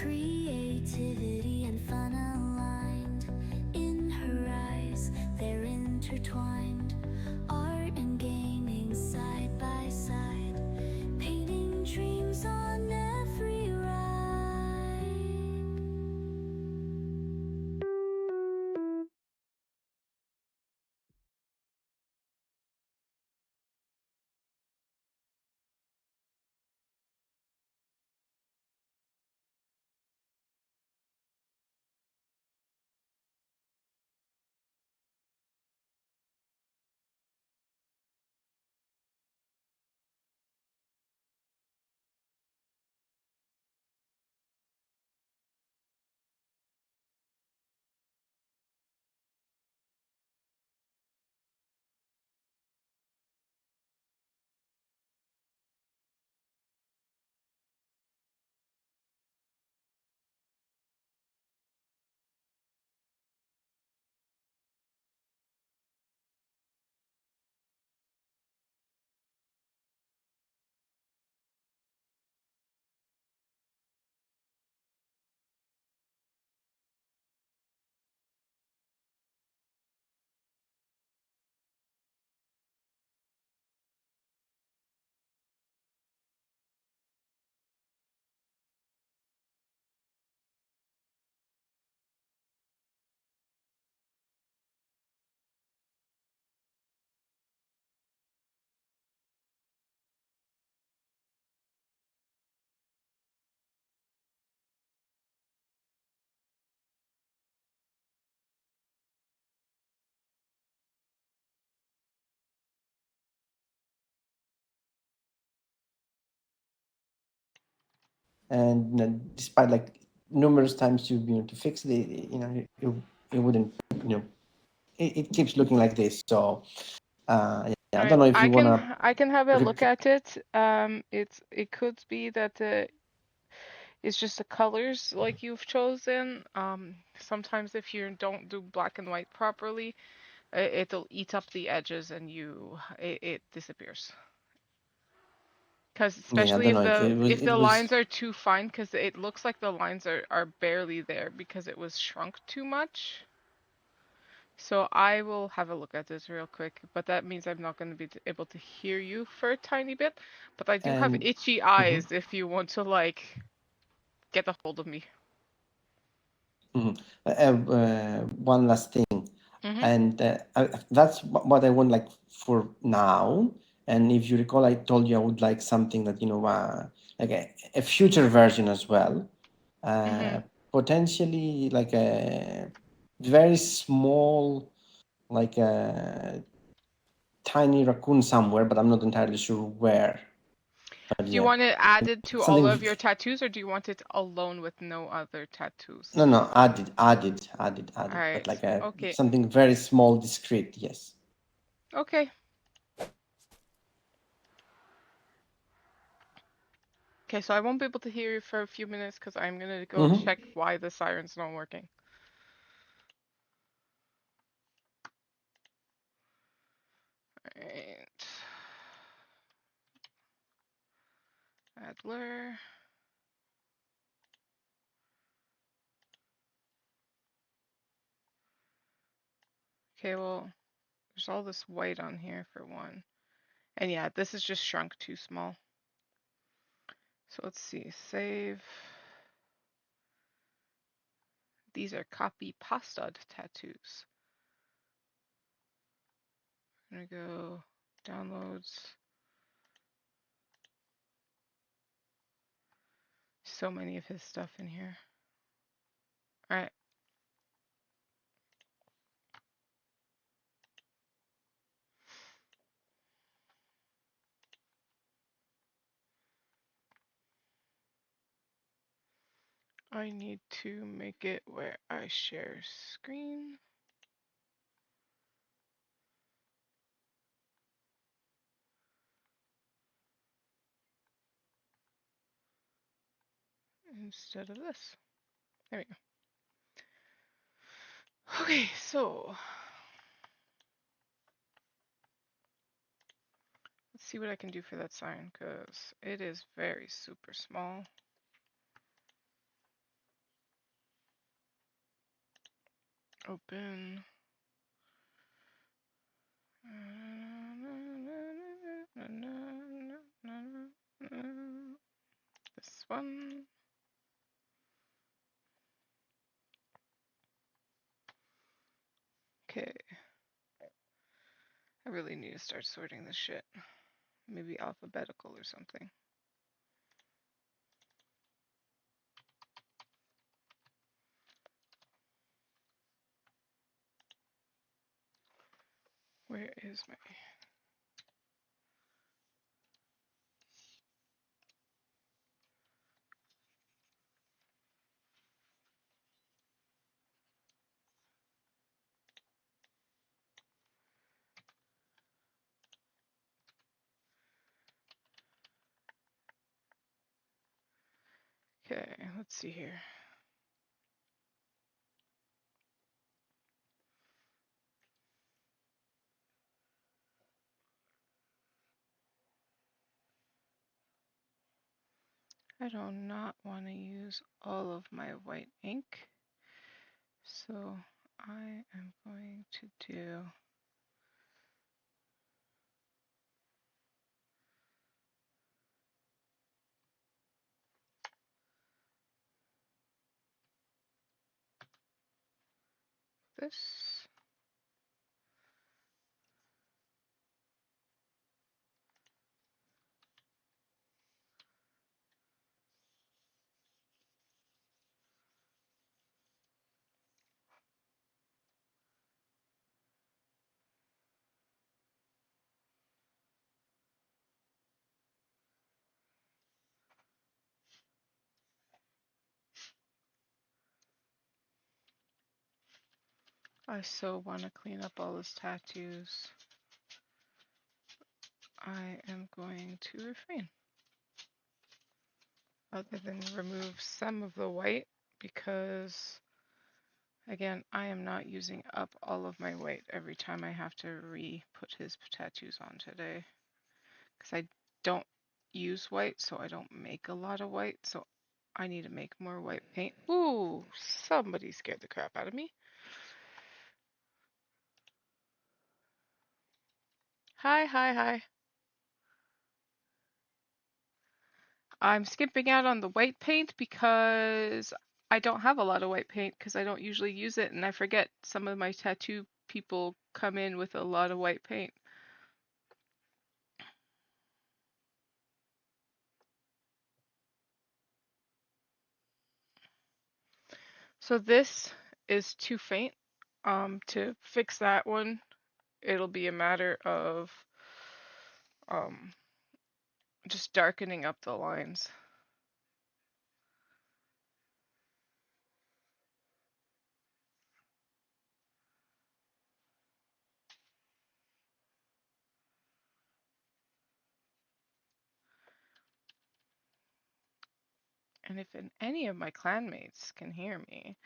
creativity and fun aligned. In her eyes, they're intertwined. Art and gaming side by side, painting dreams on every ride. And despite like numerous times to fix it wouldn't, it keeps looking like this. So yeah, I All don't right, know if you wanna I can have a look at it. It could be that it's just the colors like you've chosen. Sometimes if you don't do black and white properly, it'll eat up the edges and it disappears. Because yeah, I especially don't know if if it the was lines are too fine, because it looks like the lines are barely there because it was shrunk too much. So I will have a look at this real quick, but that means I'm not going to be able to hear you for a tiny bit. But I do have and itchy mhm, eyes if you want to like get a hold of me. mhm. One last thing, Mhm. and that's what I want like for now. And if you recall, I told you I would like something that like a future version as well, uh, Mhm. potentially like a very small, like a tiny raccoon somewhere, but I'm not entirely sure where. But Do you yeah, want it added to all something. of your tattoos, or do you want it alone with no other tattoos? No, added, All but right. like a Okay. something very small, discreet. Yes. Okay. Okay, so I won't be able to hear you for a few minutes because I'm gonna go Mm-hmm. check why the siren's not working. Alright. Adler. Okay, well, there's all this white on here for one. And yeah, this is just shrunk too small. So let's see, save. These are copy pasta tattoos. I'm gonna go downloads. So many of his stuff in here. All right. I need to make it where I share screen instead of this. There we go. Okay, so let's see what I can do for that sign because it is very super small. Open. This one. Okay. I really need to start sorting this shit. Maybe alphabetical or something. Where is my... Okay, let's see here. I do not want to use all of my white ink, so I am going to do this. I so want to clean up all his tattoos. I am going to refrain, other than remove some of the white, because again, I am not using up all of my white every time I have to re-put his tattoos on today. Because I don't use white, so I don't make a lot of white, so I need to make more white paint. Ooh, somebody scared the crap out of me. Hi, hi, hi. I'm skipping out on the white paint because I don't have a lot of white paint because I don't usually use it, and I forget some of my tattoo people come in with a lot of white paint. So this is too faint. To fix that one, it'll be a matter of um, just darkening up the lines. And if any of my clanmates can hear me,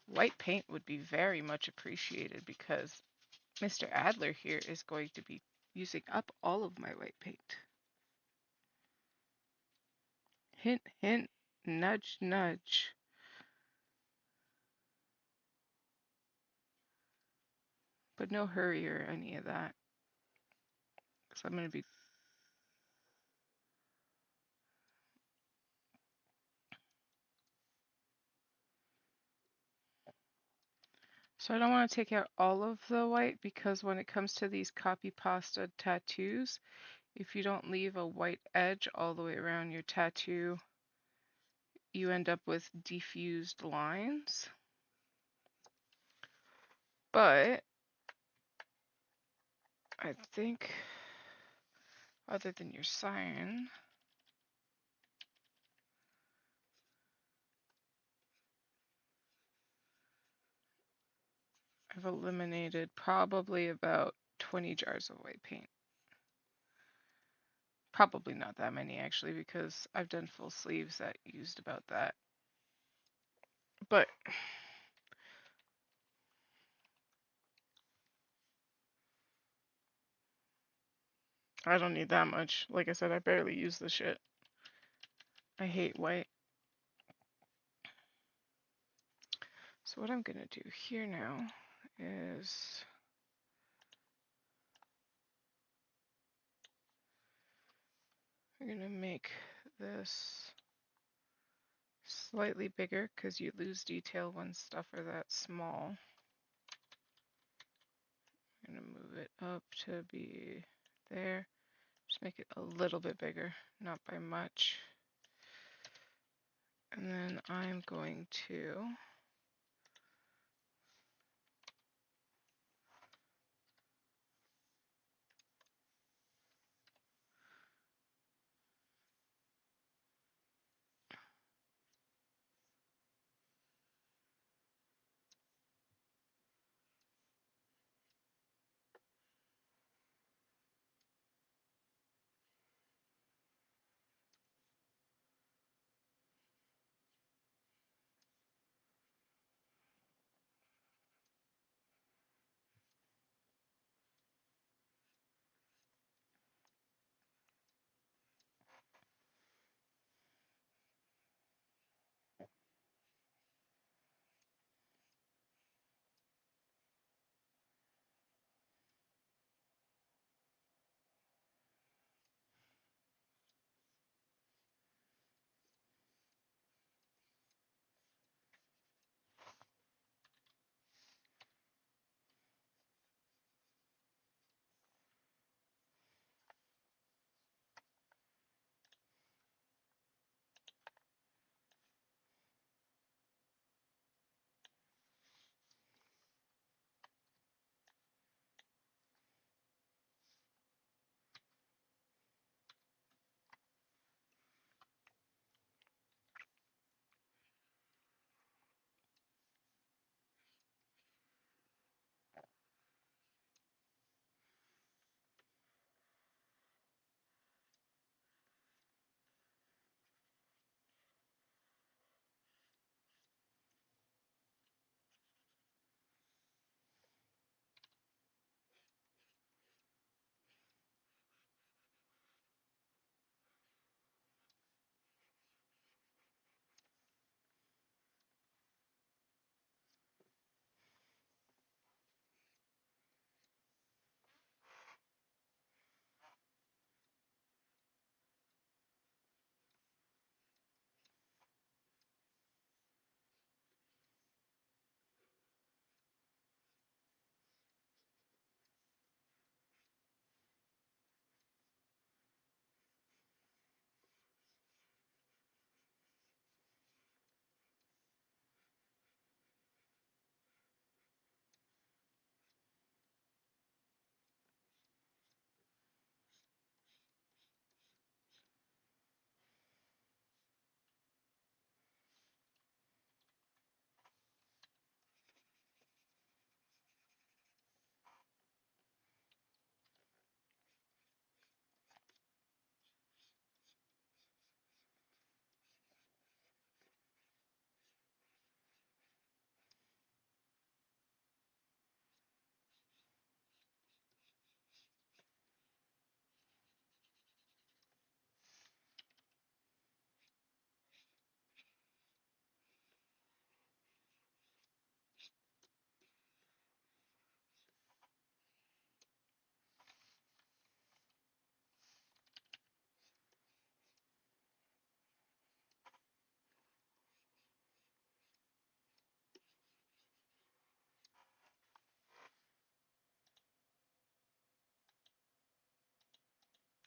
white paint would be very much appreciated because Mr. Adler here is going to be using up all of my white paint. Hint, hint, nudge, nudge. But no hurry or any of that, because I'm going to be... So I don't want to take out all of the white, because when it comes to these copy pasta tattoos, if you don't leave a white edge all the way around your tattoo, you end up with diffused lines. But I think, other than your sign, I've eliminated probably about 20 jars of white paint. Probably not that many, actually, because I've done full sleeves that used about that. But I don't need that much. Like I said, I barely use this shit. I hate white. So what I'm going to do here now is I'm going to make this slightly bigger because you lose detail when stuff are that small. I'm going to move it up to be there. Just make it a little bit bigger, not by much. And then I'm going to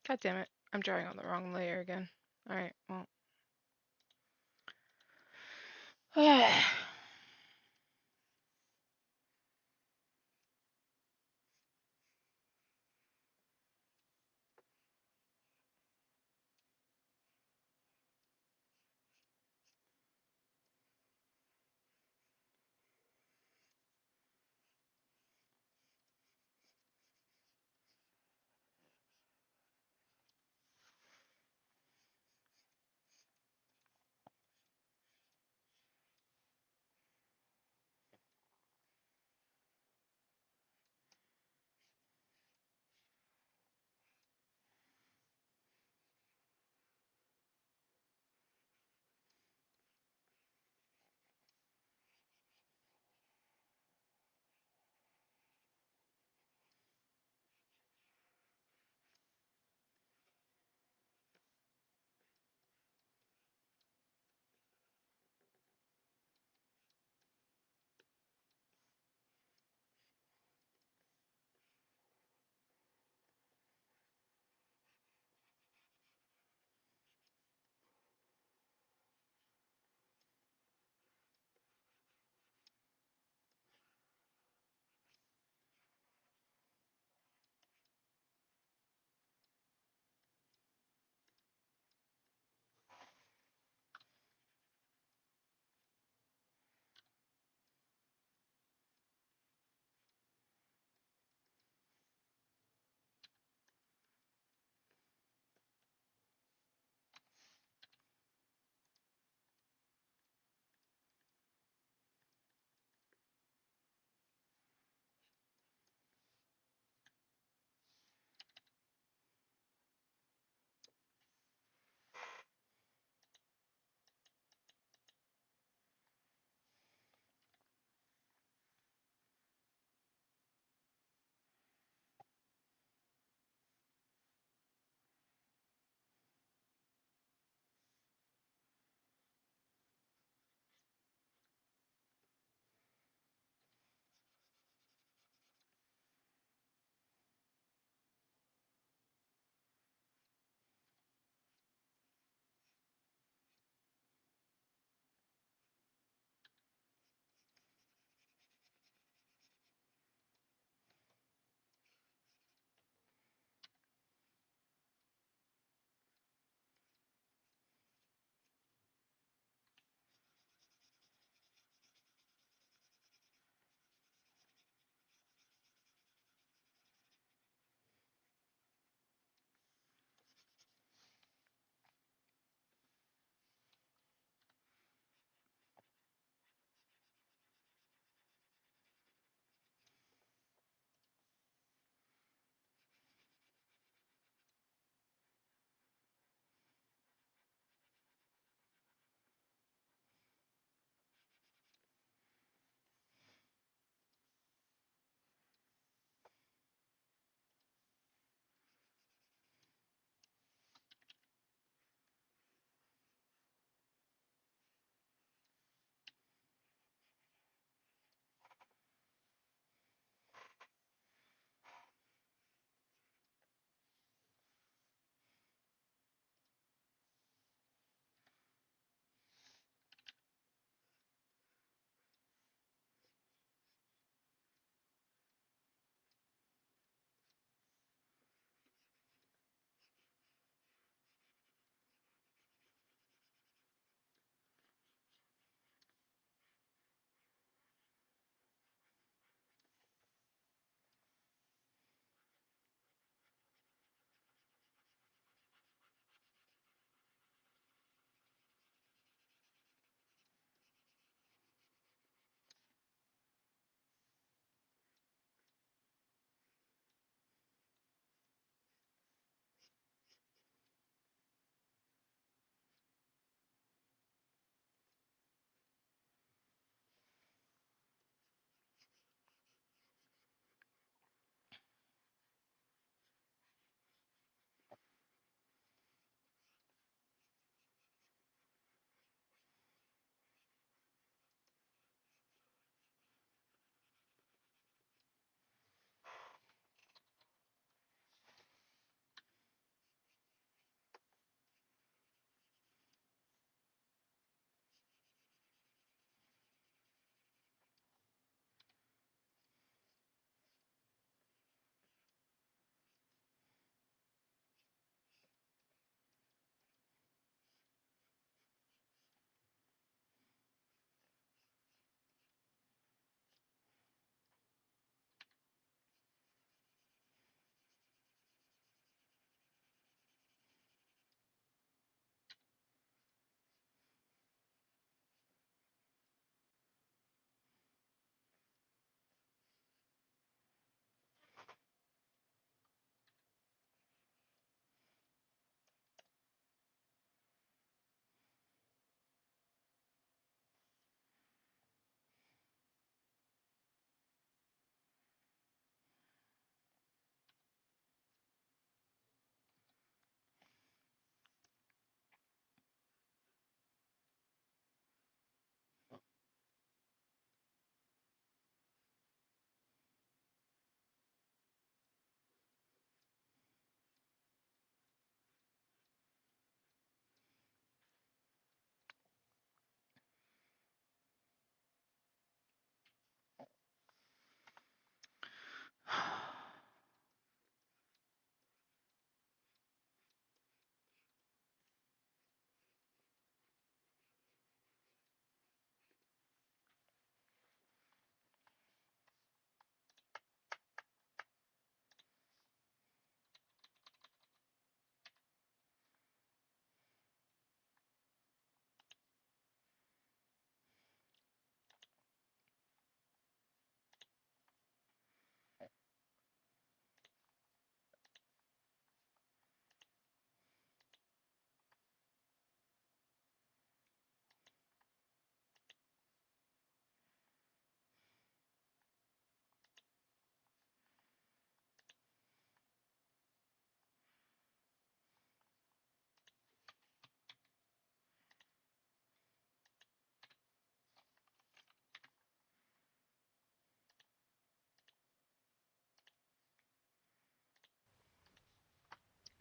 God damn it, I'm drawing on the wrong layer again. Alright, well.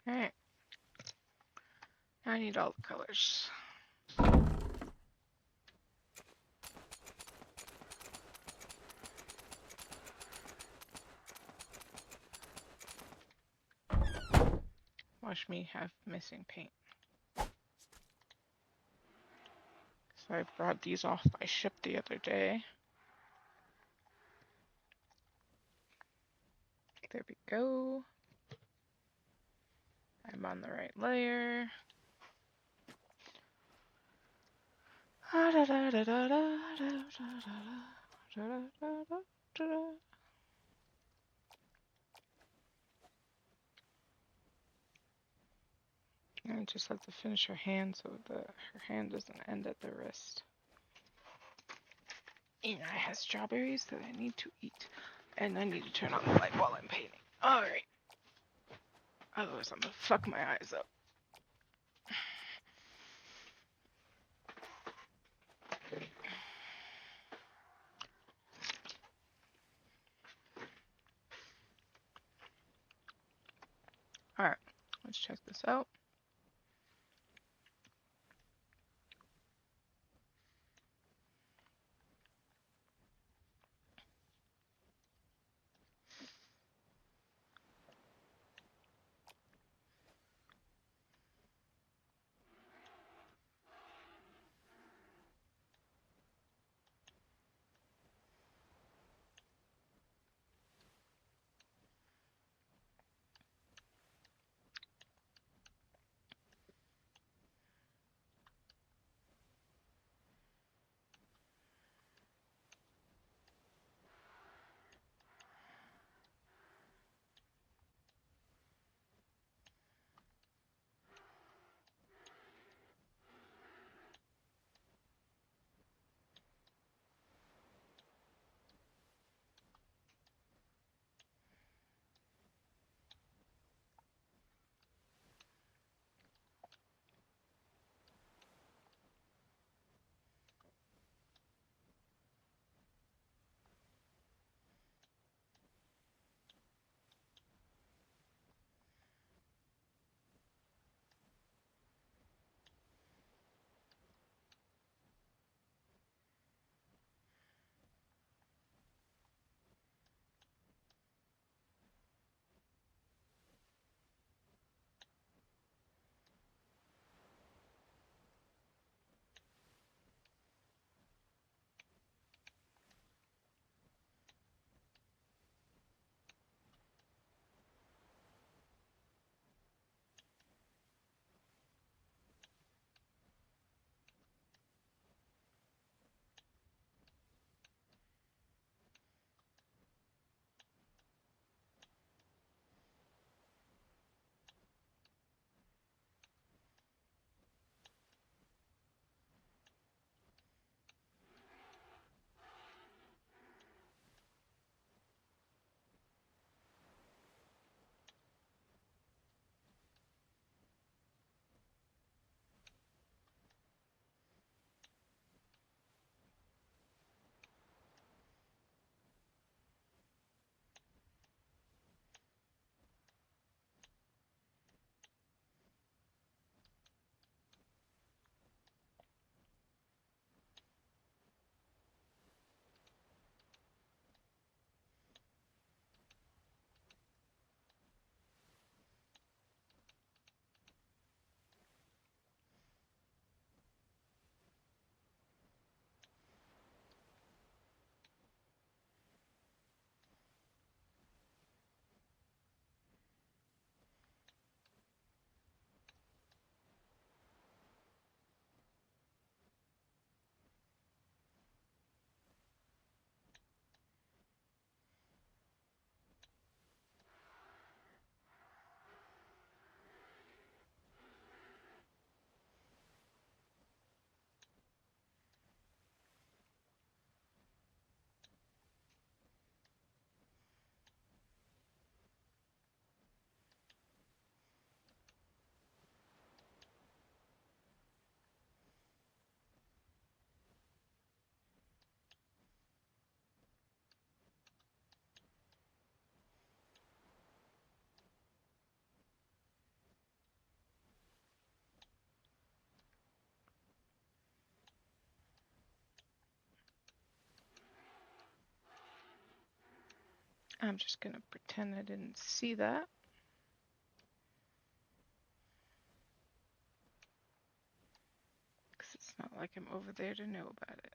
Alright. I need all the colors. Watch me have missing paint. So I brought these off by ship the other day. There we go. I'm on the right layer. I just have to finish her hand so her hand doesn't end at the wrist. And I have strawberries that I need to eat. And I need to turn on the light while I'm painting. Alright. Otherwise I'm gonna fuck my eyes up. Alright, let's check this out. I'm just gonna pretend I didn't see that. Because it's not like I'm over there to know about it.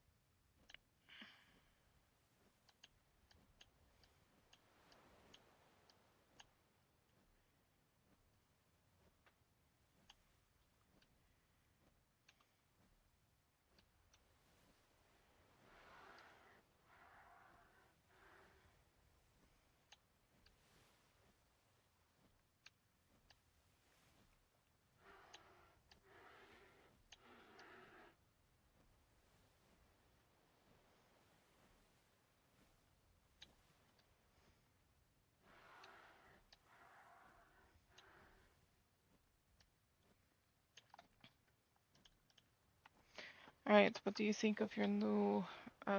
Alright, what do you think of your new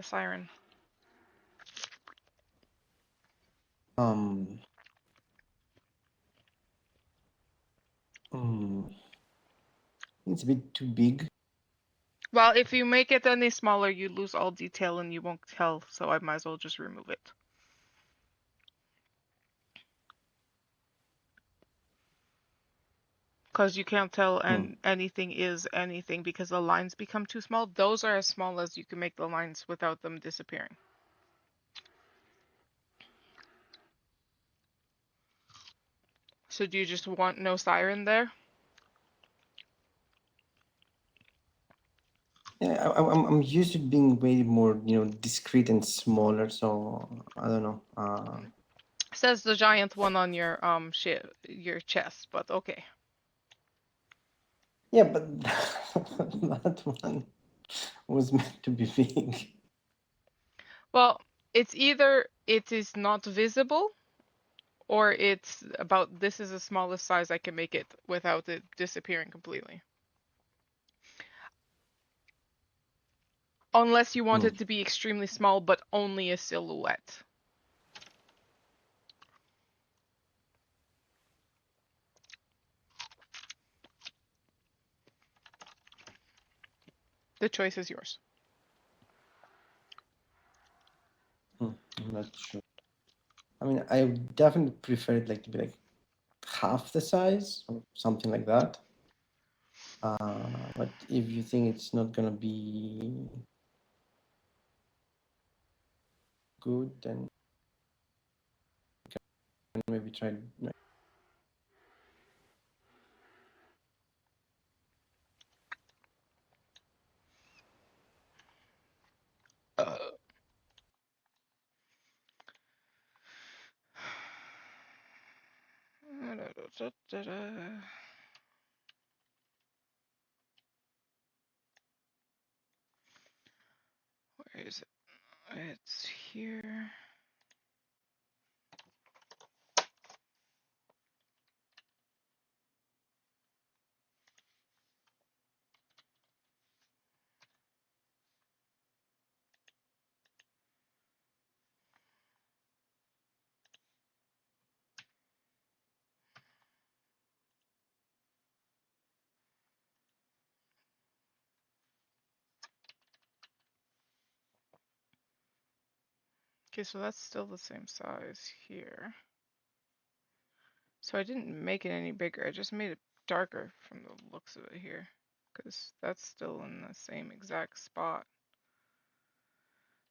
siren? Um, mm, it's a bit too big. Well, if you make it any smaller, you lose all detail and you won't tell, so I might as well just remove it. Because you can't tell anything is anything because the lines become too small. Those are as small as you can make the lines without them disappearing. So do you just want no siren there? Yeah, I'm used to being way more, discreet and smaller. So I don't know. Says the giant one on your your chest, but okay. Yeah, but that one was meant to be big. Well, it's either it is not visible or it's about this is the smallest size I can make it without it disappearing completely. Unless you want Hmm. it to be extremely small but only a silhouette. The choice is yours. I'm not sure. I mean, I would definitely prefer it like to be like half the size or something like that. But if you think it's not gonna be good, then you can maybe try. Where is it? It's here. Okay, so that's still the same size here. So I didn't make it any bigger. I just made it darker from the looks of it here. Because that's still in the same exact spot.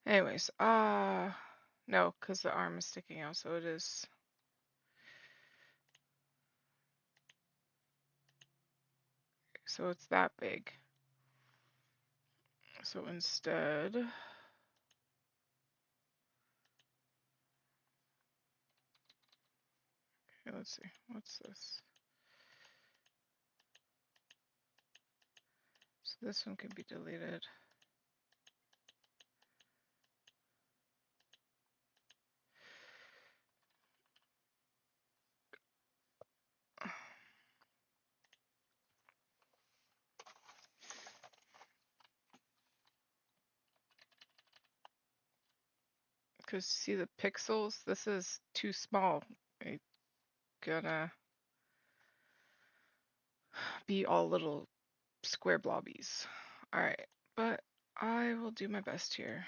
Anyways, no, because the arm is sticking out, so it is. So it's that big. So instead, okay, let's see, what's this? So this one can be deleted. Because see the pixels, this is too small. It's gonna be all little square blobbies. Alright, but I will do my best here.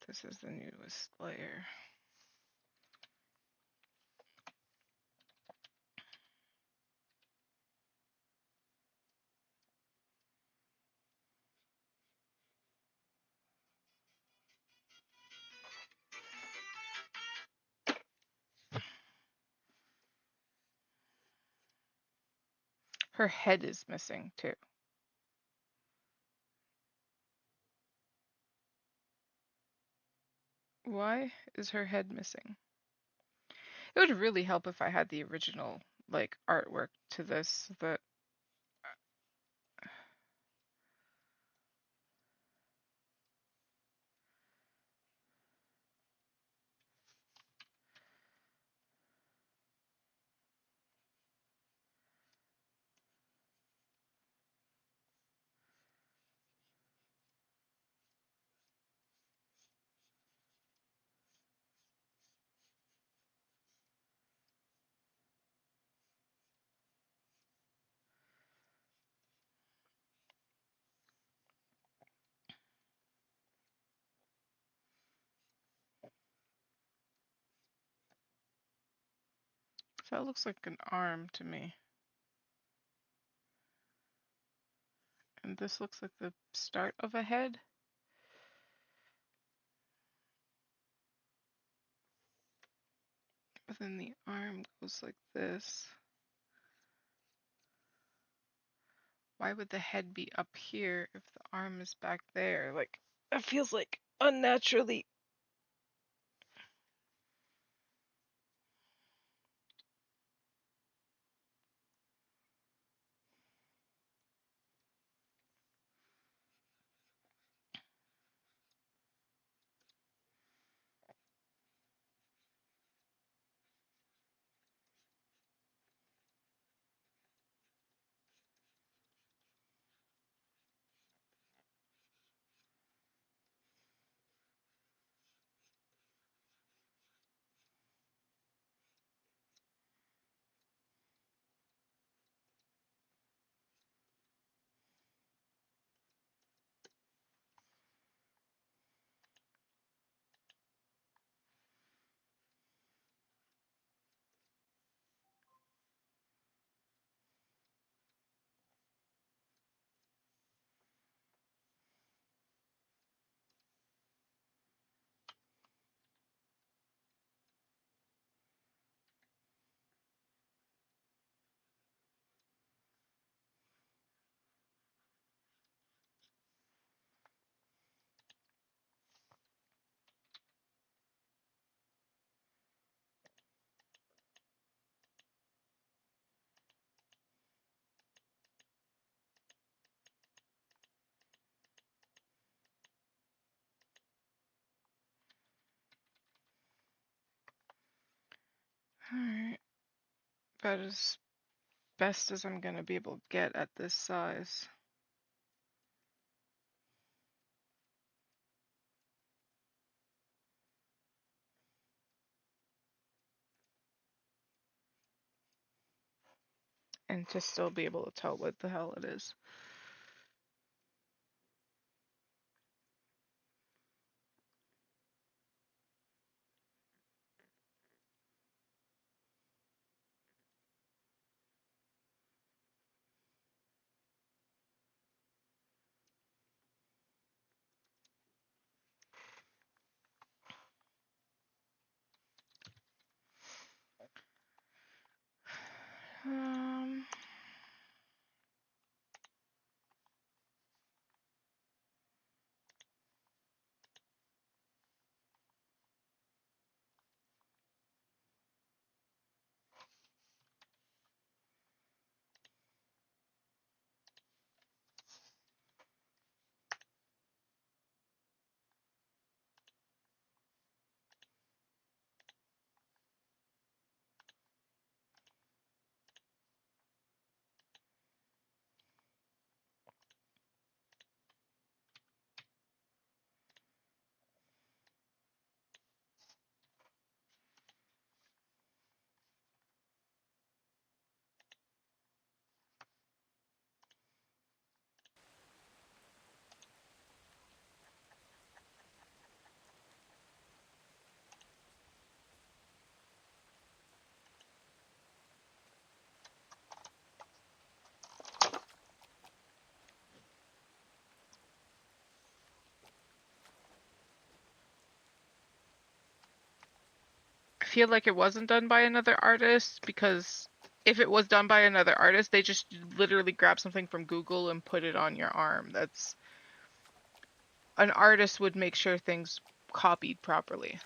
This is the newest layer. Her head is missing too. Why is her head missing? It would really help if I had the original like artwork to this that that looks like an arm to me. And this looks like the start of a head. But then the arm goes like this. Why would the head be up here if the arm is back there? Like, it feels like unnaturally. Alright. About as best as I'm gonna be able to get at this size. And to still be able to tell what the hell it is. Um, I feel like it wasn't done by another artist because if it was done by another artist, they just literally grab something from Google and put it on your arm. That's an artist would make sure things copied properly.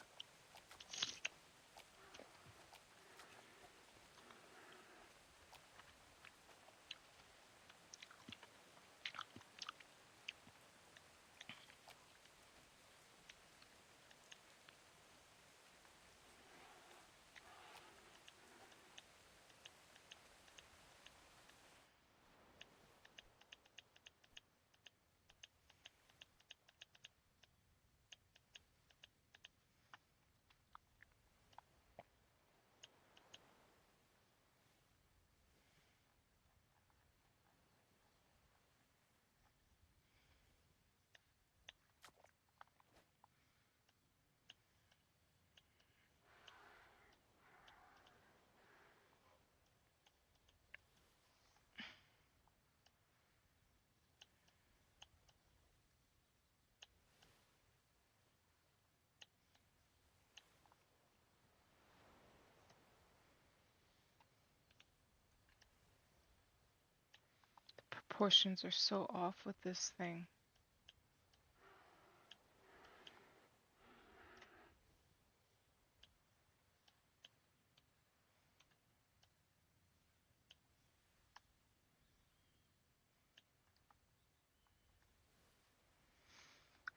Proportions are so off with this thing.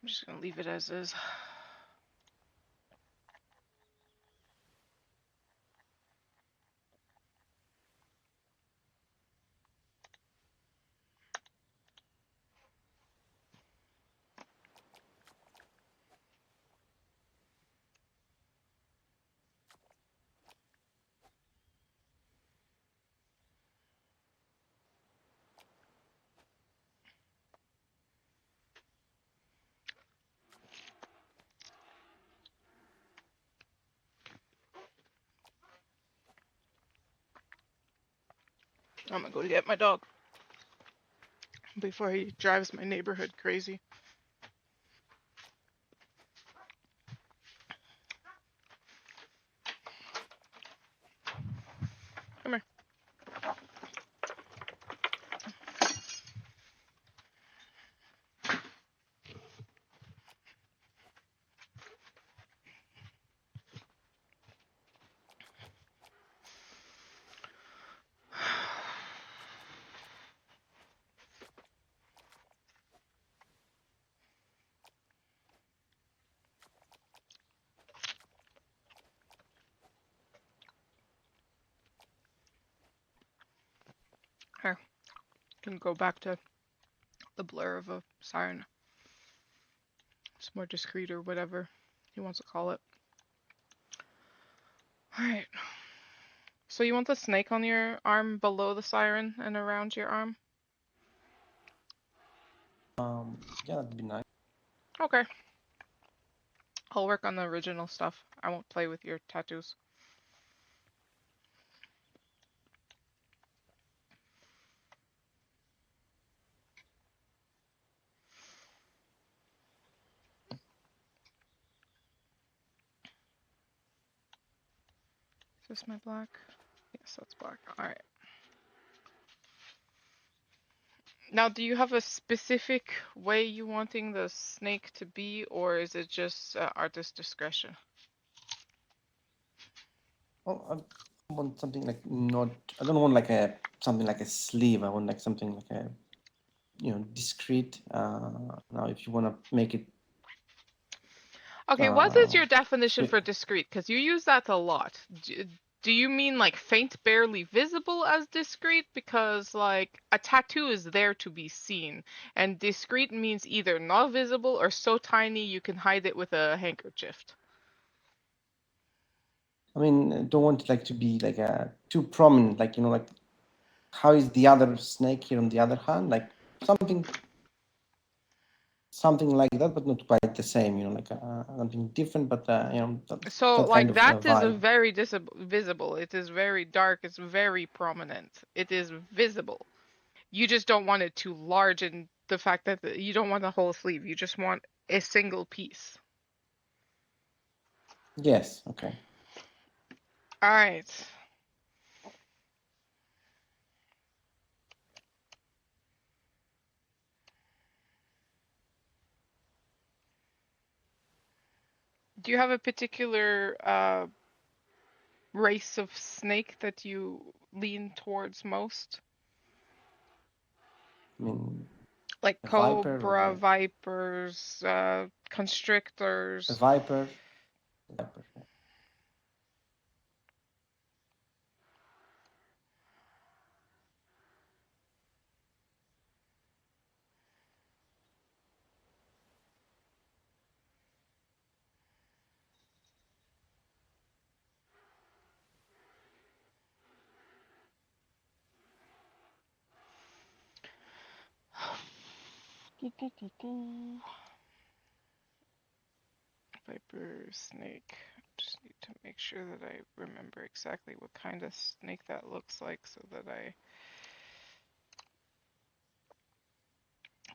I'm just gonna leave it as is. I'm gonna go get my dog before he drives my neighborhood crazy. Come here. Here, can go back to the blur of a siren. It's more discreet or whatever he wants to call it. Alright. So you want the snake on your arm below the siren and around your arm? Yeah, that'd be nice. Okay. I'll work on the original stuff. I won't play with your tattoos. Is this my black? Yes, that's black. Alright. Now, do you have a specific way you wanting the snake to be, or is it just artist discretion? Well, I want something like not. I don't want like a something like a sleeve. I want like something like a discreet. Now, if you want to make it. Okay, what is your Uh, definition for discreet? Because you use that a lot. Do you mean like faint, barely visible as discreet? Because like a tattoo is there to be seen, and discreet means either not visible or so tiny you can hide it with a handkerchief. I mean, I don't want it like to be like too prominent. Like like how is the other snake here on the other hand? Like something like that, but not quite the same. Like something different, but So that kind like of that is a vibe. very visible. It is very dark. It's very prominent. It is visible. You just don't want it too large, and the fact that you don't want the whole sleeve. You just want a single piece. Yes. Okay. All right. Do you have a particular race of snake that you lean towards most? I mean, Like a viper cobra, or vipers, a constrictors. viper. Viper. Viper, snake. Just need to make sure that I remember exactly what kind of snake that looks like so that I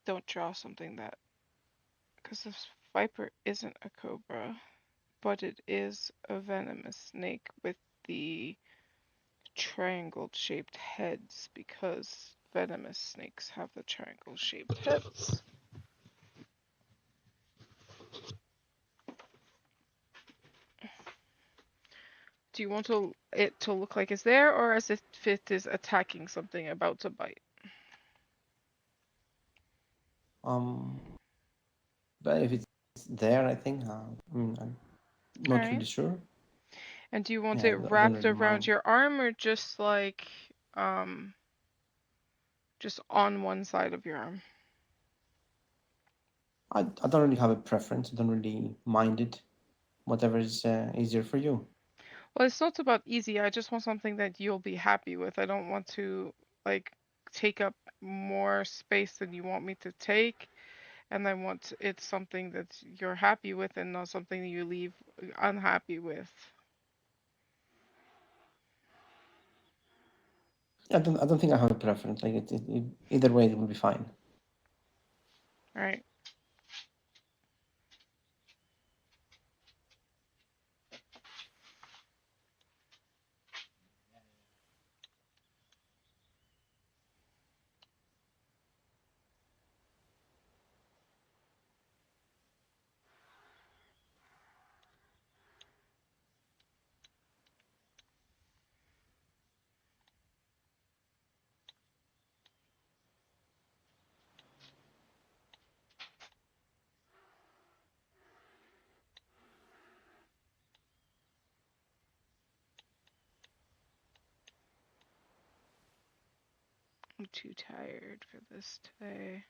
don't draw something that. Because this viper isn't a cobra, but it is a venomous snake with the triangle shaped heads because venomous snakes have the triangle shaped heads. Do you want it to look like it's there or as if it is attacking something about to bite? But if it's there, I think. I'm not Alright. really sure. And do you want Yeah, it I don't wrapped really around mind. your arm or just just on one side of your arm? I don't really have a preference. I don't really mind it. Whatever is easier for you. Well, it's not about easy. I just want something that you'll be happy with. I don't want to like take up more space than you want me to take. And I want it's something that you're happy with and not something that you leave unhappy with. I don't think I have a preference. Like either way, it will be fine. All right. I'm too tired for this today.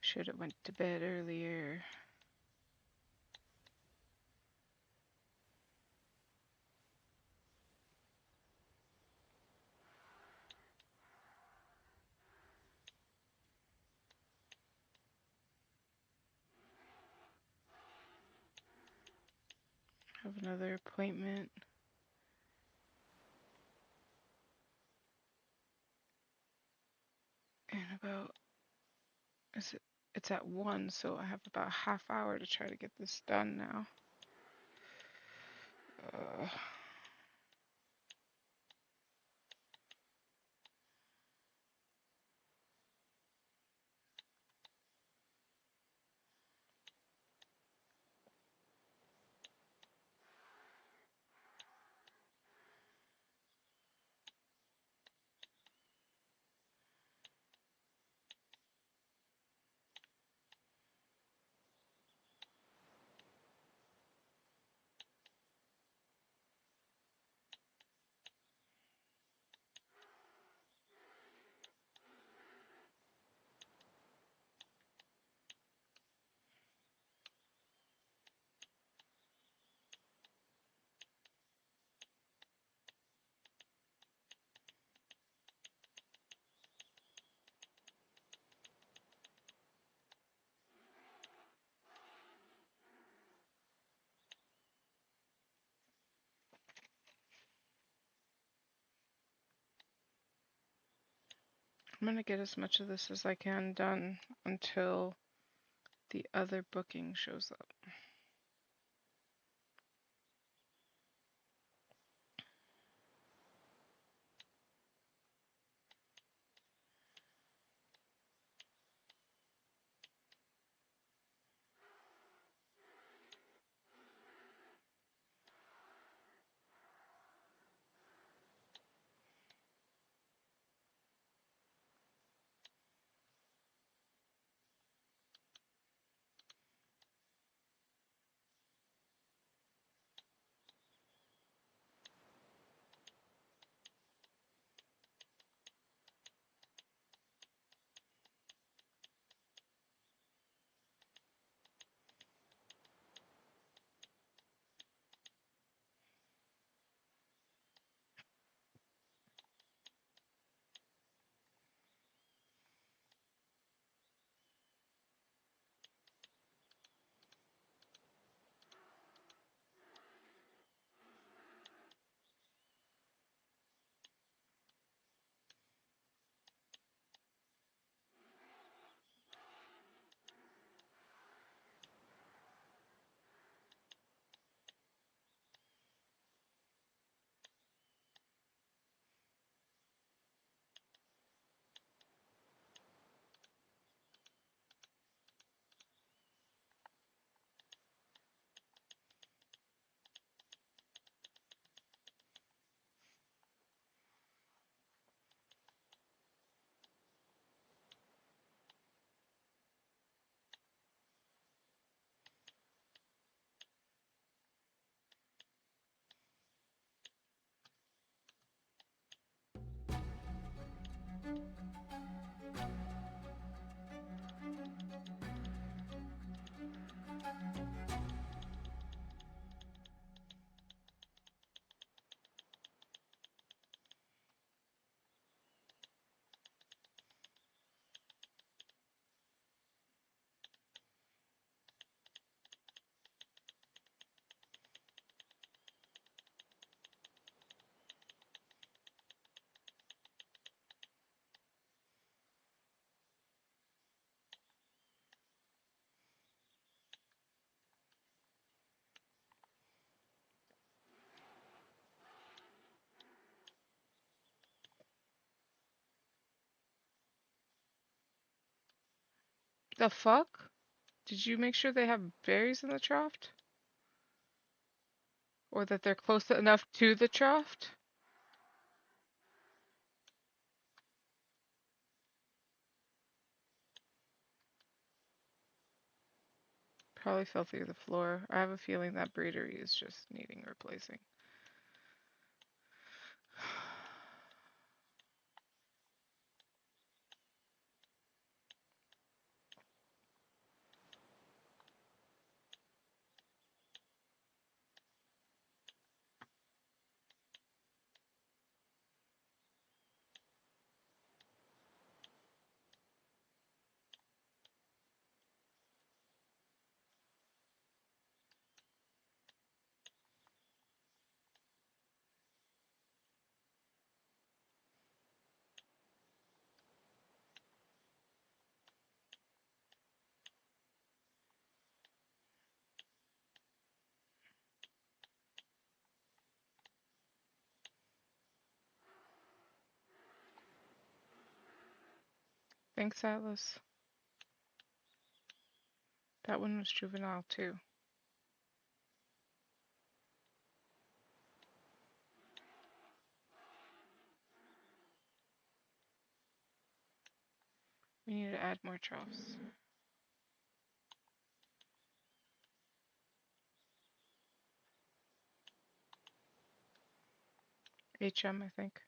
Should have went to bed earlier. Have another appointment. And about it's at 1, so I have about a half hour to try to get this done now. Uh, I'm gonna get as much of this as I can done until the other booking shows up. The fuck? Did you make sure they have berries in the trough? Or that they're close enough to the trough? Probably fell through the floor. I have a feeling that breedery is just needing replacing. Thanks, Atlas. That one was juvenile too. We need to add more troughs. HM, I think.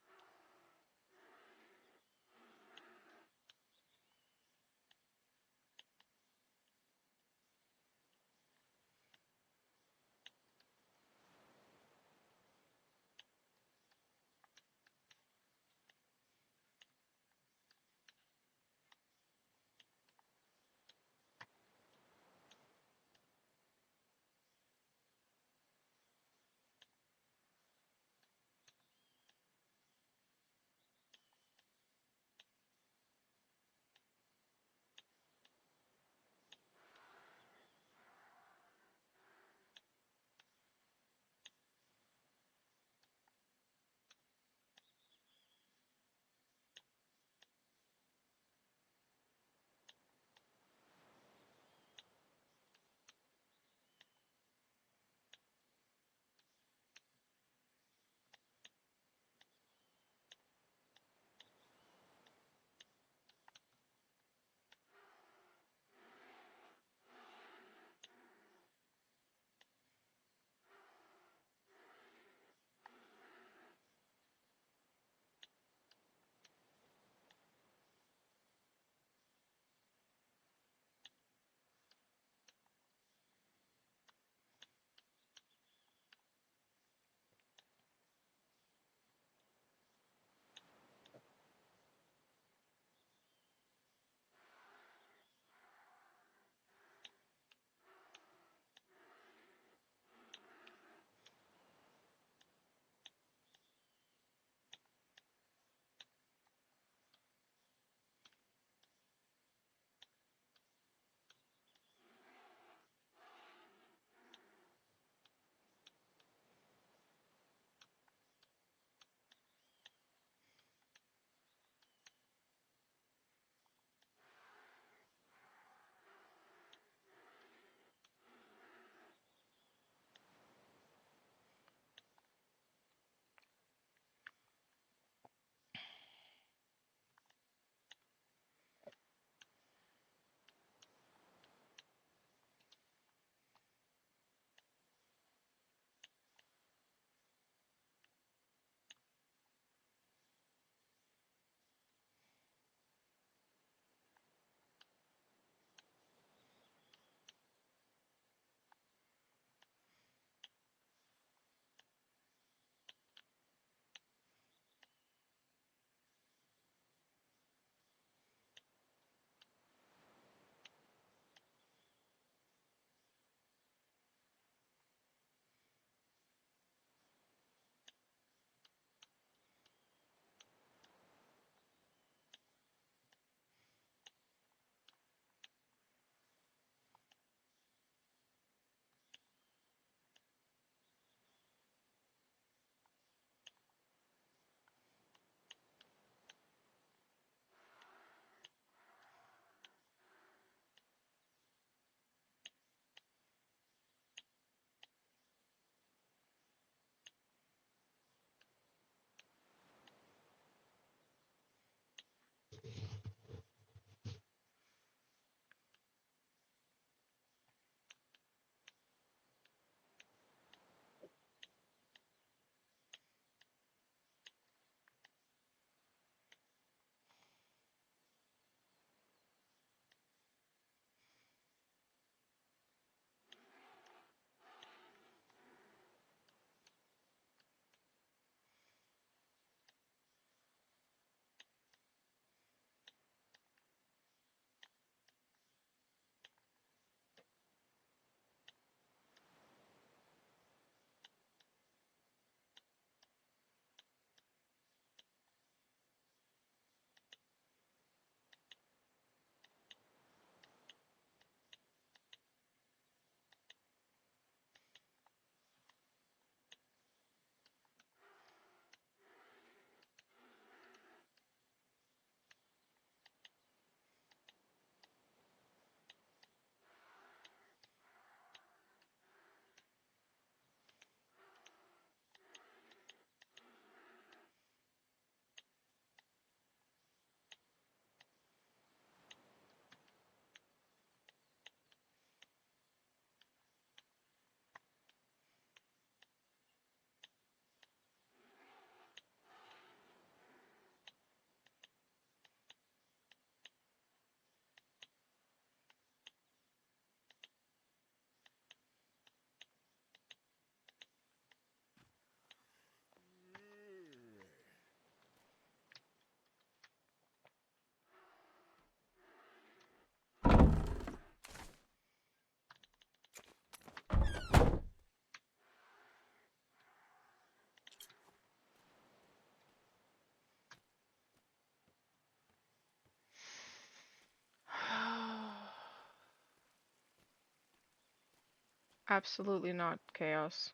Absolutely not, Chaos.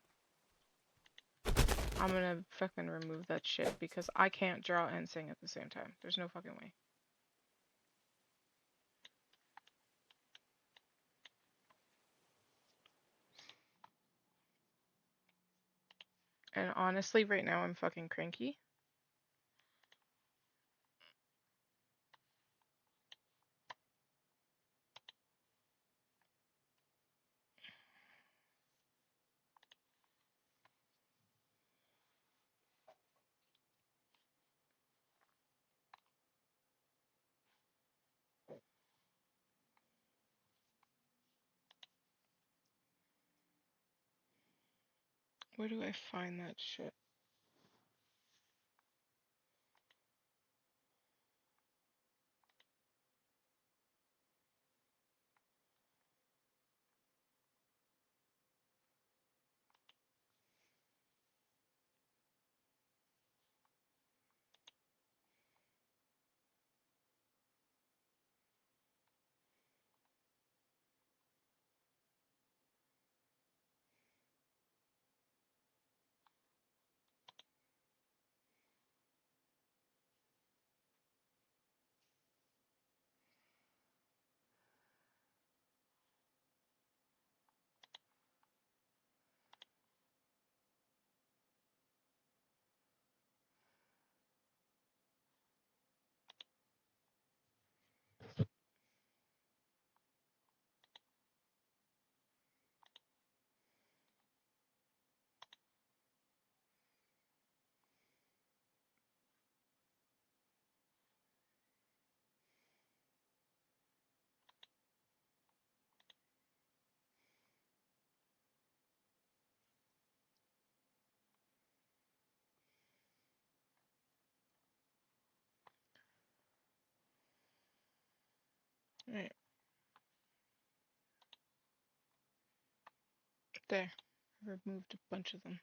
I'm gonna fucking remove that shit because I can't draw and sing at the same time. There's no fucking way. And honestly, right now I'm fucking cranky. Where do I find that shit? Right there. I removed a bunch of them.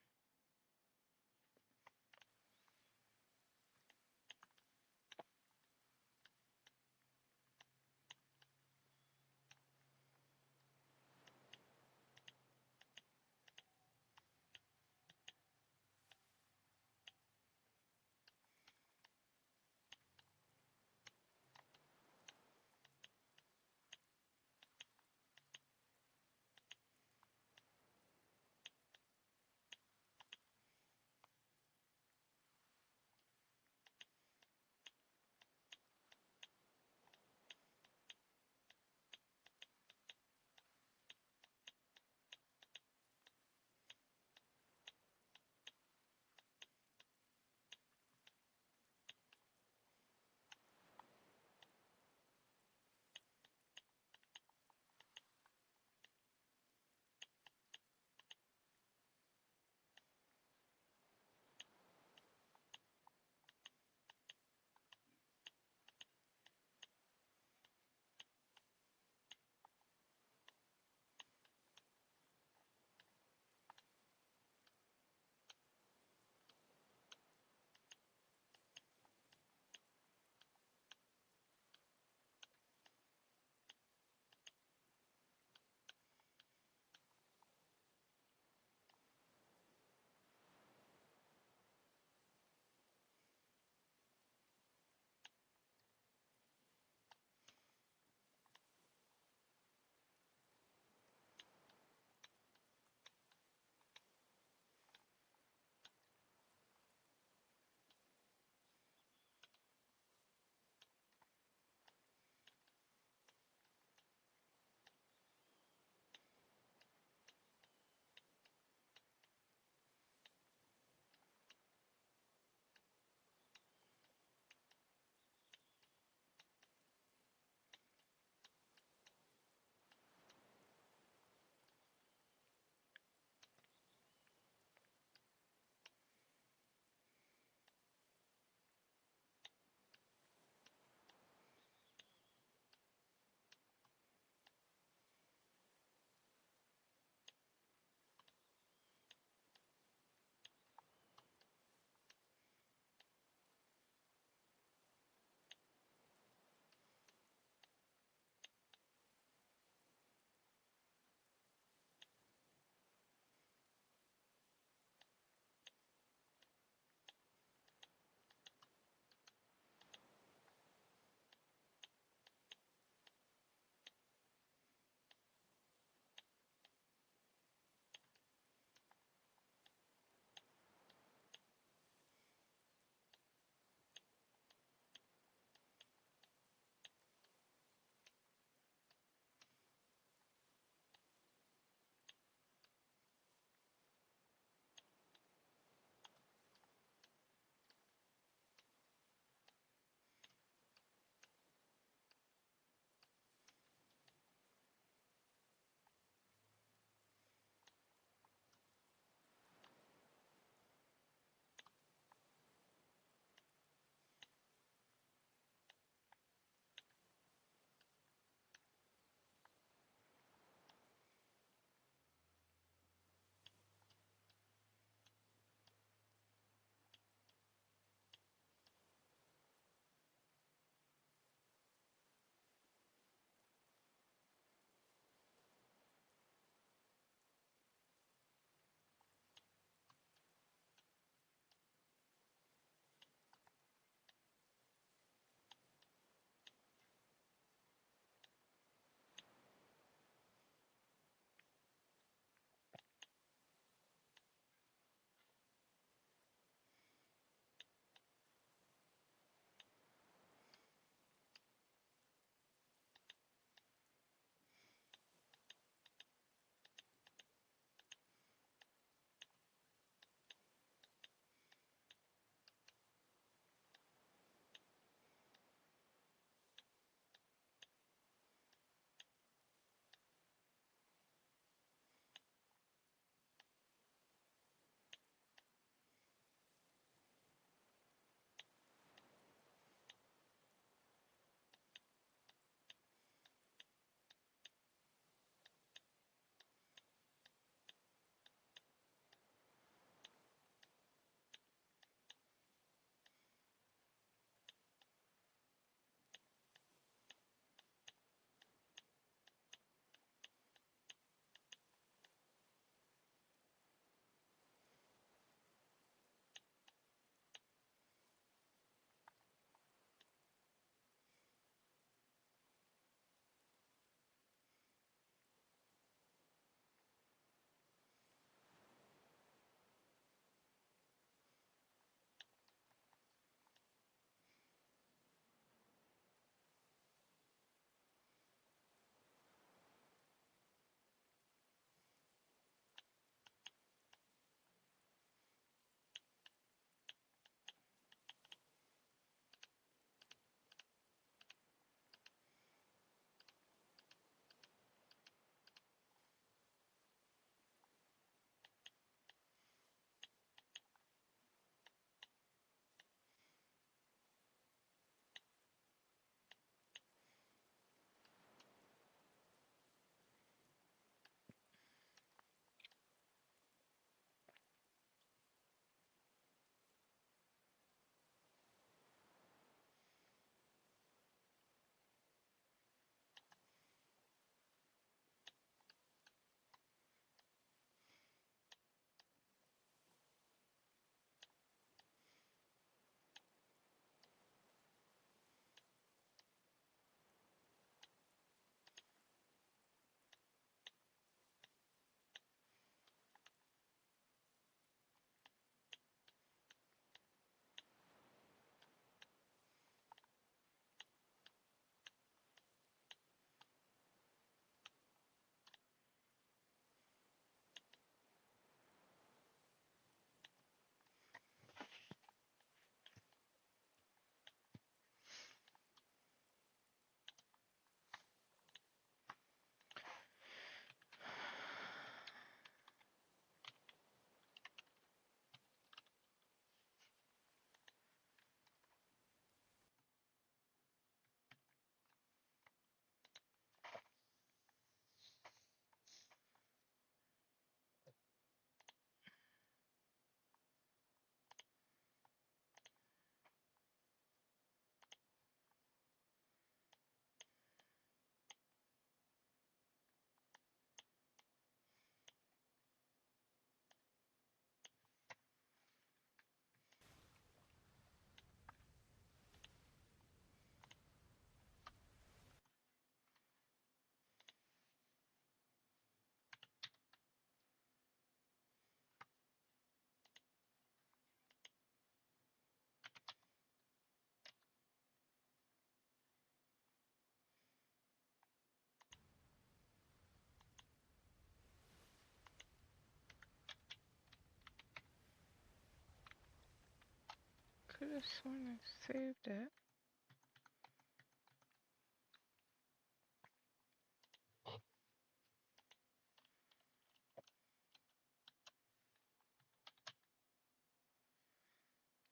could have sworn I saved it.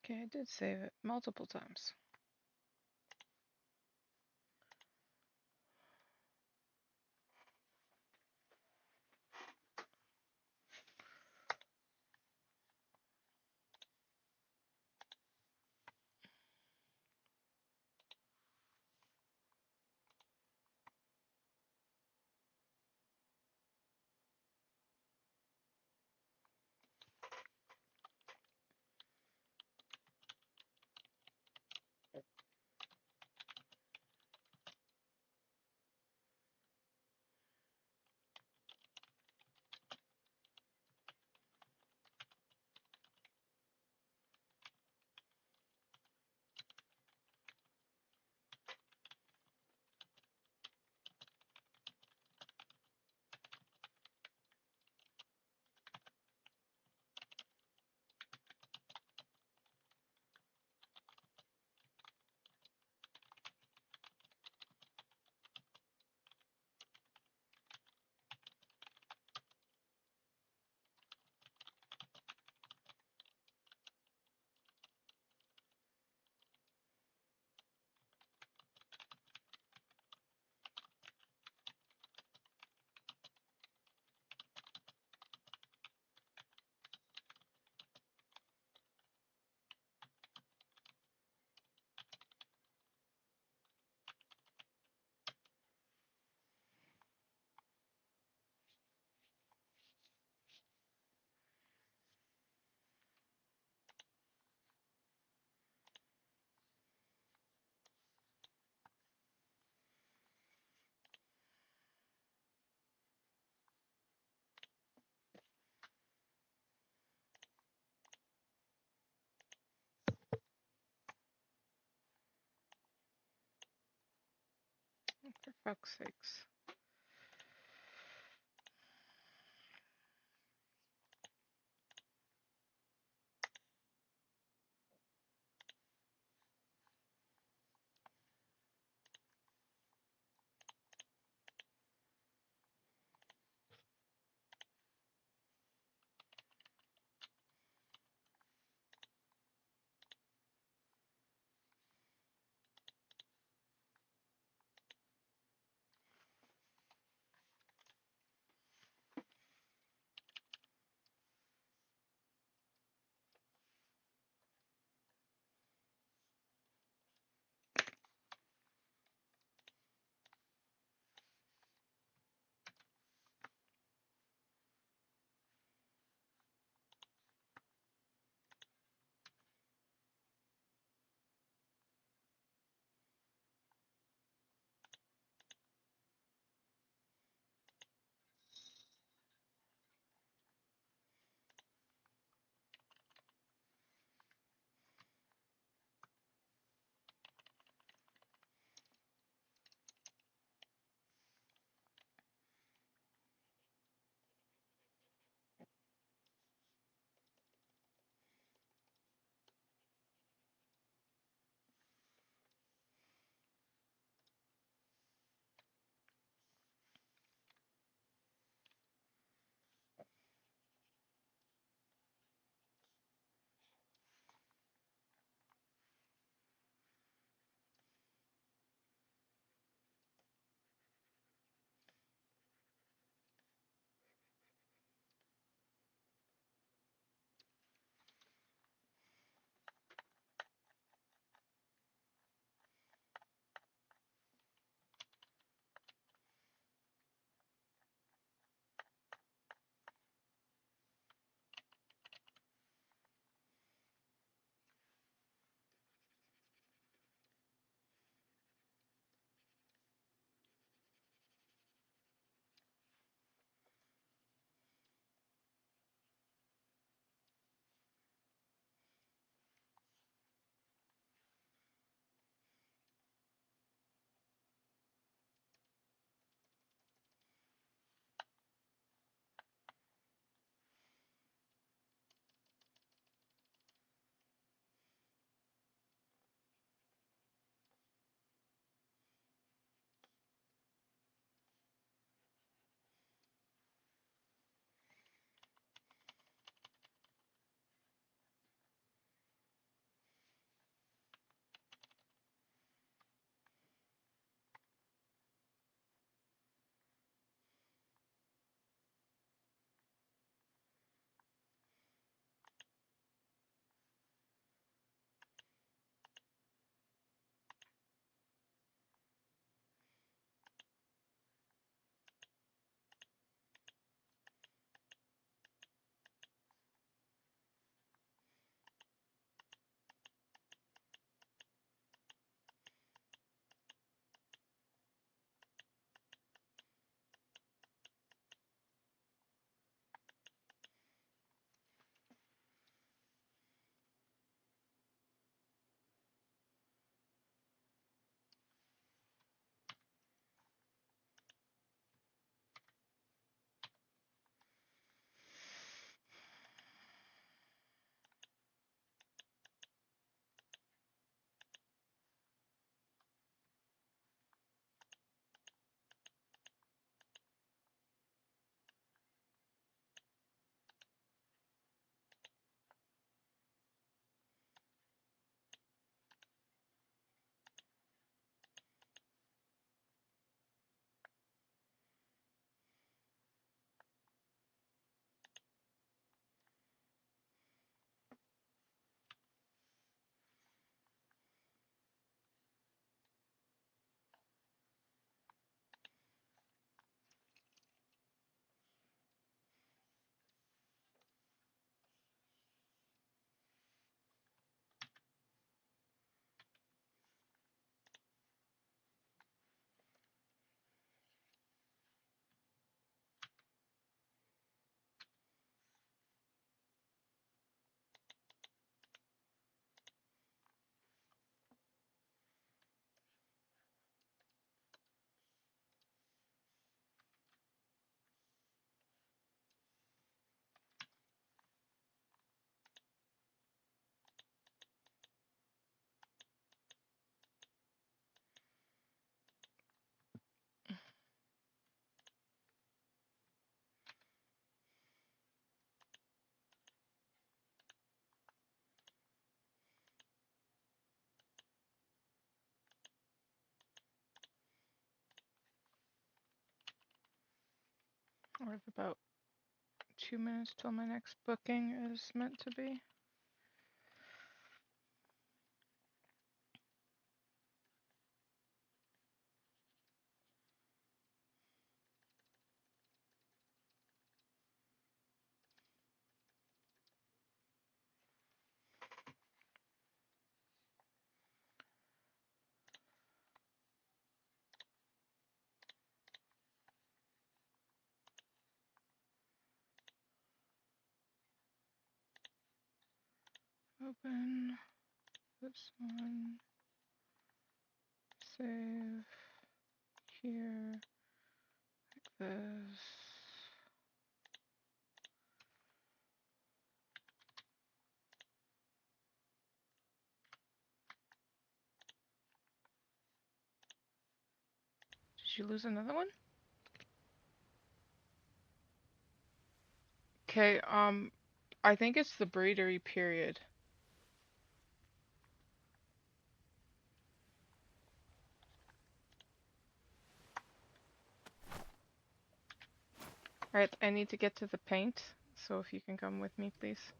Okay, I did save it multiple times. For fuck's sakes. With about 2 minutes till my next booking is meant to be. Open this one, save here, like this. Did you lose another one? Okay, I think it's the braidery period. Alright, I need to get to the paint, so if you can come with me, please.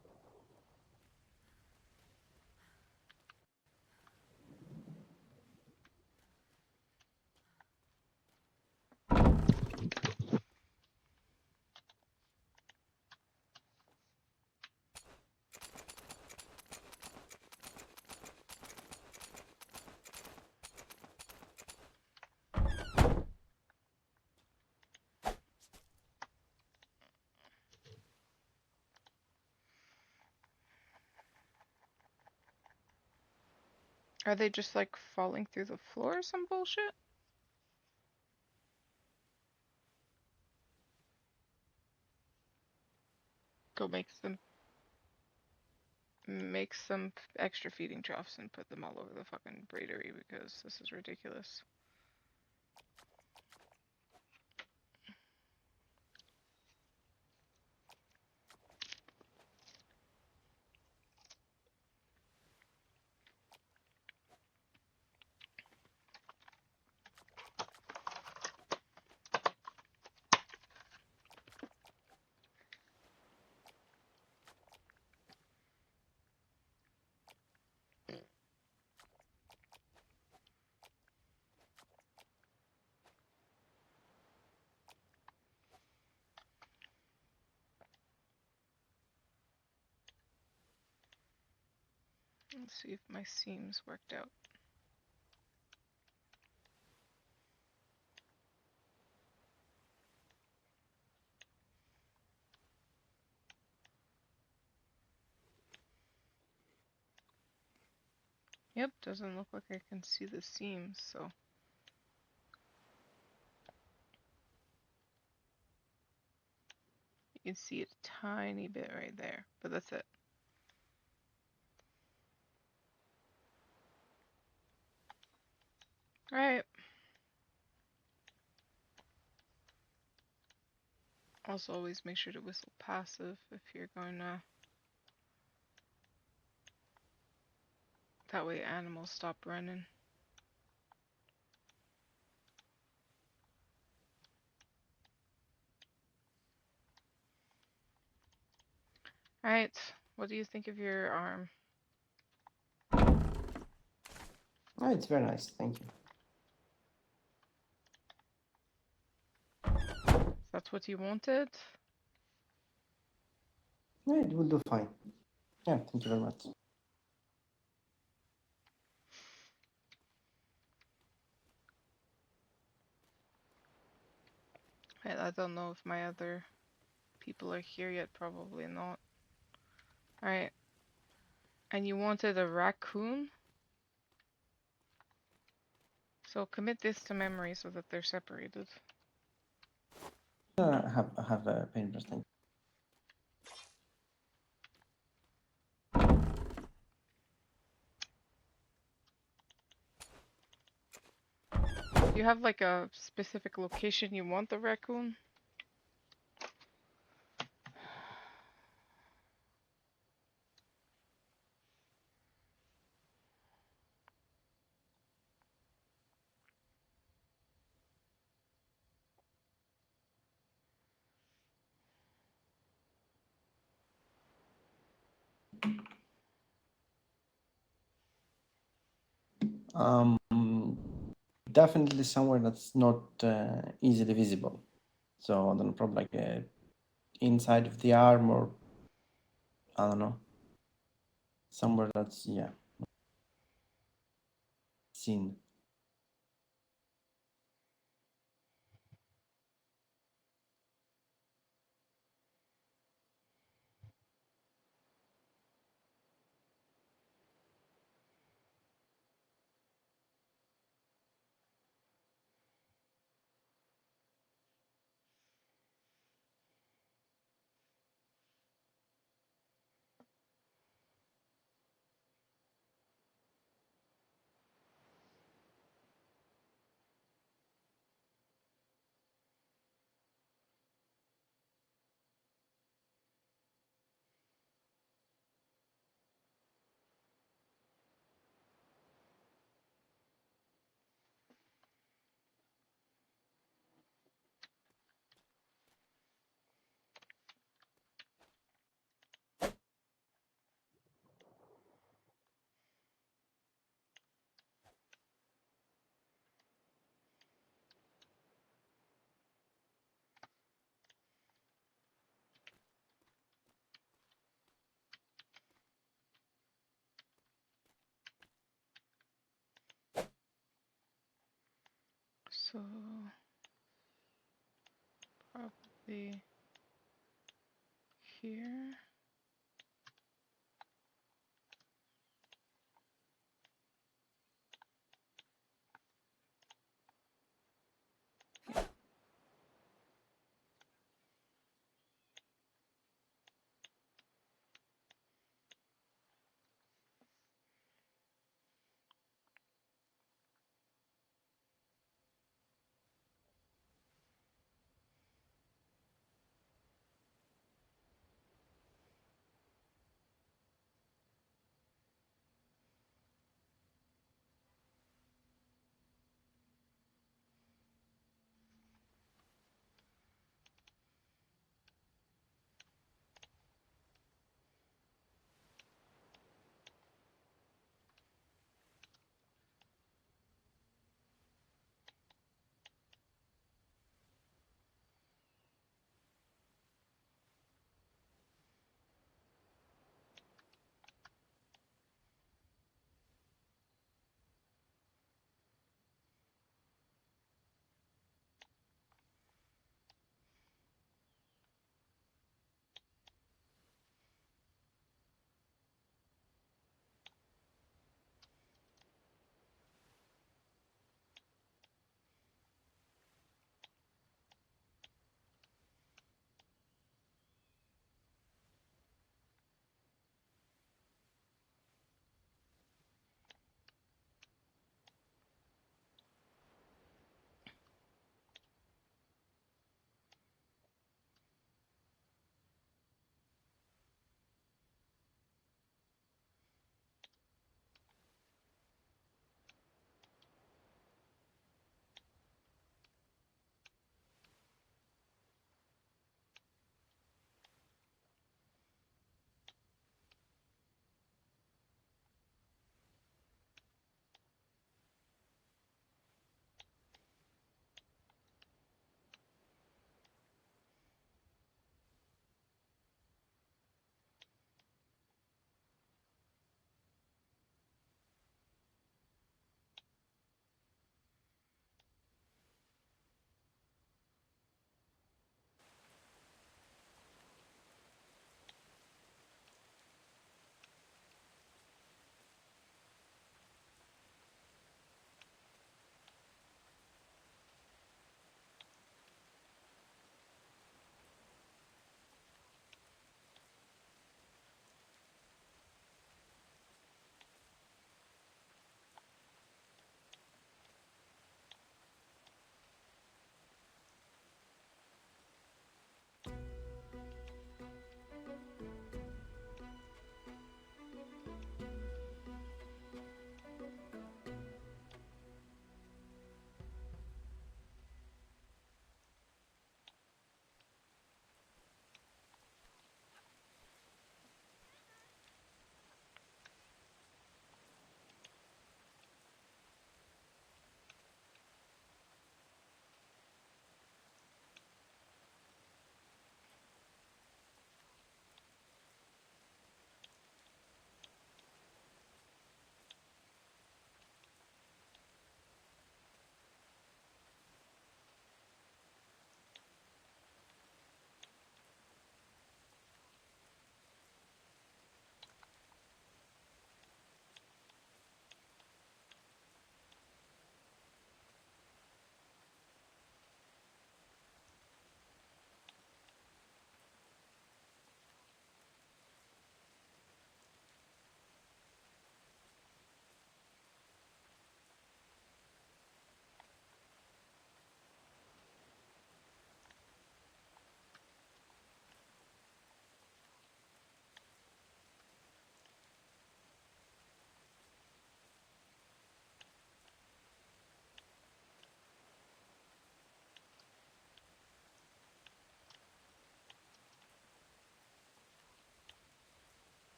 Are they just like falling through the floor or some bullshit? Go make some extra feeding troughs and put them all over the fucking braidery because this is ridiculous. Let's see if my seams worked out. Yep, doesn't look like I can see the seams, so. You can see a tiny bit right there, but that's it. Alright. Also, always make sure to whistle passive if you're going to. That way animals stop running. Alright, what do you think of your arm? Oh, it's very nice, thank you. That's what you wanted? Yeah, it will do fine. Yeah, thank you very much. I don't know if my other people are here yet, probably not. Alright. And you wanted a raccoon? So commit this to memory so that they're separated. I have a paintbrush, thank Do you have like a specific location you want the raccoon? Um, Definitely somewhere that's not easily visible. So I don't know, probably like inside of the arm, or I don't know, somewhere that's seen. So probably here.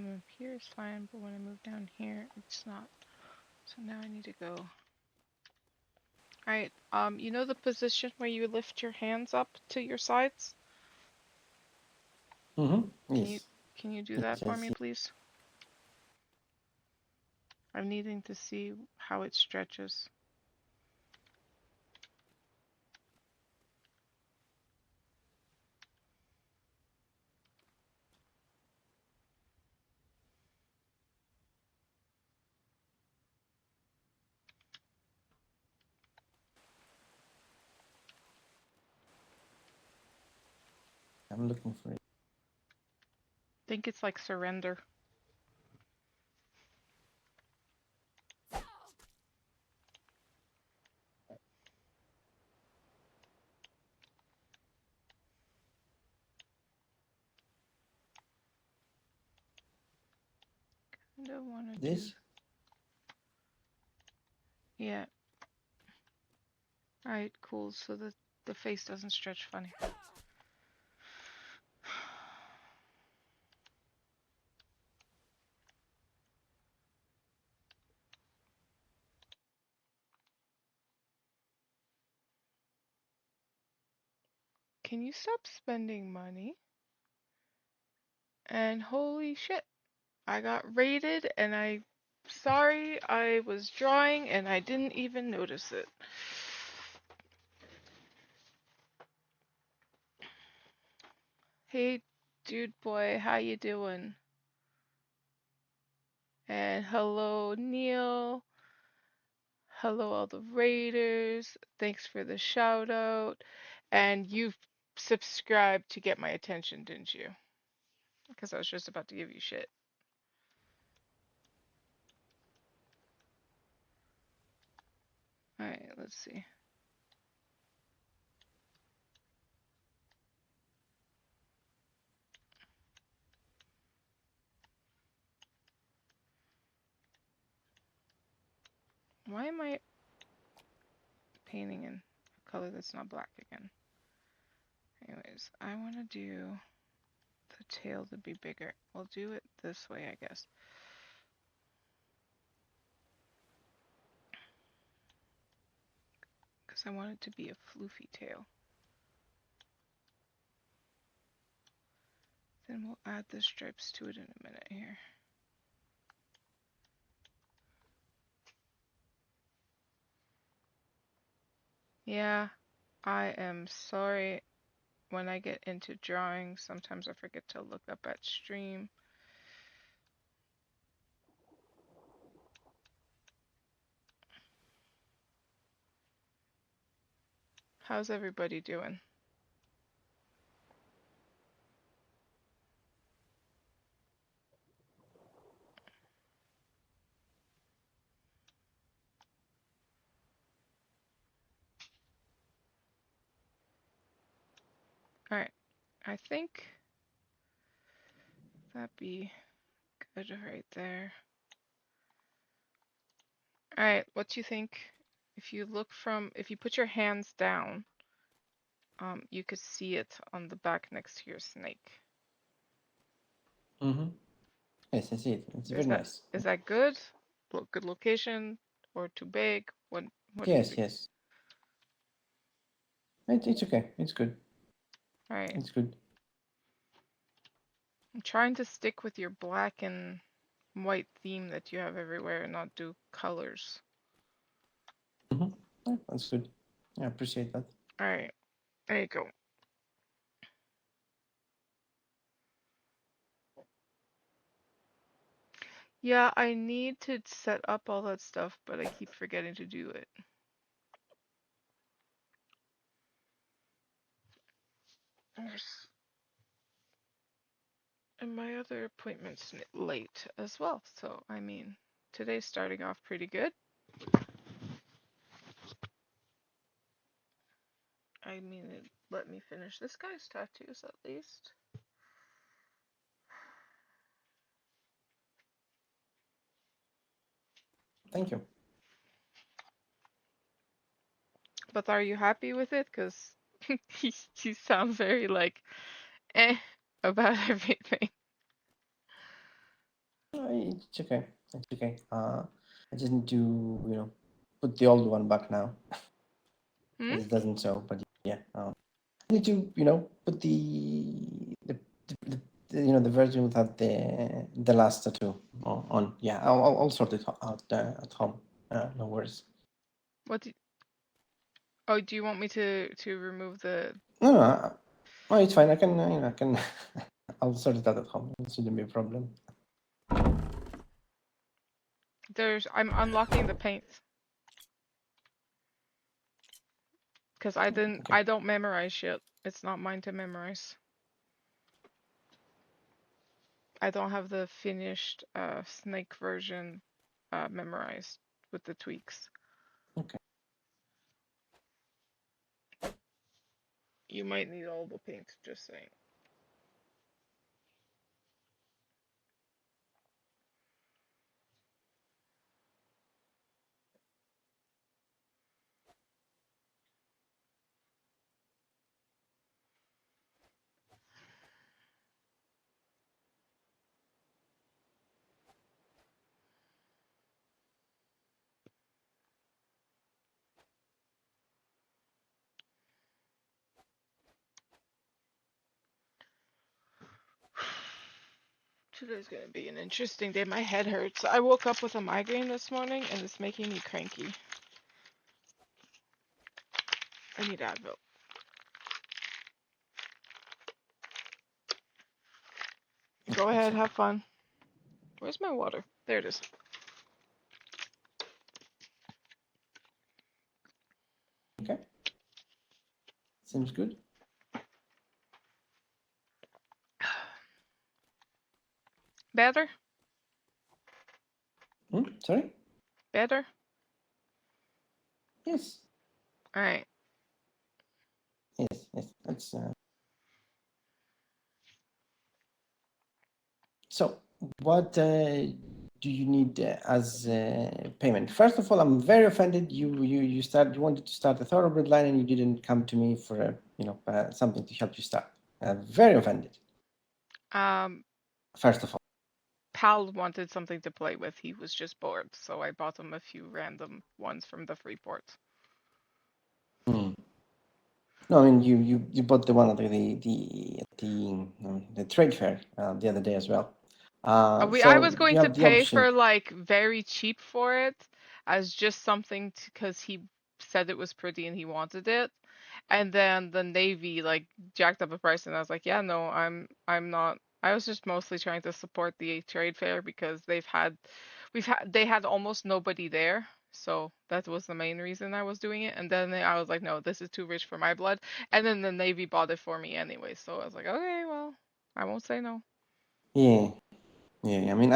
I move here is fine, but when I move down here, it's not. So now I need to go. Alright, you know the position where you lift your hands up to your sides? Can you Yes. can you do Yes, that I for me, see. please? I'm needing to see how it stretches. I'm looking for it. I think it's like surrender. I don't want to do. This? Yeah. Alright, cool. So the face doesn't stretch funny. Can you stop spending money? And holy shit, I got raided and sorry, I was drawing and I didn't even notice it. Hey, dude boy, how you doing? And hello, Neil. Hello, all the raiders. Thanks for the shout out. And you've subscribed to get my attention, didn't you? Because I was just about to give you shit. Alright, let's see. Why am I painting in a color that's not black again? Anyways, I want to do the tail to be bigger. We'll do it this way, I guess. Because I want it to be a floofy tail. Then we'll add the stripes to it in a minute here. Yeah, I am sorry. When I get into drawing, sometimes I forget to look up at stream. How's everybody doing? Alright, I think that'd be good right there. Alright, what do you think? If you put your hands down, you could see it on the back next to your snake. Yes, I see it. It's very Is that nice. is that good? Good location or too big? What do you Yes, think? yes. It's okay. It's good. Alright. It's good. I'm trying to stick with your black and white theme that you have everywhere and not do colors. Yeah, that's good. I appreciate that. Alright, there you go. Yeah, I need to set up all that stuff, but I keep forgetting to do it. And my other appointment's late as well, so I mean, today's starting off pretty good. I mean, it let me finish this guy's tattoos at least. Thank you. But are you happy with it? Because you sound very like, eh, about everything. It's okay. It's okay. I just need to put the old one back now. Hmm? It doesn't show, but yeah. I need to put the version without the last tattoo on. Yeah, I'll sort it out at home. No worries. What do Oh, do you want me to remove the No, it's fine. I can. I'll sort it out at home. It shouldn't be a problem. I'm unlocking the paint because Okay. I don't memorize shit. It's not mine to memorize. I don't have the finished snake version memorized with the tweaks. Okay. You might need all the paint, just saying. Today's gonna be an interesting day. My head hurts. I woke up with a migraine this morning and it's making me cranky. I need Advil. Go ahead, have fun. Where's my water? There it is. Okay. Seems good. Better? Sorry. Better? Yes. Alright. Yes. Yes. That's. So, what do you need as payment? First of all, I'm very offended. You wanted to start a thoroughbred line and you didn't come to me for something to help you start. Very offended. First of all. Pal wanted something to play with. He was just bored, so I bought him a few random ones from the Freeport. No, I mean you bought the one at the trade fair the other day as well. I was So going you to have the pay option. for like very cheap for it as just something because he said it was pretty and he wanted it. And then the Navy like jacked up the price and I was like, yeah, no, I'm not. I was just mostly trying to support the trade fair because they had almost nobody there. So that was the main reason I was doing it. And then I was like, no, this is too rich for my blood. And then the Navy bought it for me anyway. So I was like, okay, well, I won't say no. Yeah. Yeah, I mean,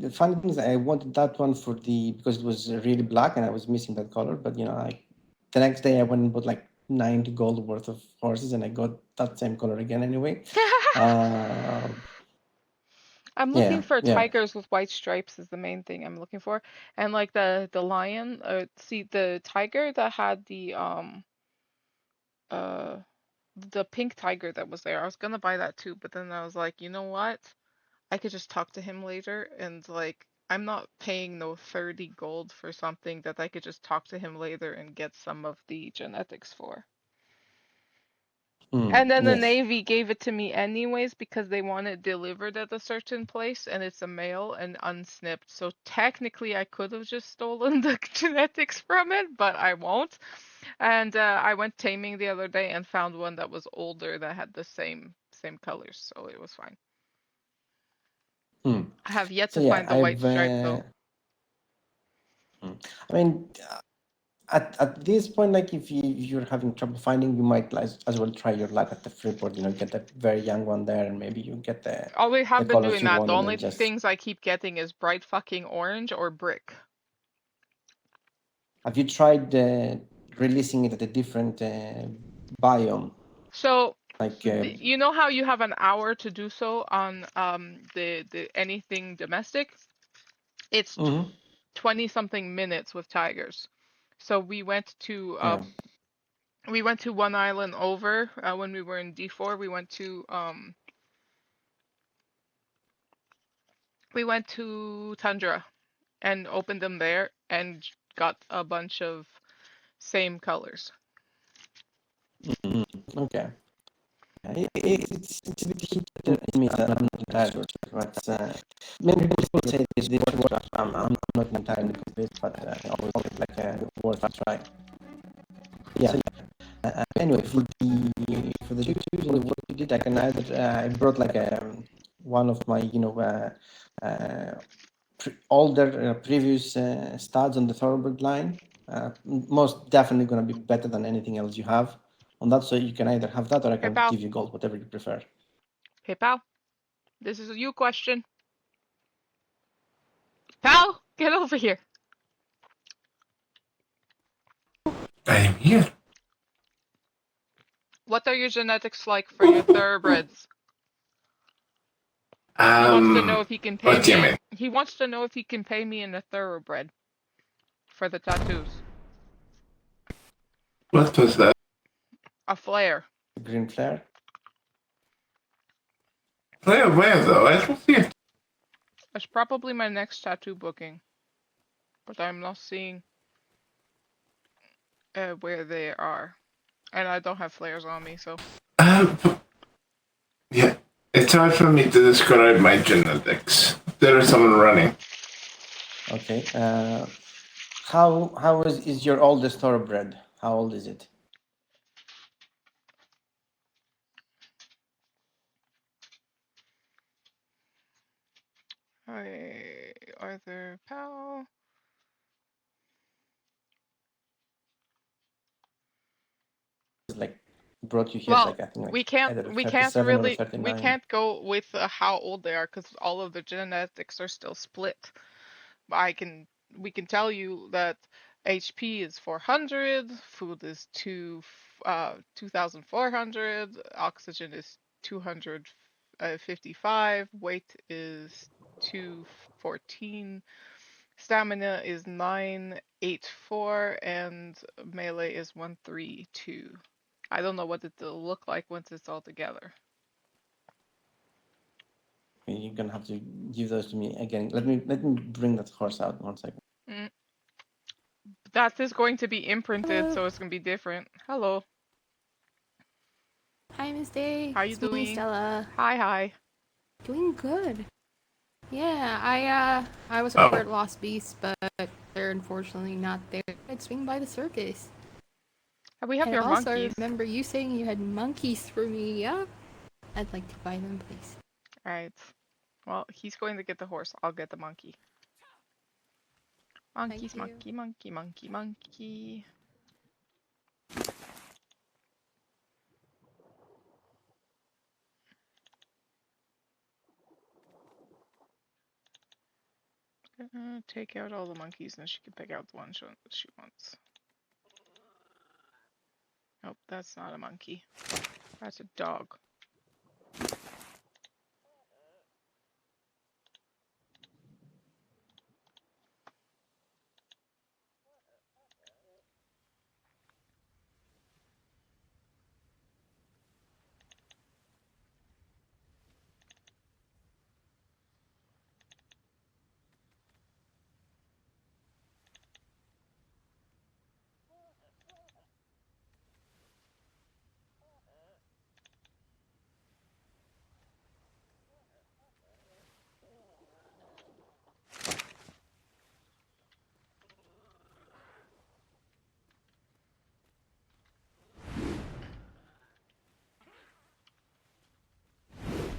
the funny thing is I wanted that one because it was really black and I was missing that color. But the next day I went and bought like 90 gold worth of horses and I got that same color again anyway. Uh, I'm looking yeah, for yeah. tigers with white stripes is the main thing I'm looking for. And like the lion, see the tiger that had uh the pink tiger that was there. I was gonna buy that too, but then I was like, you know what? I could just talk to him later and like I'm not paying no 30 gold for something that I could just talk to him later and get some of the genetics for. And then the Yes. Navy gave it to me anyways because they want it delivered at a certain place and it's a male and unsnipped. So technically I could have just stolen the genetics from it, but I won't. And I went taming the other day and found one that was older that had the same colors, so it was fine. I have yet So to yeah, find the white stripe though. I mean, at this point, like if you're having trouble finding, you might as well try your luck at the Freeport. Get a very young one there, and maybe you get Oh, we the have been colors doing you that. want, The and only then just. things I keep getting is bright fucking orange or brick. Have you tried releasing it at a different biome? So, Like, you know how you have an hour to do so on the anything domestic? It's mhm, 20 something minutes with tigers. So yeah. we went to one island over when we were in D4. We went to Tundra and opened them there and got a bunch of same colors. Okay. It's a bit hit in me that I'm not entirely sure, but many people say this works. I'm not entirely convinced, but always like worth a try. Yeah. So, anyway, for the YouTubes and the work you did, I can either I brought like one of my older previous studs on the Thoroughbred line. Most definitely going to be better than anything else you have on that. So you can either have that or I Hey, can pal. give you gold, whatever you prefer. Hey, pal. This is a you question. Pal, get over here. I am here. What are your genetics like for your thoroughbreds? He wants to know if he can pay What do you me. mean? He wants to know if he can pay me in a thoroughbred for the tattoos. What was that? A flare. Green flare. Where though? I don't see it. It's probably my next tattoo booking, but I'm not seeing where they are, and I don't have flares on me, so. Yeah, it's hard for me to describe my genetics. There is someone running. Okay. How is your oldest thoroughbred? How old is it? Hi, Arthur Powell. Like brought you here, Well, like I think we like can't either we can't 37 or really 39. go with how old they are because all of the genetics are still split. But we can tell you that HP is 400, food is 2,400, oxygen is 255, weight is 214, stamina is 984, and melee is 132. I don't know what it'll look like once it's all together. You're gonna have to give those to me again. Let me bring that horse out 1 second. That is going to be imprinted, so it's gonna be different. Hello. Hi, Miss Day. How you It's me, doing? Stella. Hi. Doing good. Yeah, I was a Oh. part lost beast, but they're unfortunately not there. I'd swing by the circus. We have And your also, monkeys. I remember you saying you had monkeys for me. Yeah, I'd like to buy them, please. Alright. Well, he's going to get the horse. I'll get the monkey. Monkeys, Thank you. monkey. Take out all the monkeys and she can pick out the one she wants. Nope, that's not a monkey. That's a dog.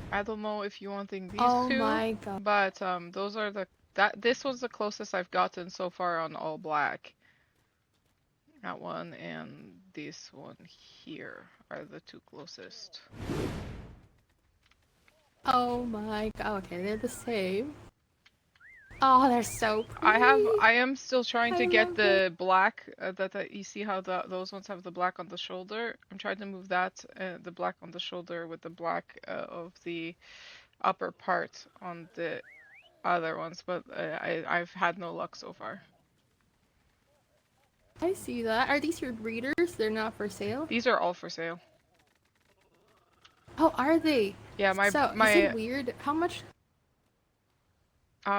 I don't know if you wanting these Oh two, my god. but those are this was the closest I've gotten so far on all black. That one and this one here are the two closest. Oh my god. Okay, they're the same. Oh, they're so pretty. I am still trying to get love the black that you see how those ones have the black on the shoulder. I'm trying to move that the black on the shoulder with the black of the upper part on the other ones, but I've had no luck so far. I see that. Are these your breeders? They're not for sale? These are all for sale. Oh, are they? Yeah, So, is it weird? How much?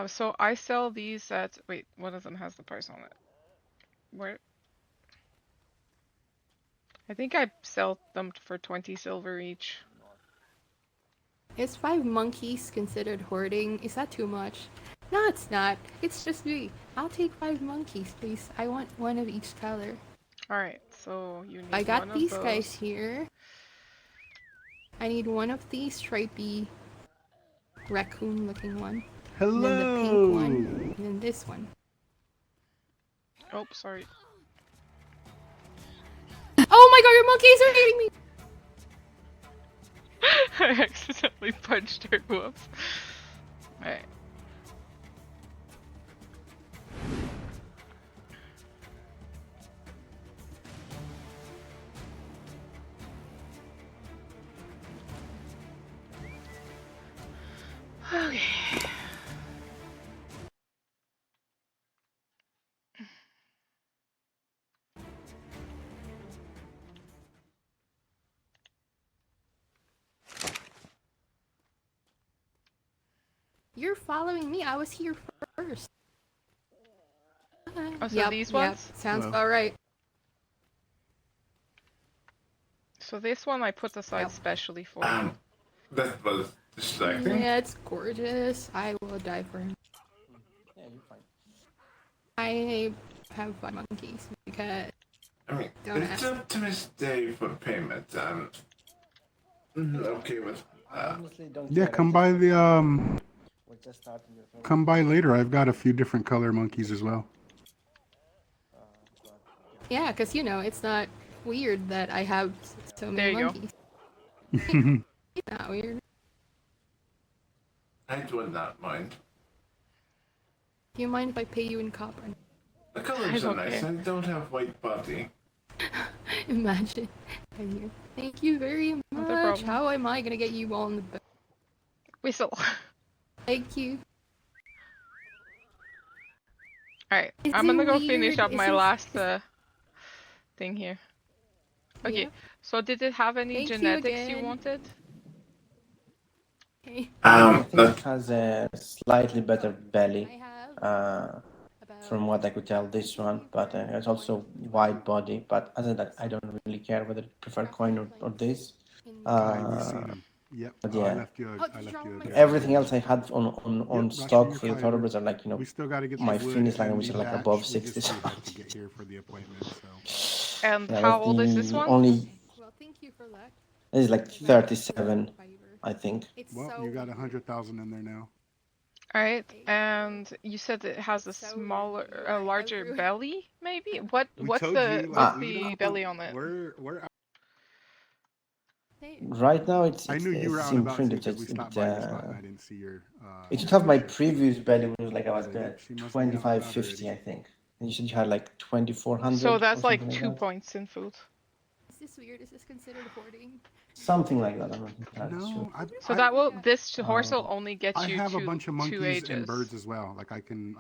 So I sell these at, wait, one of them has the price on it. Where? I think I sell them for 20 silver each. Is 5 monkeys considered hoarding? Is that too much? No, it's not. It's just me. I'll take 5 monkeys, please. I want one of each color. Alright, so you need I one got of these those. guys here. I need one of these stripy raccoon looking one. Hello. And then the pink one. And then this one. Oh, sorry. Oh my god, your monkeys are eating me! I accidentally punched her. Whoops. Alright. Okay. You're following me. I was here first. Oh, so Yep, these yep. ones? Sounds Hello. about right. So this one I put aside Yep. specially for you. That was distracting. Yeah, it's gorgeous. I will die for him. Yeah, you're fine. I have 5 monkeys because I mean, Don't it's ask. up to Miss Day for payment. Okay with I honestly don't Yeah, care. come by the We're just starting your phone. come by later. I've got a few different color monkeys as well. But, yeah, because you know it's not weird that I have so There many you go. monkeys. It's not weird. I would not mind. Do you mind if I pay you in copper? The colors are don't nice. care. I don't have white body. Imagine. Thank you very much. problem. How am I gonna get you all in the back? Whistle. Thank you. Alright, Is I'm gonna it go finish weird? up Is my it- last thing here. Okay, Yeah. so did it have any Thank you genetics you again. wanted? Okay. I think That it has a slightly better I belly, have about from what I could tell, this one, but it's also wide body. But other than that, I don't really care whether I prefer coin or this. You've seen them. Yep. But I yeah. left you. Oh, I did you left you. drop A my Everything else I had on Yep, Russia, stock you're for the fine. thoroughbreds are like, you know, We still got to get my the wood finish line, and which the are like batch. above We 60. just So we had to get here for the appointment. So And yeah, how that's old is this the one? only. Well, thank you for that. This is like 37, I think. It's well, so you got weird. 100,000 in there now. Alright, and you said it has a It's so smaller, weird. a I larger ruined- belly, maybe? We What's told the you, what's like, we the don't- belly on it? We're. Hey, Right now, it's I knew you were out and about too imprinted. So because we it's a stopped bit. by your spot and I didn't see your. It should have my t-shirt. previous belly, which was like about So she must be out and about 2550, I already. think. And you said you had like 2400. So or that's like something 2 that. points in food. is this weird? Is this considered hoarding? Something like that. I'm not entirely sure. No, So that will, this horse will Oh. only get I you have a two, bunch of 2 monkeys ages. and birds as well. Like I can.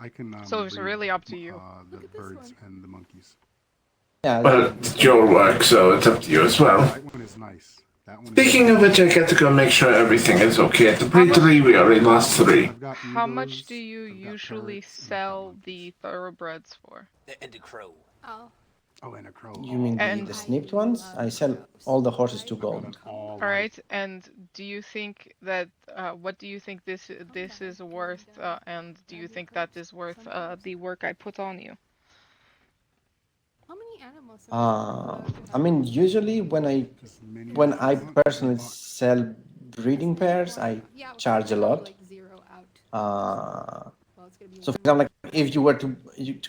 So it's breed, really up to you. The Look at this birds one. and the monkeys. Yeah. well, it's your work, so it's up to you as well. That one is nice. That one. Speaking of which, I got to go make sure everything is okay at the How much- breedery. We already lost 3. I've got How much eagles, do you I've got usually parrots, and I've got sell monkeys. the thoroughbreds for? And the crow. Oh. Oh, and a crow. You mean And- the snipped ones? I sell all the horses to gold. All right, and do you think that what do you think this is worth? And do you think that is worth the work I put on you? How many animals? are you I mean, usually when I personally sell breeding pairs, I Yeah, okay, charge a I'll lot. like zero out. Uh, Well, it's gonna be So for example, like if you were to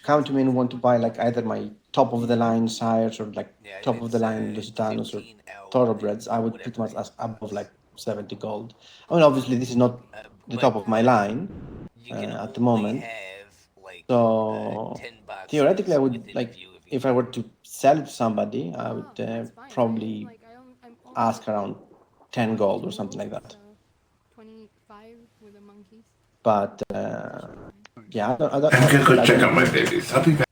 come to me and want to buy like either my top of the line sires or like Yeah, top of the line it's, Lusitanos or 15 L thoroughbreds, I would pretty much ask above like 70 gold. I mean, obviously this is not the top of my line you can at the only moment. have, like, So 10 boxes theoretically, I would within like view of if you. I were to sell it to somebody, I Oh, would that's fine. probably I'm only ask around 10 gold or something like that. So 25 with the monkeys. But yeah, I'm gonna go check on my babies. I'll be back.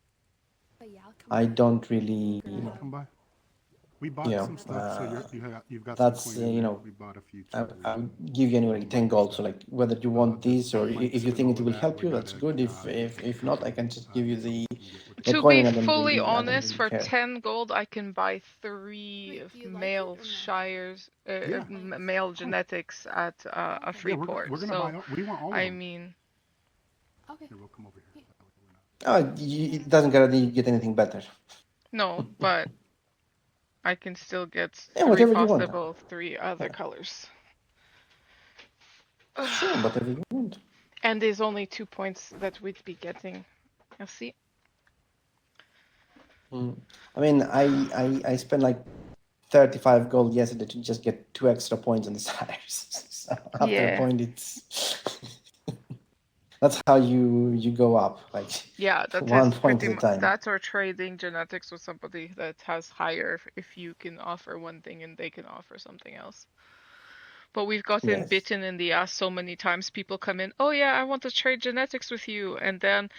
But yeah, I'll come I back. don't really. Come by. We bought you some stuff, so know, you've got some that's coin in you there. know, We bought a few I, too. I would give you anyway like 10 gold. So like whether you want these or Like if you spend think all it of will that. help We you, that's gotta good. If not, I can just give you get something the we can get with the To gold. be coin. fully I don't honest, really for care. 10 gold, I can buy 3 Wait, of do you like it male or no? shires, Yeah, male Oh, genetics at a okay. yeah. free port. We're gonna So, buy. We want all of I them. mean, Okay. Here, we'll come over here. Yeah. That way we're not- It doesn't guarantee you get anything better. no, but I can still get Yeah, 3 whatever you want. possible 3 other Yeah, colors. sure, whatever you want. And there's only 2 points that we'd be getting. You'll see. I mean, I spent like 35 gold yesterday to just get 2 extra points on the sires. So after a Yeah. point, it's that's how you go up, like Yeah, that is 1 point pretty at a much time. that, or trading genetics with somebody that has higher if you can offer one thing and they can offer something else. But we've gotten Yes, bitten in the ass so many times. People come in, oh yeah, I want to trade genetics with you, and then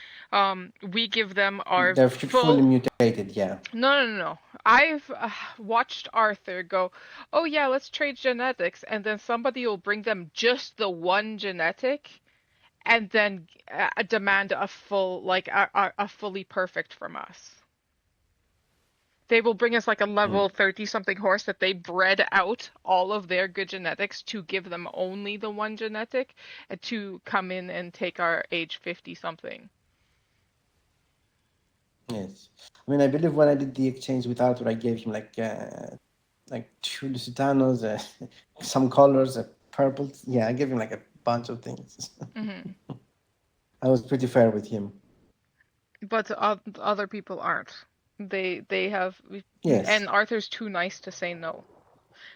we give them our they're fully full. mutated. Yeah, No. I've watched Arthur go, oh yeah, let's trade genetics, and then somebody will bring them just the one genetic, and then demand a full, like a fully perfect from us. They will bring us like a level 30 something horse that they bred out all of their good genetics to give them only the one genetic, and to come in and take our age 50 something. yes. I mean, I believe when I did the exchange with Arthur, I gave him like 2 Lusitanos, some colors, purple. Yeah, I gave him like a bunch of things. Hmm. I was pretty fair with him. But other people aren't. They have, Yes. and Arthur's too nice to say no.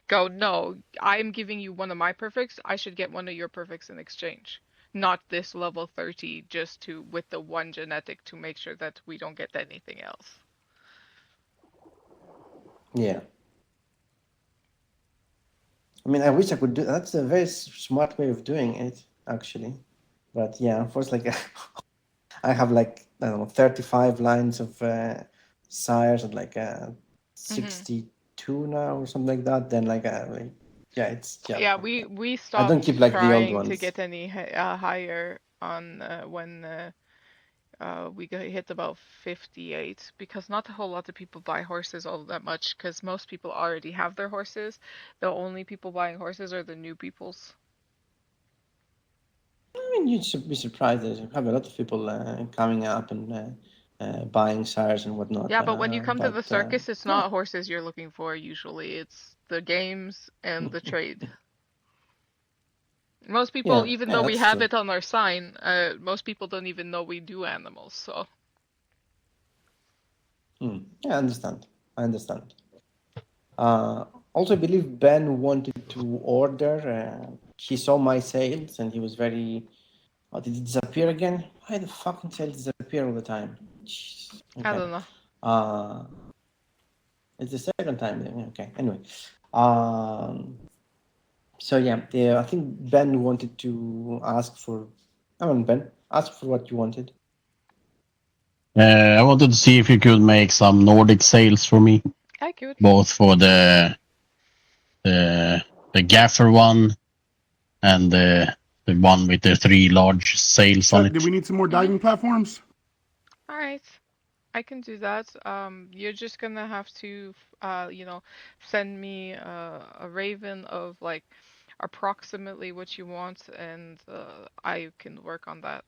Go, no, I'm giving you one of my perfects. I should get one of your perfects in exchange. Not this level 30 just to with the one genetic to make sure that we don't get anything else. Yeah. I mean, I wish I could do. That's a very smart way of doing it, actually. But yeah, unfortunately, I have like I don't know 35 lines of sires and like 62 now or something like that. Then yeah, it's yeah. Yeah, we I don't stopped keep like the old trying to ones. get any higher on when we hit about 58, because not a whole lot of people buy horses all that much, because most people already have their horses. The only people buying horses are the new peoples. I mean, you should be surprised. There's have a lot of people coming up and buying sires and whatnot. Yeah, but when you come to the But circus, it's yeah, not horses you're looking for usually. It's the games and the trade. Most people, even yeah, though we that's have true. it on our sign, most people don't even know we do animals, so. Yeah, I understand. I understand. Also, I believe Ben wanted to order. He saw my sales and he was very. Oh, did it disappear again? Why the fucking sales disappear all the time? Jeez. I Okay. don't know. It's the second time. Then. Okay. Anyway. So yeah, I think Ben wanted to ask for. I mean, Ben, ask for what you wanted. I wanted to see if you could make some Nordic sales for me, I could. both for the gaffer one and the one with the 3 large sails on Chuck, do it. we need some more diving platforms? All right. I can do that. You're just gonna have to, send me a raven of like approximately what you want, and I can work on that.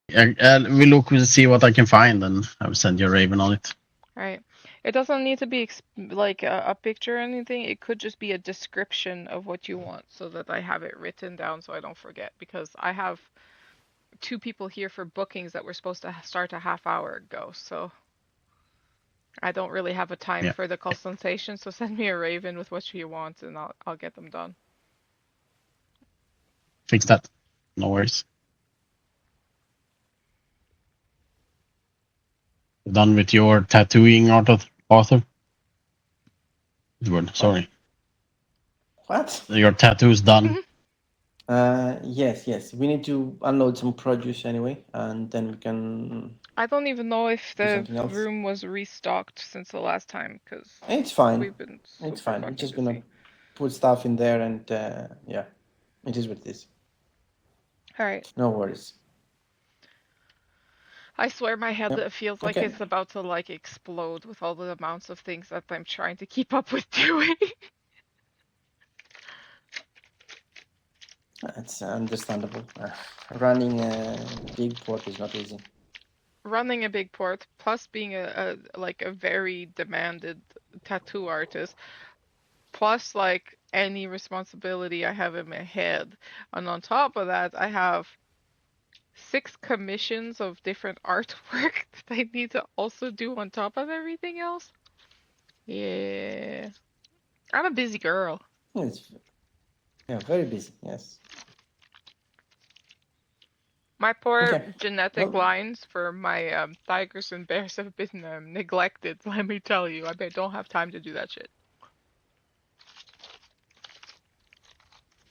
We look to see what I can find, and I will send you a raven on it. All right. It doesn't need to be like a picture or anything. It could just be a description of what you want, so that I have it written down so I don't forget. Because I have 2 people here for bookings that were supposed to start a half hour ago, so I don't really have a time Yeah. for the consultation. So send me a raven with what you want, and I'll get them done. Fix that. No worries. Done with your tattooing, Arthur? Good word, sorry. What? Your tattoo's done. Yes. We need to unload some produce anyway, and then we can I don't even know if do the something else. room was restocked since the last time, because It's fine. we've been super It's fine. We're fucking just busy. gonna put stuff in there, and yeah, it is what it is. All right. No worries. I swear my head Yep. feels like Okay. it's about to like explode with all the amounts of things that I'm trying to keep up with doing. That's understandable. Running a big port is not easy. Running a big port, plus being a very demanded tattoo artist, plus like any responsibility I have in my head, and on top of that, I have 6 commissions of different artwork that I need to also do on top of everything else. Yeah, I'm a busy girl. It's very busy. Yes. My poor Okay. genetic Well, lines for my tigers and bears have been neglected, let me tell you. I don't have time to do that shit.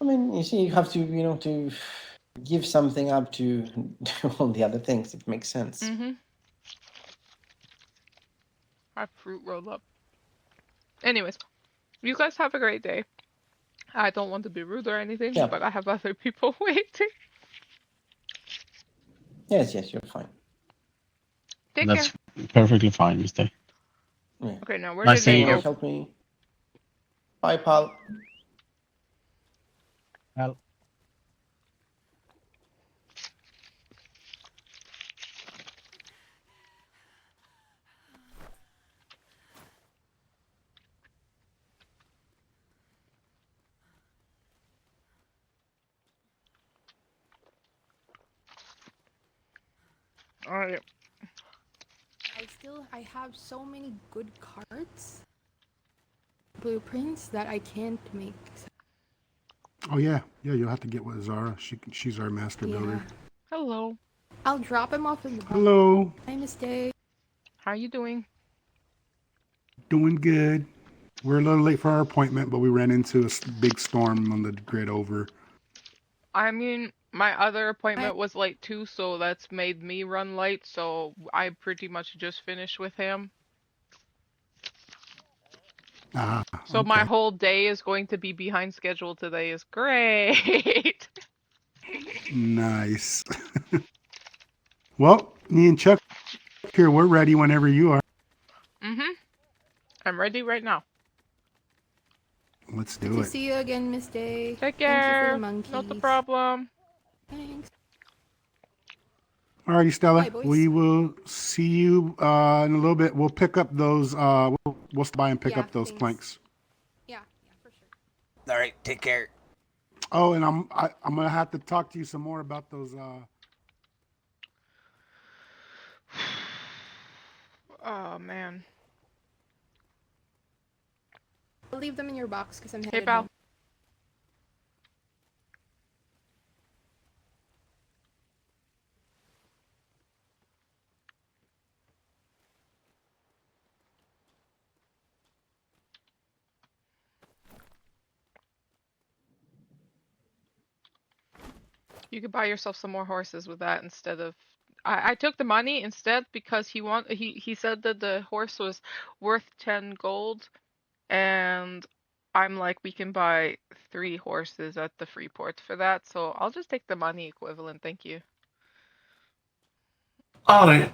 I mean, you see, you have to, to give something up to do all the other things. It makes sense. Mm-hmm. I fruit roll up. Anyways, you guys have a great day. I don't want to be rude or anything, Yeah. but I have other people waiting. Yes, you're fine. Take That's care. perfectly fine, Mr. Yeah. Okay, now where Nice did they seeing go? you. Help me. Bye, pal. Well, Alright. I have so many good cards, blueprints that I can't make. Oh yeah, you'll have to get with Zara. She's our master builder. Hello. I'll drop him off in the box. Hello. Hi, Miss Day. How you doing? Doing good. We're a little late for our appointment, but we ran into a big storm on the grid over. I mean, my other appointment was late too, so that's made me run late, so I pretty much just finished with him. So Okay. my whole day is going to be behind schedule today is great. Nice. Well, me and Chuck here, we're ready whenever you are. Mm-hmm. I'm ready right now. Let's Good do to it. see you again, Miss Day. Take Thank you for care. the monkeys. Not the problem. Thanks. Alrighty, Stella. Bye, boys. We will see you in a little bit. We'll pick up those. We'll stop by and pick Yeah, up those thanks. planks. Yeah, for sure. All right, take care. Oh, and I'm gonna have to talk to you some more about those. Oh man. I'll leave them in your box because I'm Hey, headed pal. home. You could buy yourself some more horses with that instead of. I took the money instead because he said that the horse was worth 10 gold, and I'm like, we can buy 3 horses at the free port for that, so I'll just take the money equivalent, thank you. All right.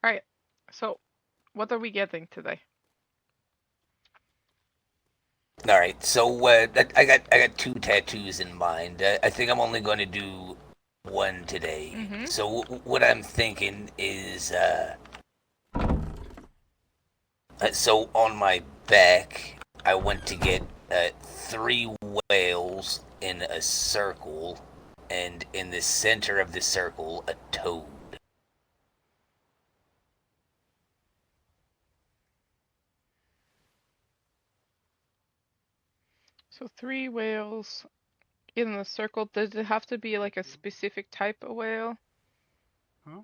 Alright, so what are we getting today? All right, so I got 2 tattoos in mind. I think I'm only going to do one today. Mm-hmm. So what I'm thinking is, so on my back, I went to get 3 whales in a circle, and in the center of the circle, a toad. So 3 whales in the circle. Does it have to be like a specific type of whale? Huh?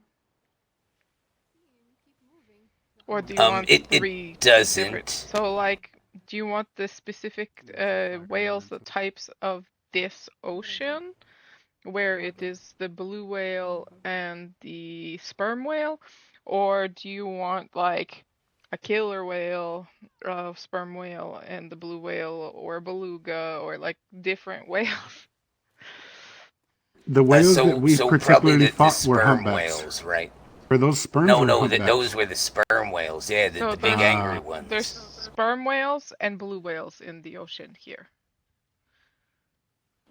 Or do you want It 3 doesn't. different? So like Do you want the specific whales, the types of this ocean, where it is the blue whale and the sperm whale? Or do you want like a killer whale, sperm whale, and the blue whale, or a beluga, or like different whales? The whales that we So probably particularly the fought were sperm humpbacks. whales, right? Were those sperms No, or no, humpbacks? those were the sperm whales. Yeah, So the big angry there's ones. sperm whales and blue whales in the ocean here.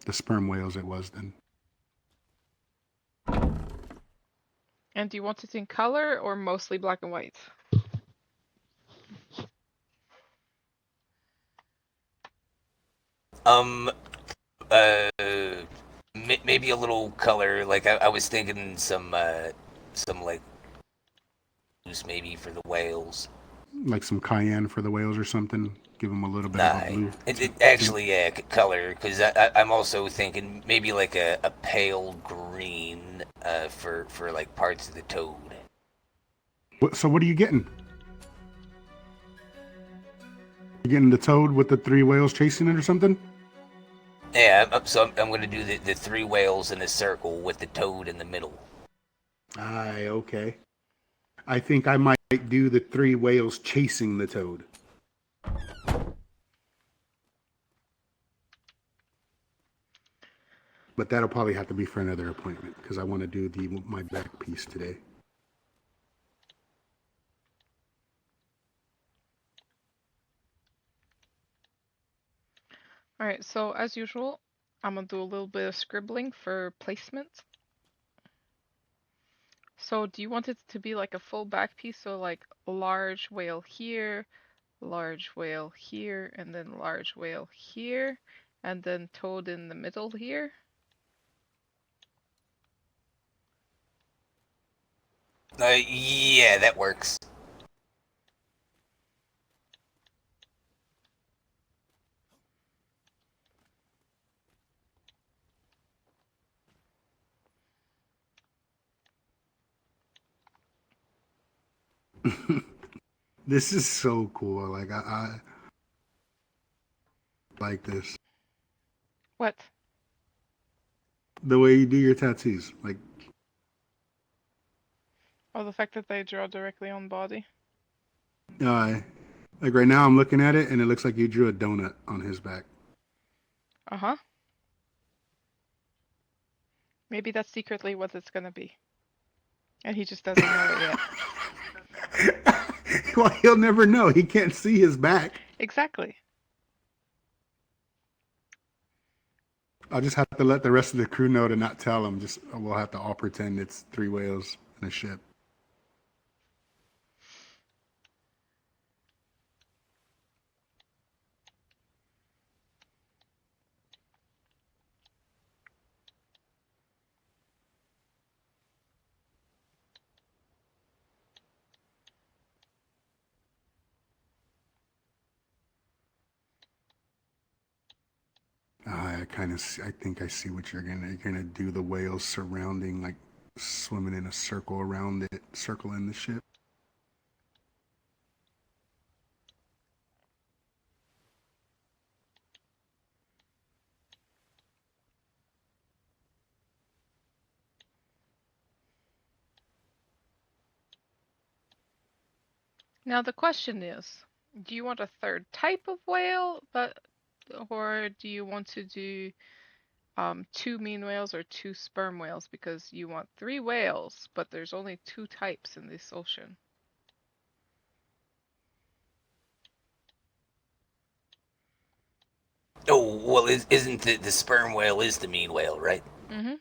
The sperm whales it was then. And do you want it in color or mostly black and white? Maybe a little color. Like I was thinking some like blues maybe for the whales. Like some cayenne for the whales or something. Give them a little bit Nah, of a blue. actually, yeah, color. Because I'm also thinking maybe like a pale green for like parts of the toad. So what are you getting? You getting the toad with the 3 whales chasing it or something? Yeah, so I'm going to do the 3 whales in a circle with the toad in the middle. Aye, okay. I think I might do the 3 whales chasing the toad. But that'll probably have to be for another appointment because I want to do my back piece today. Alright, so as usual, I'm gonna do a little bit of scribbling for placement. So do you want it to be like a full back piece? So like large whale here, large whale here, and then large whale here, and then toad in the middle here? Yeah, that works. This is so cool. Like I like this. What? The way you do your tattoos. Like Oh, the fact that they draw directly on body? like right now I'm looking at it and it looks like you drew a donut on his back. Uh-huh. Maybe that's secretly what it's gonna be. And he just doesn't know it yet. Well, he'll never know. He can't see his back. Exactly. I'll just have to let the rest of the crew know to not tell him. Just we'll have to all pretend it's 3 whales in a ship. I kind of, I think I see what you're gonna do. The whales surrounding, like swimming in a circle around it, circling the ship. Now the question is, do you want a third type of whale, or do you want to do 2 mean whales or 2 sperm whales? Because you want 3 whales, but there's only 2 types in this ocean. Oh, well, isn't the sperm whale is the mean whale, right? Mm-hmm.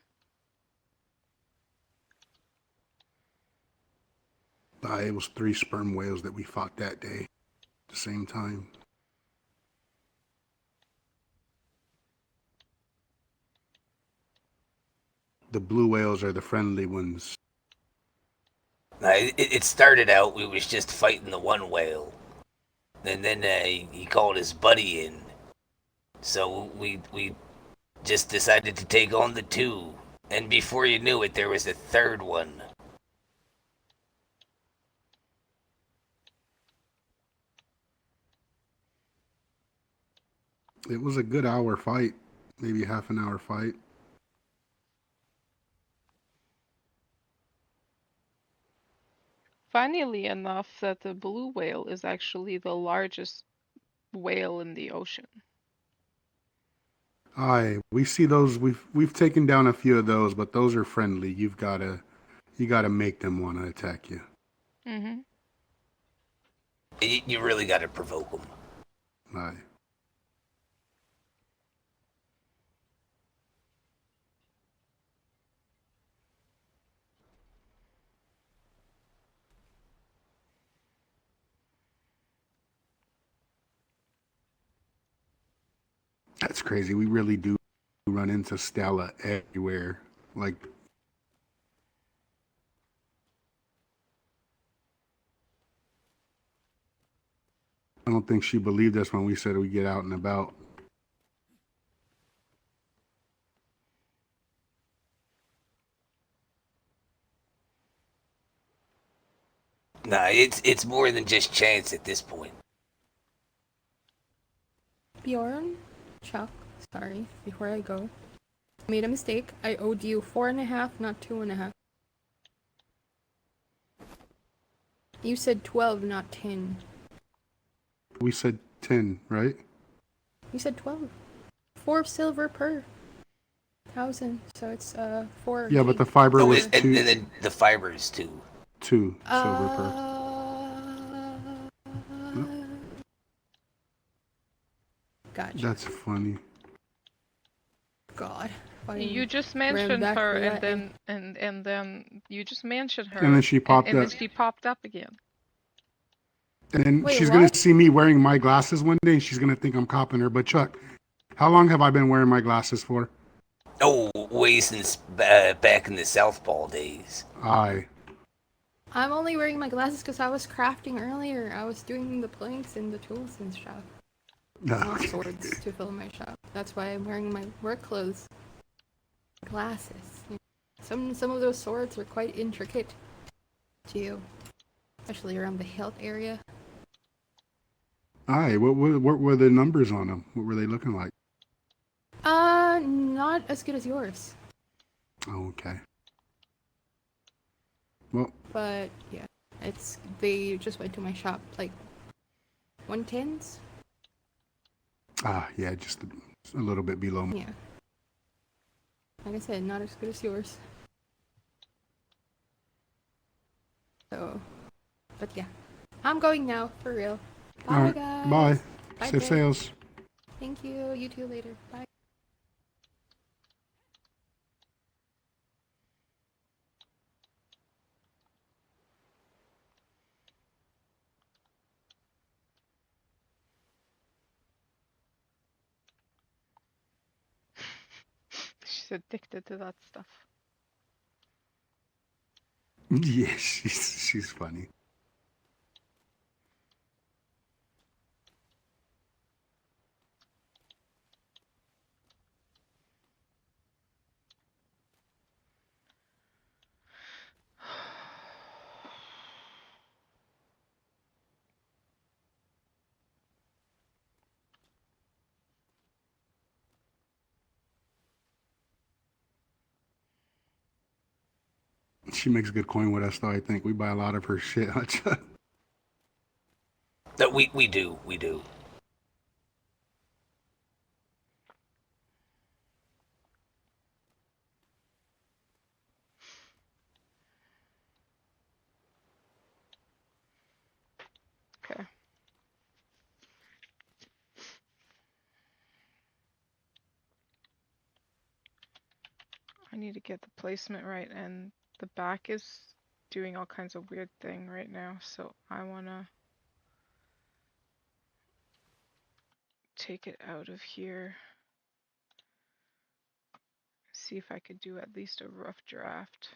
It was 3 sperm whales that we fought that day at the same time. The blue whales are the friendly ones. It started out we was just fighting the one whale, and then he called his buddy in, so we just decided to take on the 2, and before you knew it, there was a third one. It was a good hour fight, maybe half an hour fight. Funnily enough, that the blue whale is actually the largest whale in the ocean. Aye, we see those. We've taken down a few of those, but those are friendly. You gotta make them want to attack you. Mm-hmm. You really got to provoke them. Aye. That's crazy. We really do run into Stella everywhere. Like, I don't think she believed us when we said we get out and about. Nah, it's more than just chance at this point. Bjorn, Chuck, sorry, before I go. I made a mistake. I owed you 4.5, not 2.5. You said 12, not 10. We said 10, right? You said 12. 4 silver per 1,000, so it's 4. Yeah, but the fiber Oh, was and 2. then the fiber is 2. 2 silver per. Gotcha. That's funny. God. You just mentioned her, and then you just mentioned her, And then she popped and up. then she popped up again. And then Wait, she's what? gonna see me wearing my glasses one day, and she's gonna think I'm copping her. But Chuck, how long have I been wearing my glasses for? Oh, way since back in the Southpaw days. Aye. I'm only wearing my glasses because I was crafting earlier. I was doing the planks and the tools and stuff. Not swords to fill my shop. That's why I'm wearing my work clothes. Glasses. Some of those swords are quite intricate too, especially around the hilt area. Aye. What were the numbers on them? What were they looking like? Not as good as yours. Oh, okay. Well, But yeah, they just went to my shop like 110s. yeah, just a little bit below me. Yeah. Like I said, not as good as yours. So, but yeah, I'm going now for real. Bye, All right. guys. Bye. Bye, Safe Greg. sales. Thank you. You too later. Bye. She's addicted to that stuff. Yeah, she's funny. She makes good coin with us, though. I think we buy a lot of her shit. No, we do. Okay. I need to get the placement right, and the back is doing all kinds of weird thing right now, so I wanna take it out of here. See if I could do at least a rough draft.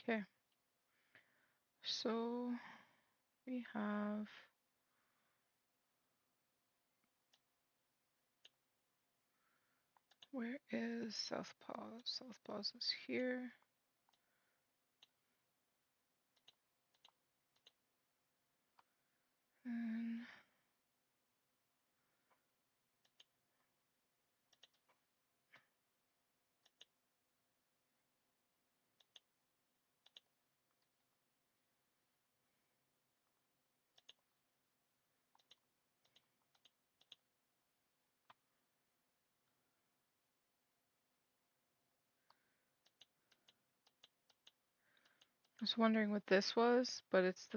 Okay. So we have where is Southpaw? Southpaw's is here. And I was wondering what this was, but it's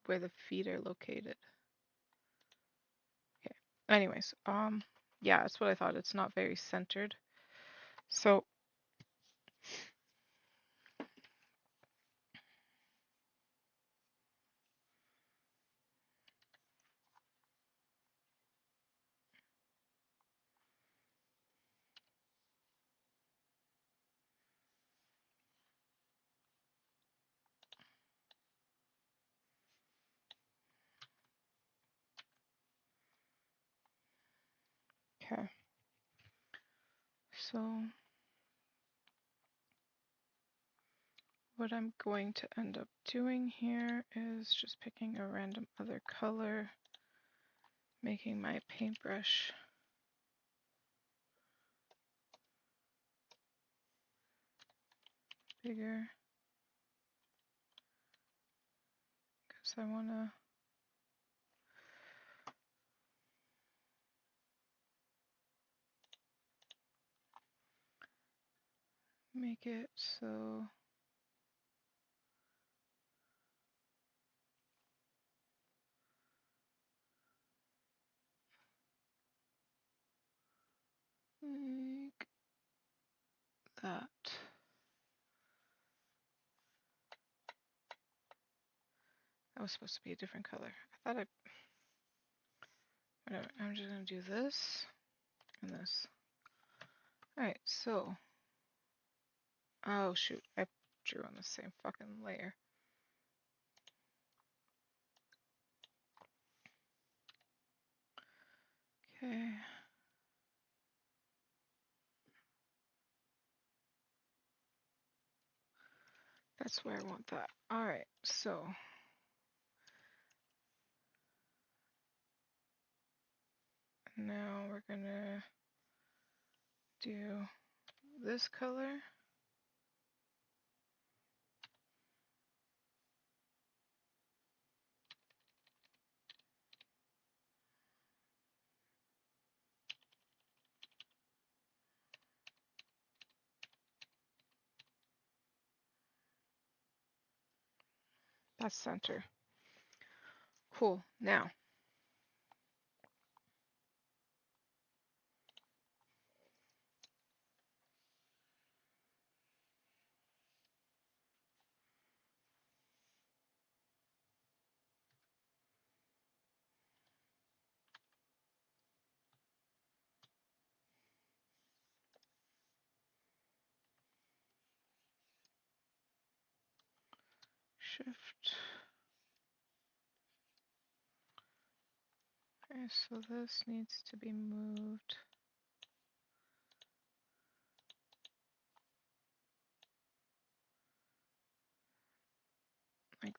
where the feet are located. Okay. Anyways, yeah, that's what I thought. It's not very centered. So okay. So what I'm going to end up doing here is just picking a random other color, making my paintbrush bigger because I want to make it so like that. That was supposed to be a different color. I thought whatever. I'm just going to do this and this. All right, so, oh shoot, I drew on the same fucking layer. Okay. That's where I want that. All right, so now we're gonna do this color. That's center. Cool. Now, shift. Okay, so this needs to be moved like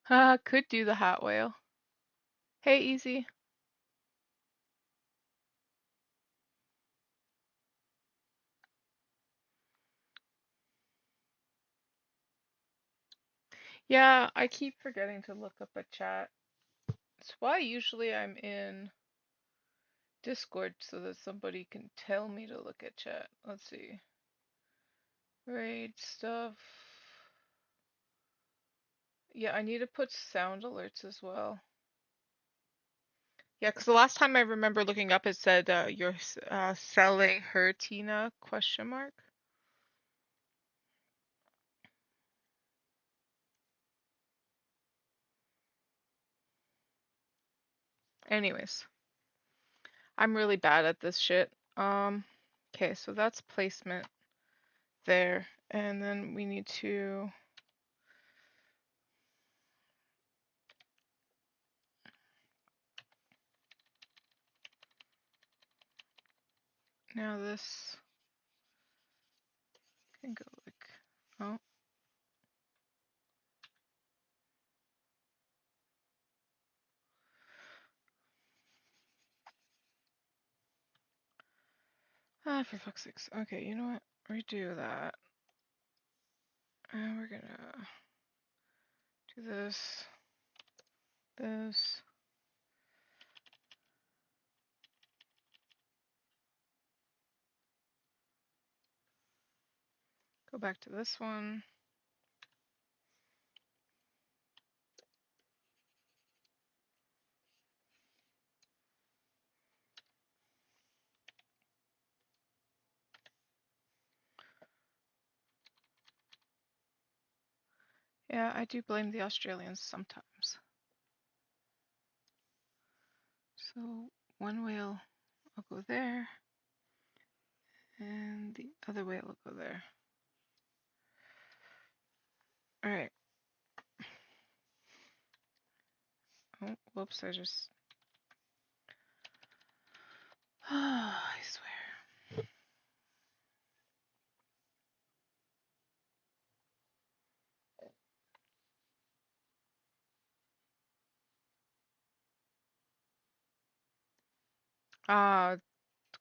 that. Could do the hot whale. Hey, easy. Yeah, I keep forgetting to look up a chat. That's why usually I'm in Discord so that somebody can tell me to look at chat. Let's see. Raid stuff. Yeah, I need to put sound alerts as well. Yeah, because the last time I remember looking up, it said you're selling her Tina question mark. Anyways, I'm really bad at this shit. Okay, so that's placement there, and then we need to. Now this can go like, oh. Ah, for fuck's sakes. Okay, you know what? Redo that. And we're gonna do this, this. Go back to this one. Yeah, I do blame the Australians sometimes. So one whale will go there, and the other whale will go there. All right. Oh, whoops! I just. I swear.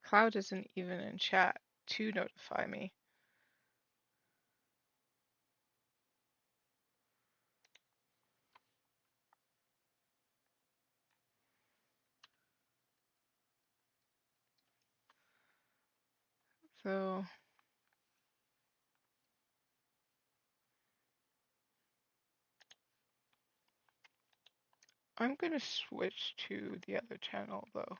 Cloud isn't even in chat to notify me. So I'm gonna switch to the other channel though.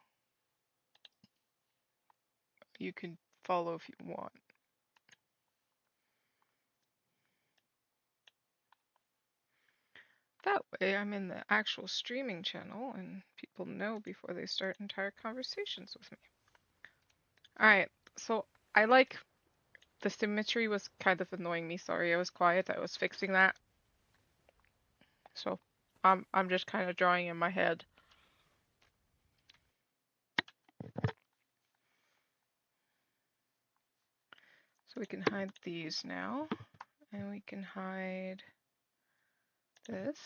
You can follow if you want. That way I'm in the actual streaming channel and people know before they start entire conversations with me. Alright, so I like the symmetry was kind of annoying me. Sorry, I was quiet. I was fixing that. So I'm just kind of drawing in my head. So we can hide these now, and we can hide this.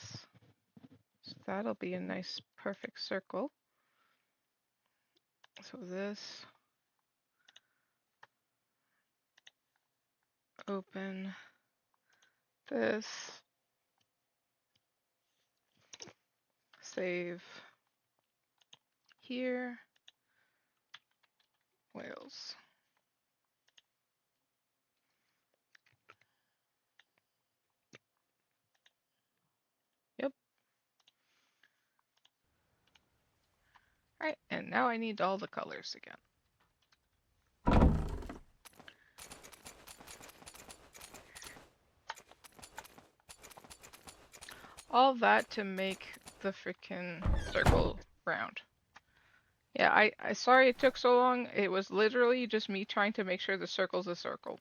So that'll be a nice perfect circle. So this, open this, save here, whales. Yep. Alright, and now I need all the colors again. All that to make the freaking circle round. Yeah, I sorry it took so long. It was literally just me trying to make sure the circle's a circle.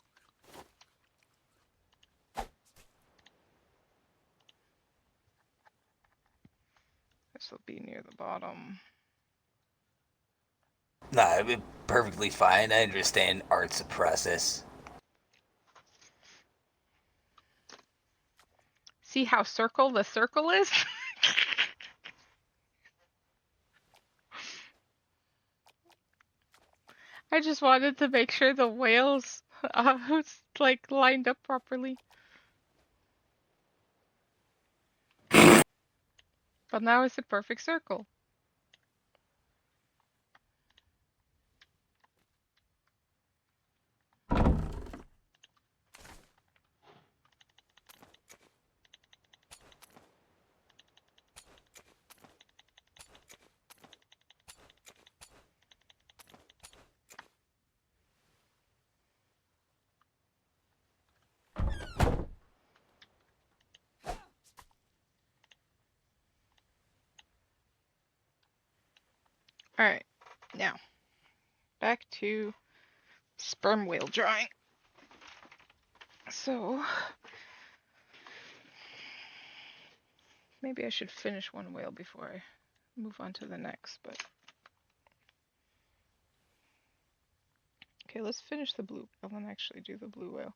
This will be near the bottom. Nah, it'd be perfectly fine. I understand art's a process. See how circle the circle is? I just wanted to make sure the whales was like lined up properly. But now it's a perfect circle. Alright, now back to sperm whale drawing. So maybe I should finish one whale before I move on to the next, but okay, let's finish the blue whale and actually do the blue whale.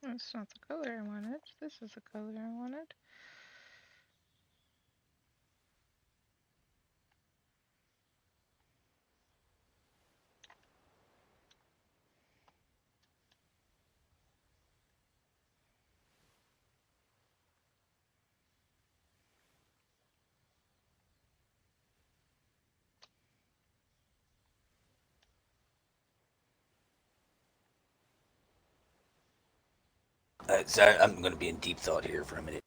That's not the color I wanted. This is the color I wanted. Sorry, I'm going to be in deep thought here for a minute.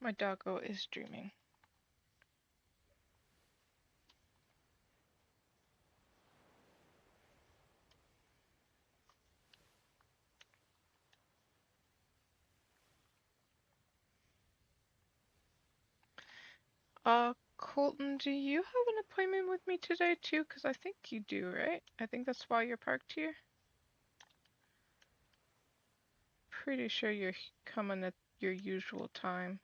My doggo is dreaming. Colton, do you have an appointment with me today too? Because I think you do, right? I think that's why you're parked here. Pretty sure you're coming at your usual time.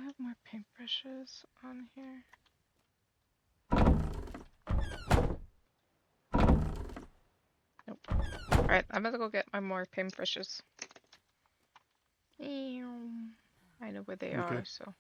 I have more paintbrushes on here? Nope. Alright, I'm gonna go get my more paintbrushes. I know where they are, so.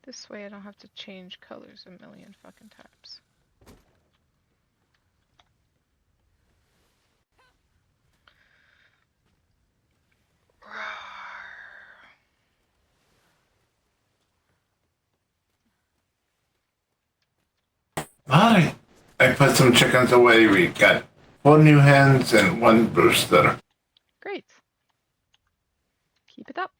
This way I don't have to change colors a million fucking times. Hi. I put some chickens away. We got 4 new hens and 1 rooster. Great. Keep it up.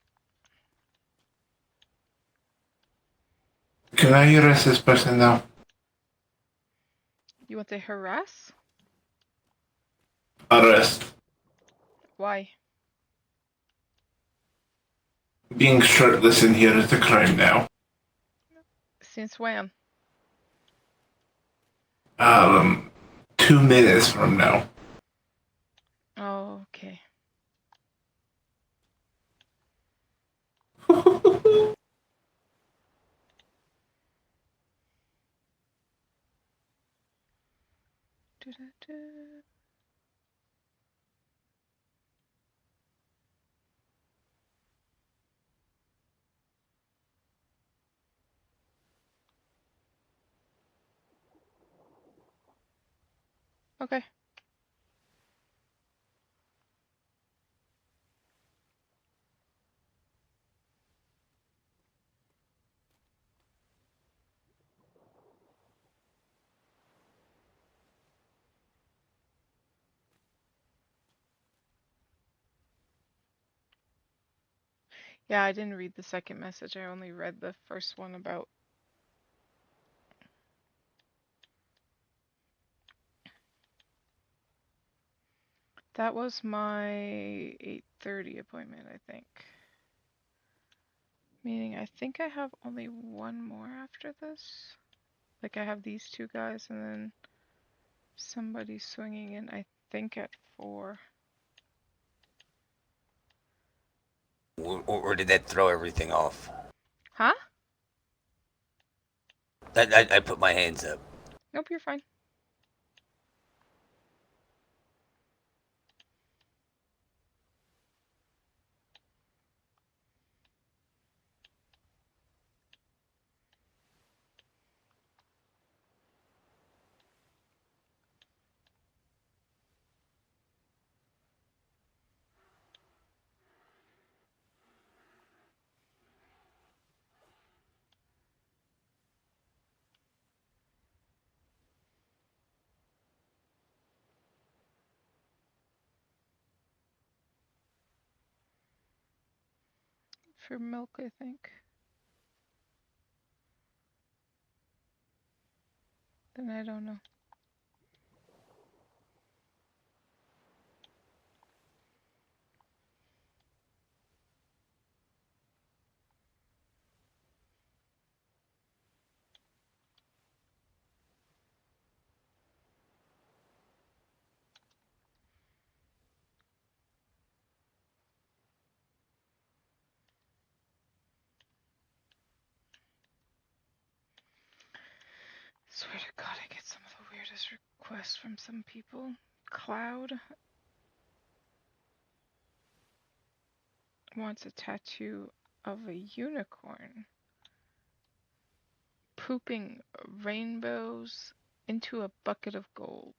Can I arrest this person now? You want to harass? Arrest. Why? Being shirtless in here is a crime now. Since when? 2 minutes from now. Oh, okay. Okay. Yeah, I didn't read the second message. I only read the first one about. That was my 8:30 appointment, I think. Meaning I think I have only one more after this. Like I have these 2 guys and then somebody swinging in, I think at 4. Or did that throw everything off? Huh? I put my hands up. Nope, you're fine. For milk, I think. Then I don't know. Swear to God, I get some of the weirdest requests from some people. Cloud wants a tattoo of a unicorn pooping rainbows into a bucket of gold.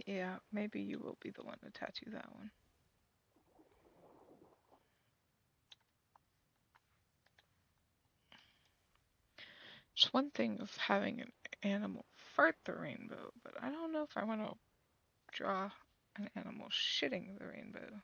Yeah, maybe you will be the one to tattoo that one. It's one thing of having an animal fart the rainbow, but I don't know if I want to draw an animal shitting the rainbow.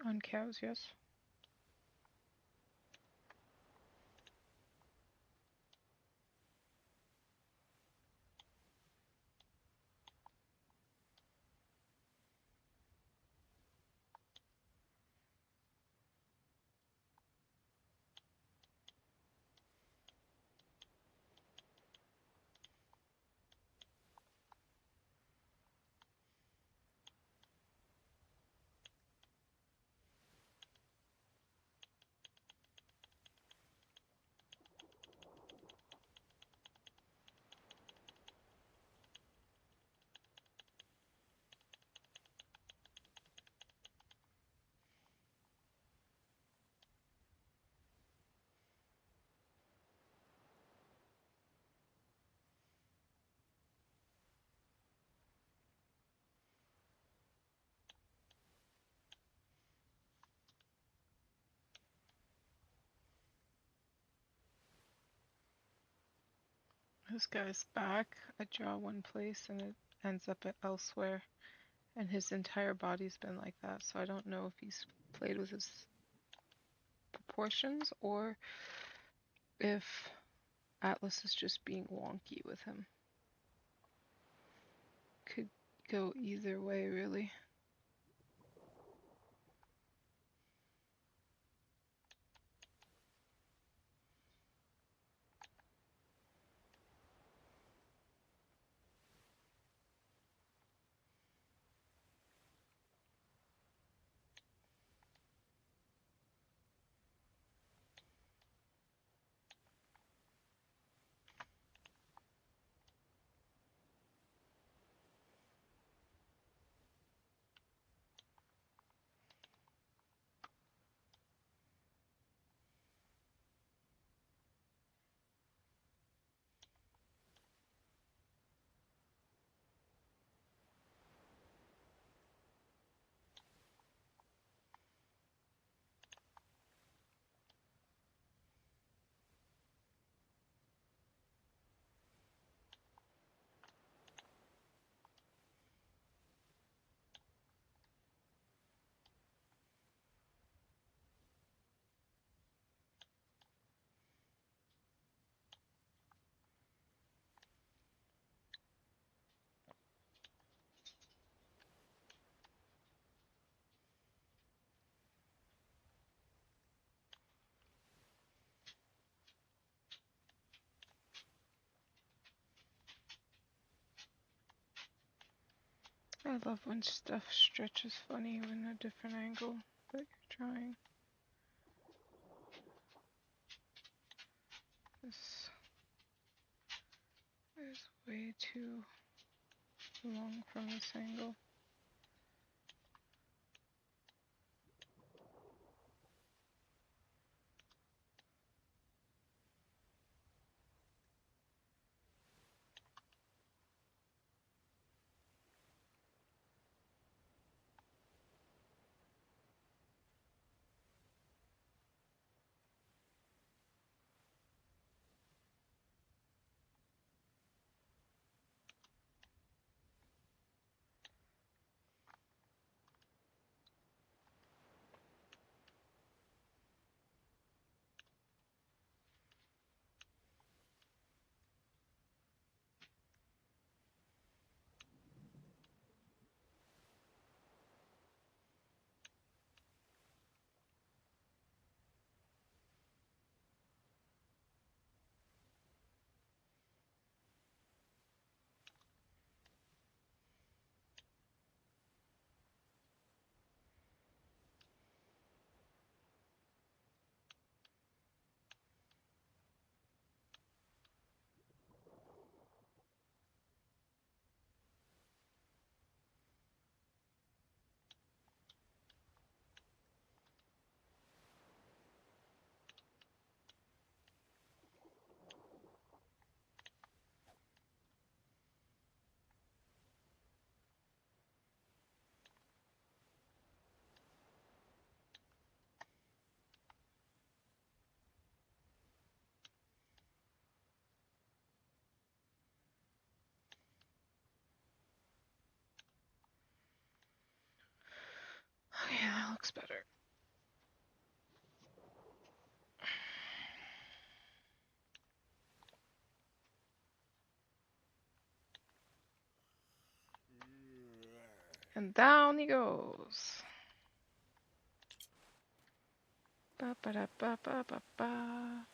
On cows, yes. This guy's back, I draw one place and it ends up elsewhere. And his entire body's been like that, so I don't know if he's played with his proportions or if Atlas is just being wonky with him. Could go either way, really. I love when stuff stretches funny in a different angle that you're drawing. This is way too long from this angle. looks better. And down he goes. Ba ba da ba ba ba ba.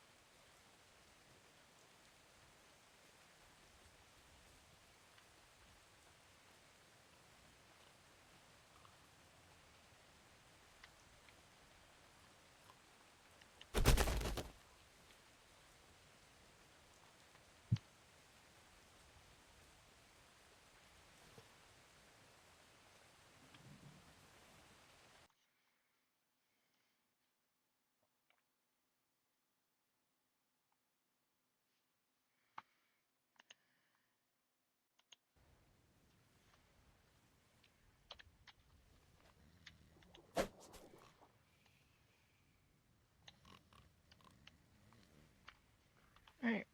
Alright,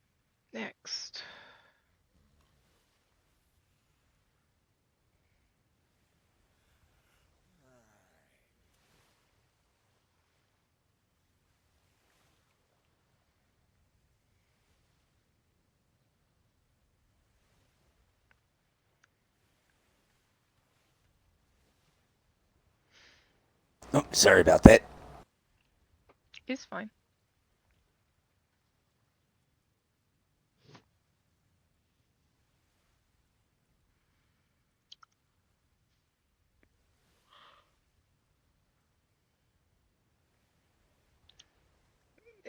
next. Oh, sorry about that. It's fine.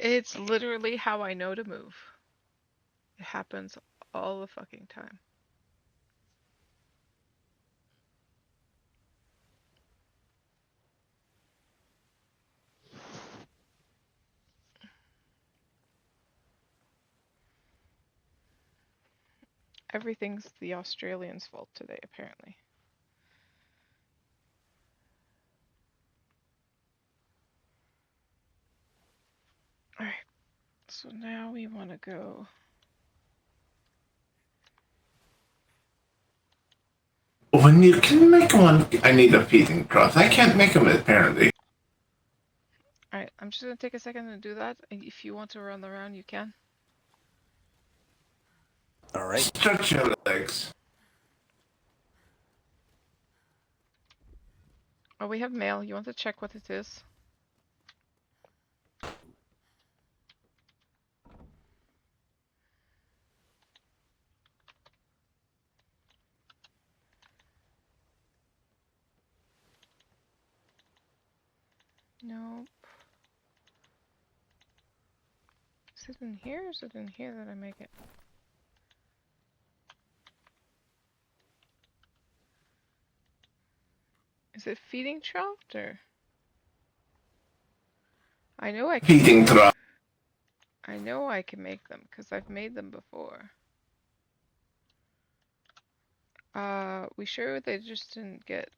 It's literally how I know to move. It happens all the fucking time. Everything's the Australians' fault today, apparently. Alright, so now we want to go. When you can make one, I need a feeding trough. I can't make them apparently. Alright, I'm just gonna take a second to do that. And if you want to run around, you can. Alright. Stretch your legs. Oh, we have mail. You want to check what it is? Nope. Is it in here or is it in here that I make it? Is it feeding trough or? I know I can. Feeding trough. I know I can make them because I've made them before. We sure they just didn't get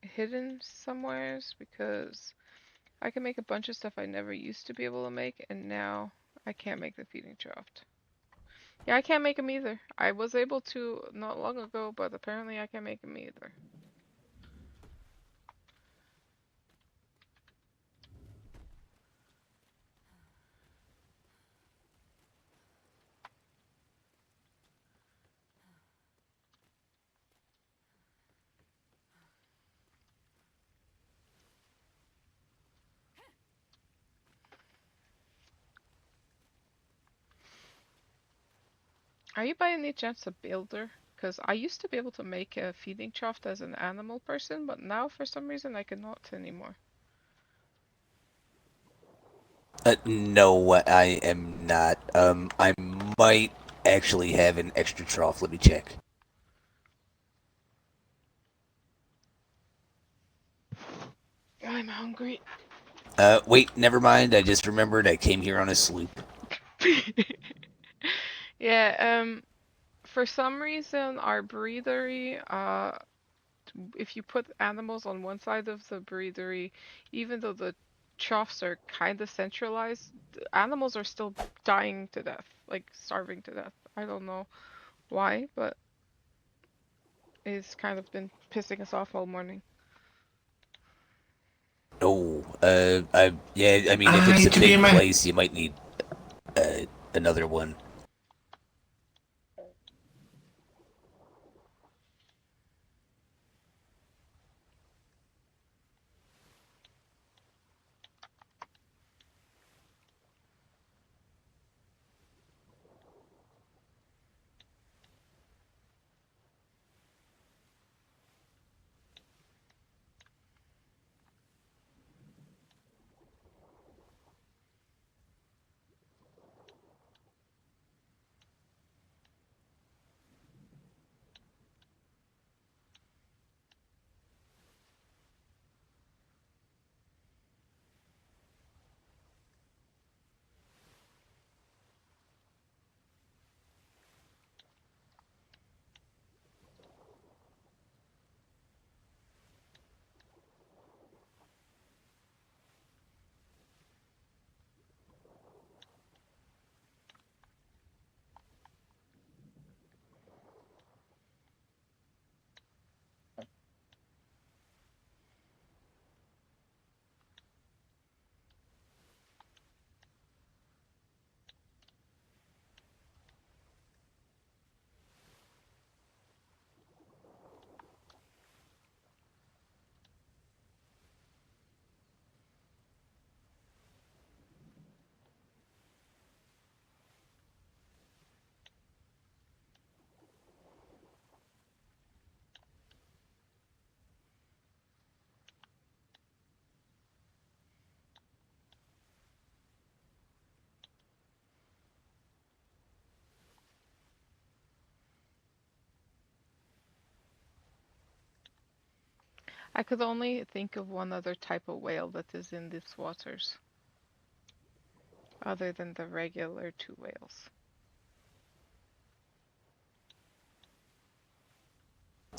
hidden somewheres because I can make a bunch of stuff I never used to be able to make, and now I can't make the feeding trough. Yeah, I can't make them either. I was able to not long ago, but apparently I can't make them either. Are you by any chance a builder? Because I used to be able to make a feeding trough as an animal person, but now for some reason I cannot anymore. No, I am not. I might actually have an extra trough. Let me check. I'm hungry. Wait, never mind. I just remembered I came here on a sloop. Yeah, for some reason our breedery, if you put animals on one side of the breedery, even though the troughs are kind of centralized, the animals are still dying to death, like starving to death. I don't know why, but it's kind of been pissing us off all morning. Oh, yeah. I mean, if it's a to be big my- place, you might need another one. I could only think of one other type of whale that is in these waters, other than the regular two whales.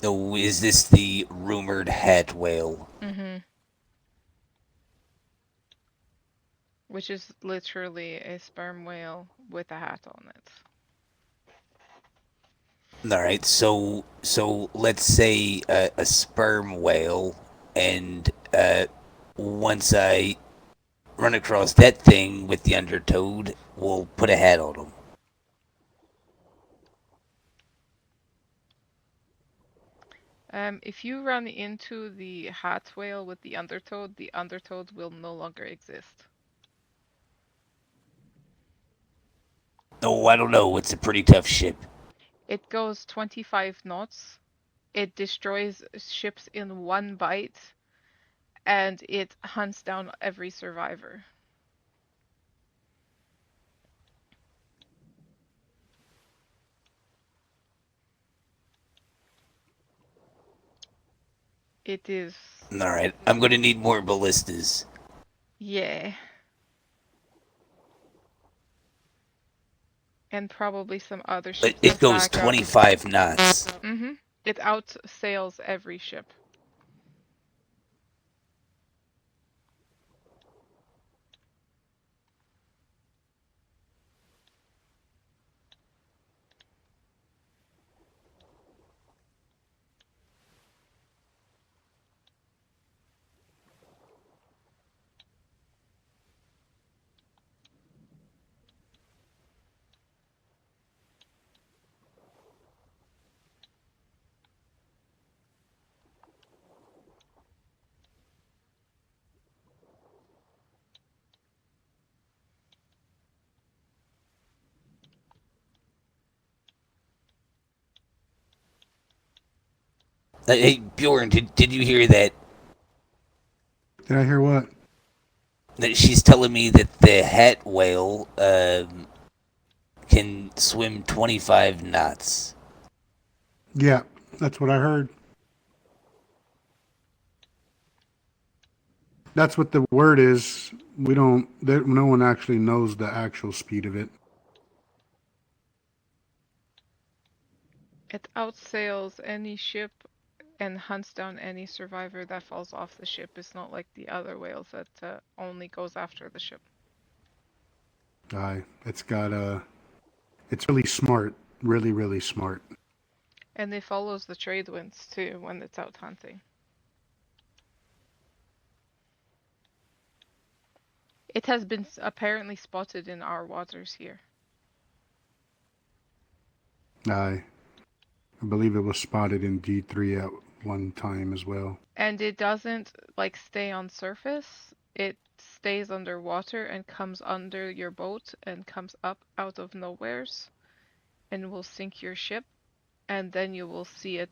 Oh, is this the rumored hat whale? Mm-hmm. Which is literally a sperm whale with a hat on it. All right, so let's say a sperm whale, and once I run across that thing with the undertoad, we'll put a hat on him. If you run into the hat whale with the undertoad will no longer exist. Oh, I don't know. It's a pretty tough ship. It goes 25 knots. It destroys ships in one bite, and it hunts down every survivor. It is, All right, I'm gonna need more ballistas. yeah. And probably some other ships It as goes backup. 25 knots. Mm-hmm. It outsails every ship. Hey, Bjorn, did you hear that? Did I hear what? That she's telling me that the hat whale can swim 25 knots. Yeah, that's what I heard. That's what the word is. We don't. No one actually knows the actual speed of it. It outsails any ship and hunts down any survivor that falls off the ship. It's not like the other whales that only goes after the ship. It's got a. It's really smart. Really, really smart. And it follows the trade winds too when it's out hunting. It has been apparently spotted in our waters here. I believe it was spotted in D3 at one time as well. And it doesn't like stay on surface. It stays underwater and comes under your boat and comes up out of nowheres and will sink your ship. And then you will see it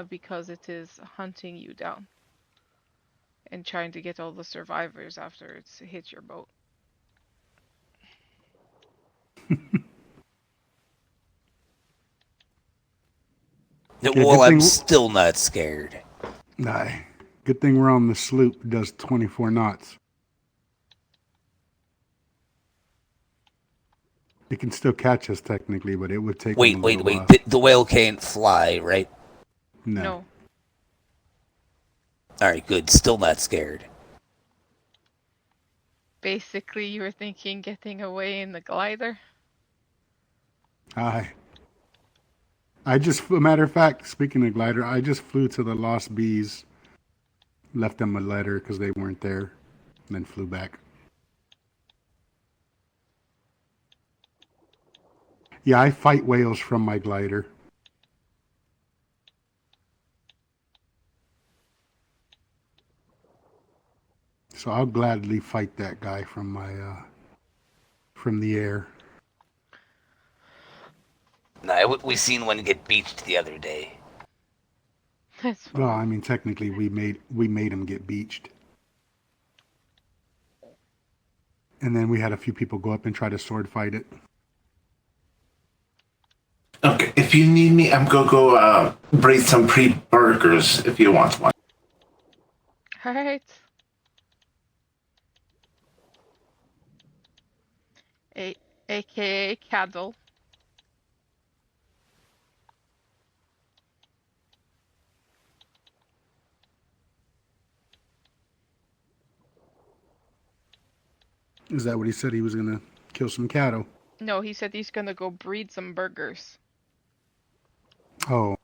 because it is hunting you down and trying to get all the survivors after it's hit your boat. Well, I'm still not scared. Nah. Good thing we're on the sloop. It does 24 knots. It can still catch us technically, but it would take. Wait. The whale can't fly, right? No. All right, good. Still not scared. Basically, you were thinking getting away in the glider? Aye. A matter of fact, speaking of glider, I just flew to the Lost Bees, left them a letter because they weren't there, and then flew back. Yeah, I fight whales from my glider. So I'll gladly fight that guy from my from the air. No, we seen one get beached the other day. Well, I mean, technically, we made him get beached, and then we had a few people go up and try to sword fight it. Okay, if you need me, I'm gonna go braid some pre-burgers if you want one. Alright. AKA Caddle. Is that what he said? He was gonna kill some cattle? No, he said he's gonna go breed some burgers. Oh.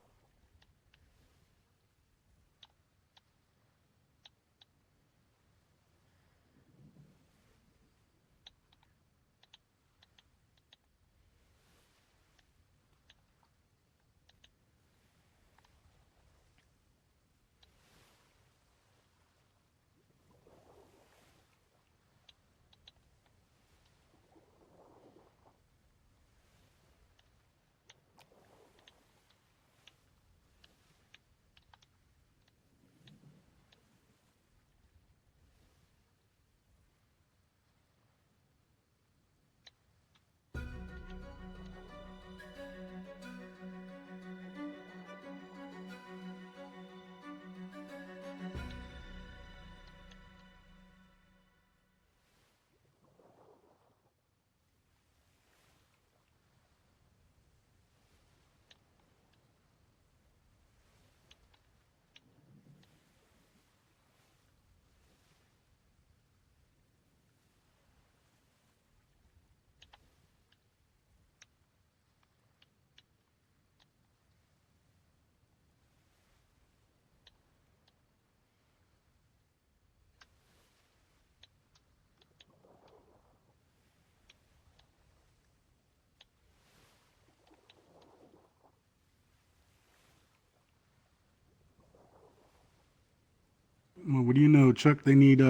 Well, what do you know, Chuck? They need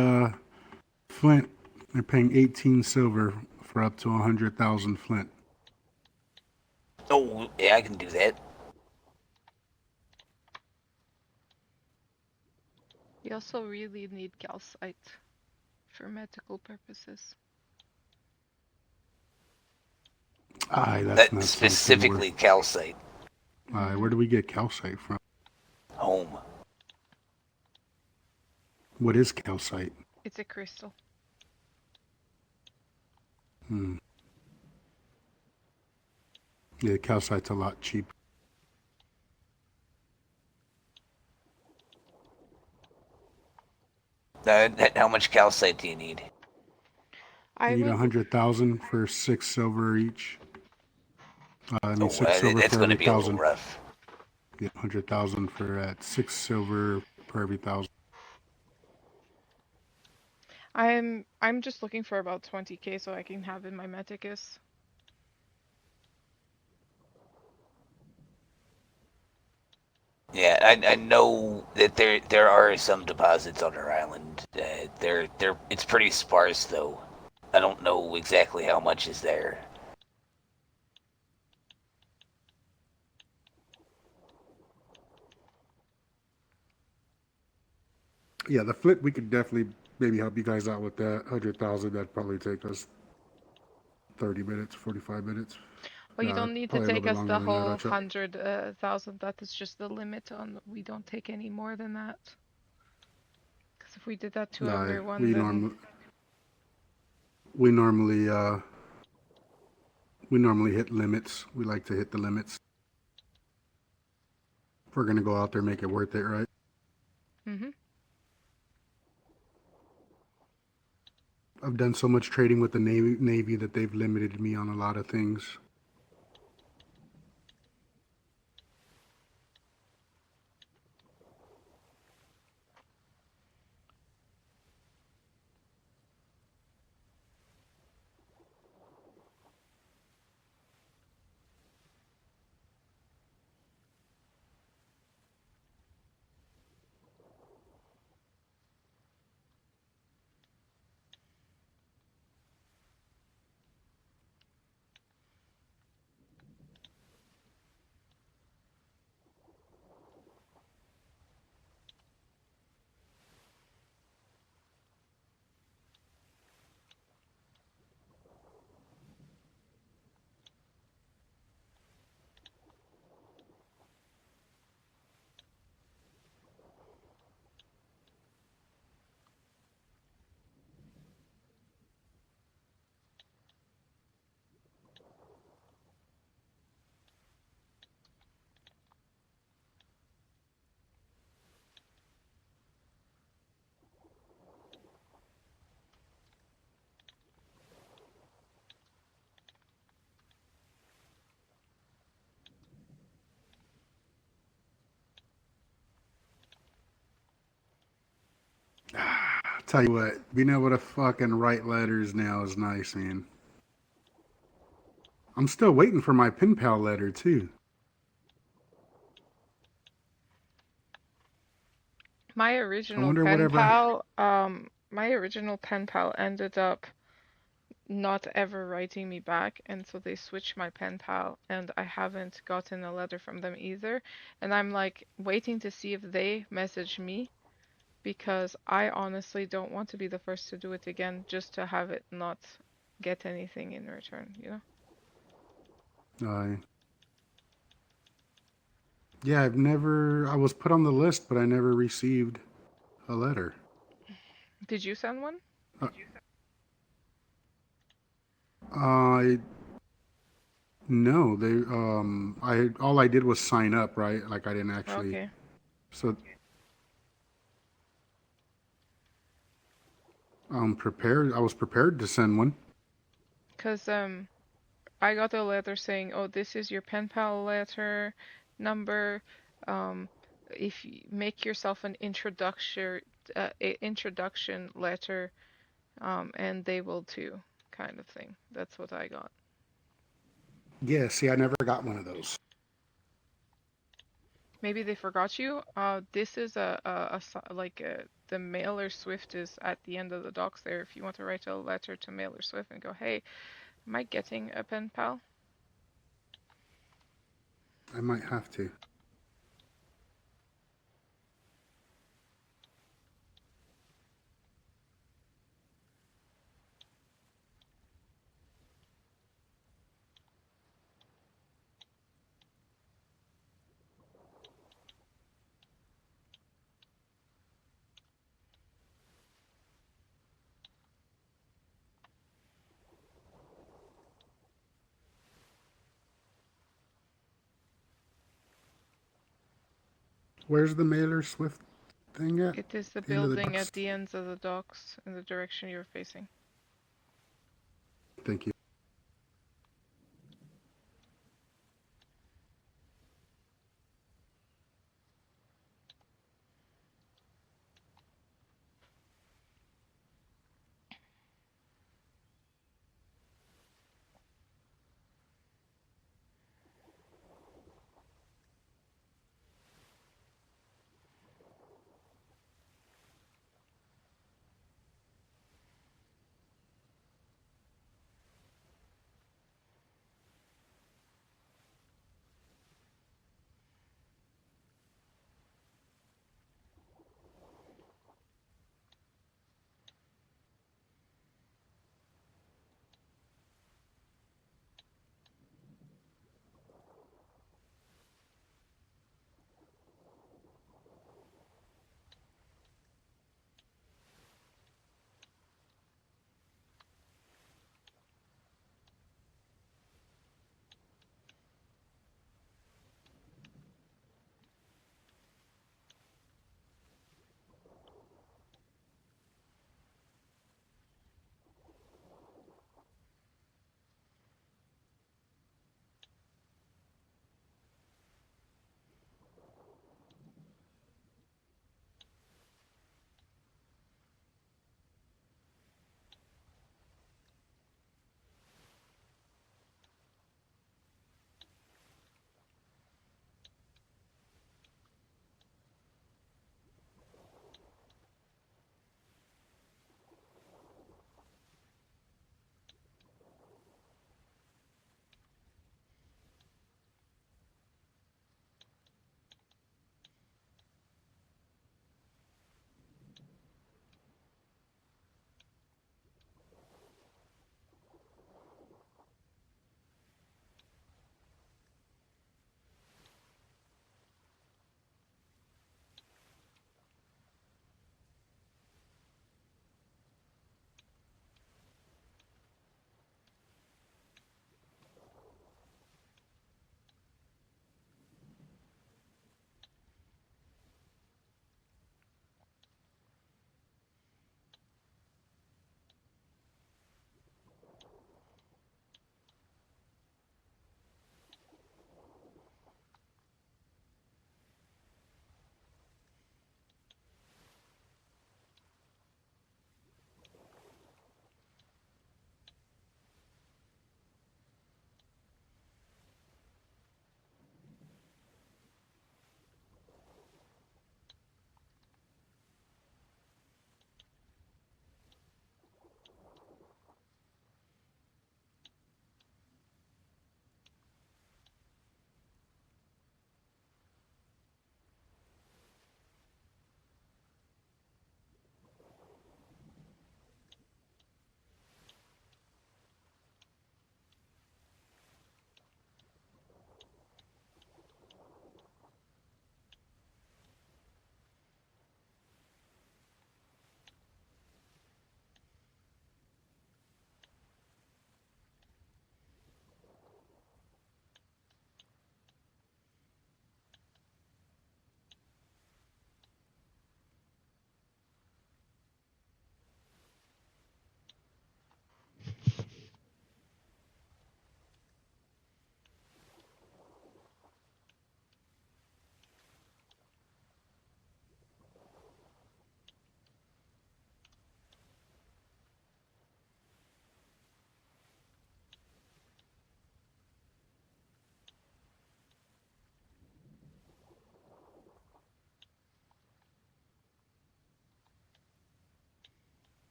flint. They're paying 18 silver for up to 100,000 flint. Oh, yeah, I can do that. We also really need calcite for medical purposes. Aye, that's not specifically calcite. Aye, where do we get calcite from? Home. What is calcite? It's a crystal. Yeah, calcite's a lot cheaper. How much calcite do you need? You need 100,000 for 6 silver each. I mean, 6 silver that's for going to every be a little 1,000. rough. Yeah, 100,000 for 6 silver per every 1,000. I'm just looking for about 20k so I can have in my Meticus. Yeah, I know that there are some deposits on our island. They're it's pretty sparse though. I don't know exactly how much is there. Yeah, the flip we could definitely maybe help you guys out with that. 100,000. That'd probably take us 30 minutes, 45 minutes. Well, you don't need to Probably a little take bit us longer the than that, whole actually. 100,000. That is just the limit on. We don't take any more than that. Because if we did that to No, everyone, then we normally hit limits. We like to hit the limits. If we're gonna go out there, make it worth it, right? mm-hmm. I've done so much trading with the Navy that they've limited me on a lot of things. Tell you what, being able to fucking write letters now is nice, man. I'm still waiting for my pen pal letter too. My I original wonder pen whatever. pal, ended up not ever writing me back, and so they switched my pen pal, and I haven't gotten a letter from them either. And I'm like waiting to see if they message me, because I honestly don't want to be the first to do it again, just to have it not get anything in return, you know? Yeah, I was put on the list, but I never received a letter. Did you send one? I No, all I did was sign up, right? Like I didn't actually. Okay. So I'm prepared. I was prepared to send one. Because I got a letter saying, "Oh, this is your pen pal letter number. Um, if you make yourself an introduction letter, and they will too," kind of thing. That's what I got. Yeah, see, I never got one of those. Maybe they forgot you. This is the mailer Swift is at the end of the docs there. If you want to write a letter to mailer Swift and go, "Hey, am I getting a pen pal?" I might have to. Where's the mailer Swift thing at? It is the The end of the building docks. at the ends of the docks in the direction you're facing. Thank you.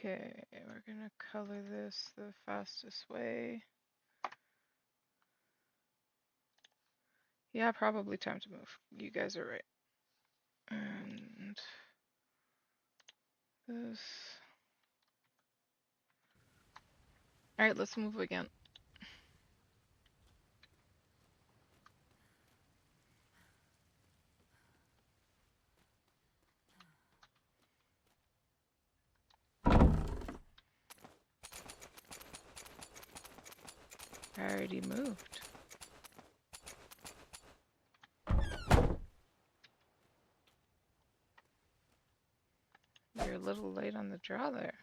Okay, we're gonna color this the fastest way. Yeah, probably time to move. You guys are right. And this. Alright, let's move again. I already moved. You're a little late on the draw there.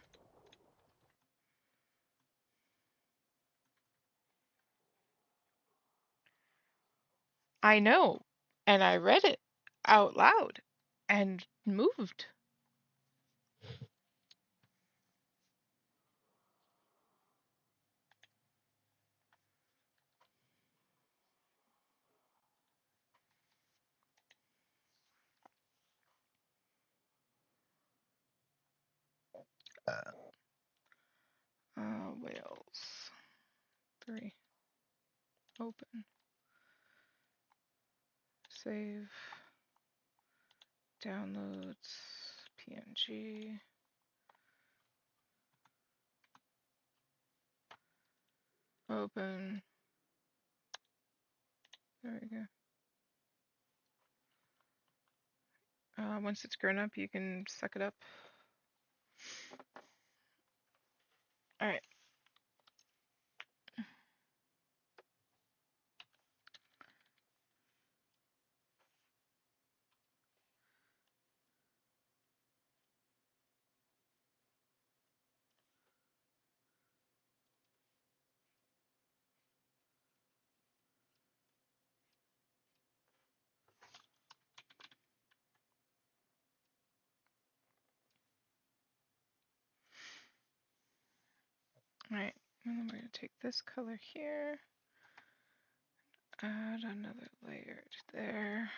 I know, and I read it out loud and moved. Whales. 3. Open. Save. Downloads. PNG. Open. There we go. Once it's grown up, you can suck it up. Alright. Alright, and then we're going to take this color here, add another layer to there.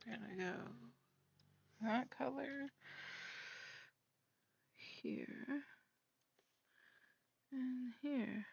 We're going to go that color here and here.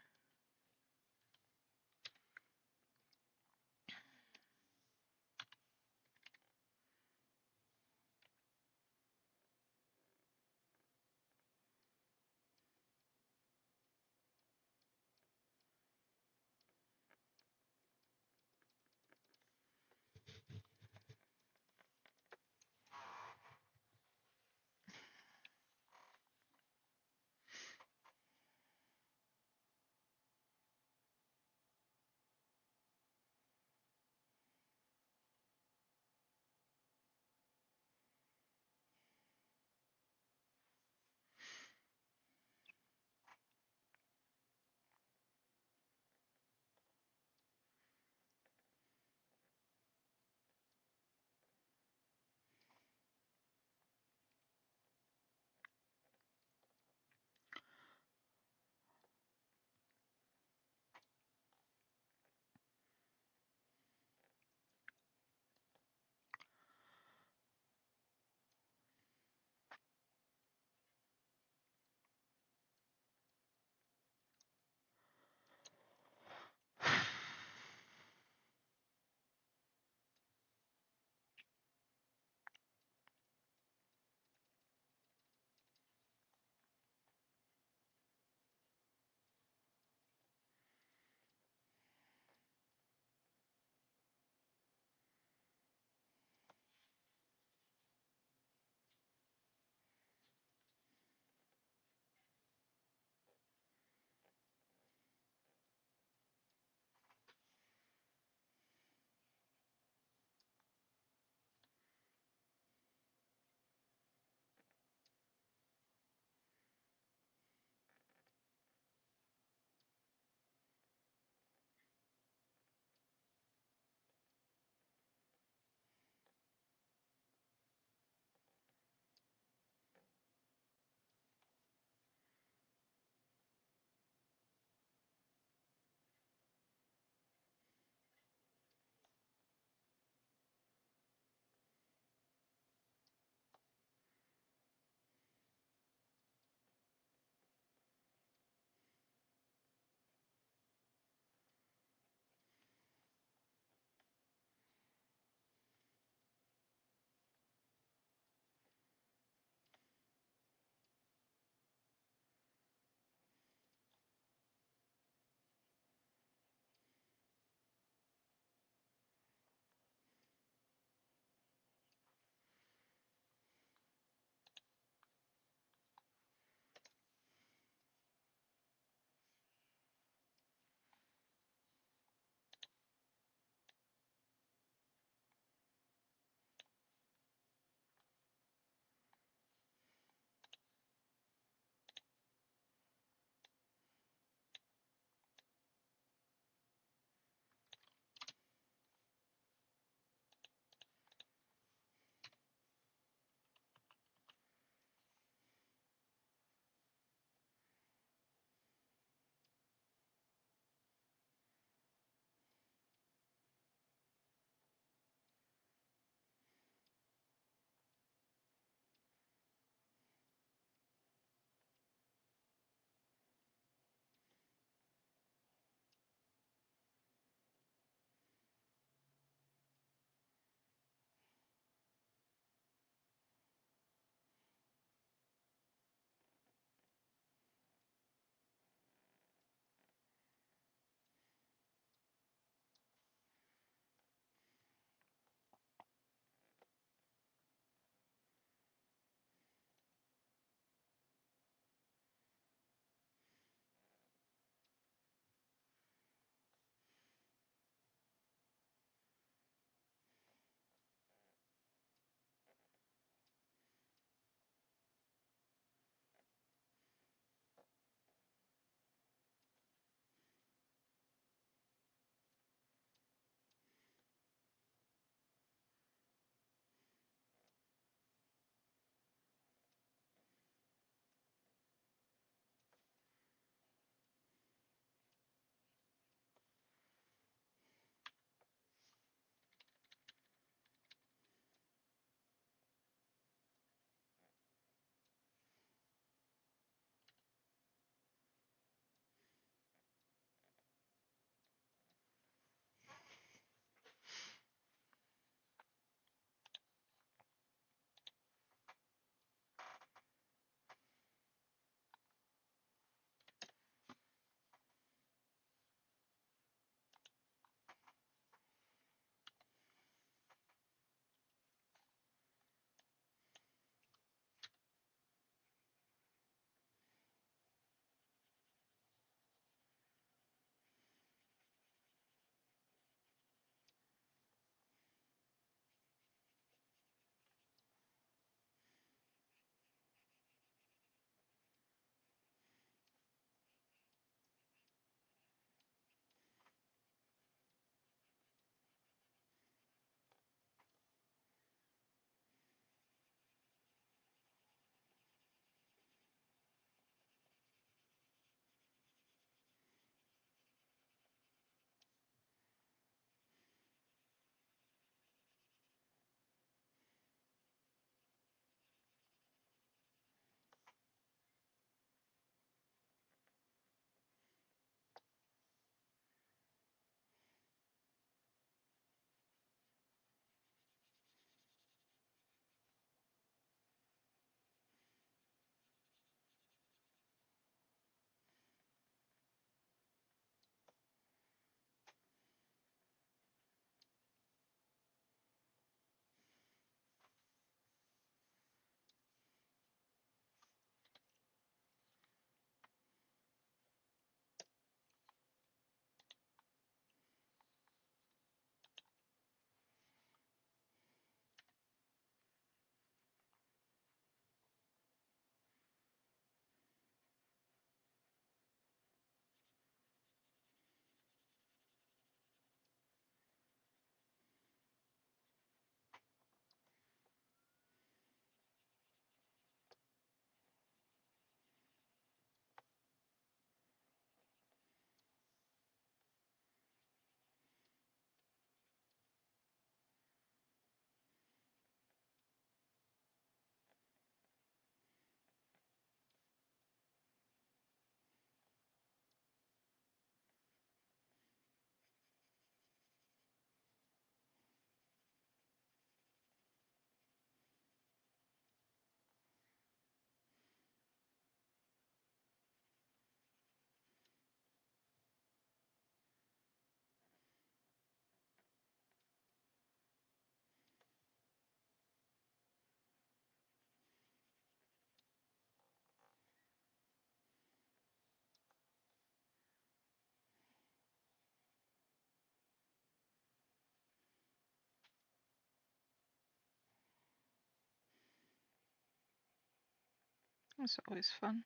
It's always fun.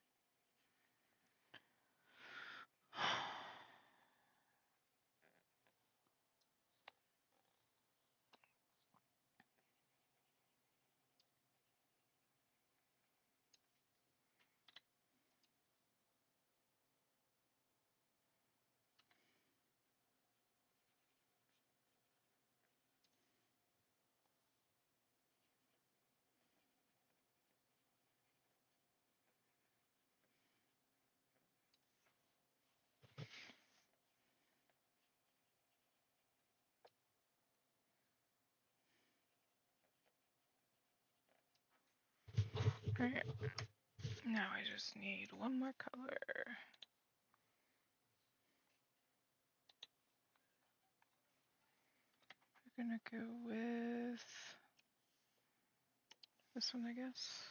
Alright. Now I just need one more color. We're gonna go with this one, I guess.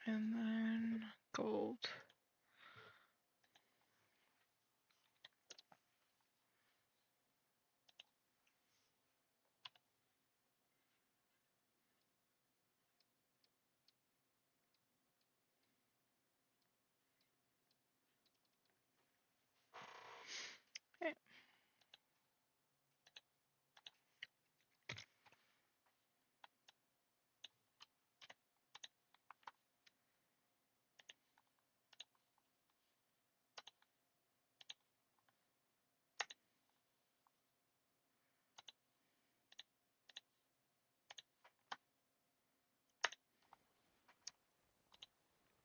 And then gold. Okay.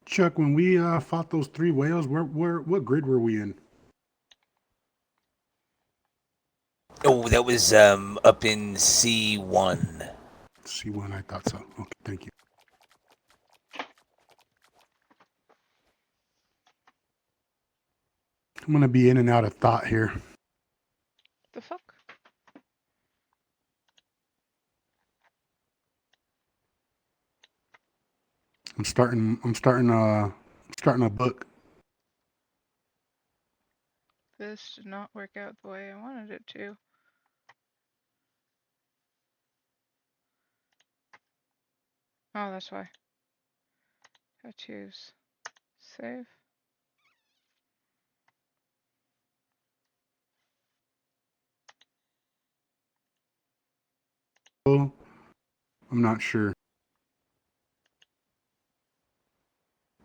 Chuck, when we fought those 3 whales, what grid were we in? Oh, that was up in C1. C1, I thought so. Okay, thank you. I'm gonna be in and out of thought here. The fuck? I'm starting a book. This did not work out the way I wanted it to. Oh, that's why. I choose save. I'm not sure.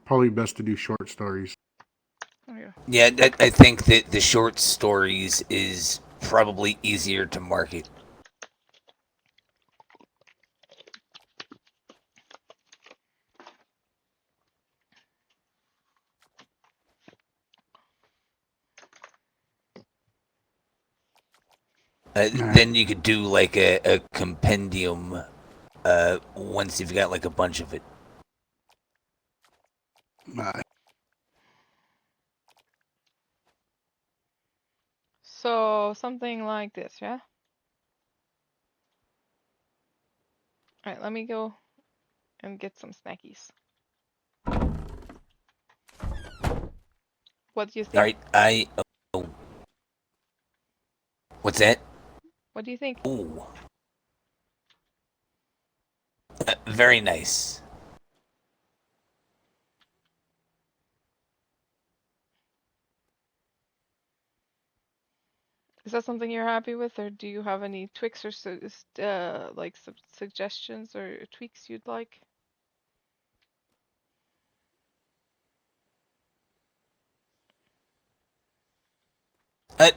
Probably best to do short stories. Oh yeah. Yeah, I think that the short stories is probably easier to market. Then you could do like a compendium once you've got like a bunch of it. So something like this, yeah? Alright, let me go and get some snackies. What do you think? Alright, oh. What's that? What do you think? Ooh. Very nice. Is that something you're happy with, or do you have any tweaks or like suggestions or tweaks you'd like?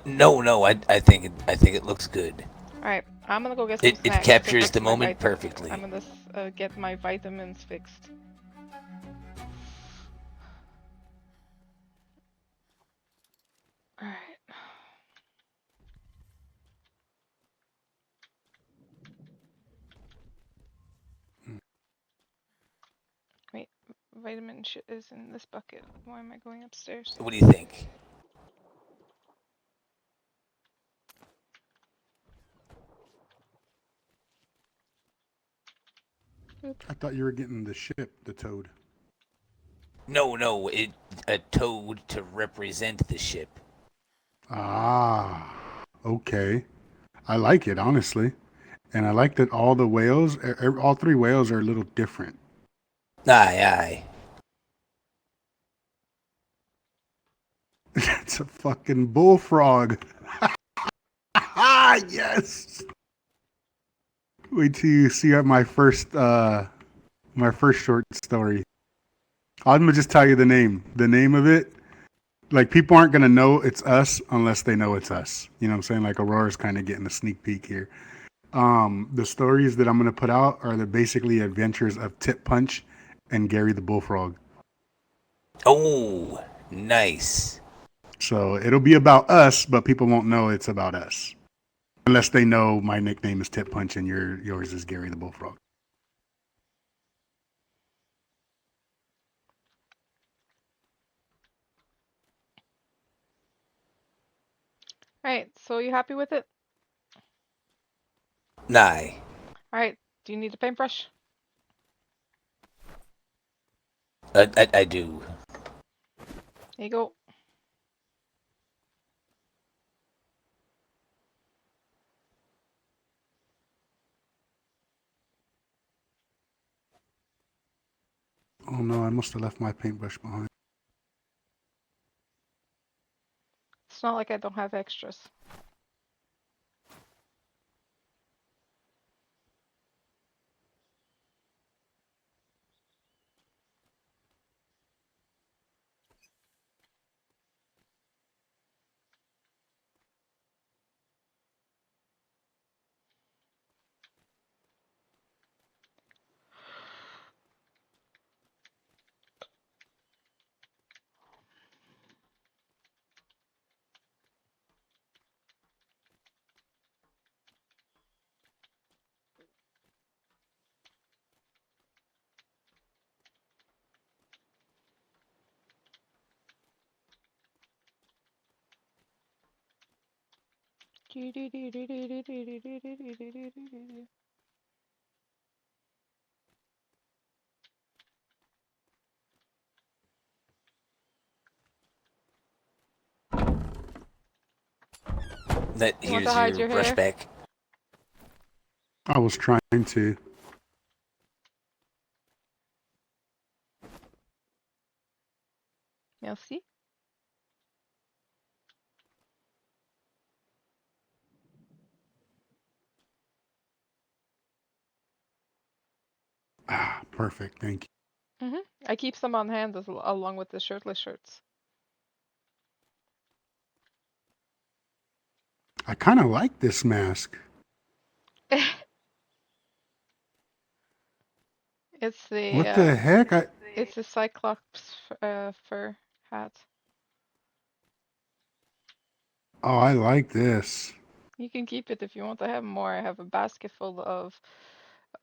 No. I think it looks good. All right, I'm gonna go get some It snacks. to captures fix the my moment vitamin- perfectly. I'm gonna get my vitamins fixed. All right. Wait, vitamin shit is in this bucket. Why am I going upstairs? What do you think? I thought you were getting the ship, the toad. No, a toad to represent the ship. Ah, okay. I like it, honestly. And I like that all the whales, all three whales are a little different. Aye. It's a fucking bullfrog. Ah, yes. Wait till you see my first short story. I'm gonna just tell you the name. The name of it, like people aren't gonna know it's us unless they know it's us. You know what I'm saying? Like Aurora's kind of getting a sneak peek here. The stories that I'm gonna put out are the basically adventures of Tip Punch and Gary the Bullfrog. Oh, nice. So it'll be about us, but people won't know it's about us. Unless they know my nickname is Tip Punch and yours is Gary the Bullfrog. Alright, so you happy with it? Aye. Alright, do you need a paintbrush? I do. There you go. Oh no, I must have left my paintbrush behind. It's not like I don't have extras. You want to Here's hide your your brush hair? back. I was trying to. Merci. Ah, perfect. Thank you. I keep some on hand along with the shirtless shirts. I kind of like this mask. It's the What the heck? it's a Cyclops fur hat. Oh, I like this. You can keep it if you want to have more. I have a basket full of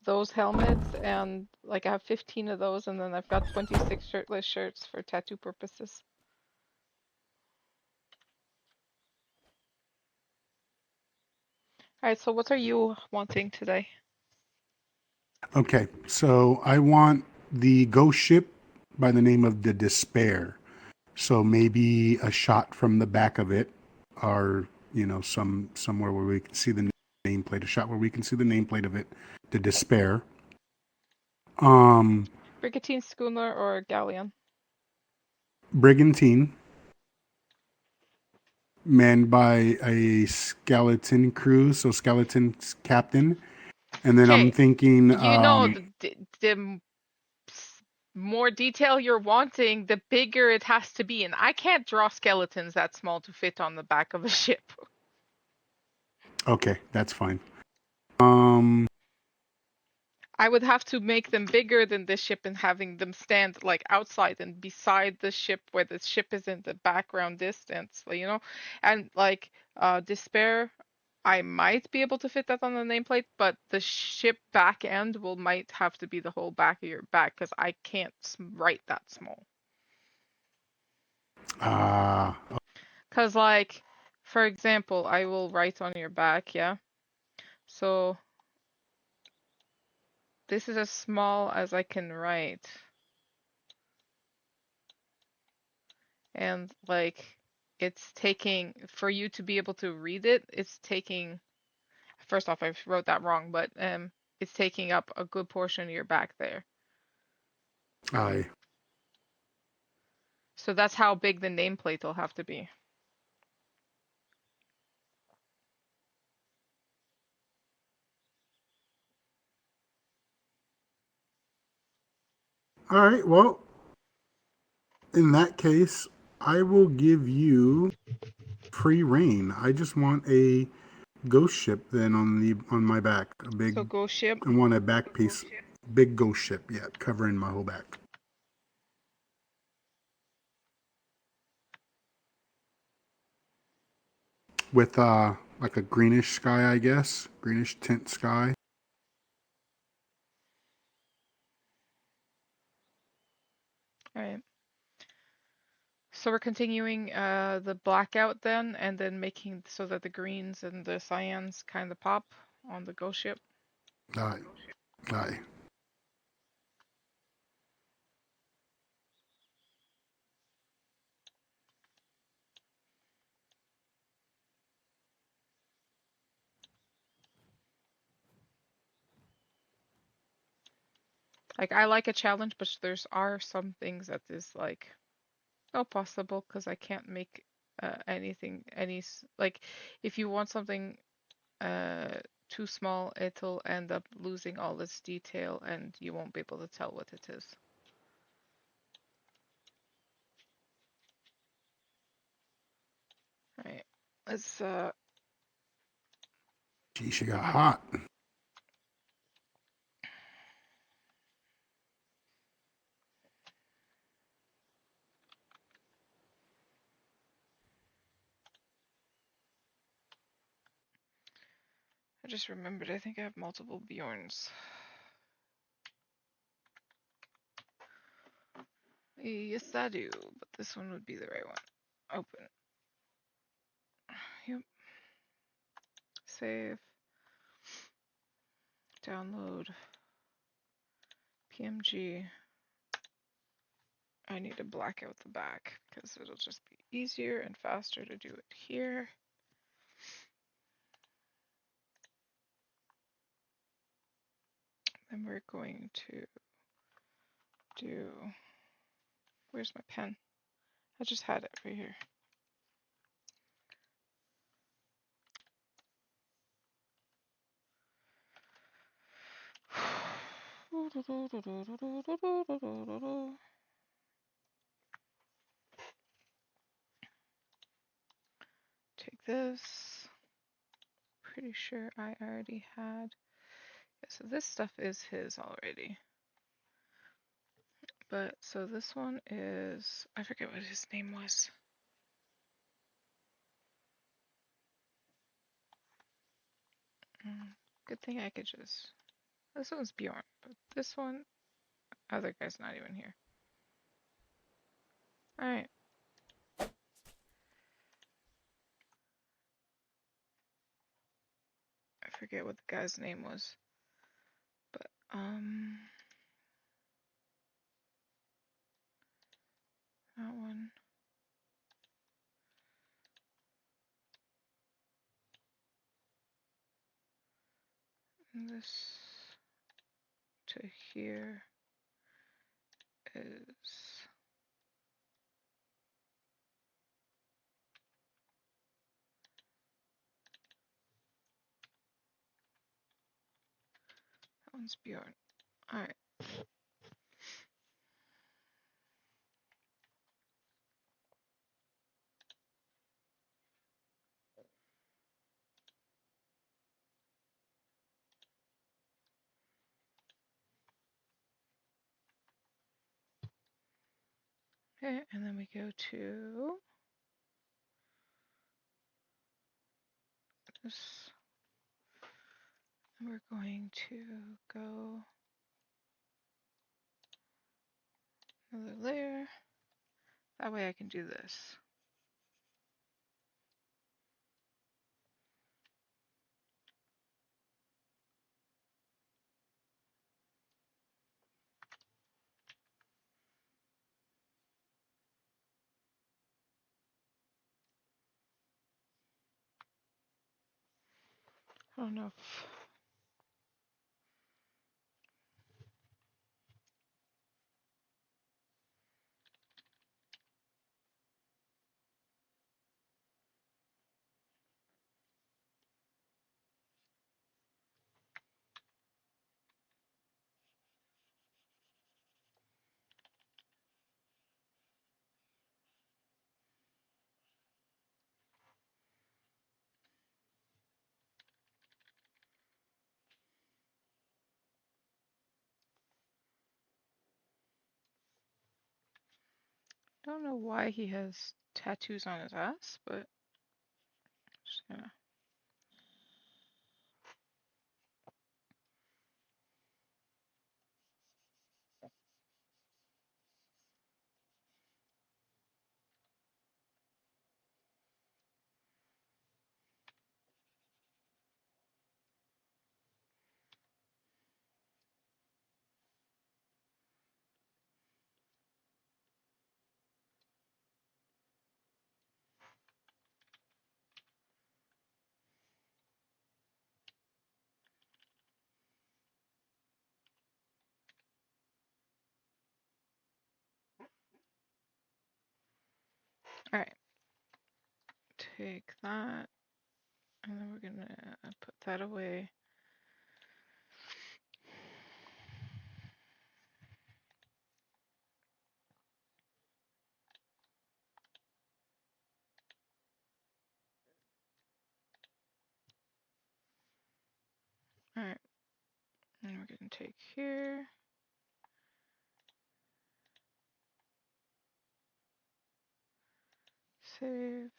those helmets, and like I have 15 of those, and then I've got 26 shirtless shirts for tattoo purposes. Alright, so what are you wanting today? Okay, so I want the ghost ship by the name of the Despair. So maybe a shot from the back of it, or somewhere where we can see the nameplate. A shot where we can see the nameplate of it, the Despair. Brigantine, schooner, or galleon? Brigantine, manned by a skeleton crew, so skeleton captain. And then I'm Okay, thinking, you know the more detail you're wanting, the bigger it has to be. And I can't draw skeletons that small to fit on the back of a ship. Okay, that's fine. I would have to make them bigger than the ship and having them stand like outside and beside the ship where the ship is in the background distance, you know? And like Despair, I might be able to fit that on the nameplate, but the ship back end might have to be the whole back of your back because I can't write that small. Because like, for example, I will write on your back, yeah? So this is as small as I can write. And like it's taking for you to be able to read it, it's taking first off I wrote that wrong, but it's taking up a good portion of your back there. Aye. So that's how big the nameplate will have to be. All right. Well, in that case, I will give you free reign. I just want a ghost ship then on my back. A big. So ghost ship. I want a back piece. Big ghost ship. Yeah, covering my whole back. With like a greenish sky, I guess. Greenish tint sky. All right. So we're continuing the blackout then, and then making so that the greens and the cyans kind of pop on the ghost ship. Aye. Aye. Like I like a challenge, but there's are some things that is like not possible because I can't make anything like if you want something too small, it'll end up losing all its detail and you won't be able to tell what it is. All right, let's Gee, she got hot. I just remembered I think I have multiple Bjorns. Yes, I do, but this one would be the right one. Open. Yep. Save. Download. PMG. I need to black out the back because it'll just be easier and faster to do it here. Then we're going to do, where's my pen? I just had it right here. Take this. Pretty sure I already had. Yeah, so this stuff is his already. But so this one is, I forget what his name was. Good thing I could just, this one's Bjorn, but this one, other guy's not even here. Alright. I forget what the guy's name was. But, that one. And this to here is that one's Bjorn. Alright. Okay, and then we go to this. And we're going to go another layer. That way I can do this. I don't know if I don't know why he has tattoos on his ass, but just gonna. All right, take that, and then we're gonna put that away. All right, and we're gonna take here. Save.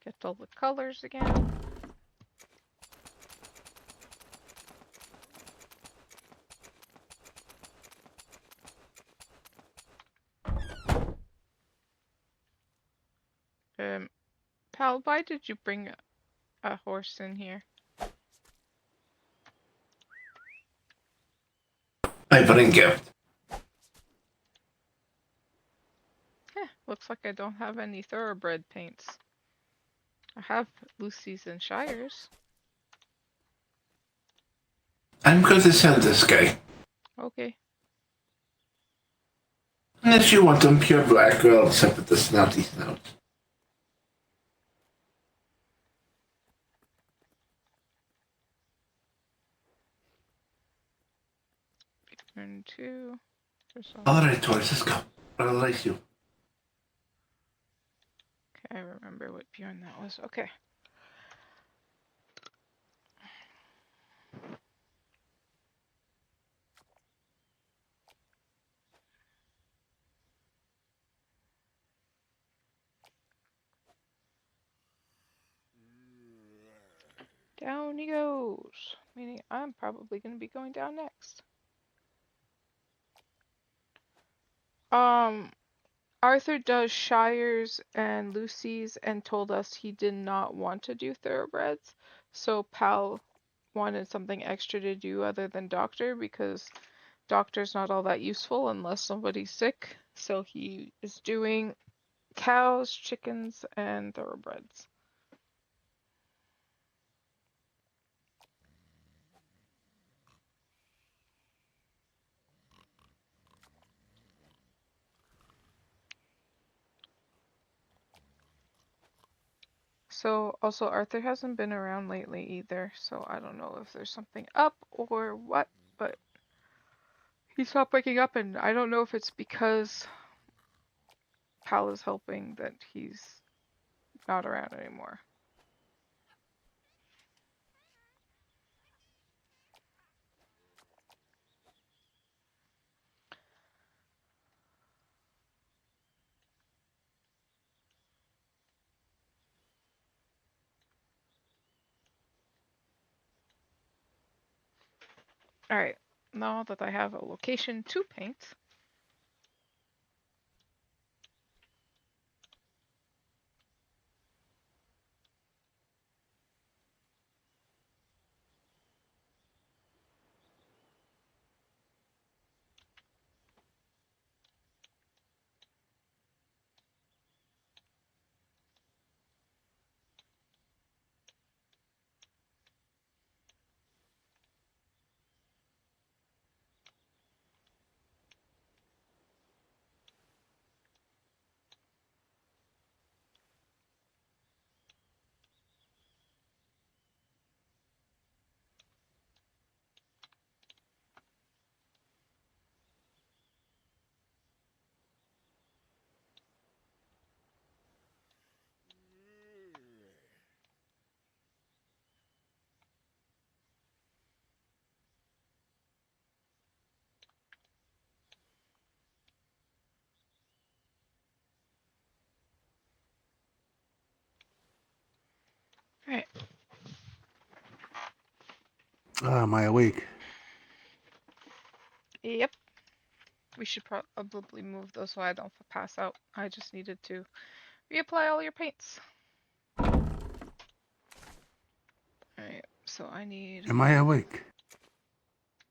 Get all the colors again. Pal, why did you bring a horse in here? I bring gift. Looks like I don't have any thoroughbred paints. I have Lucy's and Shires. I'm going to sell this guy. Okay. Unless you want them pure black, well, except with the snouty snout. Turn 2. Alright, Taurus, let's go. I'll like you. Okay, I remember what Bjorn that was. Okay. Down he goes. Meaning I'm probably going to be going down next. Arthur does Shires and Lucy's and told us he did not want to do thoroughbreds. So Pal wanted something extra to do other than doctor because doctor's not all that useful unless somebody's sick. So he is doing cows, chickens, and thoroughbreds. So also Arthur hasn't been around lately either, so I don't know if there's something up or what, but he stopped waking up, and I don't know if it's because Pal is helping that he's not around anymore. Alright, now that I have a location to paint, alright, Am I awake? yep. We should probably move those so I don't pass out. I just needed to reapply all your paints. Alright, so I need, Am I awake?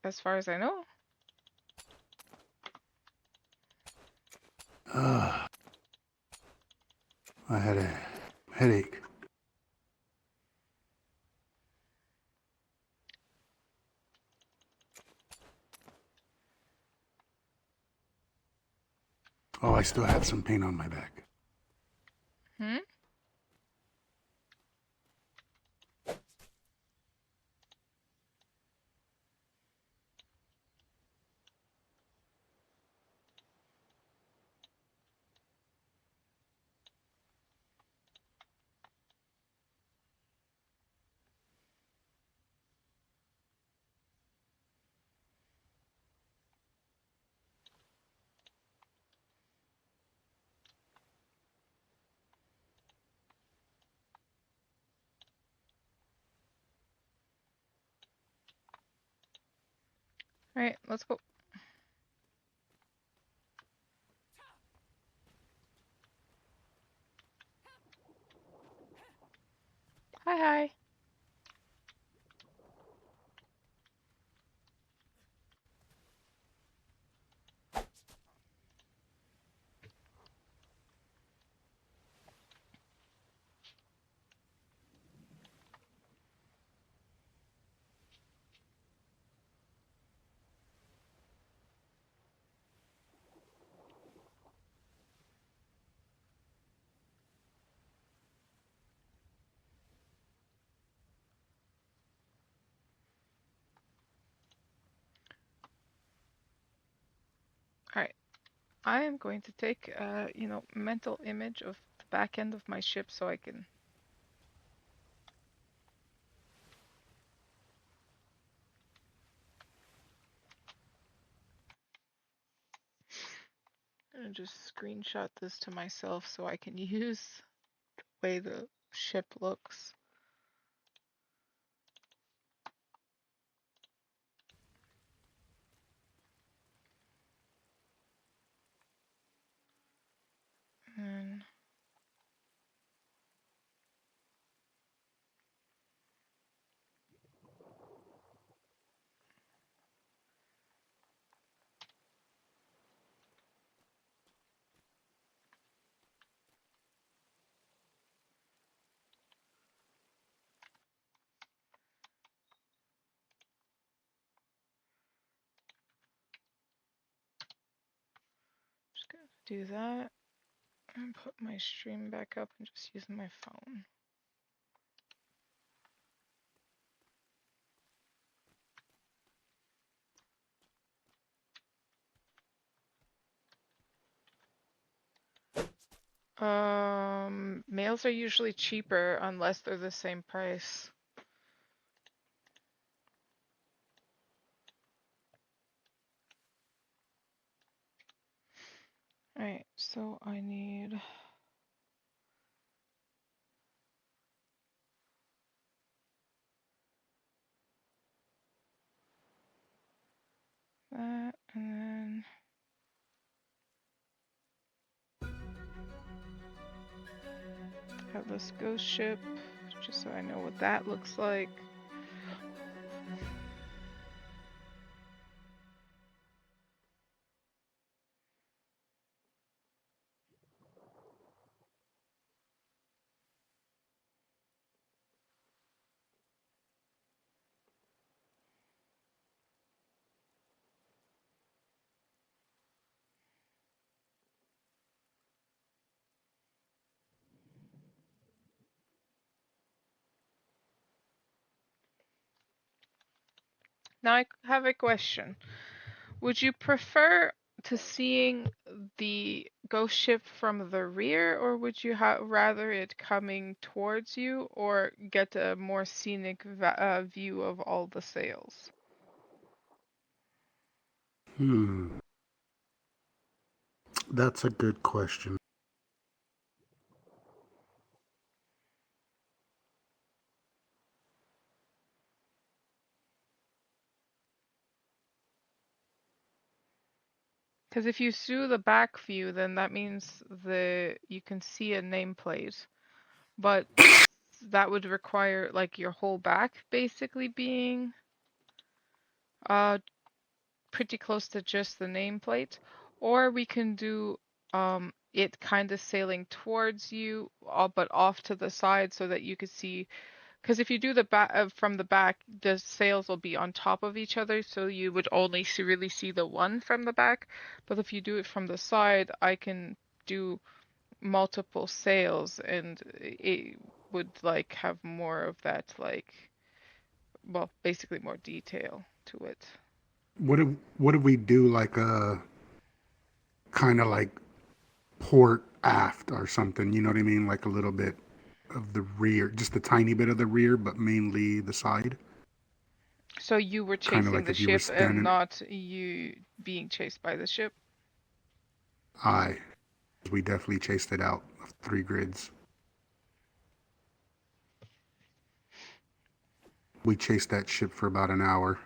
as far as I know, I had a headache. Oh, I still have some paint on my back. hmm? Alright, let's go. Hi, hi. Alright, I am going to take mental image of the back end of my ship so I can just screenshot this to myself so I can use the way the ship looks. And just gonna do that and put my stream back up and just use my phone. Males are usually cheaper unless they're the same price. Alright, so I need that, and then have this ghost ship, just so I know what that looks like. Now I have a question. Would you prefer to seeing the ghost ship from the rear, or would you rather it coming towards you, or get a more scenic view of all the sails? That's a good question. Because if you do the back view, then that means you can see a nameplate, but that would require like your whole back basically being pretty close to just the nameplate, or we can do it kind of sailing towards you, but off to the side so that you could see. Because if you do the back from the back, the sails will be on top of each other, so you would only really see the one from the back. But if you do it from the side, I can do multiple sails, and it would like have more of that, like, well, basically more detail to it. What if we do like a kind of like port aft or something? You know what I mean? Like a little bit of the rear, just a tiny bit of the rear, but mainly the side. So you were Kind of chasing like the if you were ship and standing. not you being chased by the ship? Aye, we definitely chased it out of 3 grids. We chased that ship for about an hour.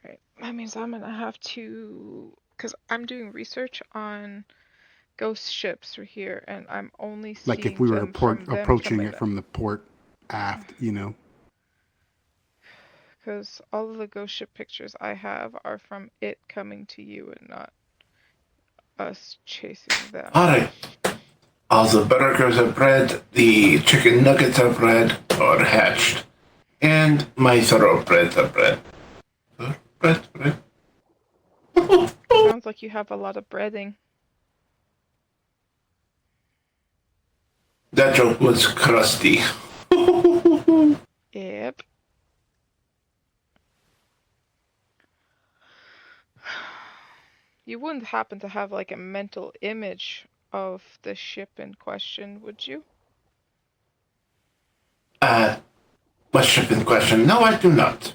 Alright, that means I'm gonna have to, because I'm doing research on ghost ships right here, and I'm only Like if seeing we were them from them approaching coming it up. from the port aft, you know. Because all of the ghost ship pictures I have are from it coming to you and not us chasing them. Alright. All the burgers are bread, the chicken nuggets are bread or hatched, and my thoroughbreds are bread. Bread. Sounds like you have a lot of breading. That joke was crusty. Yep. You wouldn't happen to have like a mental image of the ship in question, would you? What ship in question? No, I do not.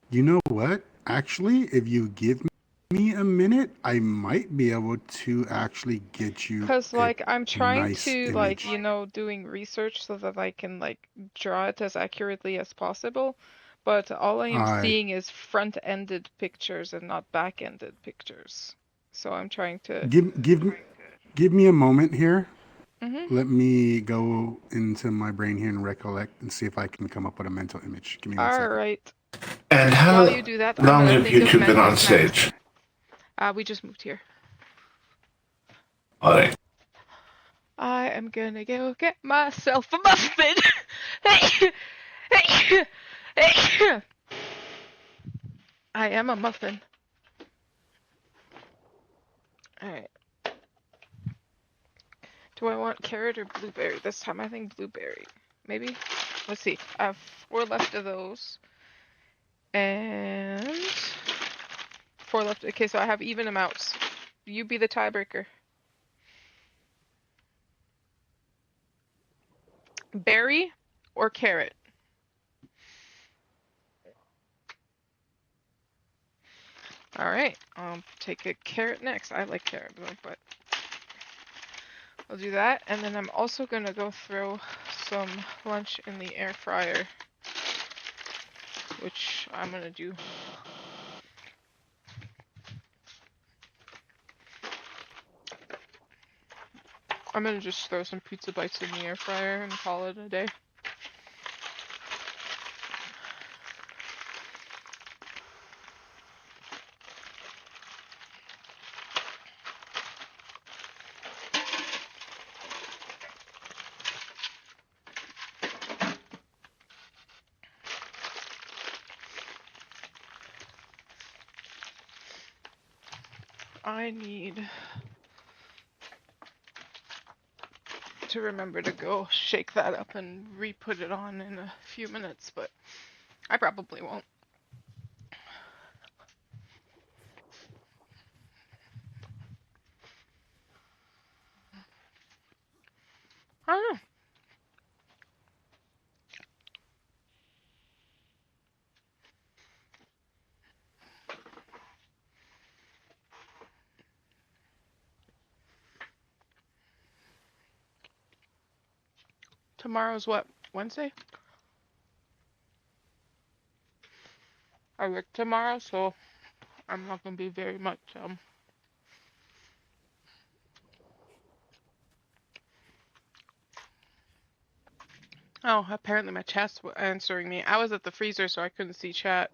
You know what? Actually, if you give me a minute, I might be able to actually get you Because, a like, I'm trying nice to, like, image. doing research so that I can, like, draw it as accurately as possible. But all I am I seeing is front-ended pictures and not back-ended pictures. So I'm trying to. give me a moment here. Mm-hmm. Let me go into my brain here and recollect and see if I can come up with a mental image. Give me 1 All second. right. And While how you do that, I'm long gonna have think you of two been mental on snacks. stage? We just moved here. Alright. I am gonna go get myself a muffin. I am a muffin. Alright. Do I want carrot or blueberry this time? I think blueberry. Maybe? Let's see. I have 4 left of those. And 4 left. Okay, so I have even amounts. You be the tiebreaker. Berry or carrot? All right, I'll take a carrot next. I like carrot though, but I'll do that. And then I'm also gonna go throw some lunch in the air fryer, which I'm gonna do. I'm gonna just throw some pizza bites in the air fryer and call it a day. I need to remember to go shake that up and re-put it on in a few minutes, but I probably won't. I don't know. Tomorrow's what? Wednesday? I work tomorrow, so I'm not gonna be very much. Oh, apparently my chat's answering me. I was at the freezer, so I couldn't see chat.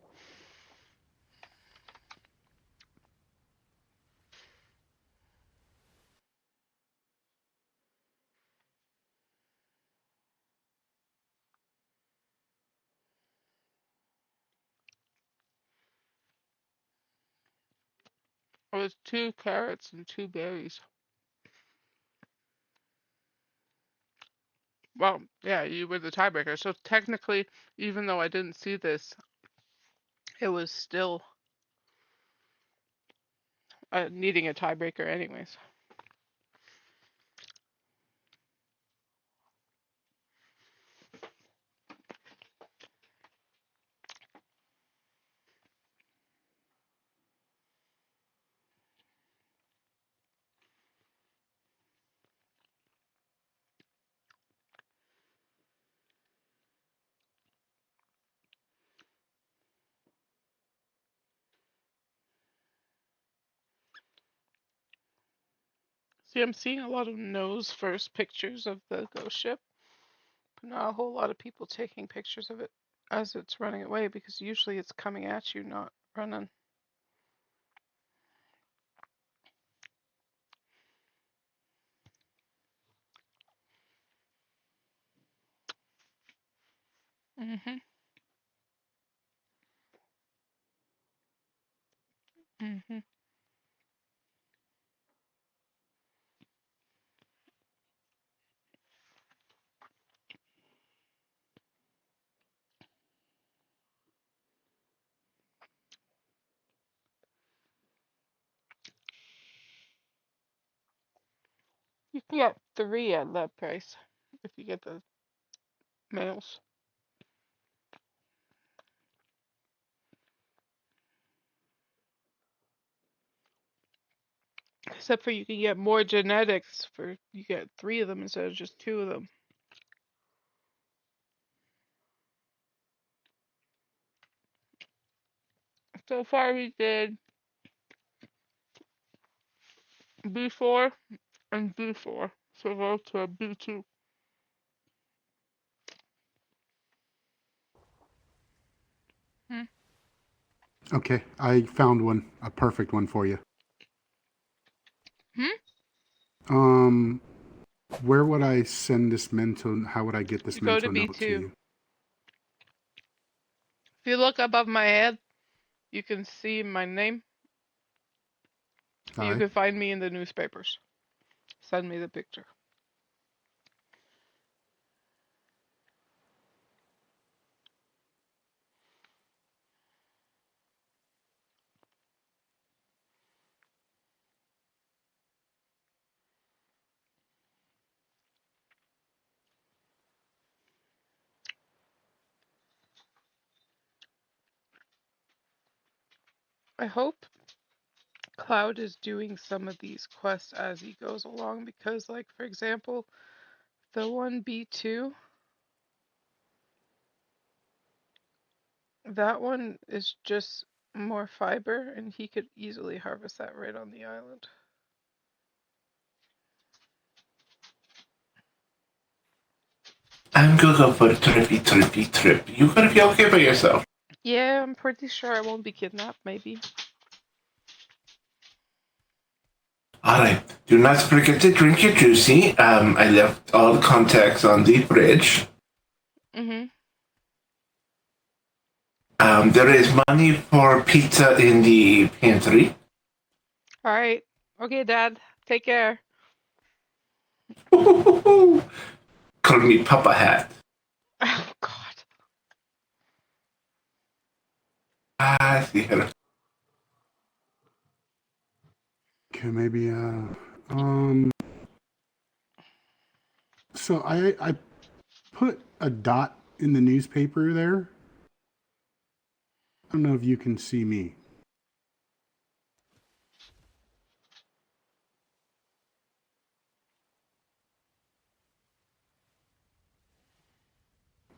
It was 2 carrots and 2 berries. Well, yeah, you were the tiebreaker. So technically, even though I didn't see this, it was still needing a tiebreaker anyways. See, I'm seeing a lot of nose first pictures of the ghost ship, but not a whole lot of people taking pictures of it as it's running away, because usually it's coming at you, not running. Mhm. Mhm. You can get 3 at that price if you get the males. Except for you can get more genetics for you get 3 of them instead of just 2 of them. So far we did B4 and B4. So go to B2. Hmm? Okay, I found one, a perfect one for you. Hmm? Um, where would I send this mental? How would I get this You go to mental note to B2. you? If you look above my head, you can see my name. You Aye. can find me in the newspapers. Send me the picture. I hope Cloud is doing some of these quests as he goes along because, like, for example, the one B2, that one is just more fiber, and he could easily harvest that right on the island. I'm gonna go for a trippy trip. You gonna be okay by yourself? Yeah, I'm pretty sure I won't be kidnapped, maybe. Alright, do not forget to drink your juicy. I left all the contacts on the bridge. Mm-hmm. There is money for pizza in the pantry. Alright. Okay, Dad. Take care. Call me Papa Hat. Oh, God. See her. Okay, maybe so I put a dot in the newspaper there. I don't know if you can see me.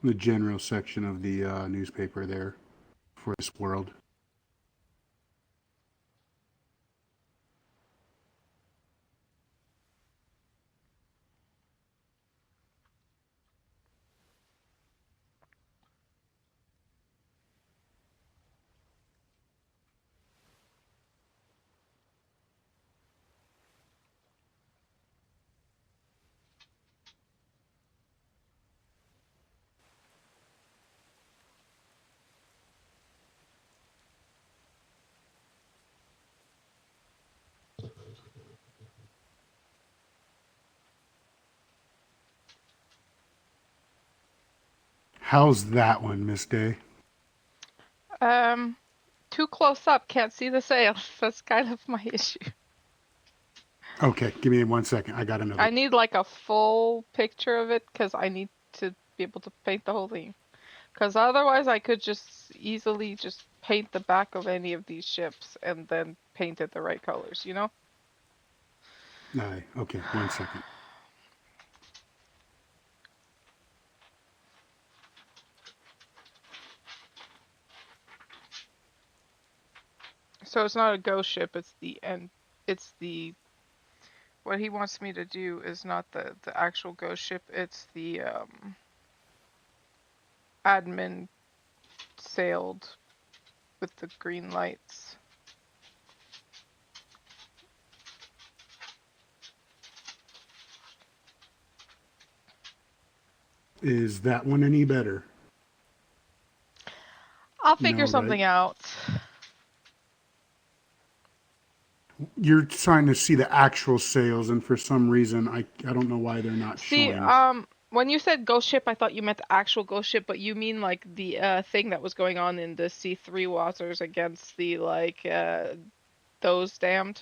The general section of the newspaper there for this world. How's that one, Miss Day? Too close up, can't see the sails. That's kind of my issue. Okay, give me 1 second. I got another. I need like a full picture of it because I need to be able to paint the whole thing. Because otherwise I could just easily just paint the back of any of these ships and then paint it the right colors, you know? Aye, okay, 1 second. So it's not a ghost ship, it's the end. It's the... What he wants me to do is not the actual ghost ship, it's the admin sailed with the green lights. Is that one any better? I'll figure No, something right? out. You're trying to see the actual sales, and for some reason, I don't know why they're not See, showing. when you said ghost ship, I thought you meant the actual ghost ship, but you mean like the thing that was going on in the C3 waters against the like those damned.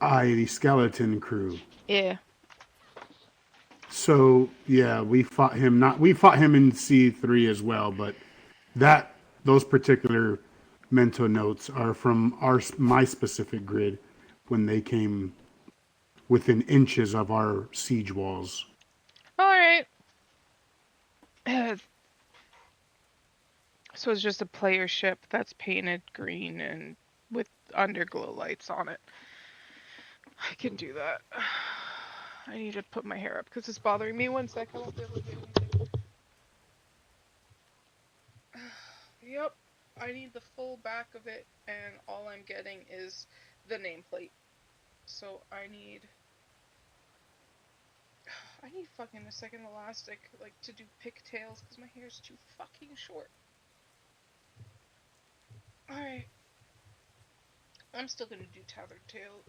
Aye, the skeleton crew. Yeah. So yeah, we fought him. We fought him in C3 as well, but those particular mental notes are from my specific grid when they came within inches of our siege walls. All right. So it's just a player ship that's painted green and with underglow lights on it. I can do that. I need to put my hair up because it's bothering me. 1 sec, I won't be able to get anything. Yep, I need the full back of it, and all I'm getting is the nameplate. So I need fucking a second elastic, like, to do pigtails, because my hair's too fucking short. Alright. I'm still gonna do tethered sails.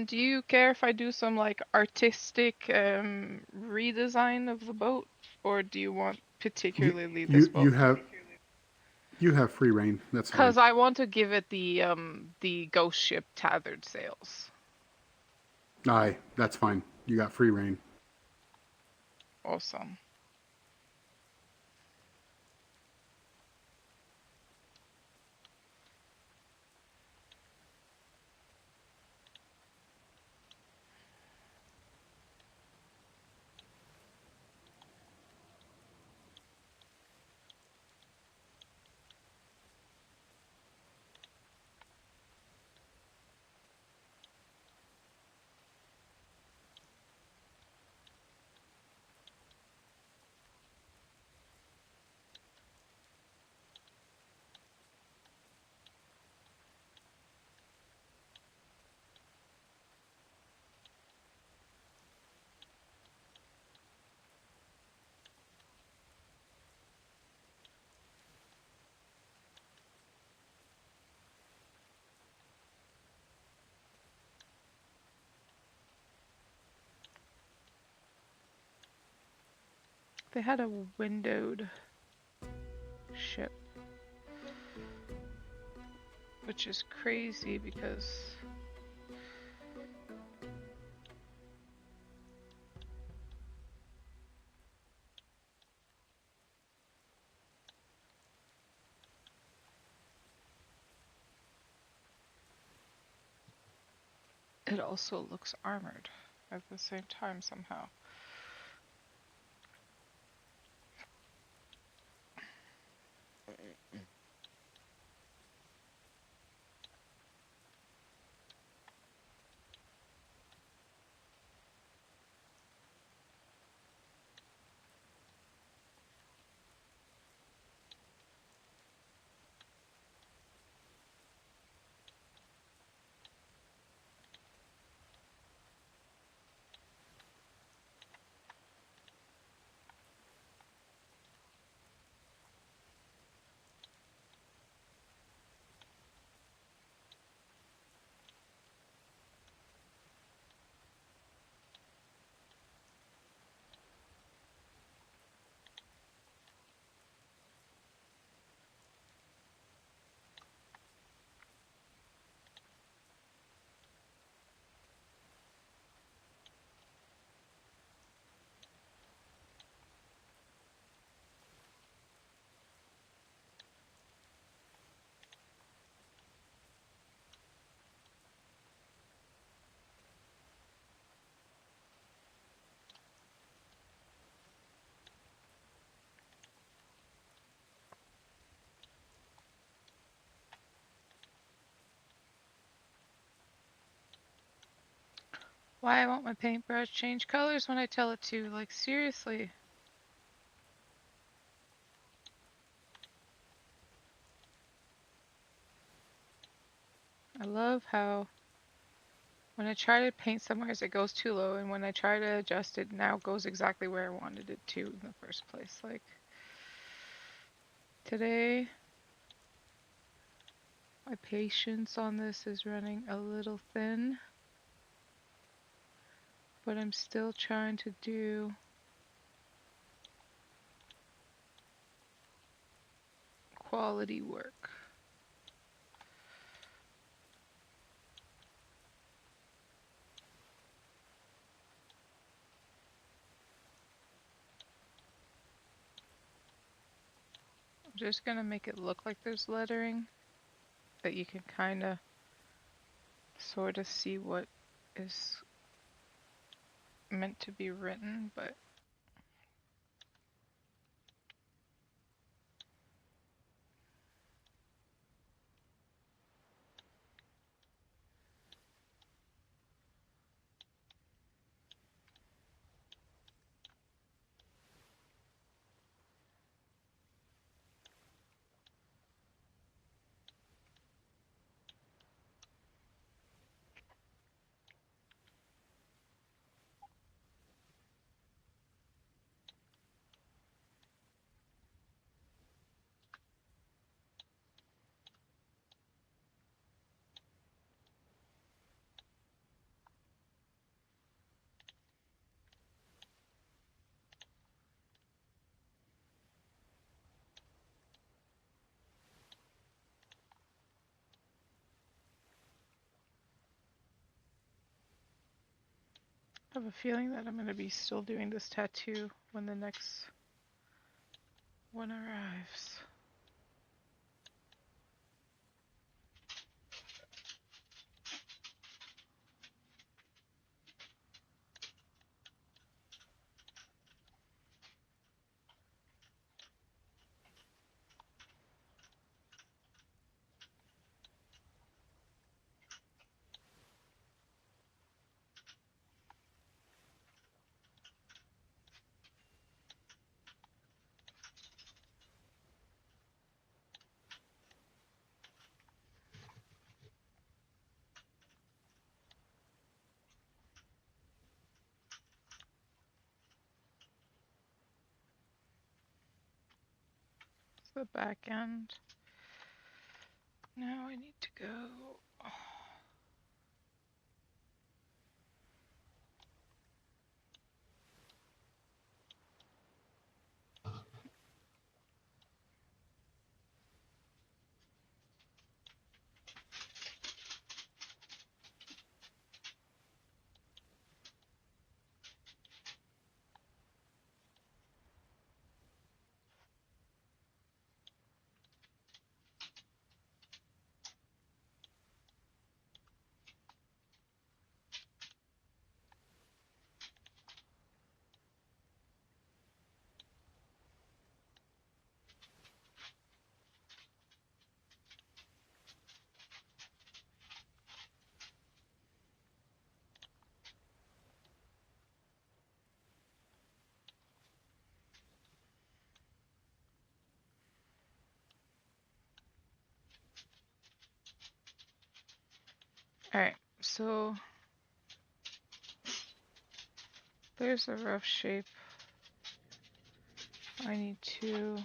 Do you care if I do some, like, artistic, redesign of the boat? Or do you want particularly this boat? You have free reign. That's fine. Because I want to give it the ghost ship tethered sails. Aye, that's fine. You got free reign. Awesome. They had a windowed ship, which is crazy because it also looks armored at the same time somehow. Why won't my paintbrush change colors when I tell it to? Like, seriously. I love how when I try to paint somewhere it goes too low, and when I try to adjust it now it goes exactly where I wanted it to in the first place. Like, today my patience on this is running a little thin, but I'm still trying to do quality work. I'm just gonna make it look like there's lettering that you can kind of sort of see what is meant to be written, but I have a feeling that I'm going to be still doing this tattoo when the next one arrives. It's the back end. Now I need to go. Alright, so there's a rough shape. I need to...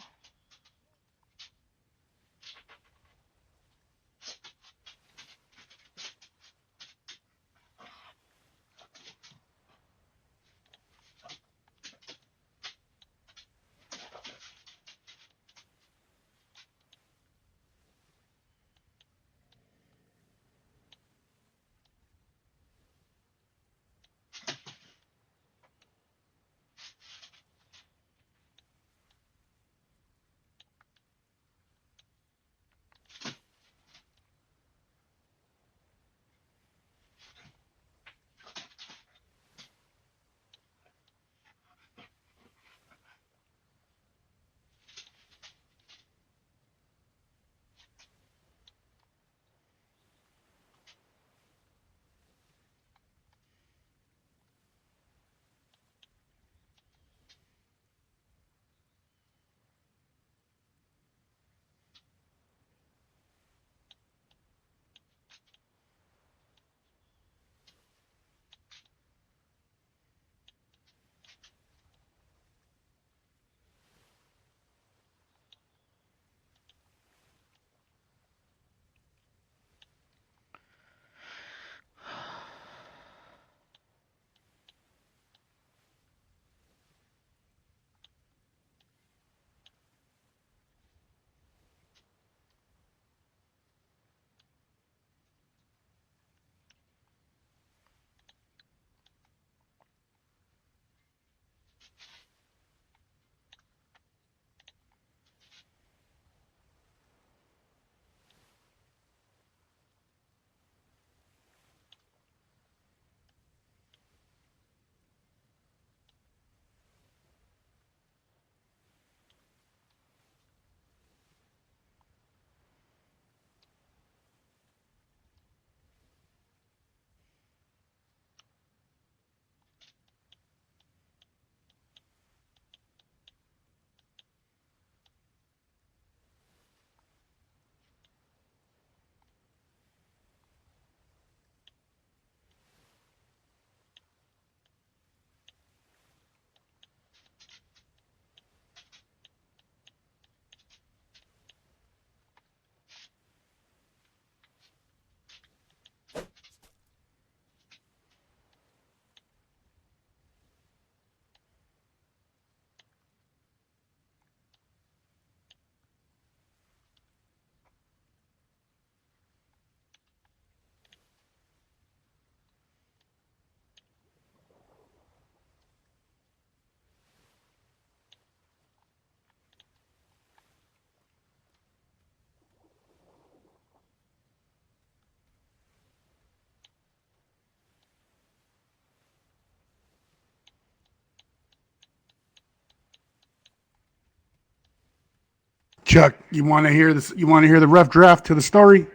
Chuck, you want to hear this? You want to hear the rough draft to the story?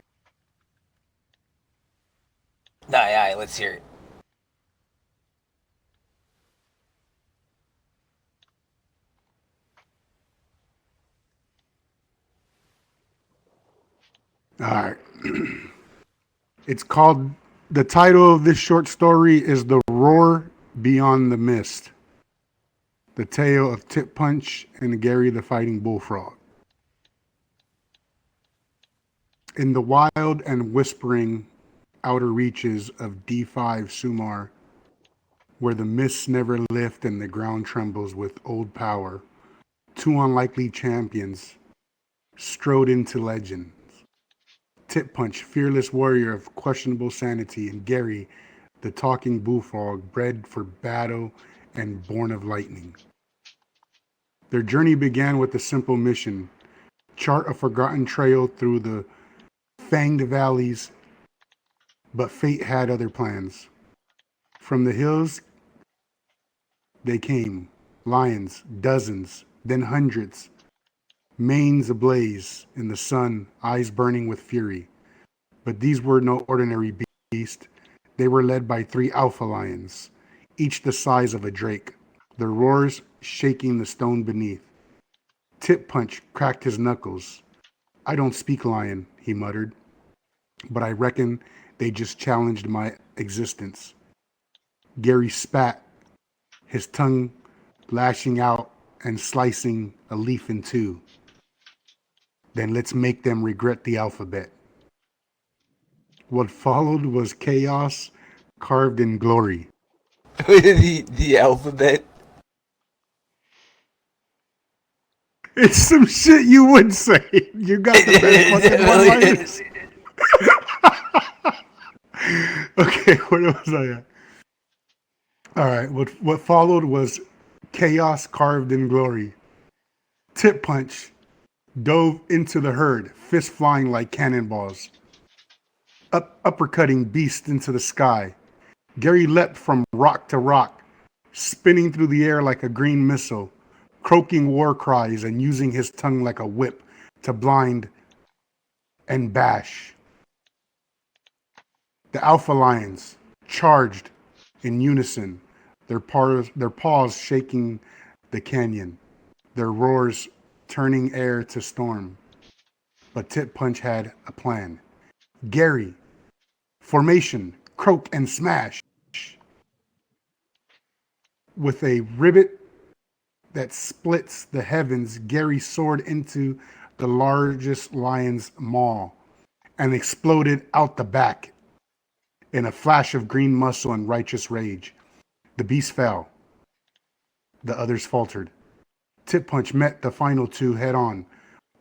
Aye, let's hear it. All right. It's called, the title of this short story is The Roar Beyond the Mist. The tale of Tip Punch and Gary the Fighting Bullfrog. In the wild and whispering outer reaches of D5 Sumar, where the mists never lift and the ground trembles with old power, two unlikely champions strode into legend. Tip Punch, fearless warrior of questionable sanity, and Gary, the talking bullfrog, bred for battle and born of lightning. Their journey began with a simple mission: chart a forgotten trail through the fanged valleys, but fate had other plans. From the hills they came, lions, dozens, then hundreds, manes ablaze in the sun, eyes burning with fury. But these were no ordinary beast. They were led by 3 alpha lions, each the size of a drake, their roars shaking the stone beneath. Tip Punch cracked his knuckles. "I don't speak lion," he muttered, "but I reckon They just challenged my existence. Gary spat, his tongue lashing out and slicing a leaf in two. Then let's make them regret the alphabet. What followed was chaos carved in glory. the alphabet. It's some shit you would say. You got the best fucking one-liners. Okay, where was I at? All right, what followed was chaos carved in glory. Tip punch dove into the herd, fist flying like cannonballs. Uppercutting beast into the sky. Gary leapt from rock to rock, spinning through the air like a green missile, croaking war cries and using his tongue like a whip to blind and bash. The alpha lions charged in unison, their paws shaking the canyon, their roars turning air to storm. But Tip Punch had a plan. Gary, formation, croak and smash. With a rivet that splits the heavens, Gary soared into the largest lion's maw and exploded out the back in a flash of green muscle and righteous rage. The beast fell. The others faltered. Tip Punch met the final two head on,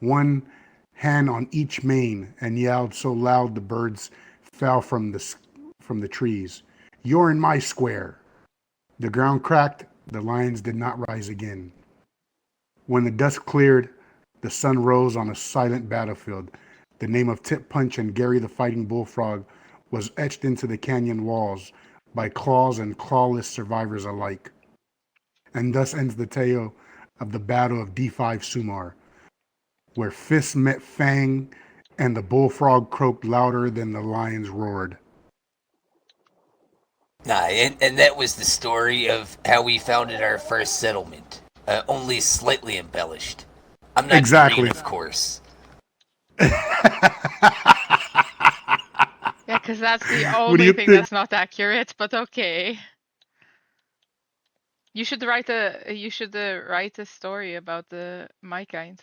one hand on each mane, and yelled so loud the birds fell from the trees. You're in my square. The ground cracked. The lions did not rise again. When the dust cleared, the sun rose on a silent battlefield. The name of Tip Punch and Gary the Fighting Bullfrog was etched into the canyon walls by claws and clawless survivors alike. And thus ends the tale of the Battle of D5 Sumar, where fists met fang and the bullfrog croaked louder than the lions roared. And that was the story of how we founded our first settlement, only slightly embellished. I'm not Exactly. green, of course. Yeah, because that's the What do only you thing think? that's not accurate, but okay. You should write a story about my kind.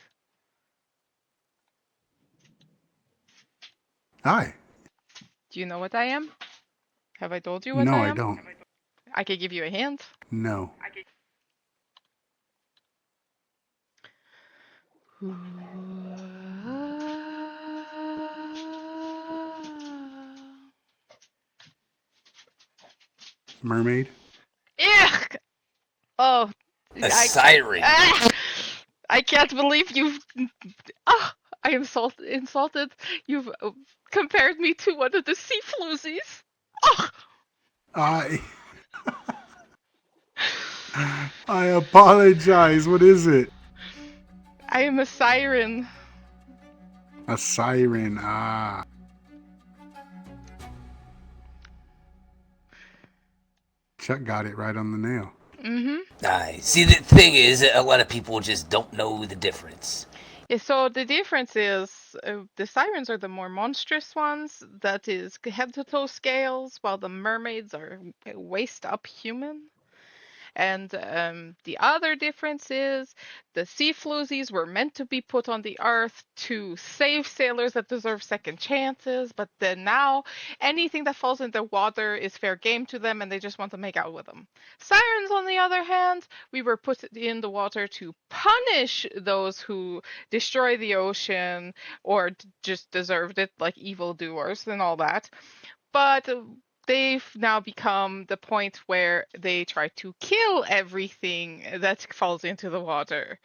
Hi. Do you know what I am? Have I told you what No, I I am? don't. I could give you a hint. No. Mermaid? Ugh! Oh, A siren. I can't believe you've. Oh, I am insulted. You've compared me to one of the sea floozies. Oh! I apologize. What is it? I am a siren. A siren. Ah. Chuck got it right on the nail. Mm-hmm. See, the thing is, a lot of people just don't know the difference. Yeah, so the difference is the sirens are the more monstrous ones, that is head to toe scales, while the mermaids are waist up human. And the other difference is the sea floozies were meant to be put on the earth to save sailors that deserve second chances, but then now anything that falls in the water is fair game to them and they just want to make out with them. Sirens, on the other hand, we were put in the water to punish those who destroy the ocean or just deserved it, like evildoers and all that. But they've now become the point where they try to kill everything that falls into the water.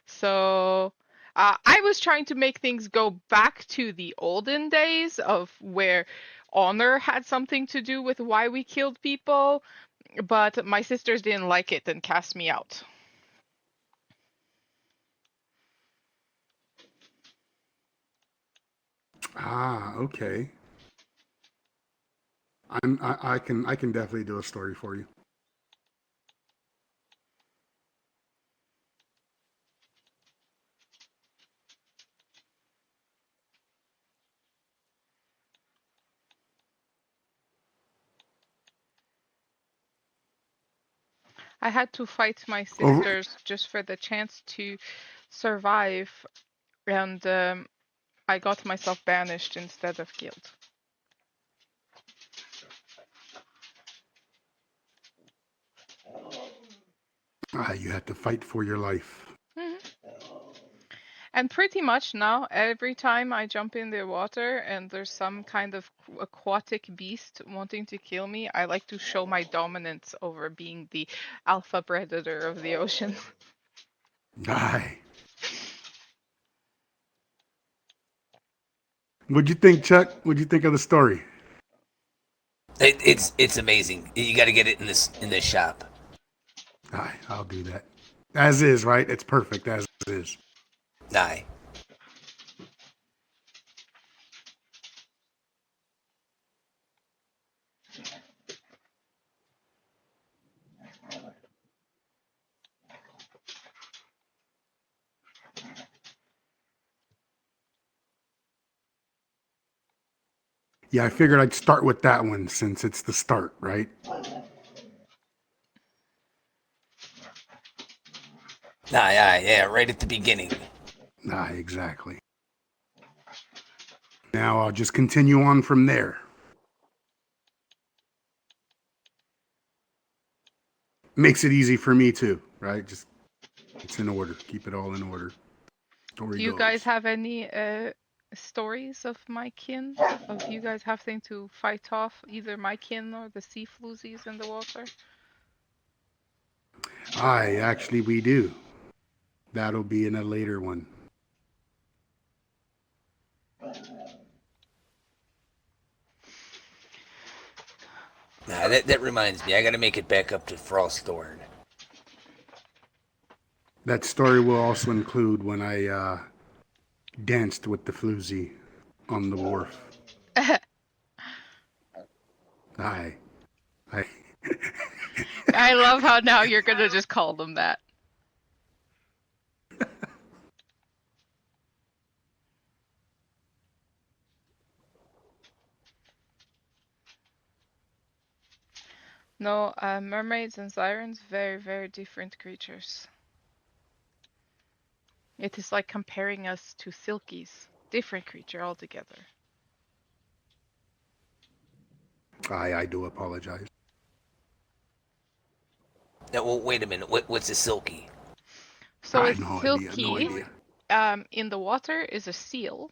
So I was trying to make things go back to the olden days of where honor had something to do with why we killed people, but my sisters didn't like it and cast me out. Ah, okay. I can definitely do a story for you. I had to fight my Over. sisters just for the chance to survive, and I got myself banished instead of killed. You had to fight for your life. Mhm. And pretty much now, every time I jump in the water and there's some kind of aquatic beast wanting to kill me, I like to show my dominance over being the alpha predator of the ocean. Aye. What'd you think, Chuck? What'd you think of the story? It's amazing. You got to get it in this shop. Aye, I'll do that. As is, right? It's perfect as is. Aye. Yeah, I figured I'd start with that one since it's the start, right? Aye, yeah, right at the beginning. Aye, exactly. Now I'll just continue on from there. Makes it easy for me too, right? Just it's in order. Keep it all in order. Story Do you goes. guys have any stories of my kin? Of you guys having to fight off either my kin or the sea floozies in the water? Aye, actually we do. That'll be in a later one. Nah, that reminds me. I got to make it back up to Frostthorn. That story will also include when I danced with the floozy on the wharf. Aye. Aye. I love how now you're gonna just call them that. No, mermaids and sirens, very, very different creatures. It is like comparing us to silkies. Different creature altogether. Aye, I do apologize. Now, well, wait a minute. What's a silky? So a No silky idea. in the water is a seal.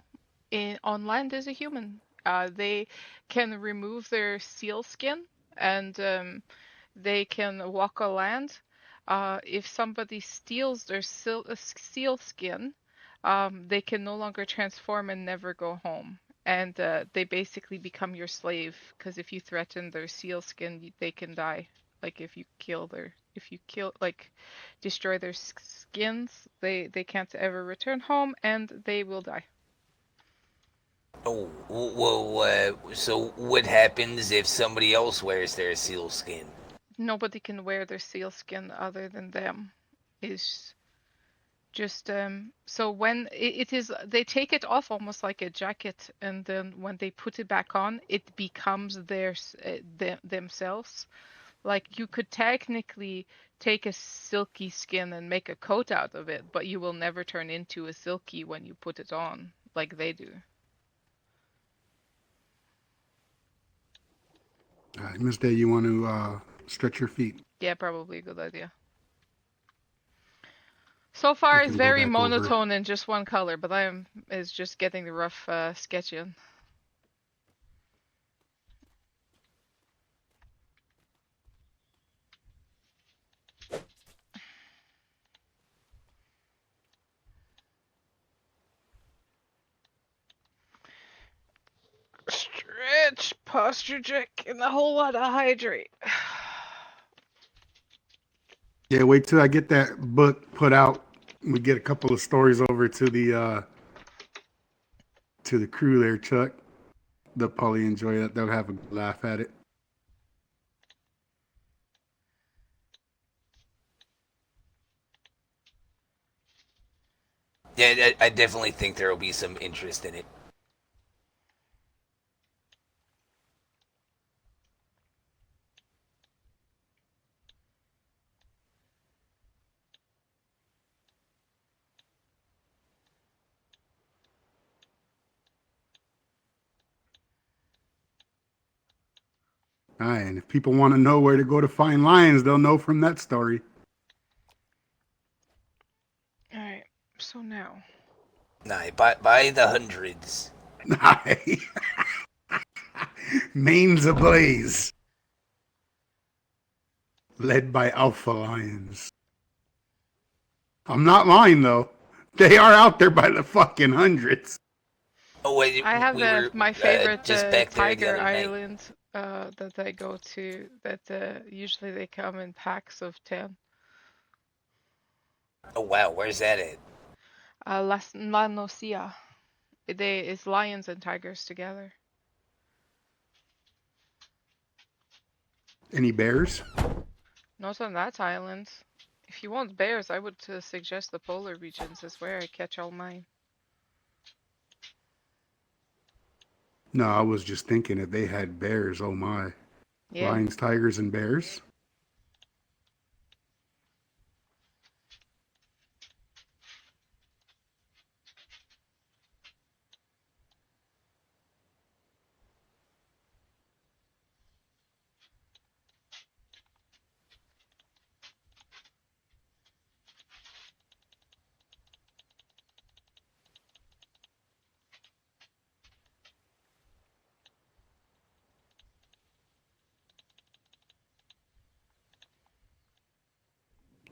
On land is a human. They can remove their seal skin and they can walk on land. If somebody steals their seal skin, they can no longer transform and never go home. And they basically become your slave because if you threaten their seal skin, they can die. Like if you destroy their skins, they can't ever return home and they will die. Oh, well, so what happens if somebody else wears their seal skin? Nobody can wear their seal skin other than them. Is just so when it is, they take it off almost like a jacket, and then when they put it back on, it becomes themselves. Like you could technically take a silky skin and make a coat out of it, but you will never turn into a silky when you put it on, like they do. All right, Miss Day, you want to stretch your feet? Yeah, probably a good idea. So far, it's very monotone in just one color, but is just getting the rough sketch in. Stretch, posture check, and a whole lot of hydrate. Yeah, wait till I get that book put out. We get a couple of stories over to the crew there, Chuck. They'll probably enjoy it. They'll have a laugh at it. Yeah, I definitely think there will be some interest in it. Aye, and if people want to know where to go to find lions, they'll know from that story. Alright, so now. Nah, by the hundreds. Aye. Manes ablaze. Led by alpha lions. I'm not lying, though. They are out there by the fucking hundreds. Oh wait, I have we were my favorite just back there the tiger other night. island that I go to that usually they come in packs of 10. Oh wow, where's that at? La Nocia. It's lions and tigers together. Any bears? Not on that island. If you want bears, I would suggest the polar regions is where I catch all mine. No, I was just thinking if they had bears, oh my. Yeah. Lions, tigers, and bears?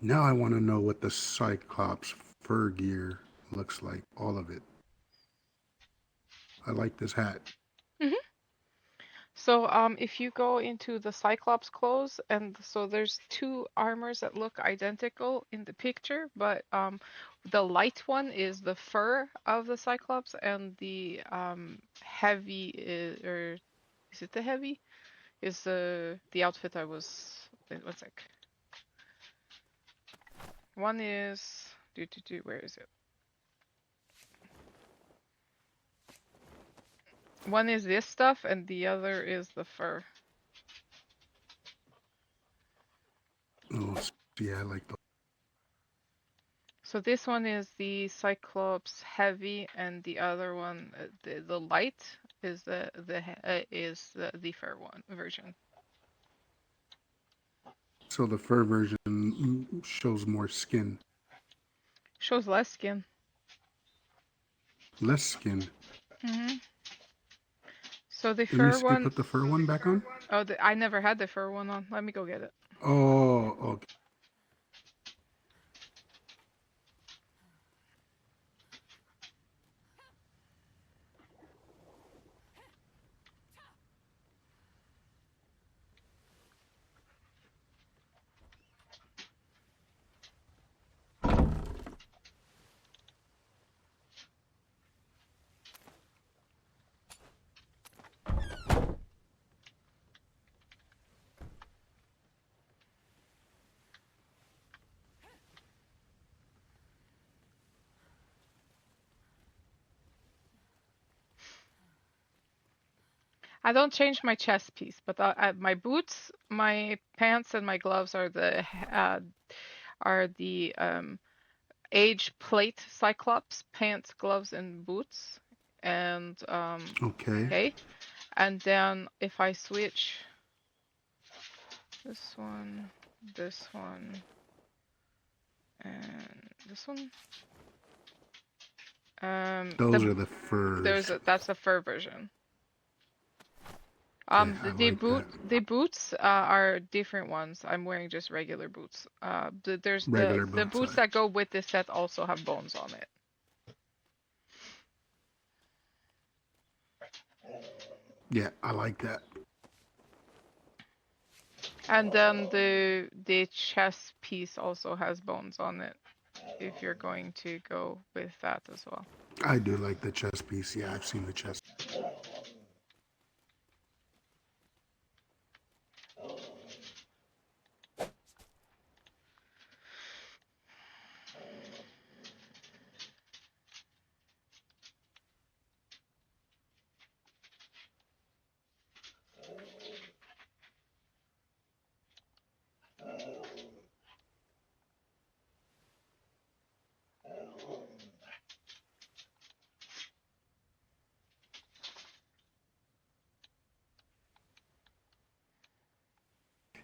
Now I want to know what the Cyclops fur gear looks like. All of it. I like this hat. So if you go into the Cyclops clothes, and so there's two armors that look identical in the picture, but the light one is the fur of the Cyclops, and the heavy or is it the heavy? Is the outfit I was wait, one sec. One is where is it? One is this stuff, and the other is the fur. Oh, yeah, I like those. So this one is the Cyclops heavy, and the other one, the light, is the fur one version. So the fur version shows more skin. Shows less skin. Less skin. So the Let me fur see, one. put the fur one back on. Oh, I never had the fur one on. Let me go get it. Oh, okay. I don't change my chest piece, but my boots, my pants, and my gloves are the age plate Cyclops pants, gloves, and boots. And Okay. And then if I switch this one, and this one, Those are the furs. that's a fur version. Okay, I like that. The boots are different ones. I'm wearing just regular boots. There's Regular the boots, boots aye. that go with this set also have bones on it. Yeah, I like that. And then the chest piece also has bones on it, if you're going to go with that as well. I do like the chest piece. Yeah, I've seen the chest.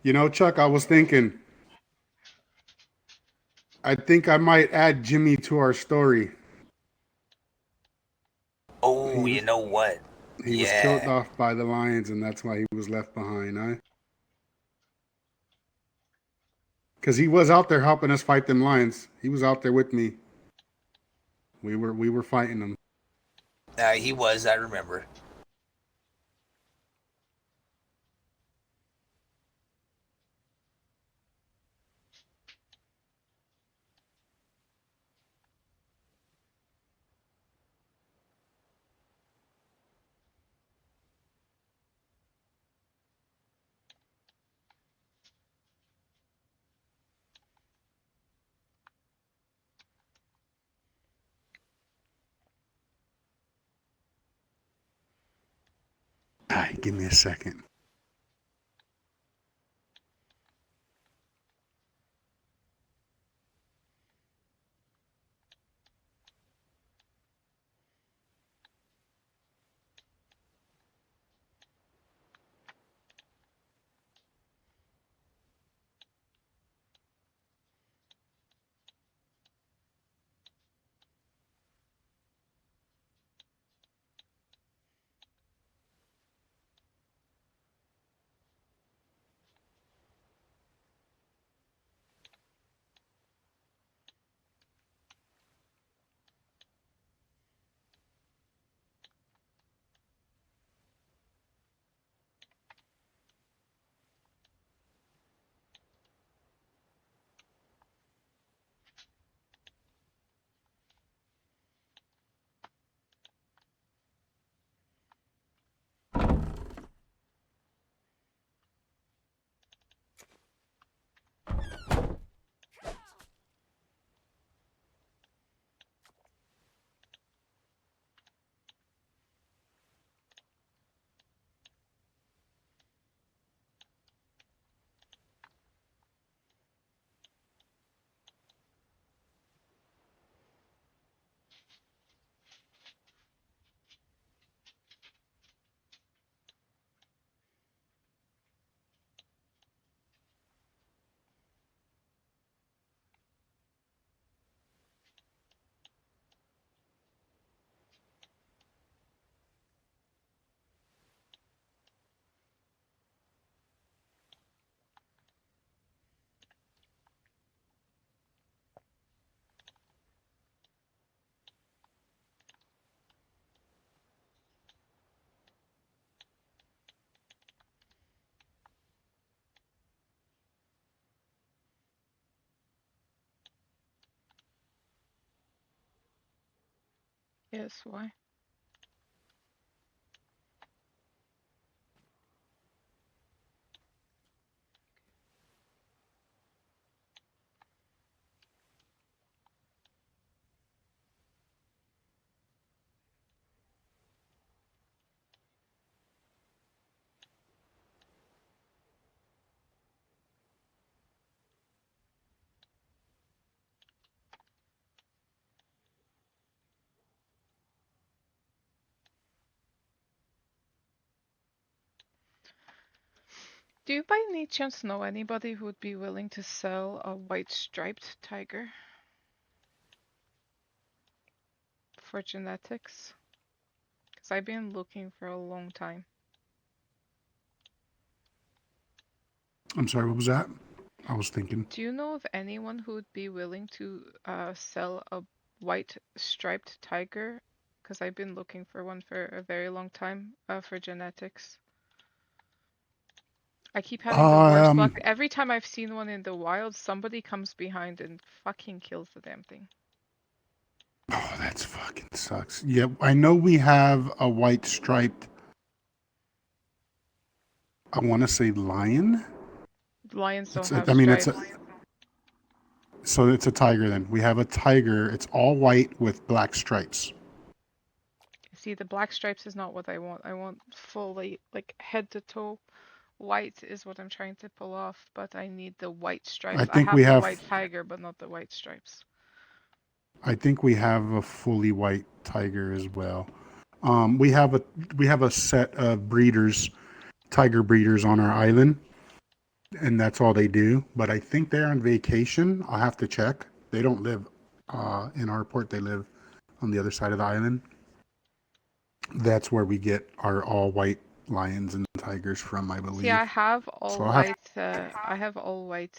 You know, Chuck, I was thinking, I think I might add Jimmy to our story. Oh, you know what? He was killed Yeah. off by the lions, and that's why he was left behind, huh? Because he was out there helping us fight them lions. He was out there with me. We were fighting them. He was, I remember. All right, give me a second. Yes, why? Do you by any chance know anybody who would be willing to sell a white striped tiger for genetics? Because I've been looking for a long time. I'm sorry, what was that? I was thinking. Do you know of anyone who would be willing to sell a white striped tiger? Because I've been looking for one for a very long time for genetics. I keep having the worst luck. Every time I've seen one in the wild, somebody comes behind and fucking kills the damn thing. Oh, that's fucking sucks. Yeah, I know we have a white striped, I want to say lion. Lions don't It's, have I mean, it's stripes. so it's a tiger then. We have a tiger. It's all white with black stripes. See, the black stripes is not what I want. I want fully, like, head to toe white is what I'm trying to pull off, but I need the white stripes. I I think have we the have. white tiger, but not the white stripes. I think we have a fully white tiger as well. We have a set of breeders, tiger breeders on our island. and that's all they do. But I think they're on vacation. I'll have to check. They don't live in our port. They live on the other side of the island. That's where we get our all white lions and tigers from, I See, I believe. have So all I'll have white. I have all white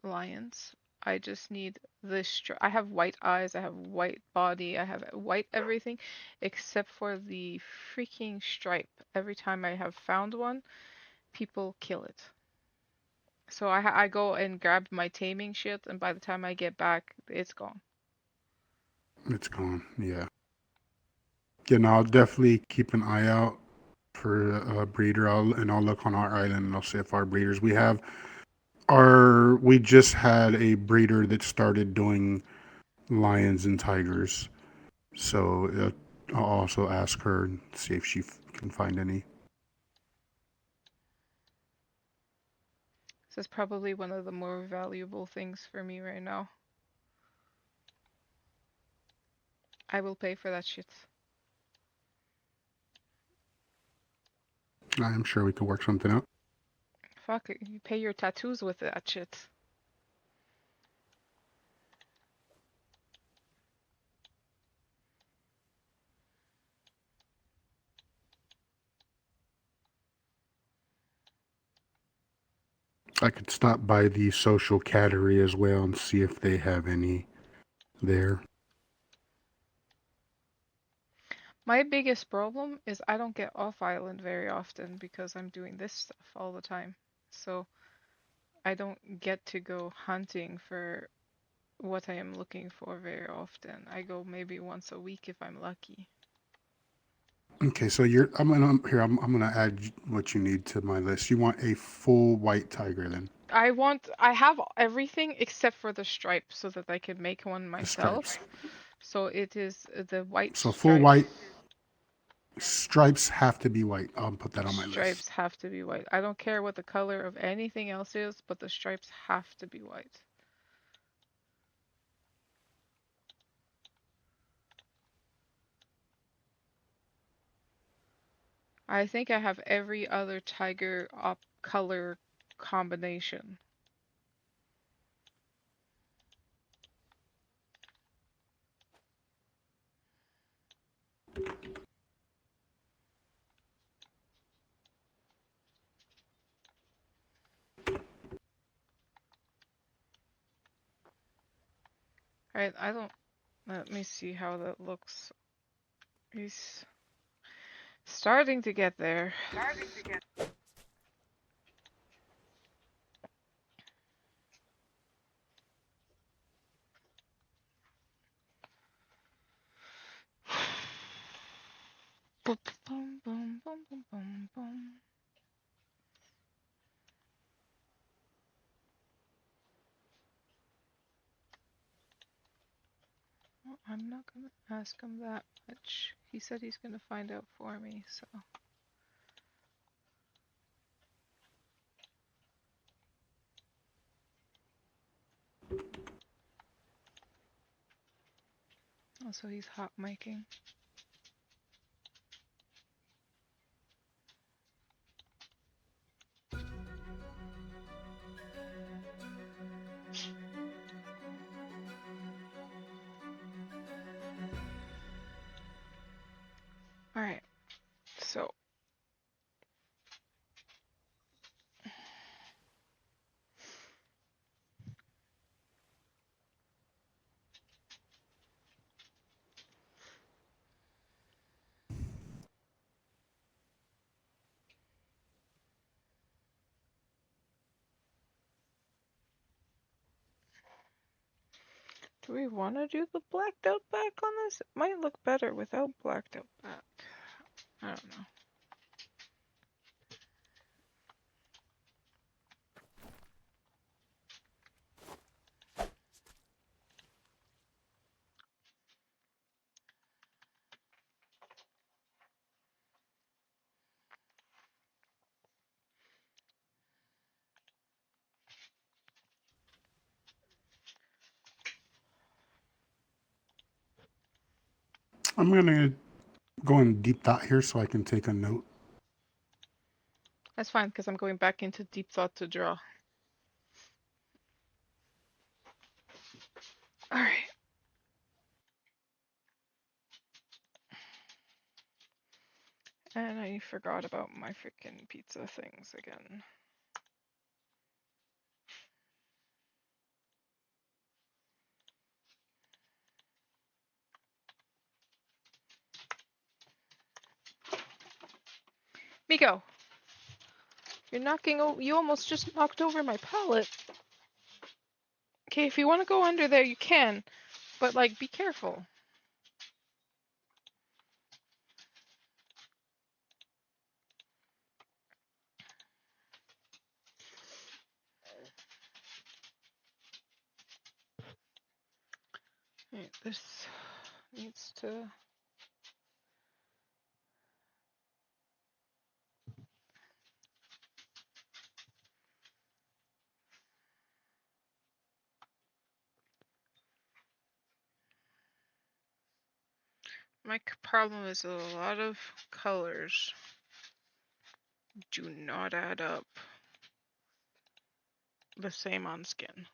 lions. I just need the I have white eyes. I have white body. I have white everything, except for the freaking stripe. Every time I have found one, people kill it. So I go and grab my taming shit, and by the time I get back, it's gone. it's gone. Yeah. Yeah. No, I'll definitely keep an eye out for a breeder. I'll look on our island and I'll see if our breeders we just had a breeder that started doing lions and tigers. So I'll also ask her and see if she can find any. This is probably one of the more valuable things for me right now. I will pay for that shit. I'm sure we could work something out. Fuck it, you pay your tattoos with that shit. I could stop by the social cattery as well and see if they have any there. My biggest problem is I don't get off island very often because I'm doing this stuff all the time. So I don't get to go hunting for what I am looking for very often. I go maybe once a week if I'm lucky. Okay, so I'm gonna add what you need to my list. You want a full white tiger then? I have everything except for the stripe so that I can make one The myself. stripes. So it is the white So full stripe. white stripes have to be white. I'll put that on my list. Stripes have to be white. I don't care what the color of anything else is, but the stripes have to be white. I think I have every other tiger color combination. Alright, let me see how that looks. He's starting to get there. Boom, boom, boom, boom, boom, boom, boom. Well, I'm not gonna ask him that much. He said he's gonna find out for me, so. Also, he's hot miking. Alright, so. Do we want to do the blacked out back on this? It might look better without blacked out back. I don't know. I'm gonna go in deep thought here so I can take a note. That's fine, because I'm going back into deep thought to draw. Alright. And I forgot about my freaking pizza things again. Miko, you almost just knocked over my pallet. Okay, if you want to go under there, you can, but like, be careful. Right, this needs to. My problem is a lot of colors do not add up the same on skin.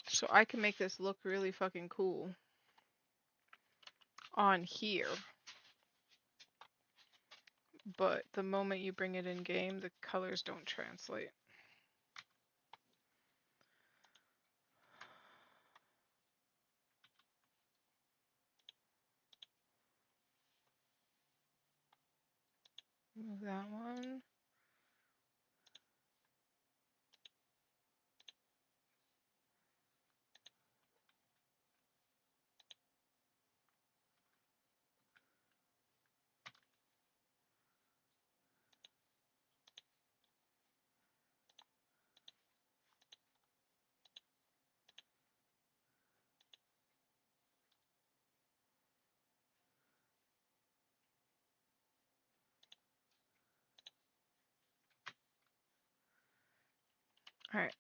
So I can make this look really fucking cool on here. But the moment you bring it in game, the colors don't translate. Move that one. All right.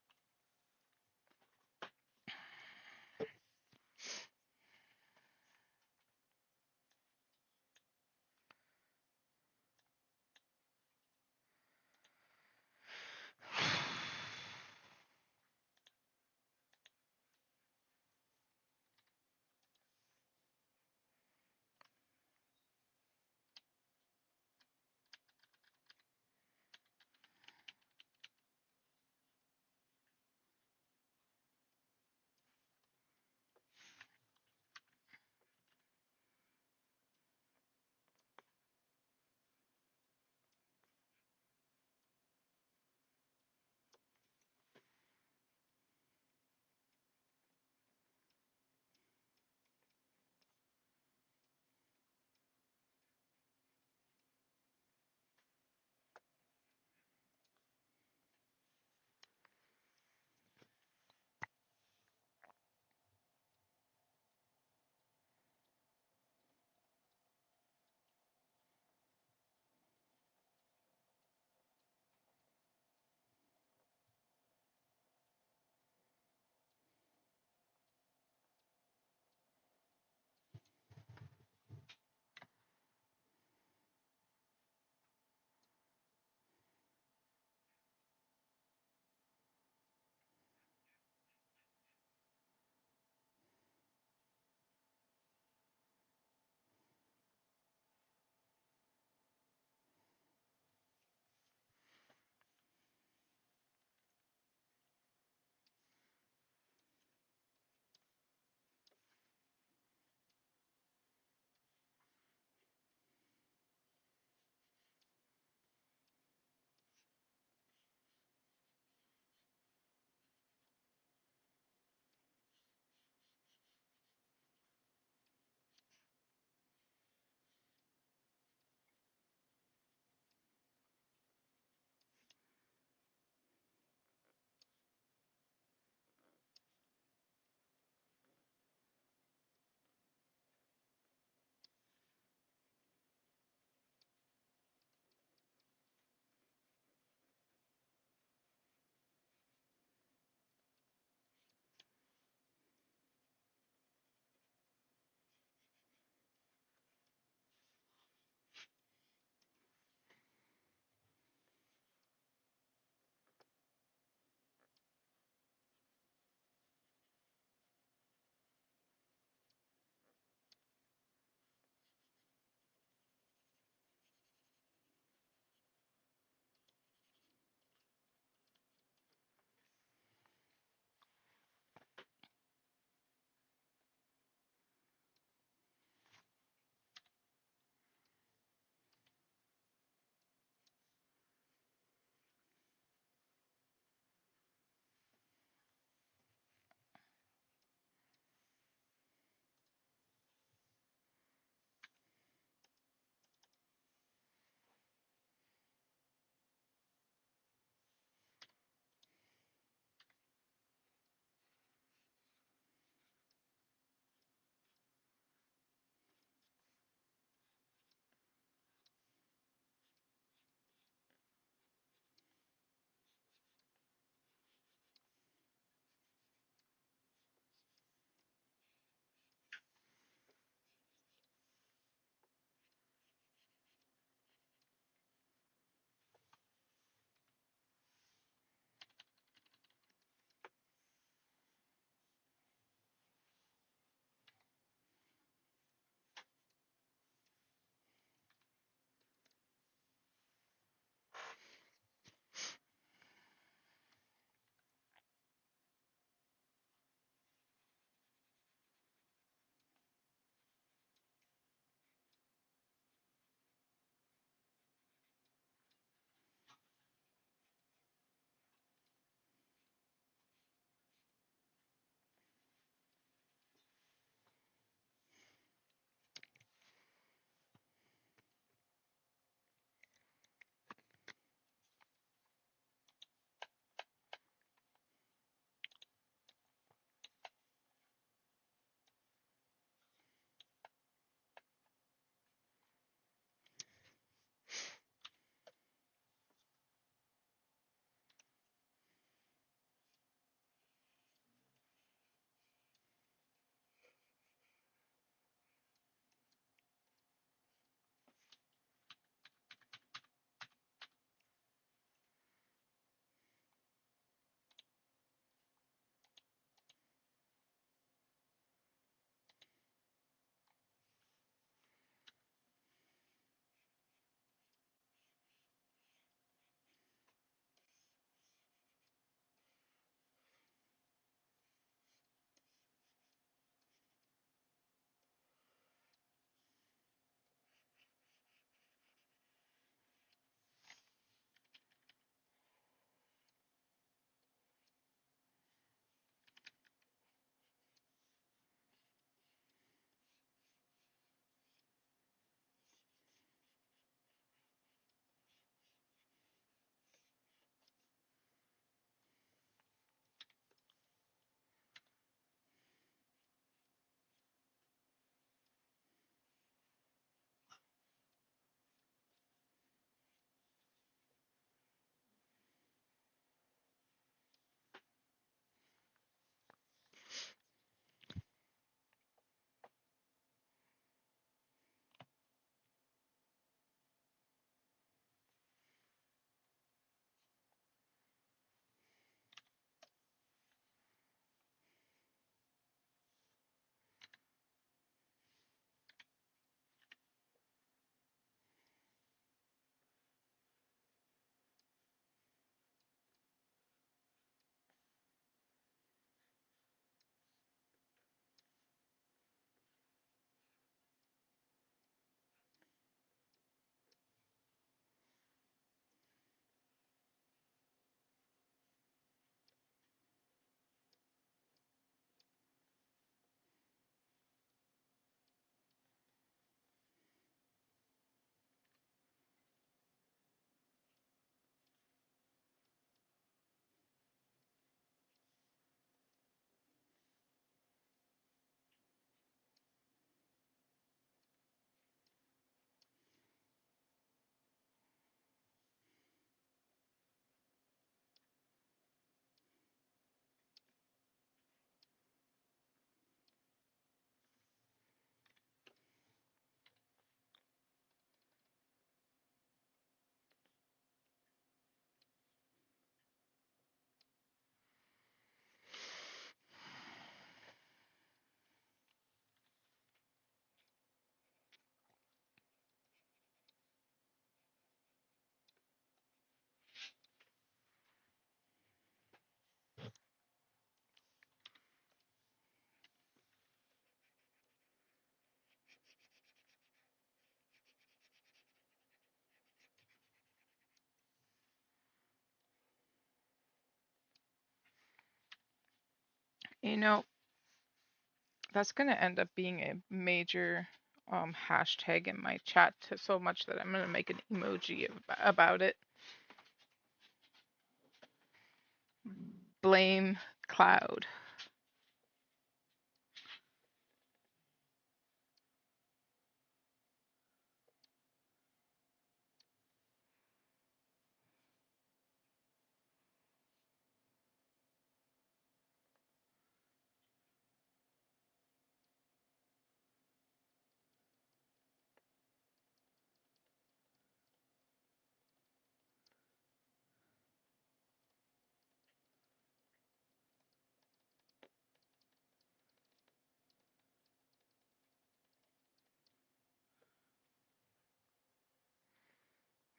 You know, that's gonna end up being a major hashtag in my chat so much that I'm gonna make an emoji about it. Blame Cloud.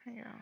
Yeah.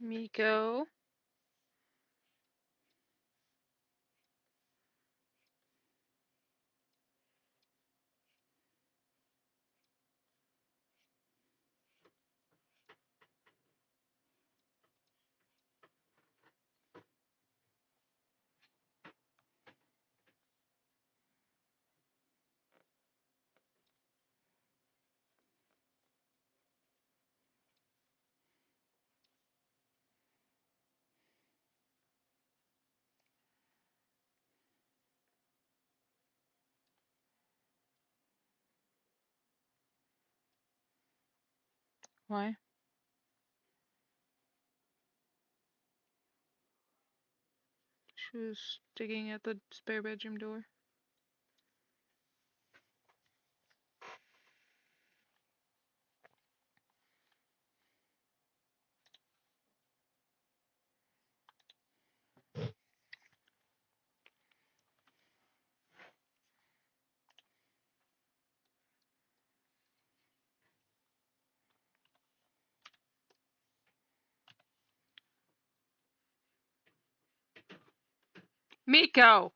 Miko. Why? She was digging at the spare bedroom door. Miko!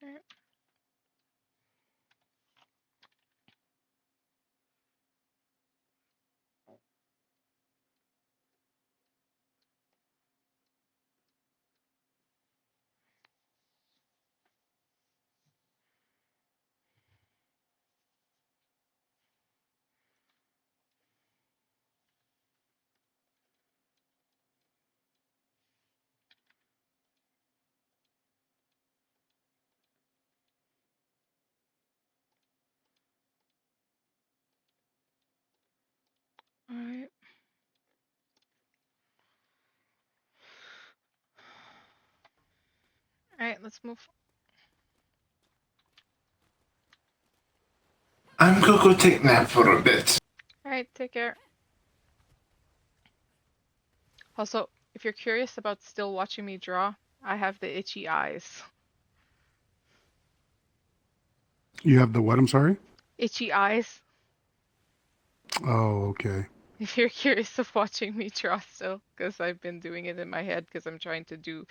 Alright. Alright. Alright, let's move. I'm gonna go take a nap for a bit. Alright, take care. Also, if you're curious about still watching me draw, I have the itchy eyes. You have the what? I'm sorry. Itchy eyes. Oh, okay. If you're curious of watching me draw still, because I've been doing it in my head because I'm trying to do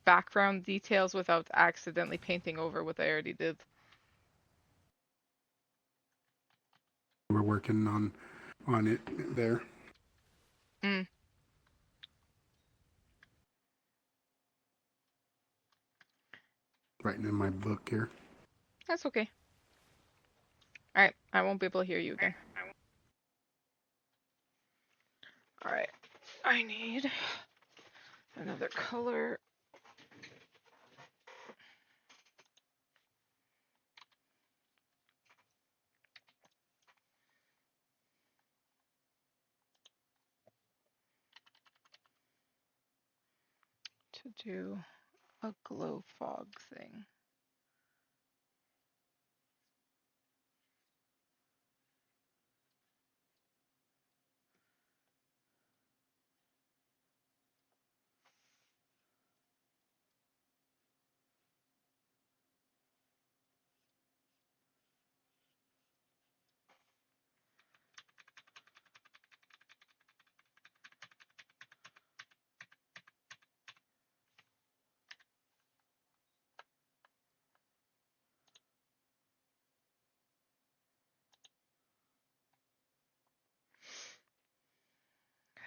background details without accidentally painting over what I already did. We're working on it there. Mm, Writing in my book here. that's okay. Alright, I won't be able to hear you again. Alright, I need another color. To do a glow fog thing.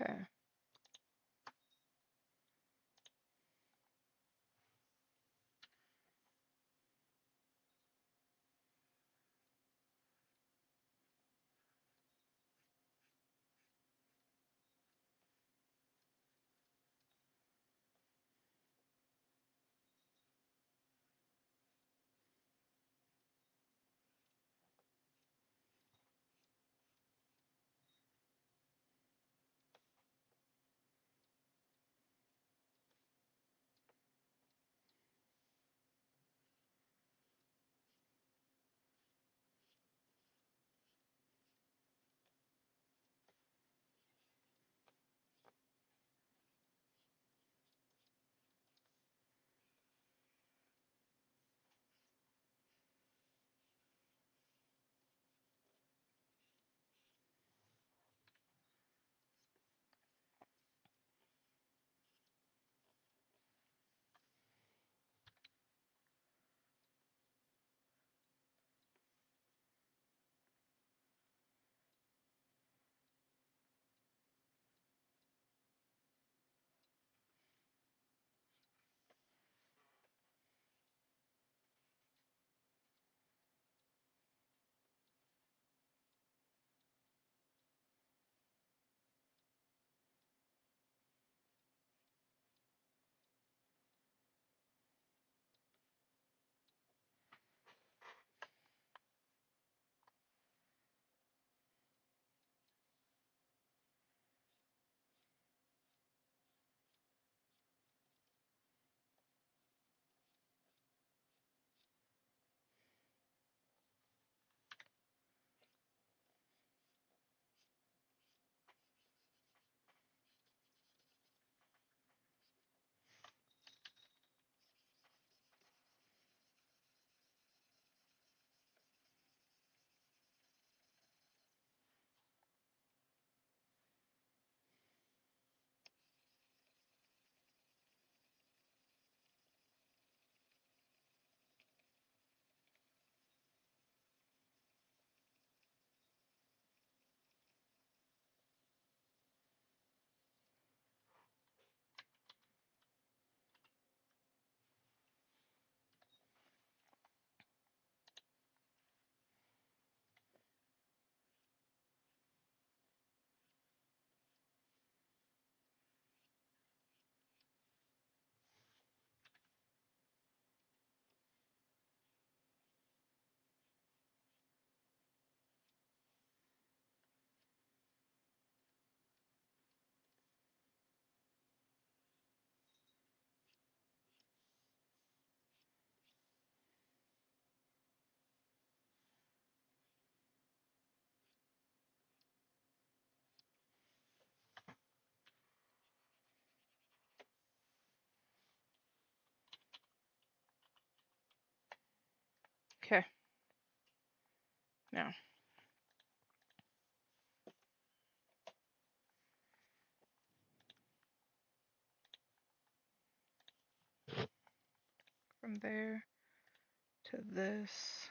Okay. Yeah. From there to this.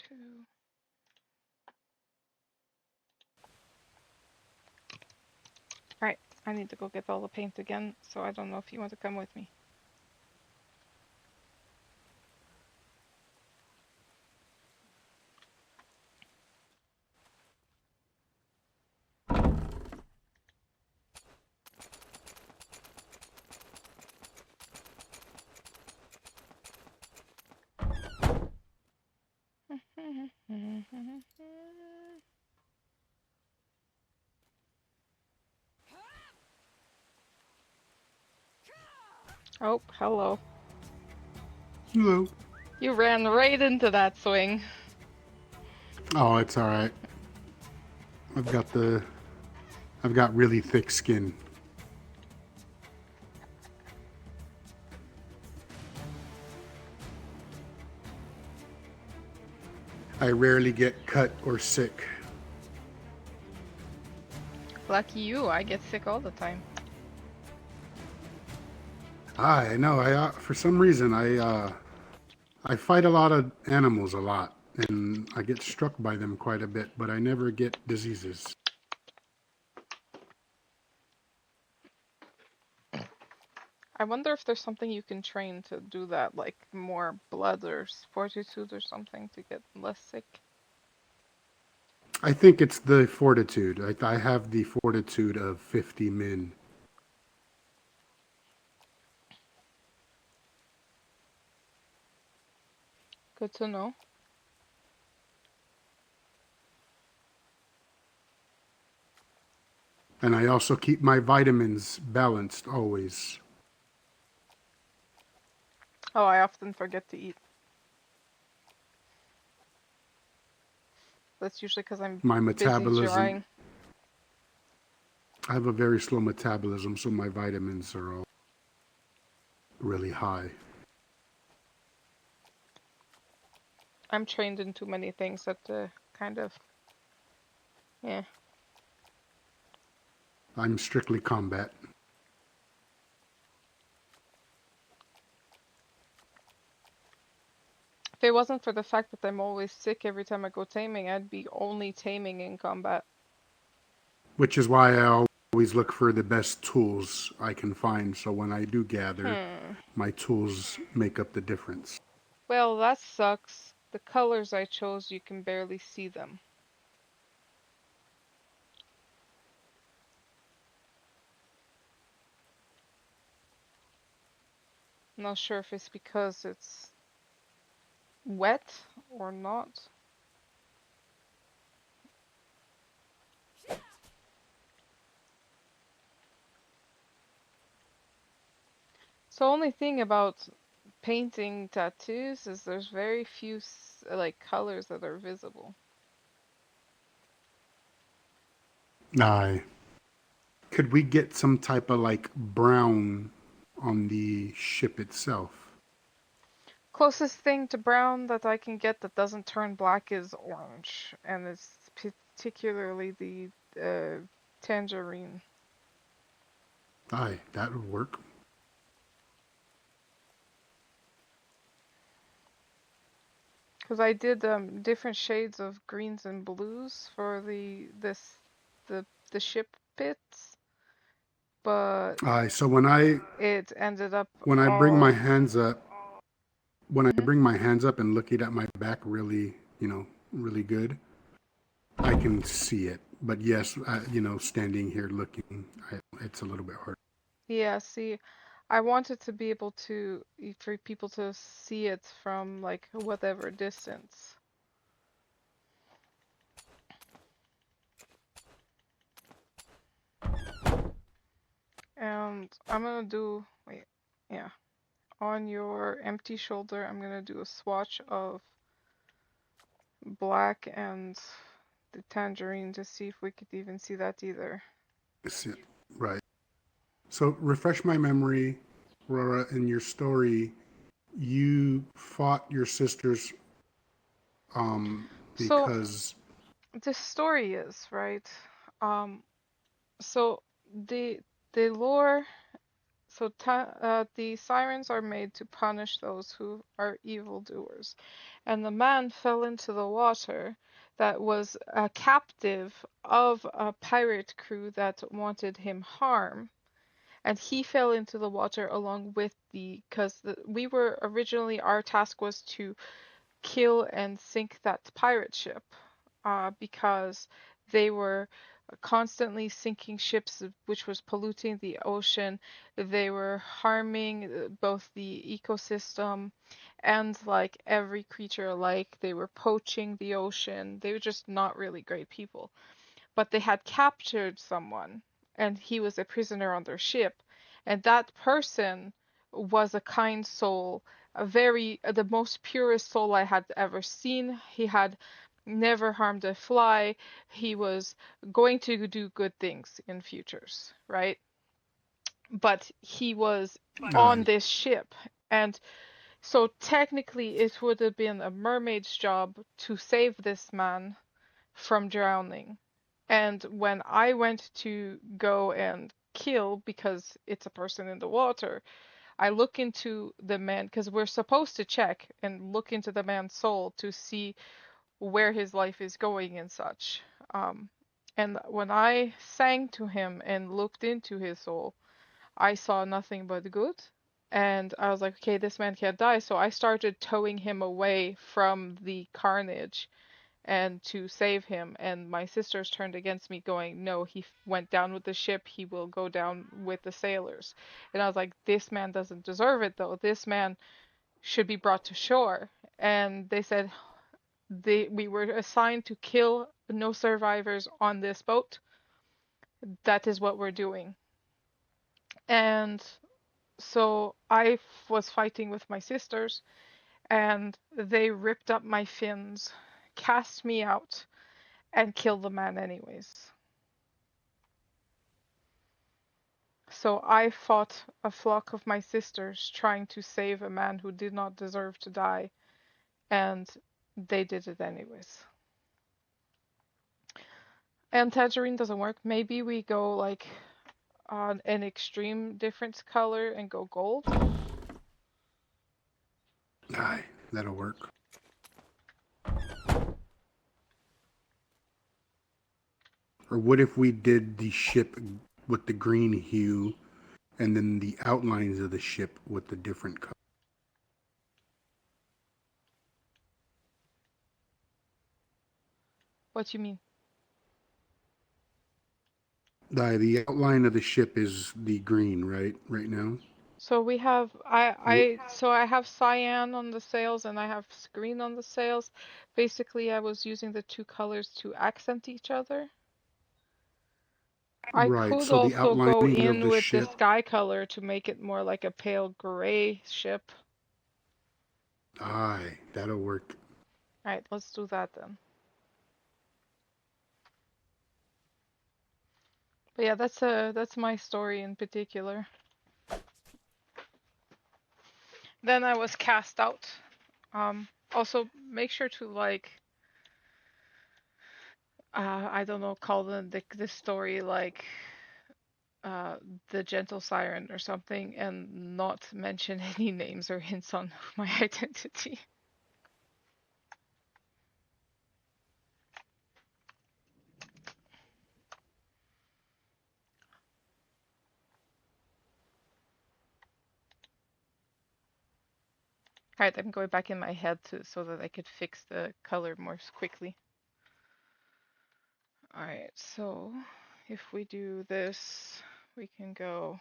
Two. Alright, I need to go get all the paint again, so I don't know if you want to come with me. Oh, hello. Hello. You ran right into that swing. Oh, it's all right. I've got really thick skin. I rarely get cut or sick. Lucky you, I get sick all the time. I know. For some reason I fight a lot of animals a lot, and I get struck by them quite a bit, but I never get diseases. I wonder if there's something you can train to do that, like more blood or fortitude or something to get less sick. I think it's the fortitude. I have the fortitude of 50 men. Good to know. And I also keep my vitamins balanced always. Oh, I often forget to eat. That's usually because I'm My busy metabolism, drawing. I have a very slow metabolism, so my vitamins are all really high. I'm trained in too many things that kind of, yeah. I'm strictly combat. If it wasn't for the fact that I'm always sick every time I go taming, I'd be only taming in combat. Which is why I always look for the best tools I can find, so when I do gather, my tools make up the difference. Well, that sucks. The colors I chose, you can barely see them. I'm not sure if it's because it's wet or not. So only thing about painting tattoos is there's very few like colors that are visible. Aye. Could we get some type of like brown on the ship itself? Closest thing to brown that I can get that doesn't turn black is orange, and it's particularly the tangerine. Aye, that would work. Because I did different shades of greens and blues for the ship bits, but Aye, so when I it ended up bring my all. hands up, when I bring my hands up and look it at my back really, really good, I can see it. But yes, standing here looking, it's a little bit hard. Yeah, see, I wanted to be able to, for people to see it from like whatever distance. And I'm gonna do, wait, yeah. on your empty shoulder, I'm gonna do a swatch of black and the tangerine to see if we could even see that either. Right. So refresh my memory, Aurora. In your story, you fought your sisters So because the story is, right? So the the lore, so the sirens are made to punish those who are evildoers, and the man fell into the water that was a captive of a pirate crew that wanted him harm. And he fell into the water along with because we were originally, our task was to kill and sink that pirate ship, because they were constantly sinking ships, which was polluting the ocean. They were harming both the ecosystem and like every creature alike. They were poaching the ocean. They were just not really great people. But they had captured someone, and he was a prisoner on their ship, and that person was a kind soul, the most purest soul I had ever seen. He had never harmed a fly. He was going to do good things in futures, right? But he was on right. this ship, and so technically it would have been a mermaid's job to save this man from drowning. And when I went to go and kill, because it's a person in the water, I look into the man, because we're supposed to check and look into the man's soul to see where his life is going and such. Um, and when I sang to him and looked into his soul, I saw nothing but good. And I was like, okay, this man can't die. So I started towing him away from the carnage and to save him. And my sisters turned against me, going, no, he went down with the ship, he will go down with the sailors. And I was like, this man doesn't deserve it, though. This man should be brought to shore. And they said we were assigned to kill no survivors on this boat. That is what we're doing. And so I was fighting with my sisters, and they ripped up my fins, cast me out, and killed the man anyways. So I fought a flock of my sisters trying to save a man who did not deserve to die, and they did it anyways. And tangerine doesn't work. Maybe we go like on an extreme difference color and go gold. Aye, that'll work. Or what if we did the ship with the green hue and then the outlines of the ship with the different color? What do you mean? The outline of the ship is the green, right? Right now? So we have I have cyan on the sails and I have green on the sails. Basically, I was using the two colors to accent each other. I Right, could so the also go outlining of in the with the ship, sky color to make it more like a pale gray ship. aye, that'll work. Alright, let's do that then. But yeah, that's my story in particular. Then I was cast out. Also make sure to like I don't know, call the story like the gentle siren or something, and not mention any names or hints on my identity. Alright, I'm going back in my head so that I could fix the color more quickly. Alright, so if we do this, we can go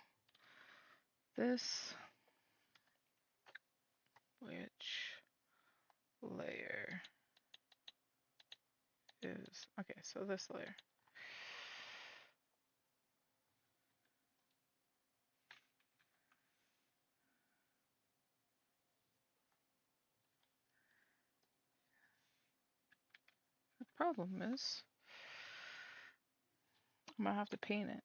this, which layer is, okay, so this layer. Problem is, I'm gonna have to paint it.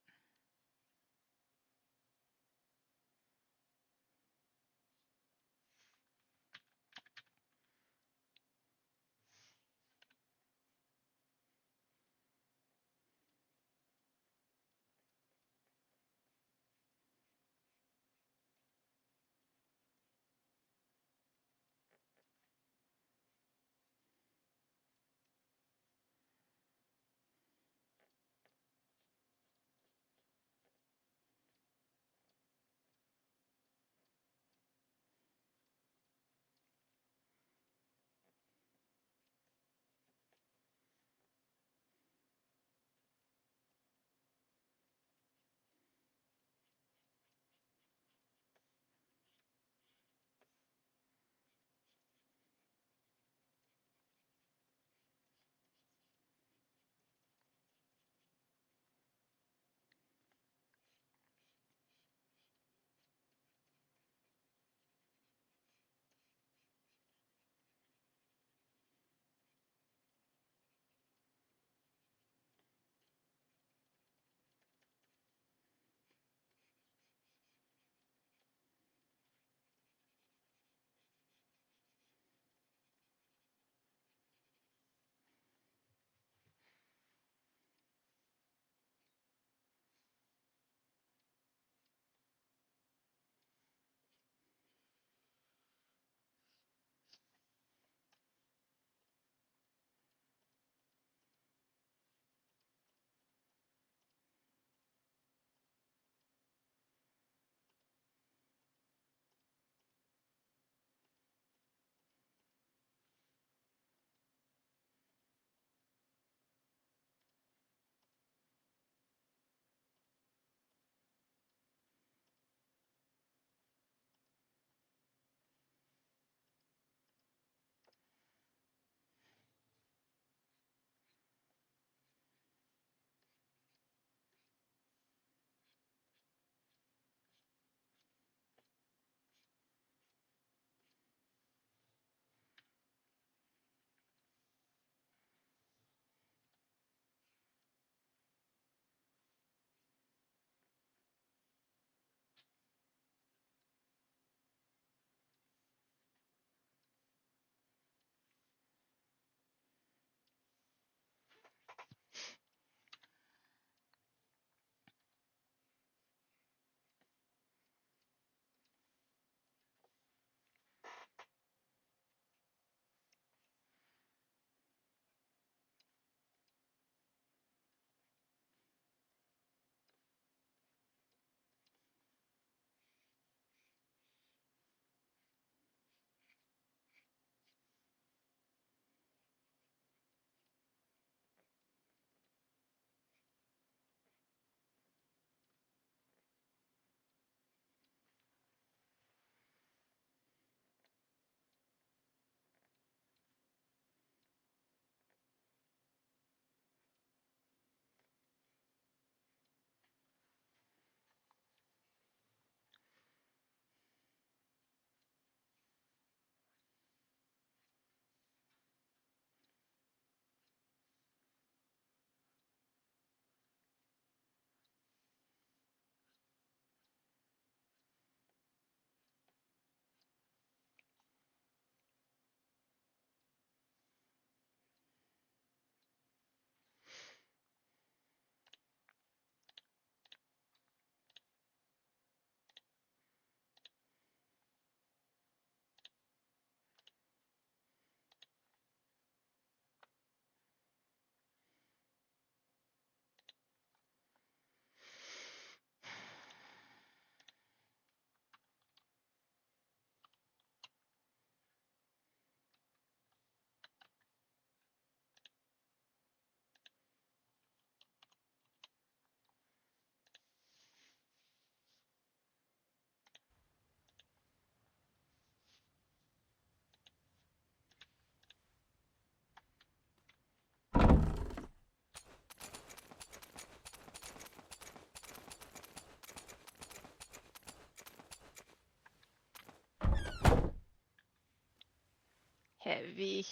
Heavy.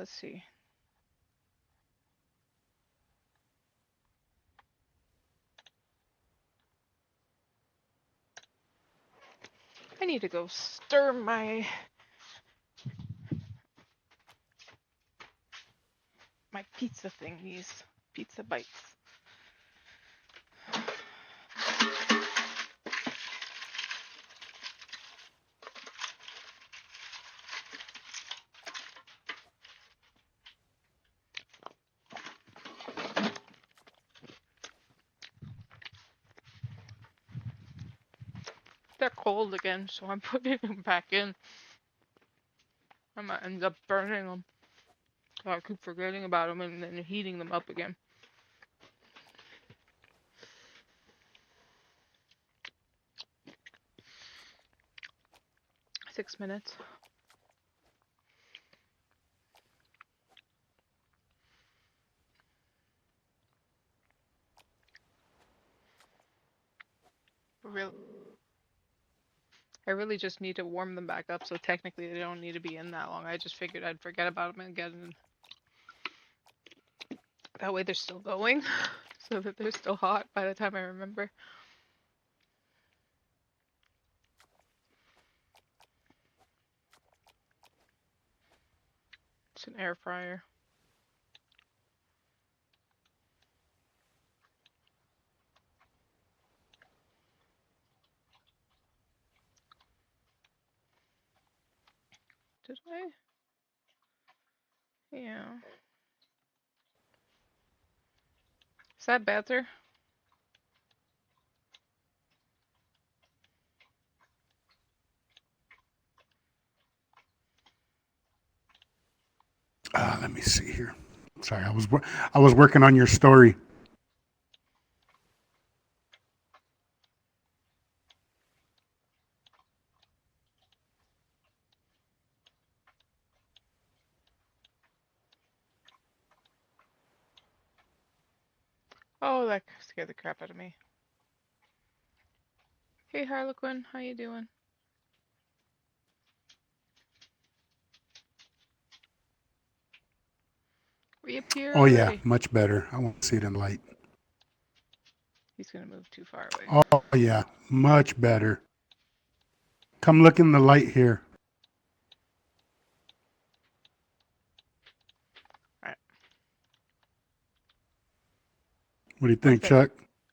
let's see. I need to go stir my pizza thingies, pizza bites. They're cold again, so I'm putting them back in. I might end up burning them. I keep forgetting about them and then heating them up again. Six minutes. I really just need to warm them back up, so technically they don't need to be in that long. I just figured I'd forget about them again. That way they're still going, so that they're still hot by the time I remember. It's an air fryer. Did I? Yeah. Is that better? Let me see here. Sorry, I was working on your story. Oh, that scared the crap out of me. Hey, Harlequin, how you doing? Reappear Oh yeah, already. much better. I won't see it in light. He's gonna move too far away. Oh yeah, much better. Come look in the light here. Alright. What do you think, Chuck?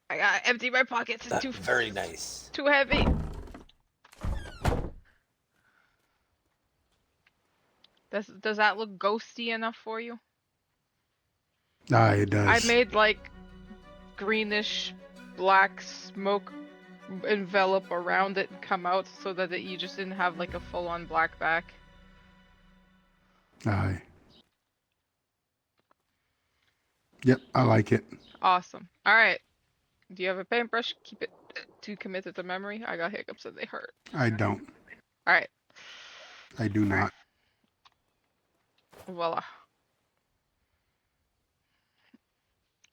I gotta empty my pockets. It's too Very nice. too heavy. Does that look ghosty enough for you? Ah, it does. I made like greenish black smoke envelop around it and come out so that you just didn't have like a full-on black back. Aye. Yep, I like it. Awesome. All right. Do you have a paintbrush? Keep it too committed to memory. I got hiccups and they hurt. I don't. All right. I do not. Voila.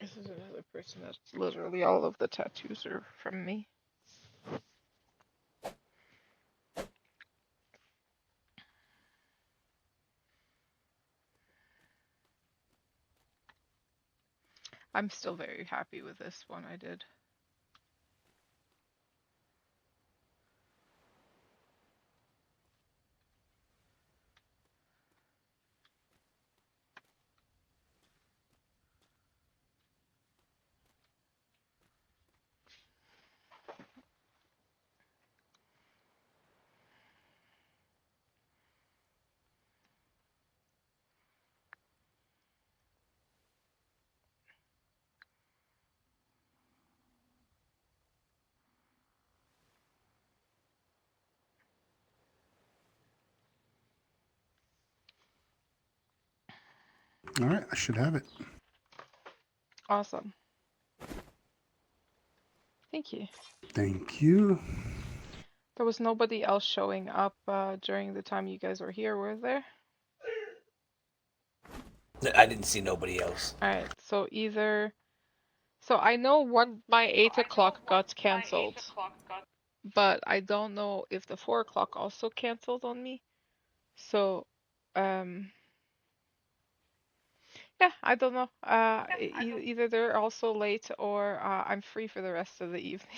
This is another person that's literally all of the tattoos are from me. I'm still very happy with this one I did. All right, I should have it. Awesome. Thank you. Thank you. There was nobody else showing up during the time you guys were here, were there? I didn't see nobody else. Alright, so either... So I know my 8 o'clock got cancelled, but I don't know if the 4 o'clock also cancelled on me. So, Yeah, I don't know. Either they're also late or I'm free for the rest of the evening.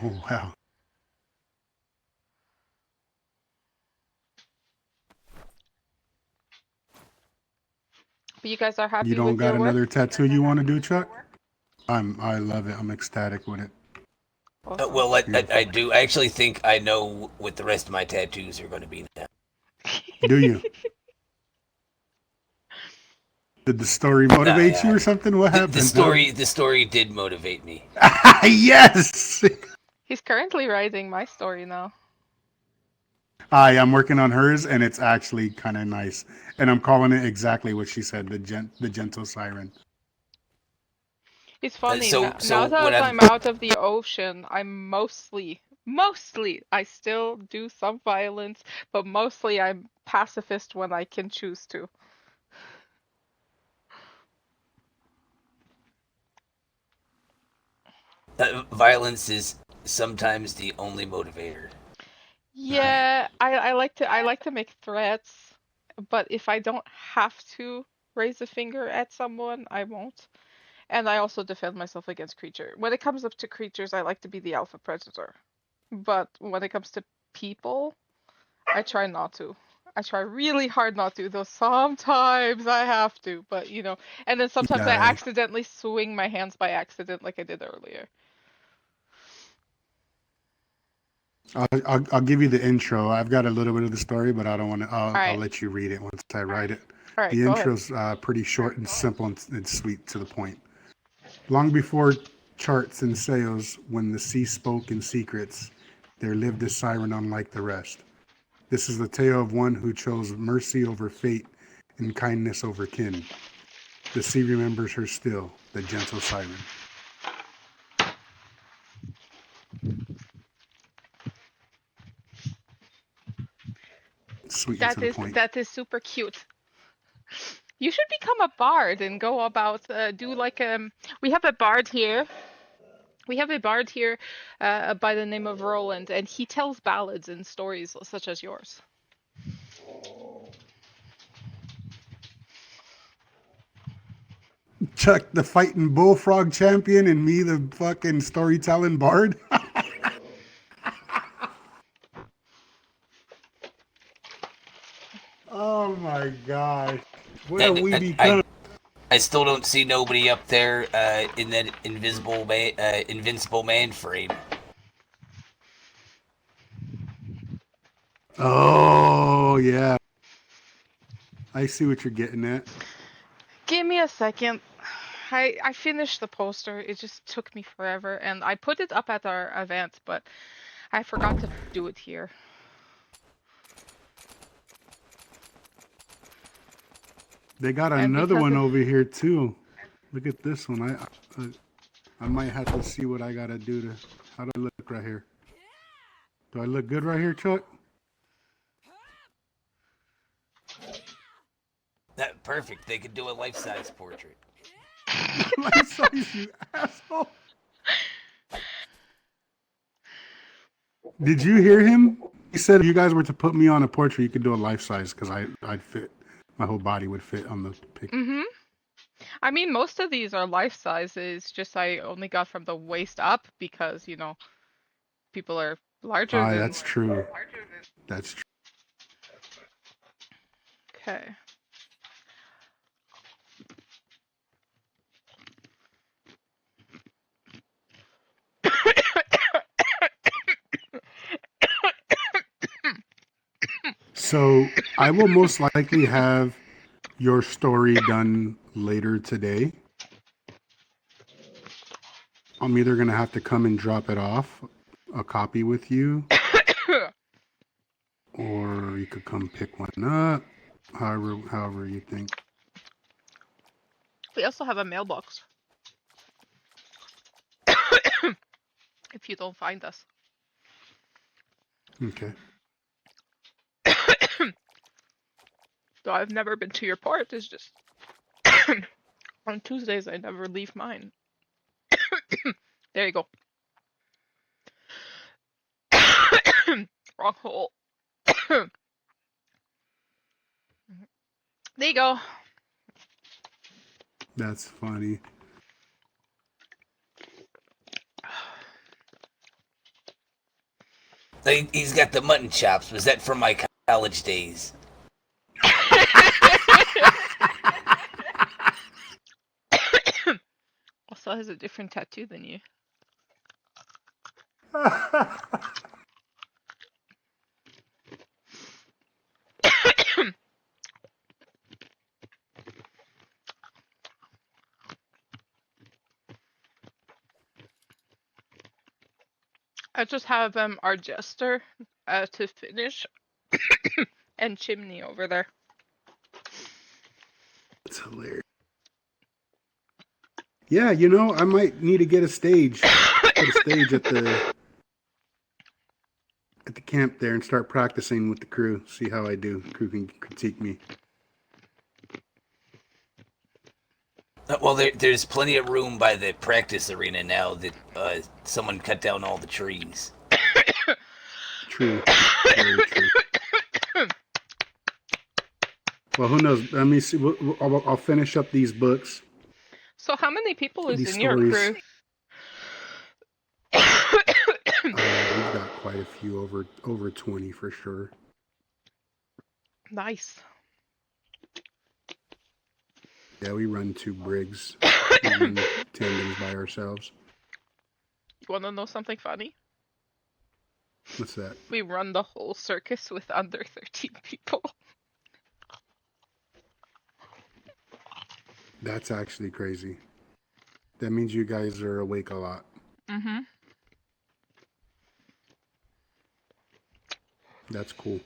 Oh wow. But you guys are You happy don't with got your work? another tattoo you want to do, Chuck? I love it. I'm ecstatic with it. Awesome. Well, I Beautiful. do. I actually think I know what the rest of my tattoos are going to be now. Do you? Did the story Uh, motivate you uh, or something? What the happened? the story did motivate me. Yes. He's currently writing my story now. I'm working on hers, and it's actually kind of nice. And I'm calling it exactly what she said, the gentle siren. It's funny now So when that I'm I'm out of the ocean, I'm mostly I still do some violence, but mostly I'm pacifist when I can choose to. violence is sometimes the only motivator. Yeah, I like to make threats, but if I don't have to raise a finger at someone, I won't. And I also defend myself against creature. When it comes up to creatures, I like to be the alpha predator. But when it comes to people, I try not to. I try really hard not to, though sometimes I have to, but and then sometimes I Yeah, accidentally swing my hands by accident like I did earlier. I'll give you the intro. I've got a little bit of the story, but I don't want to. All I'll right. let you read it once I write it. All right, The go ahead. intro's pretty short and simple and sweet to the point. Long before charts and sails, when the sea spoke in secrets, there lived a siren unlike the rest. This is the tale of one who chose mercy over fate and kindness over kin. The sea remembers her still, the gentle siren. Sweet and to the point. That is super cute. You should become a bard and go about do like we have a bard here. We have a bard here by the name of Roland, and he tells ballads and stories such as yours. Chuck, the fighting bullfrog champion, and me, the fucking storytelling bard. Oh my gosh. What have And we become? I still don't see nobody up there in that invincible man frame. Oh, yeah. I see what you're getting at. Give me a second. I finished the poster. It just took me forever, and I put it up at our event, but I forgot to do it here. They got And another because one over here too. Look at this one. I might have to see what I gotta do to. How do I look right here? Do I look good right here, Chuck? Perfect. They could do a life-size portrait. Life size, you asshole. Did you hear him? He said if you guys were to put me on a portrait, you could do a life size because I'd fit. My whole body would fit on the picture. Mm-hmm. I mean, most of these are life sizes, just I only got from the waist up because, people are larger than. That's true. That's true. Okay. So I will most likely have your story done later today. I'm either gonna have to come and drop it off, a copy with you, or you could come pick one up. However you think. We also have a mailbox if you don't find us. Okay. Though I've never been to your port, it's just on Tuesdays I never leave mine. There you go. Wrong hole. There you go. That's funny. He's got the mutton chops. Was that from my college days? Also has a different tattoo than you. I just have our jester to finish and Chimney over there. That's hilarious. Yeah, you know, I might need to get a stage. Put a stage at the camp there and start practicing with the crew. See how I do. The crew can critique me. Well, there's plenty of room by the practice arena now that someone cut down all the trees. True. Very true. Well, who knows? Let me see. I'll finish up these books. So how many people is These in your crew? We've got quite a few, over 20 for sure. Nice. Yeah, we run 2 brigs. We run tandems by ourselves. You want to know something funny? What's that? We run the whole circus with under 13 people. That's actually crazy. That means you guys are awake a lot. Mm-hmm. That's cool.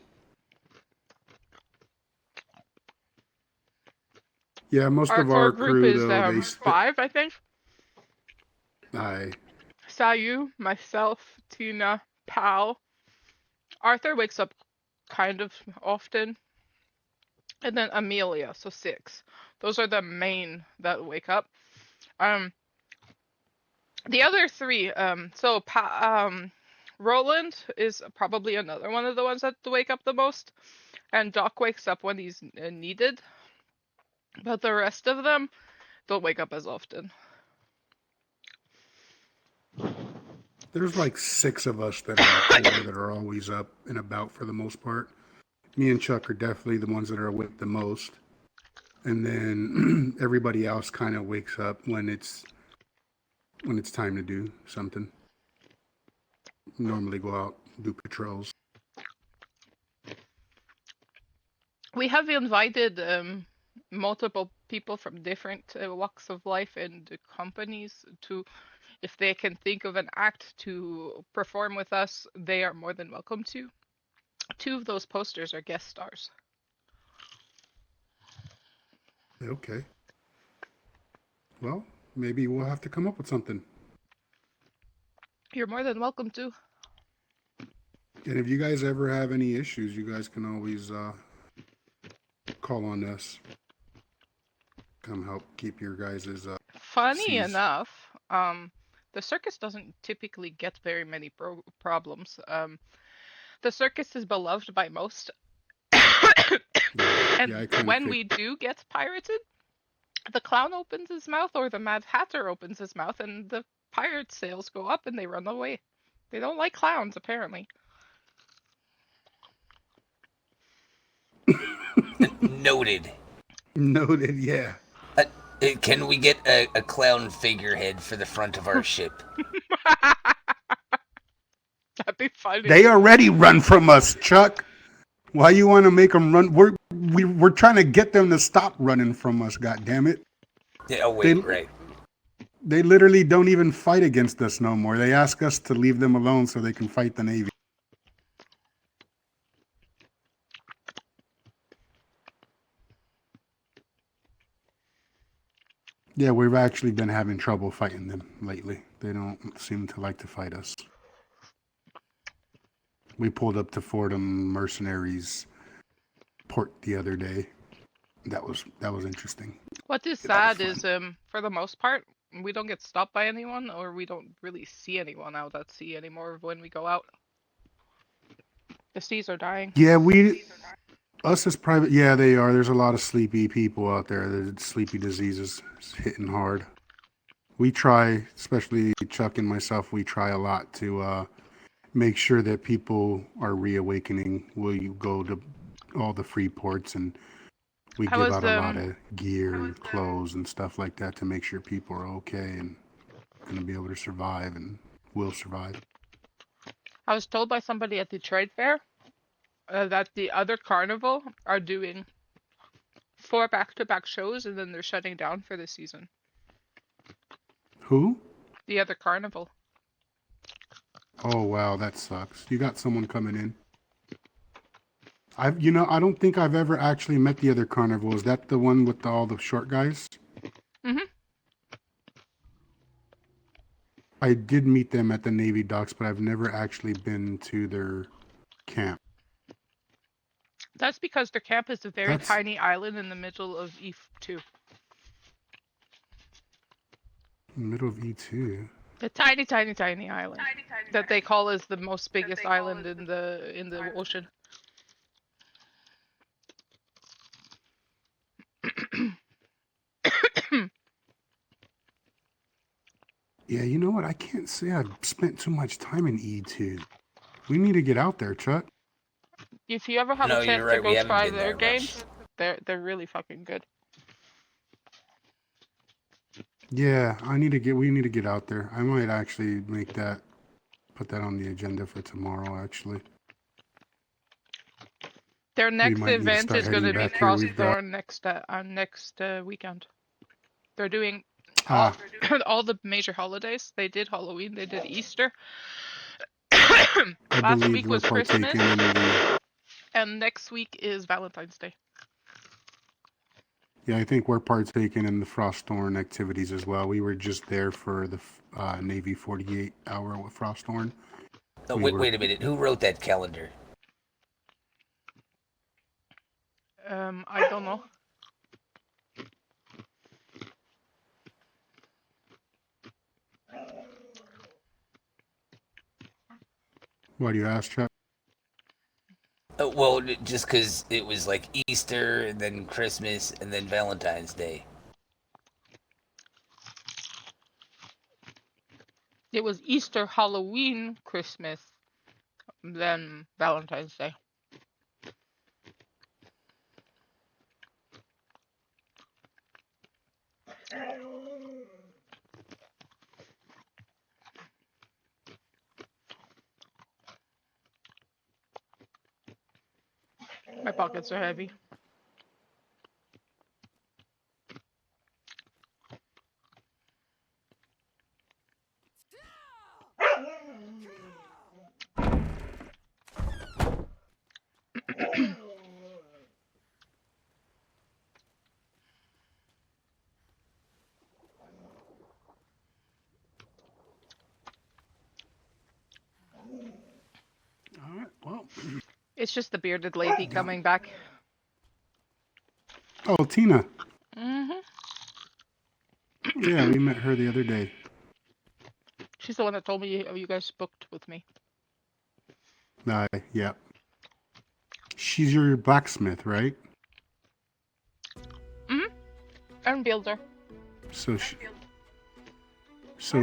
Yeah, most Our of core our group crew, is though, 5, I think. Aye. Sayu, myself, Tina, Pal. Arthur wakes up kind of often. And then Amelia, so 6. Those are the main that wake up. The other 3, Roland is probably another one of the ones that wake up the most. And Doc wakes up when he's needed. But the rest of them don't wake up as often. There's like 6 of us that are core that are always up and about for the most part. Me and Chuck are definitely the ones that are awake the most. And then everybody else kind of wakes up when it's time to do something. Normally go out, do patrols. We have invited multiple people from different walks of life and companies to, if they can think of an act to perform with us, they are more than welcome to. 2 of those posters are guest stars. Okay. Well, maybe we'll have to come up with something. You're more than welcome to. And if you guys ever have any issues, you guys can always call on us. Come help keep your guys' Funny seas. enough, the circus doesn't typically get very many problems. The circus is beloved by most. And when we do get pirated, the clown opens his mouth or the Mad Hatter opens his mouth and the pirate sales go up and they run away. They don't like clowns, apparently. Noted. Noted, yeah. Can we get a clown figurehead for the front of our ship? That'd be funny. They already run from us, Chuck. Why you want to make them run? We're trying to get them to stop running from us. God damn it! Yeah, oh wait, right. They literally don't even fight against us no more. They ask us to leave them alone so they can fight the Navy. Yeah, we've actually been having trouble fighting them lately. They don't seem to like to fight us. We pulled up to Fordham Mercenaries port the other day. That was interesting. What is sad is, for the most part, we don't get stopped by anyone, or we don't really see anyone out at sea anymore when we go out. The seas are dying. Yeah, Us as private, yeah, they are. There's a lot of sleepy people out there. The sleepy disease is hitting hard. We try, especially Chuck and myself, we try a lot to make sure that people are reawakening. We go to all the free ports and we How give was out a lot of gear and clothes and stuff like that to make sure people are okay and going to be able to survive and will survive. I was told by somebody at the trade fair that the other carnival are doing 4 back-to-back shows and then they're shutting down for the season. Who? The other carnival. Oh wow, that sucks. You got someone coming in. I don't think I've ever actually met the other carnival. Is that the one with all the short guys? Mhm. I did meet them at the Navy docks, but I've never actually been to their camp. That's because their camp is a very That's tiny island in the middle of E2. middle of E2. A tiny, tiny, tiny island that they call is the most biggest island in the ocean. Yeah, you know what? I can't say I've spent too much time in E2. We need to get out there, Chuck. If you ever have No, a you're chance right, to we go haven't try been their there much. games, they're really fucking good. Yeah, we need to get out there. I might actually put that on the agenda for tomorrow, actually. Their We next might need to event start is going to heading be back here. We've got Frostthorn next weekend. They're doing Ah, all the major holidays. They did Halloween, they did Easter. I Last believe week we're was Christmas, partaking in the. and next week is Valentine's Day. Yeah, I think we're partaking in the Frostthorn activities as well. We were just there for the Navy 48 hour with Frostthorn. Oh, wait a minute. Who wrote that calendar? I don't know. Why do you ask, Chuck? Well, just because it was like Easter, and then Christmas, and then Valentine's Day. It was Easter, Halloween, Christmas, then Valentine's Day. My pockets are heavy. All right, well. It's just the bearded lady coming back. Oh, Tina. Mhm. Yeah, we met her the other day. She's the one that told me you guys booked with me. Yeah. She's your blacksmith, right? Mhm. And builder. So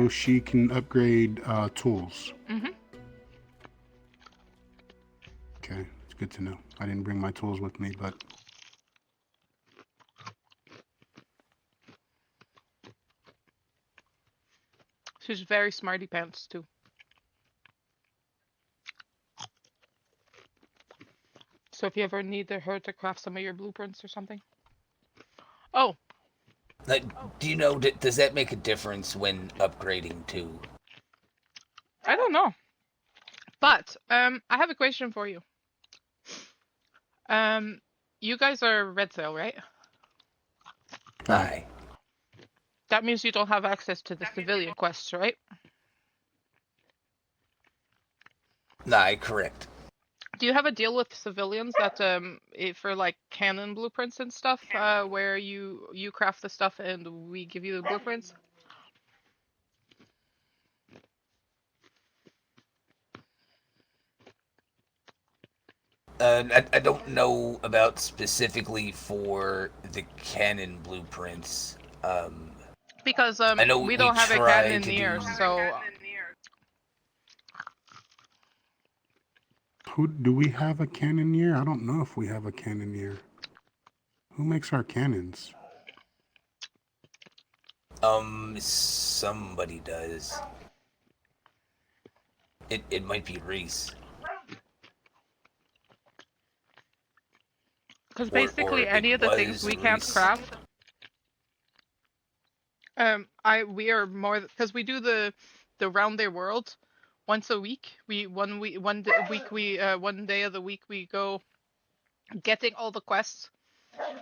she can upgrade tools. Mhm. Okay, it's good to know. I didn't bring my tools with me, but She's very smarty pants too. So if you ever need her to craft some of your blueprints or something. Oh. Like, do you know? Does that make a difference when upgrading too? I don't know. But I have a question for you. You guys are Red Sail, right? Aye. That means you don't have access to the civilian quests, right? Aye, correct. Do you have a deal with civilians that for like cannon blueprints and stuff, where you craft the stuff and we give you the blueprints? I don't know about specifically for the cannon blueprints. Because I know we we don't have a try to cannoneer, do. so Who do we have a cannoneer? I don't know if we have a cannoneer. Who makes our cannons? Somebody does. It might be Reese. because Or basically it any of the things was we can't Reese. craft, we are more because we do the round their world once a week. One day of the week we go getting all the quests,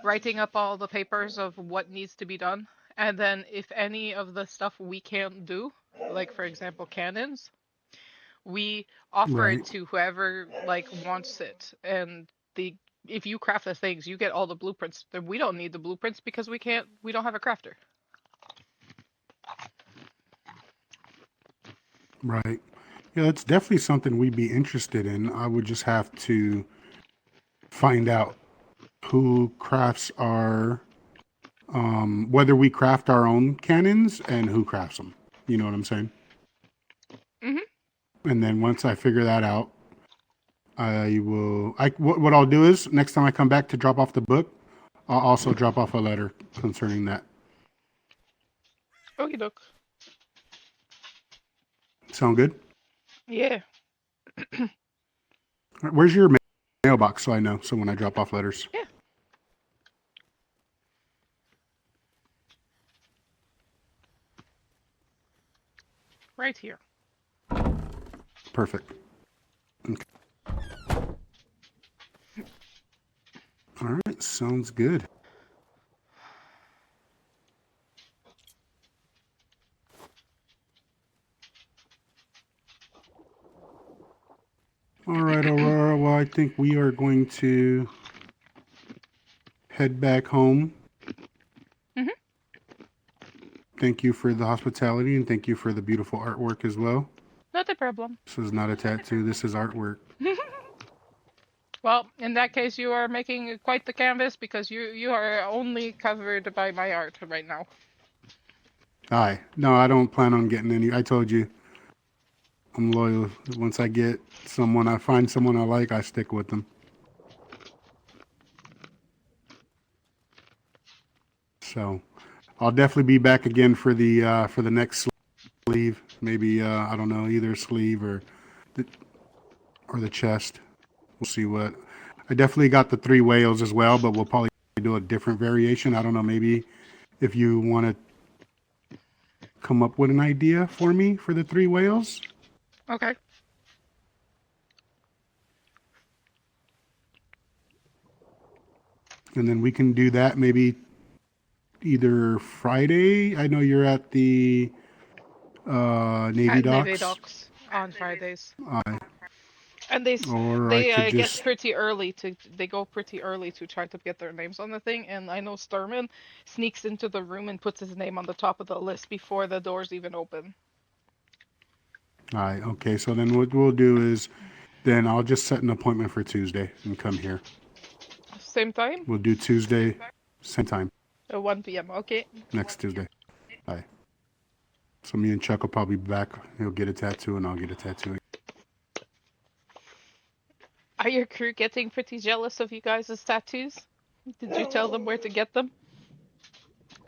writing up all the papers of what needs to be done, and then if any of the stuff we can't do, like for example cannons, we offer it Right. to whoever like wants it, and the if you craft the things, you get all the blueprints. Then we don't need the blueprints because we don't have a crafter. Right. Yeah, that's definitely something we'd be interested in. I would just have to find out who crafts our, whether we craft our own cannons and who crafts them. You know what I'm saying? Mhm. And then once I figure that out, what I'll do is next time I come back to drop off the book, I'll also drop off a letter concerning that. Okie doke. Sound good? Yeah. All right, where's your mailbox so I know? So when I drop off letters. Yeah. Right here. Perfect. Okay. All right, sounds good. All right, Aurora. Well, I think we are going to head back home. Mhm. Thank you for the hospitality and thank you for the beautiful artwork as well. Not a problem. This is not a tattoo. This is artwork. Well, in that case, you are making quite the canvas because you are only covered by my art right now. Aye. No, I don't plan on getting any. I told you, I'm loyal. Once I find someone I like, I stick with them. So, I'll definitely be back again for the next sleeve. Maybe I don't know, either sleeve or the chest. We'll see what. I definitely got the 3 whales as well, but we'll probably do a different variation. I don't know. Maybe if you want to come up with an idea for me for the 3 whales. Okay. And then we can do that maybe either Friday. I know you're at the Navy At Navy docks. Docks on Fridays. I And they or I could get just pretty early to they go pretty early to try to get their names on the thing. And I know Sturman sneaks into the room and puts his name on the top of the list before the doors even open. Okay. So then what we'll do is then I'll just set an appointment for Tuesday and come here. Same time? We'll do Tuesday, same time, 1 p.m. Okay. next Tuesday. Aye. So me and Chuck will probably be back. He'll get a tattoo and I'll get a tattoo. Are your crew getting pretty jealous of you guys' tattoos? Did you tell them where to get them?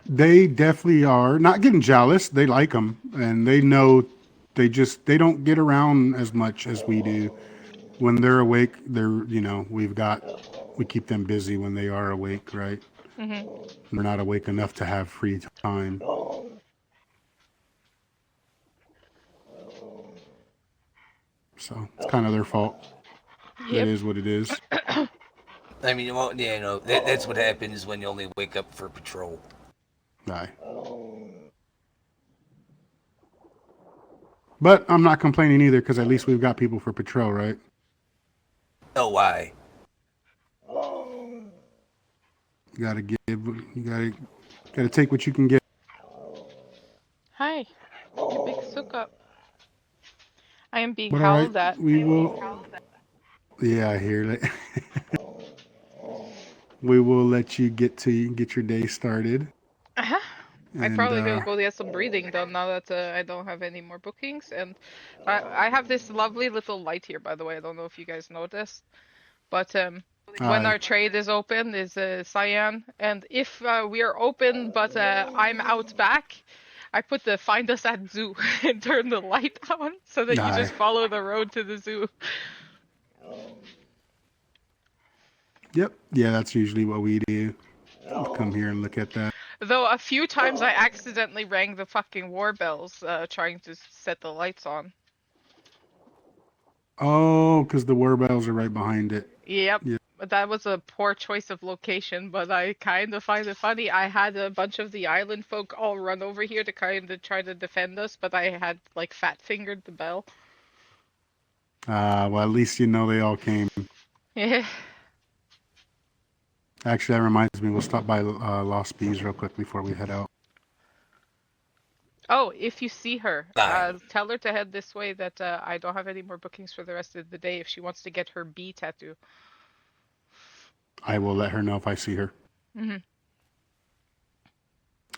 They definitely are not getting jealous. They like them and they know they don't get around as much as we do. When they're awake, we keep them busy when they are awake, right? Mm-hmm. They're not awake enough to have free time. So it's kind of their fault. Yep. It is what it is. I mean, well, yeah, that's what happens when you only wake up for patrol. Aye. But I'm not complaining either because at least we've got people for patrol, right? Oh, why? You gotta take what you can get. Hi, you big suck up. I am being But all right, howled at. we will. Yeah, I hear it. We will let you get your day started. Uh-huh. I'd And probably go get some breathing done now that I don't have any more bookings. And I have this lovely little light here, by the way. I don't know if you guys noticed, but when I our trade is open is cyan, and if we are open but I'm out back, I put the find us at zoo and turn the light on so that you I just follow the road to the zoo. Yep. Yeah, that's usually what we do. Come here and look at that. Though a few times I accidentally rang the fucking war bells trying to set the lights on. Oh, because the war bells are right behind it. Yep. Yep. That was a poor choice of location, but I kind of find it funny. I had a bunch of the island folk all run over here to kind of try to defend us, but I had like fat fingered the bell. Well, at least you know they all came. Yeah. Actually, that reminds me, we'll stop by Lost Bees real quick before we head out. Oh, if you see her, Aye. tell her to head this way that I don't have any more bookings for the rest of the day if she wants to get her bee tattoo. I will let her know if I see her. Mm-hmm.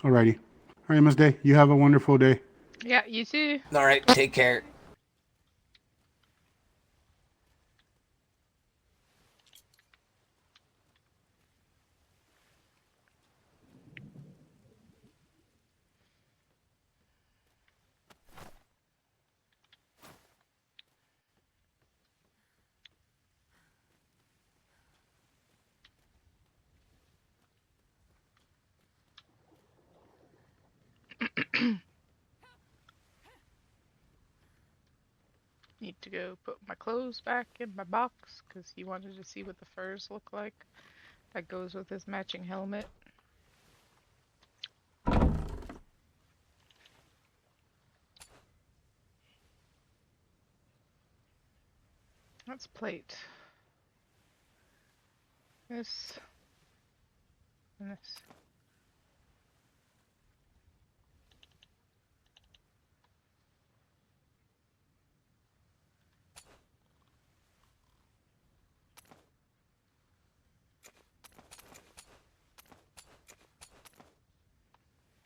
Alrighty. All right, Miss Day, you have a wonderful day. Yeah, you too. All right, take care. Need to go put my clothes back in my box because he wanted to see what the furs look like. That goes with his matching helmet. That's plate. This and this.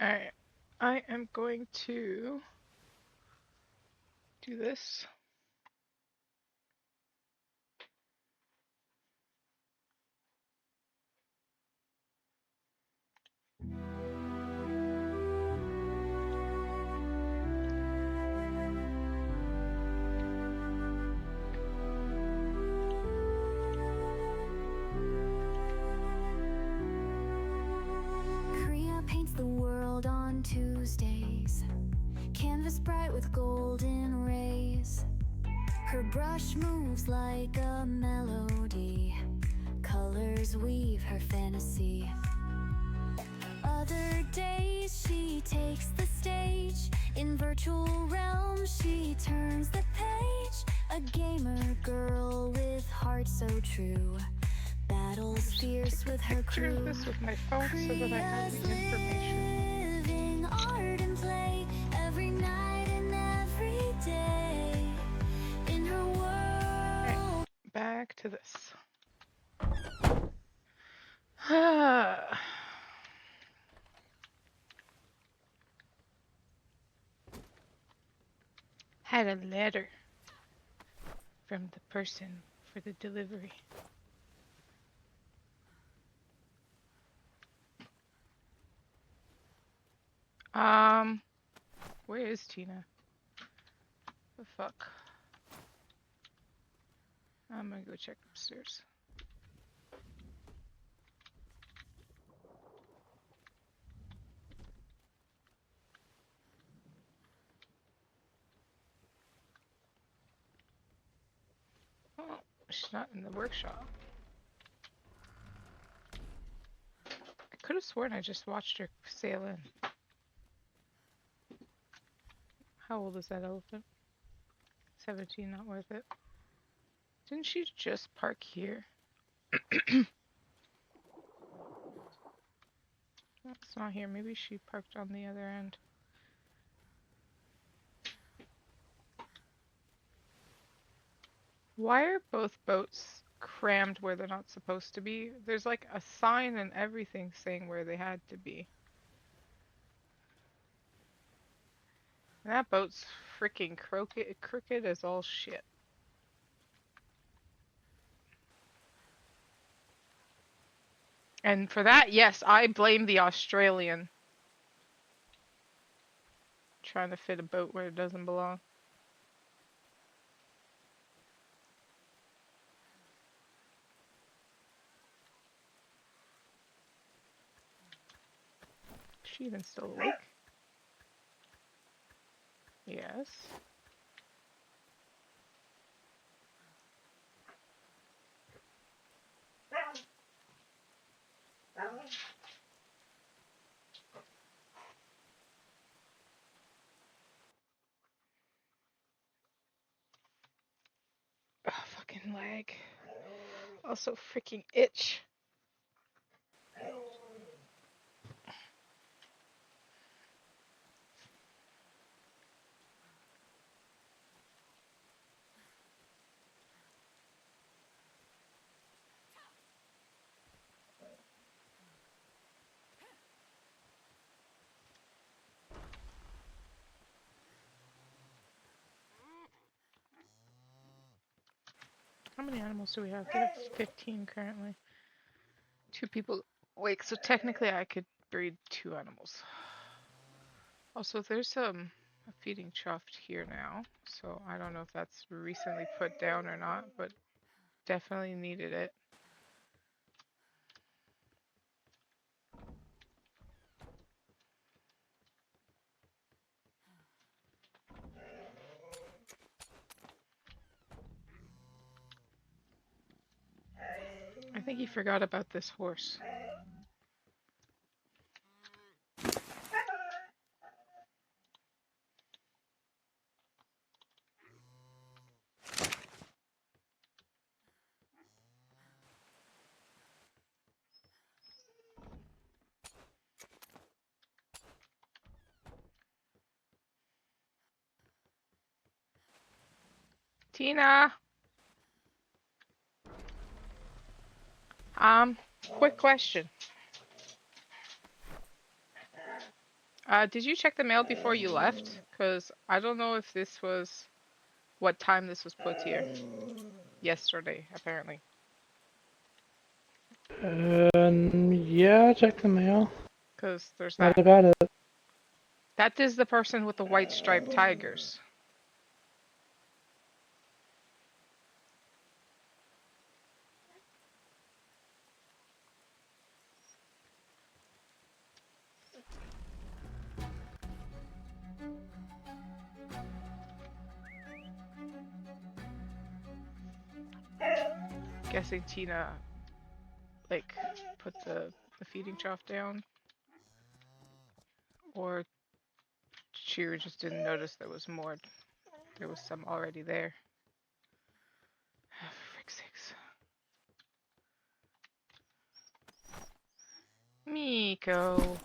Alright, I am going to do this. Korea paints the world on Tuesdays, canvas bright with golden rays. Her brush moves like a melody, colors weave her fantasy. Other days she takes the stage, in virtual realms she turns the page. A gamer girl with heart so true, battles fierce with her Picture crew. this with my phone so that I have the information. Living art and play every night and every day in her world. Back to this. Had a letter from the person for the delivery. Where is Tina? The fuck? I'm gonna go check upstairs. Oh, she's not in the workshop. I could have sworn I just watched her sail in. How old is that elephant? 17, not worth it. Didn't she just park here? That's not here. Maybe she parked on the other end. Why are both boats crammed where they're not supposed to be? There's like a sign and everything saying where they had to be. And that boat's freaking crooked as all shit. And for that, yes, I blame the Australian. Trying to fit a boat where it doesn't belong. Is she even still awake? Yes. Oh, fucking leg. Also freaking itch. How many animals do we have? We have 15 currently. 2 people awake, so technically I could breed 2 animals. Also, there's a feeding trough here now, so I don't know if that's recently put down or not, but definitely needed it. I think he forgot about this horse. Tina! Quick question. Did you check the mail before you left? Because I don't know if this was what time this was put here. Yesterday, apparently. Yeah, check the mail. Because there's I that. got it. That is the person with the white striped tigers. Guessing Tina, like, put the feeding trough down. Or she just didn't notice there was more. There was some already there. For frick's sakes. Miko.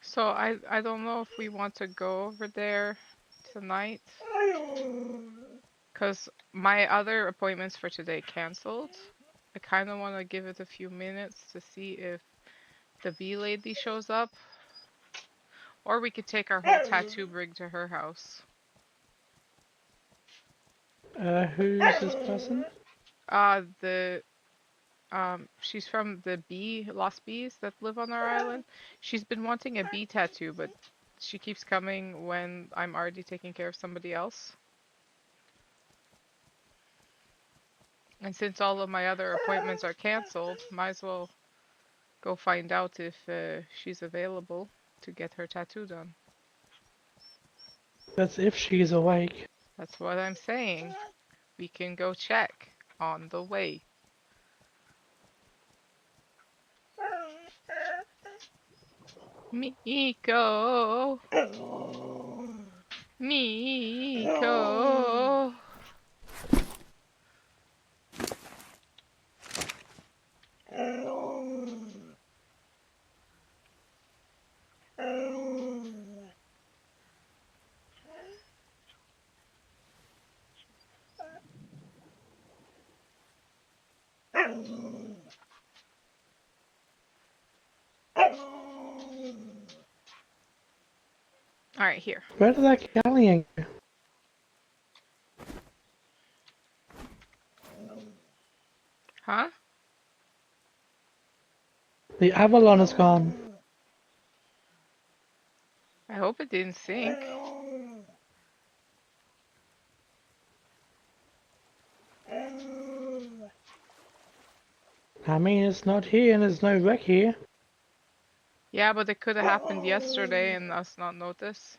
So I don't know if we want to go over there tonight. Because my other appointments for today canceled. I kind of want to give it a few minutes to see if the bee lady shows up. Or we could take our whole tattoo rig to her house. Who's this person? She's from the lost bees that live on our island. She's been wanting a bee tattoo, but she keeps coming when I'm already taking care of somebody else. And since all of my other appointments are canceled, might as well go find out if she's available to get her tattoo done. That's if she's awake. That's what I'm saying. We can go check on the way. Miko! Miko! Alright, here. Where did that galleon go? Huh? The Avalon is gone. I hope it didn't sink. I mean, it's not here and there's no wreck here. Yeah, but it could have happened yesterday and us not notice.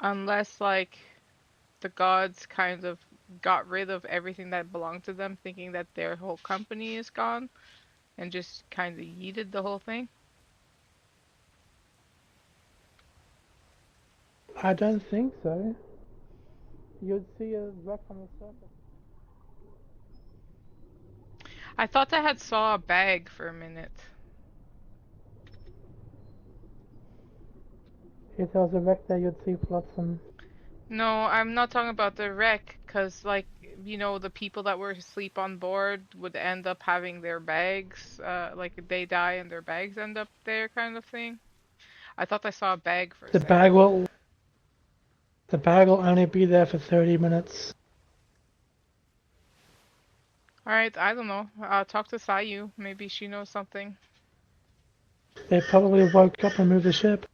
Unless, like, the gods kind of got rid of everything that belonged to them, thinking that their whole company is gone, and just kind of yeeted the whole thing. I don't think so. You'd see a wreck on the surface. I thought I had saw a bag for a minute. If there was a wreck there, you'd see flotsam. No, I'm not talking about the wreck, because, like, you know, the people that were asleep on board would end up having their bags, like, they die and their bags end up there, kind of thing. I thought I saw a bag for a The second. bag will only be there for 30 minutes. Alright, I don't know. I'll talk to Sayu. Maybe she knows something. They probably woke up and moved the ship.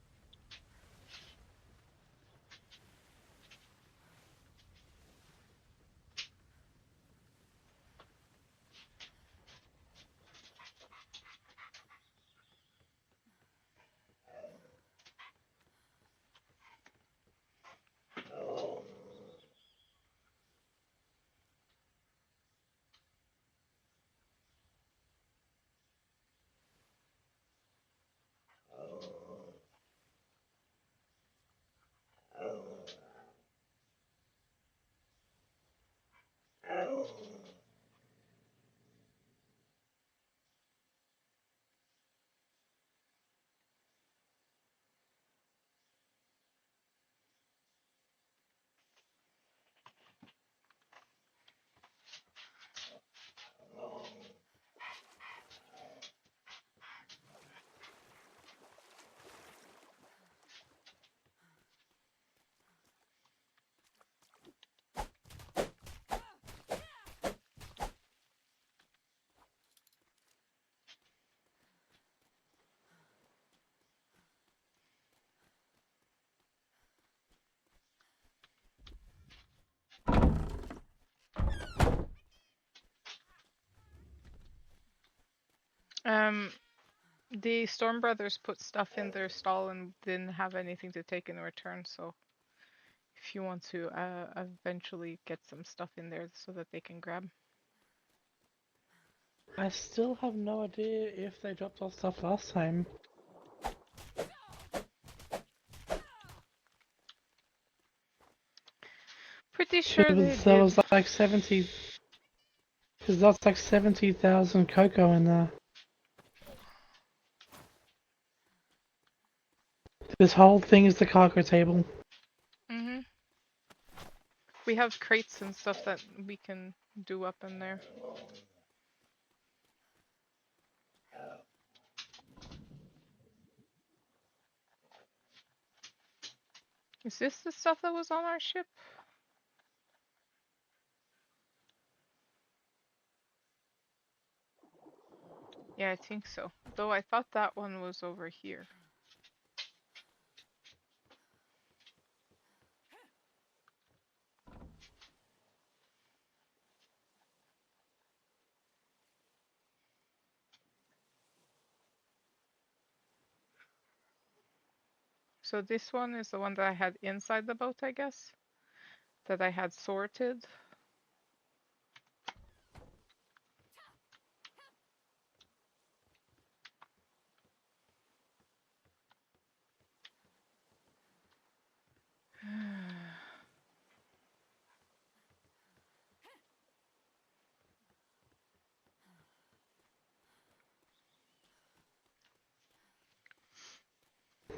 The Storm Brothers put stuff in their stall and didn't have anything to take in return, so if you want to eventually get some stuff in there so that they can grab. I still have no idea if they dropped off stuff last time. Pretty sure they There did. was like 70. Because that's like 70,000 cocoa in there. This whole thing is the cargo table. Mhm. We have crates and stuff that we can do up in there. Is this the stuff that was on our ship? Yeah, I think so. Though I thought that one was over here. So this one is the one that I had inside the boat, I guess, that I had sorted.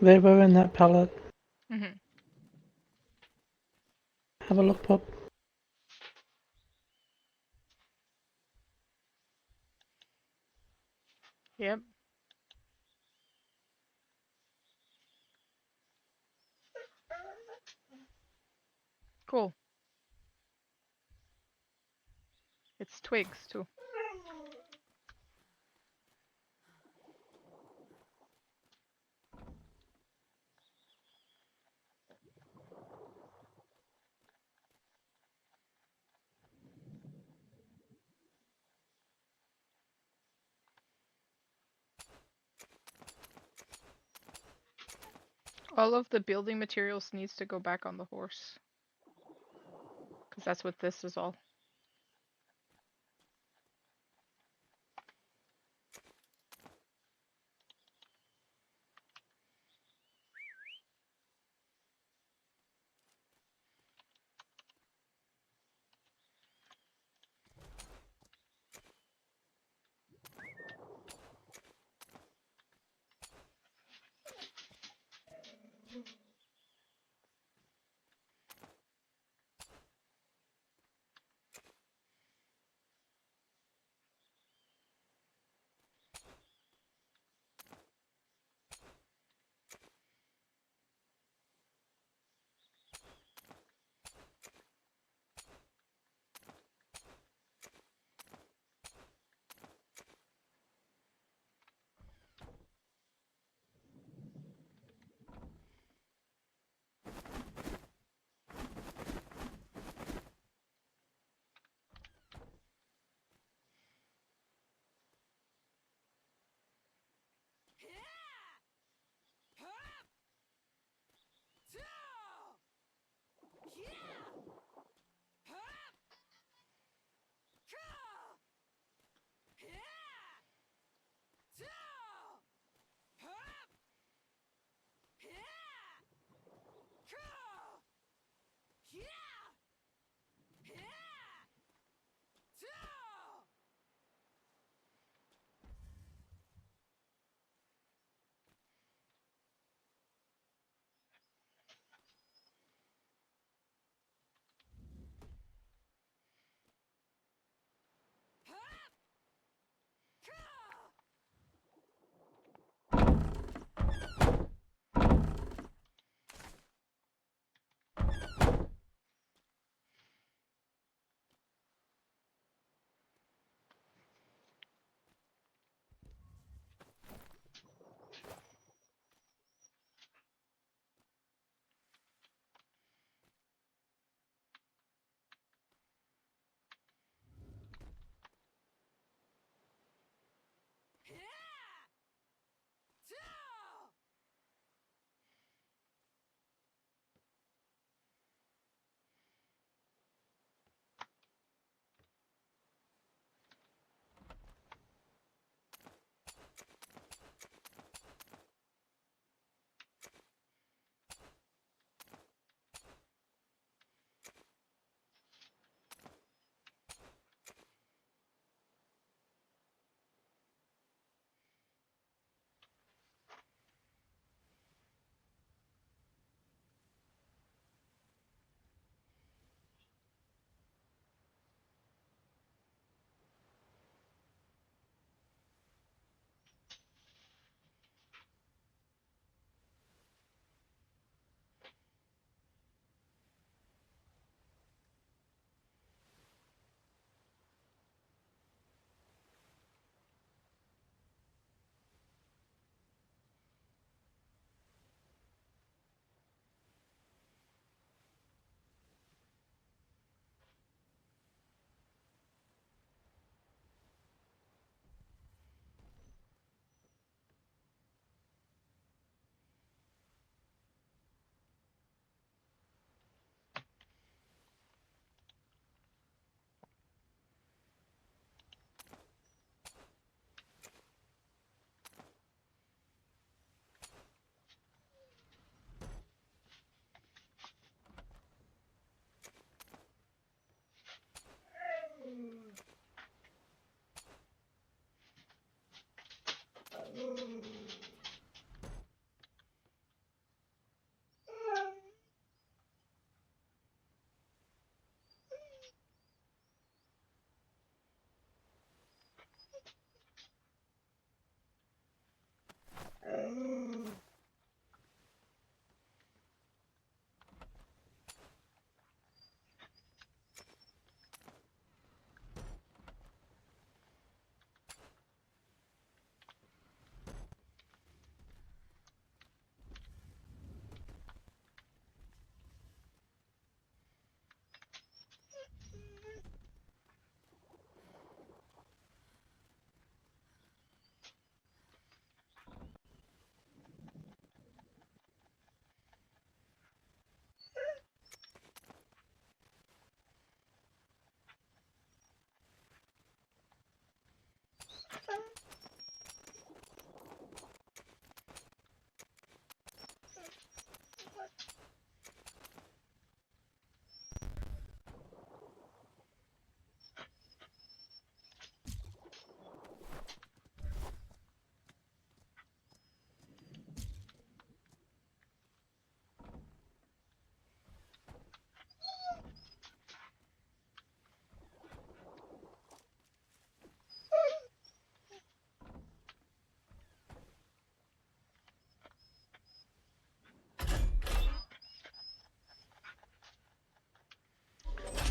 They were in that pallet. Mm-hmm. Have a look, Pop. Yep. Cool. It's twigs too. All of the building materials needs to go back on the horse. Because that's what this is all.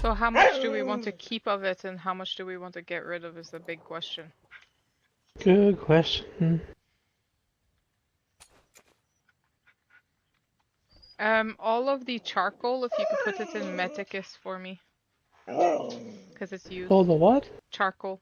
So how much do we want to keep of it and how much do we want to get rid of is the big question. Good question. All of the charcoal, if you could put it in Meticus for me. Because it's used. All the what? Charcoal.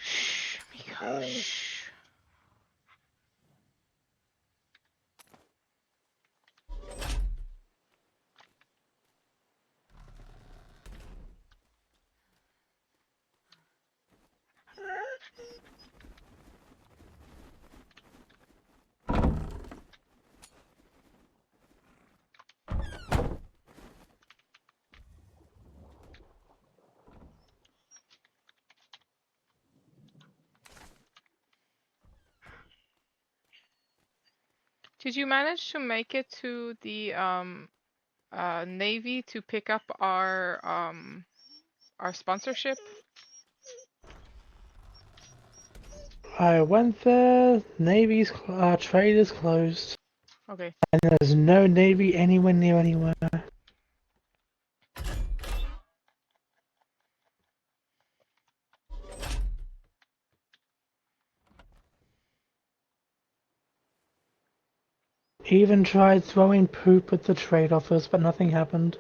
Shh, Mika. Shh. Did you manage to make it to the Navy to pick up our sponsorship? I went there. Navy's trade is closed, Okay. and there's no Navy anywhere near anywhere. Even tried throwing poop at the trade office, but nothing happened.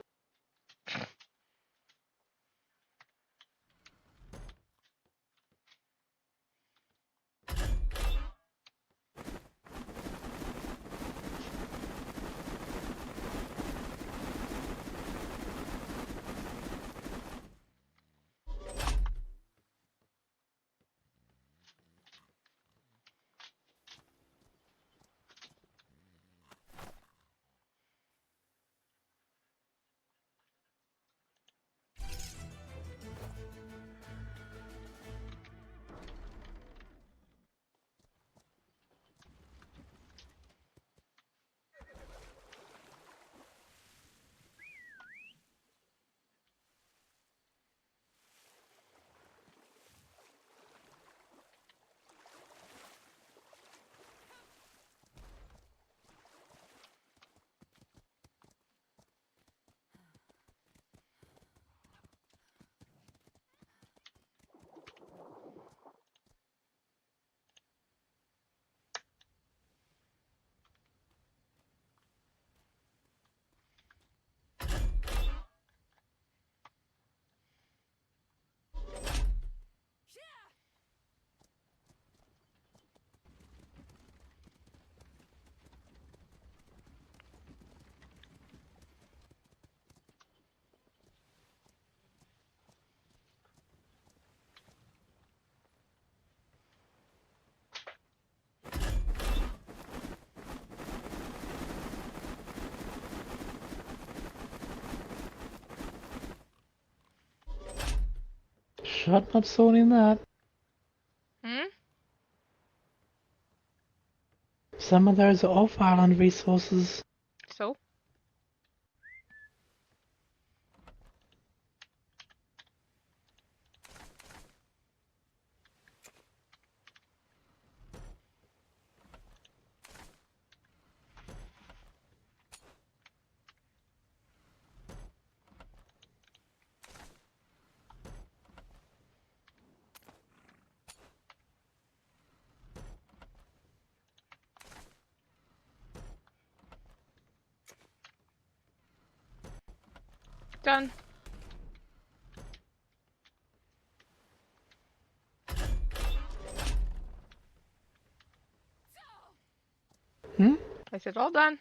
shot, not zoning that. Hmm? Some of those are off-island resources. So? Done. Hmm? I said all done.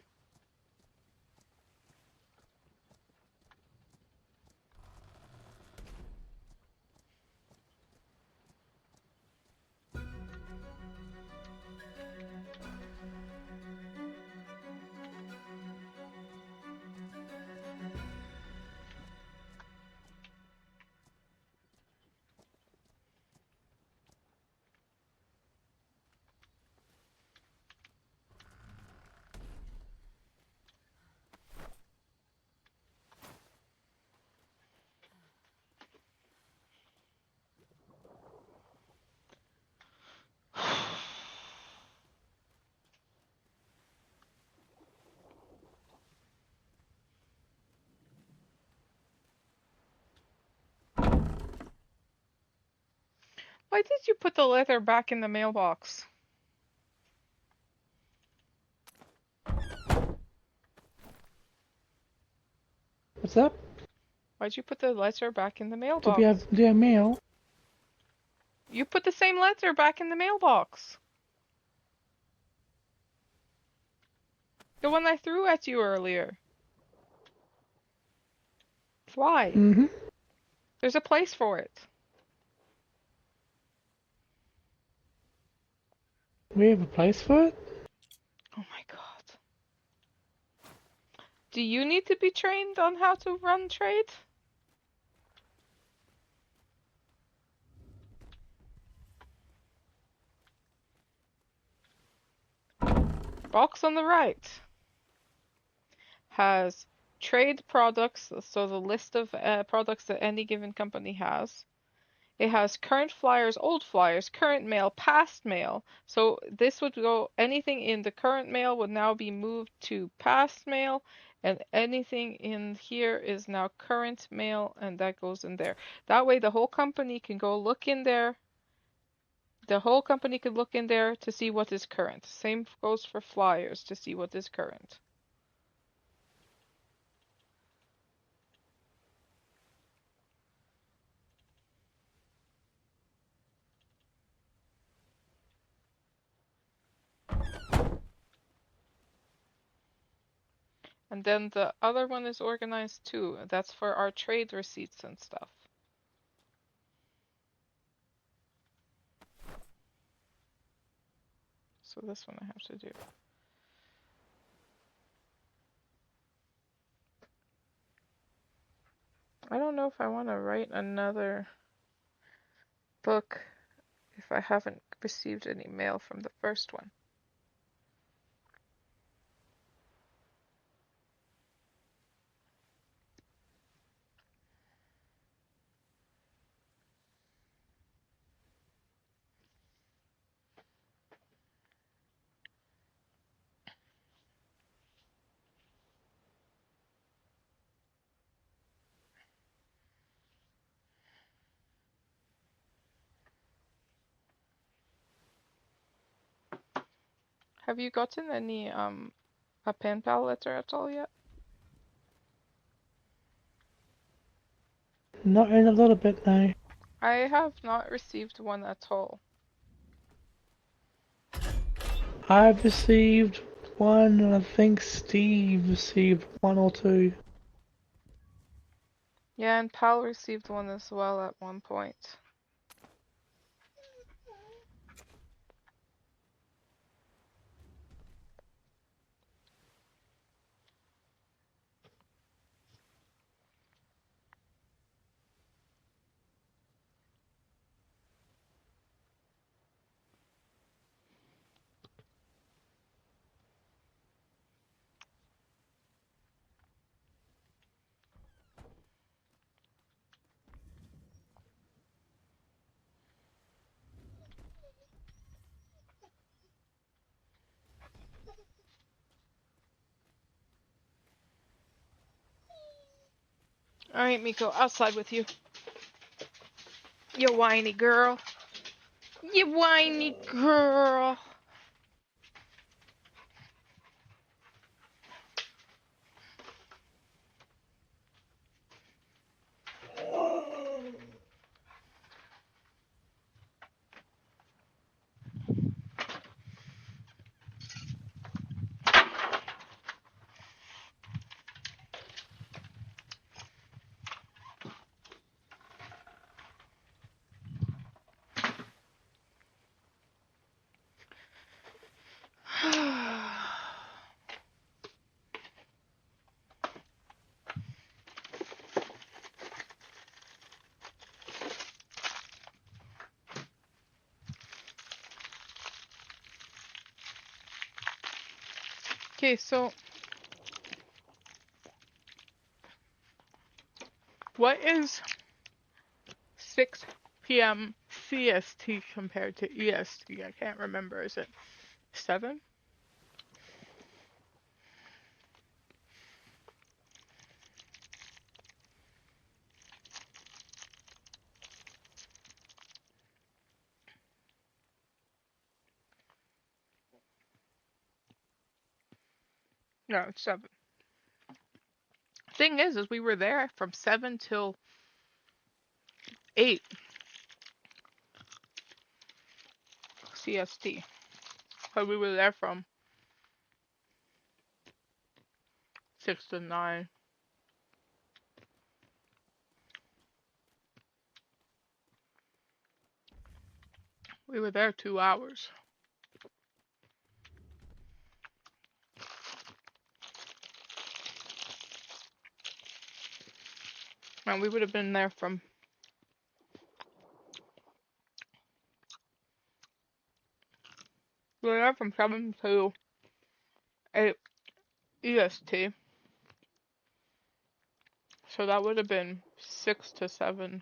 Why did you put the letter back in the mailbox? What's up? Why'd you put the letter back in the Do mailbox? we have their mail? You put the same letter back in the mailbox. The one I threw at you earlier. Why? Mm-hmm. There's a place for it. We have a place for it? Oh my god. Do you need to be trained on how to run trade? Box on the right has trade products, so the list of products that any given company has. It has current flyers, old flyers, current mail, past mail. So this would go, anything in the current mail would now be moved to past mail, and anything in here is now current mail, and that goes in there. That way the whole company can go look in there. The whole company could look in there to see what is current. Same goes for flyers to see what is current. And then the other one is organized too. That's for our trade receipts and stuff. So this one I have to do. I don't know if I want to write another book if I haven't received any mail from the first one. Have you gotten any a pen pal letter at all yet? Not in a little bit now. I have not received one at all. I've received one, and I think Steve received one or two. Yeah, and Pal received one as well at one point. Alright, Miko, outside with you. You whiny girl. You whiny girl. Okay, so what is 6 p.m. CST compared to EST? I can't remember. Is it 7? No, it's 7. Thing is we were there from 7 till 8 CST. So we were there from 6 to 9. We were there 2 hours. And we would have been there from we were there from 7 to 8 EST. So that would have been 6 to 7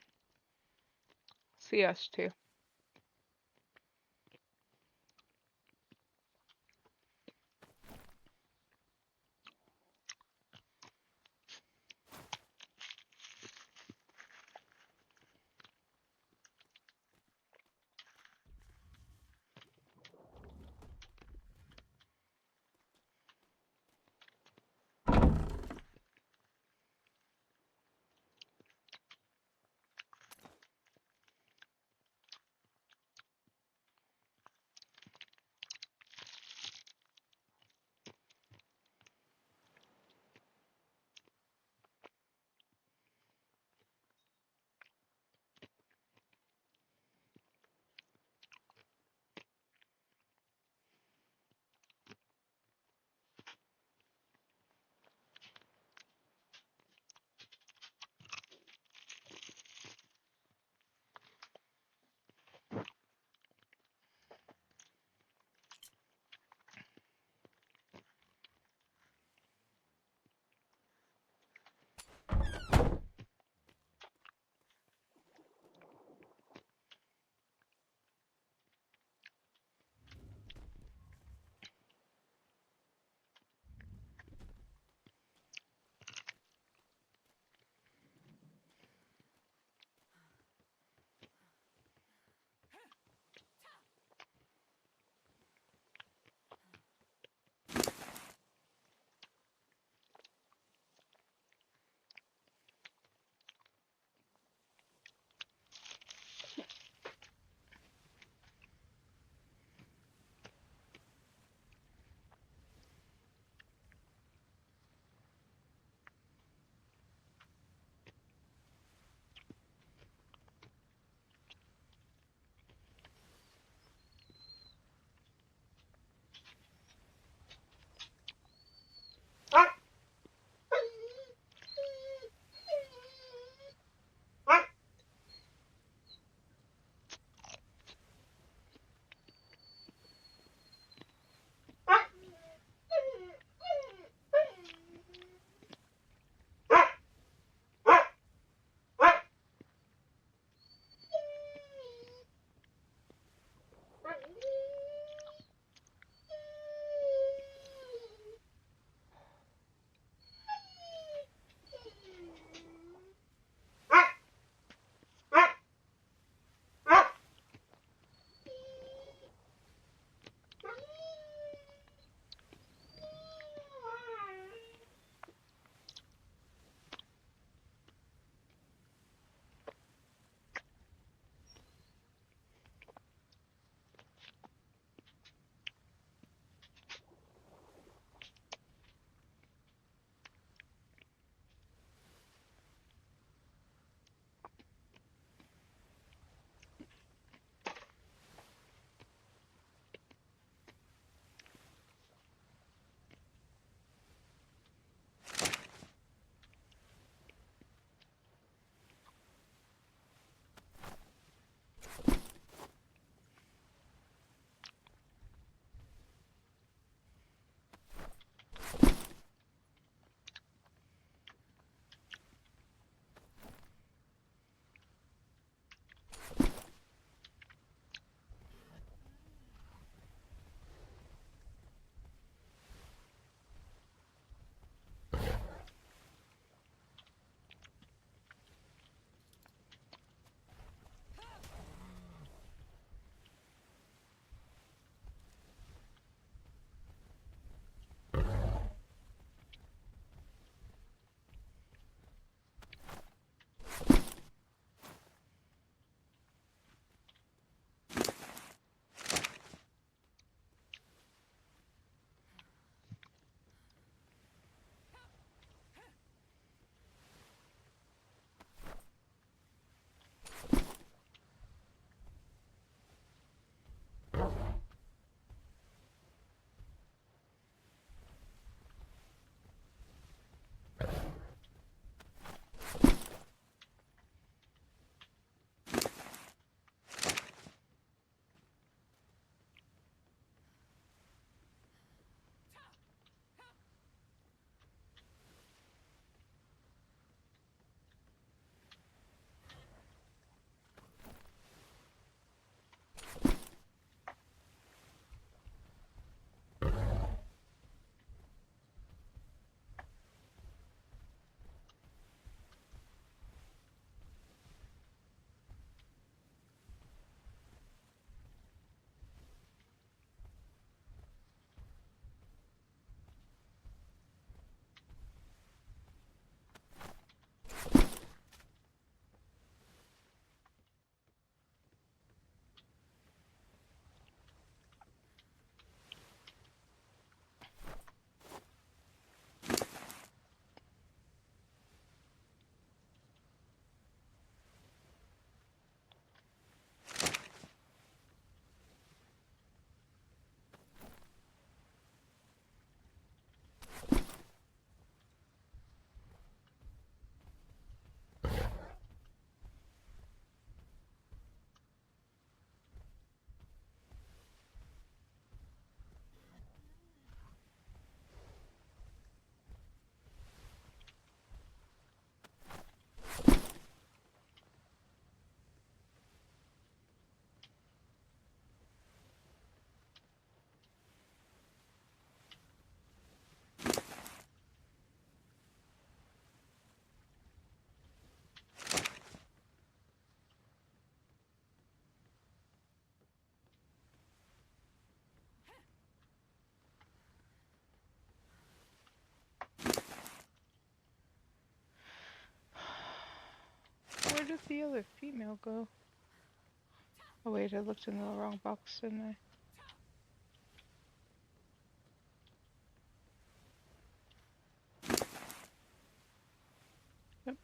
CST. the other female go? Oh wait, I looked in the wrong box, didn't I? Yep.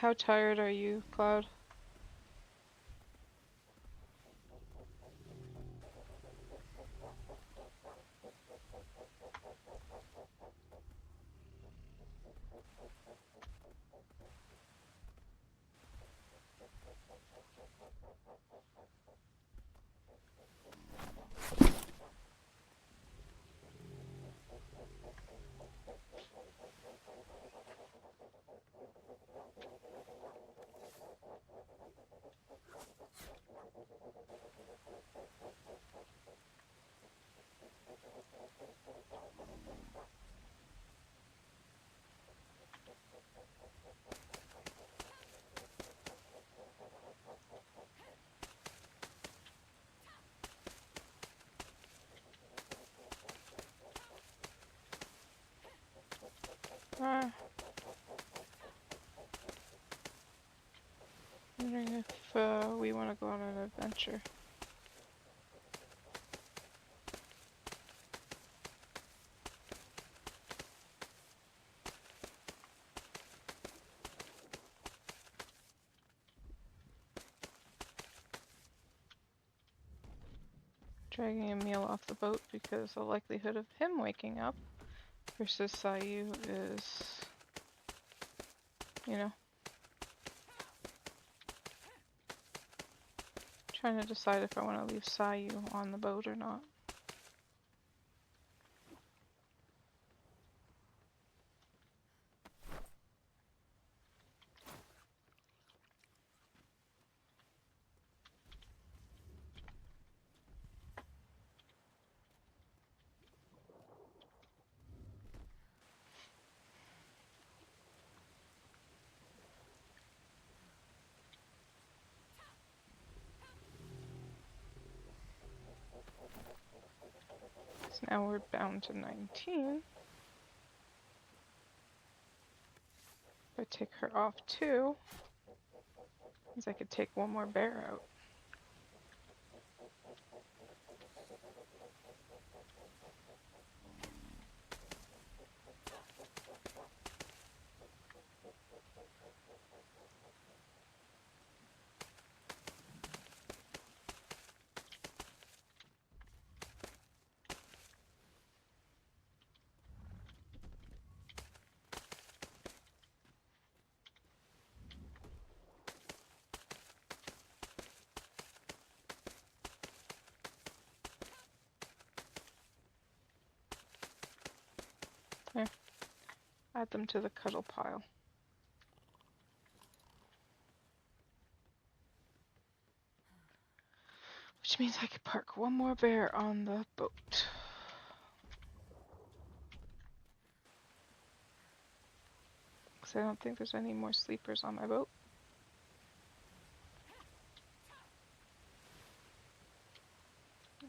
How tired are you, Cloud? Ah. Wondering if we want to go on an adventure. Dragging Emil off the boat because the likelihood of him waking up versus Sayu is, you know, trying to decide if I want to leave Sayu on the boat or not. So now we're bound to 19. If I take her off too, means I could take one more bear out. There. Add them to the cuddle pile. Which means I could park one more bear on the boat. Because I don't think there's any more sleepers on my boat.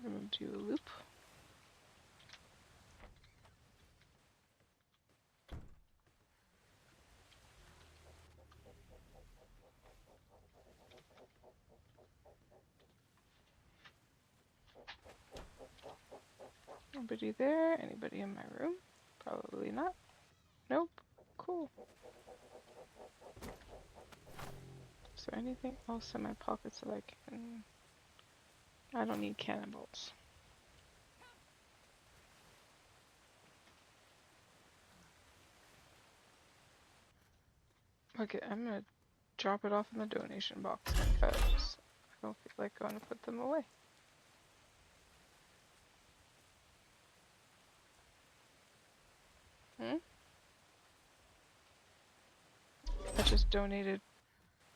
I'm going to do a loop. Nobody there? Anybody in my room? Probably not. Nope. Cool. Is there anything else in my pockets that I can... I don't need cannonballs. Okay, I'm gonna drop it off in the donation box because I don't feel like going to put them away. I just donated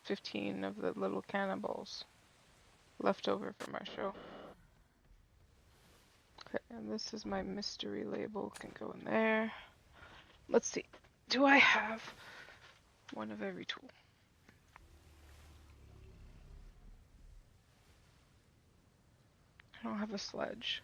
15 of the little cannonballs left over from our show. Okay, and this is my mystery label, can go in there. Let's see, do I have one of every tool? I don't have a sledge.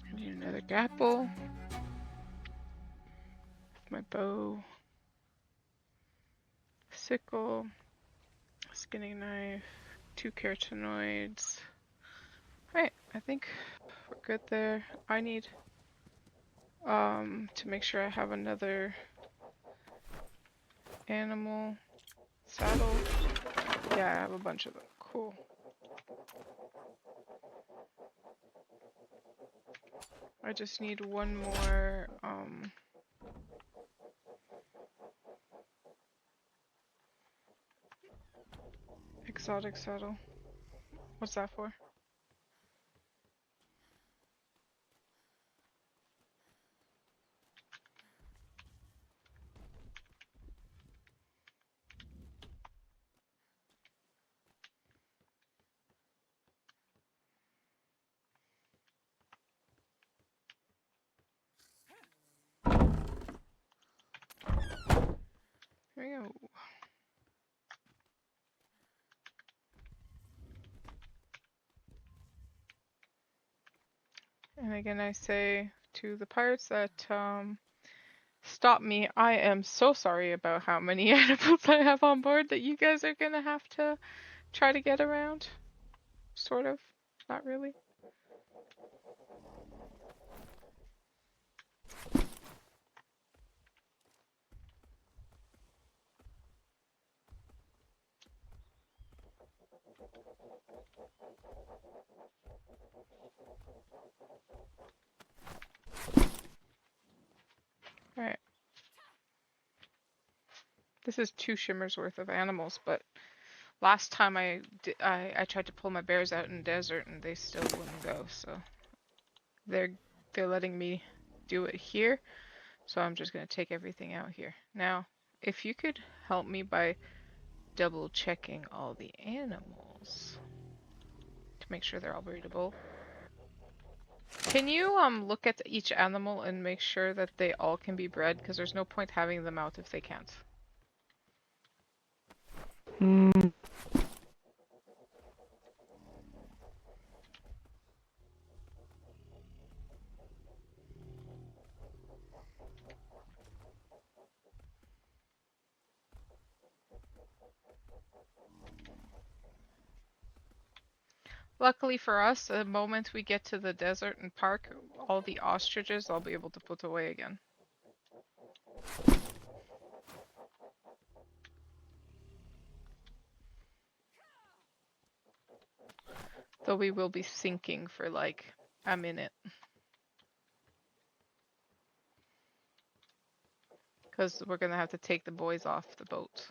I need another grapple. My bow. sickle, skinning knife, 2 carotenoids. Alright, I think we're good there. I need to make sure I have another animal saddle. Yeah, I have a bunch of them. Cool. I just need one more exotic saddle. What's that for? Here we go. And again, I say to the pirates that stop me. I am so sorry about how many animals I have on board that you guys are gonna have to try to get around. Sort of. Not really. Alright. This is 2 shimmers worth of animals, but last time I tried to pull my bears out in the desert and they still wouldn't go, so they're letting me do it here, so I'm just gonna take everything out here. Now, if you could help me by double checking all the animals to make sure they're all breedable. Can you look at each animal and make sure that they all can be bred? Because there's no point having them out if they can't. Hmm. Luckily for us, the moment we get to the desert and park, all the ostriches I'll be able to put away again. Though we will be sinking for like a minute. Because we're gonna have to take the boys off the boat.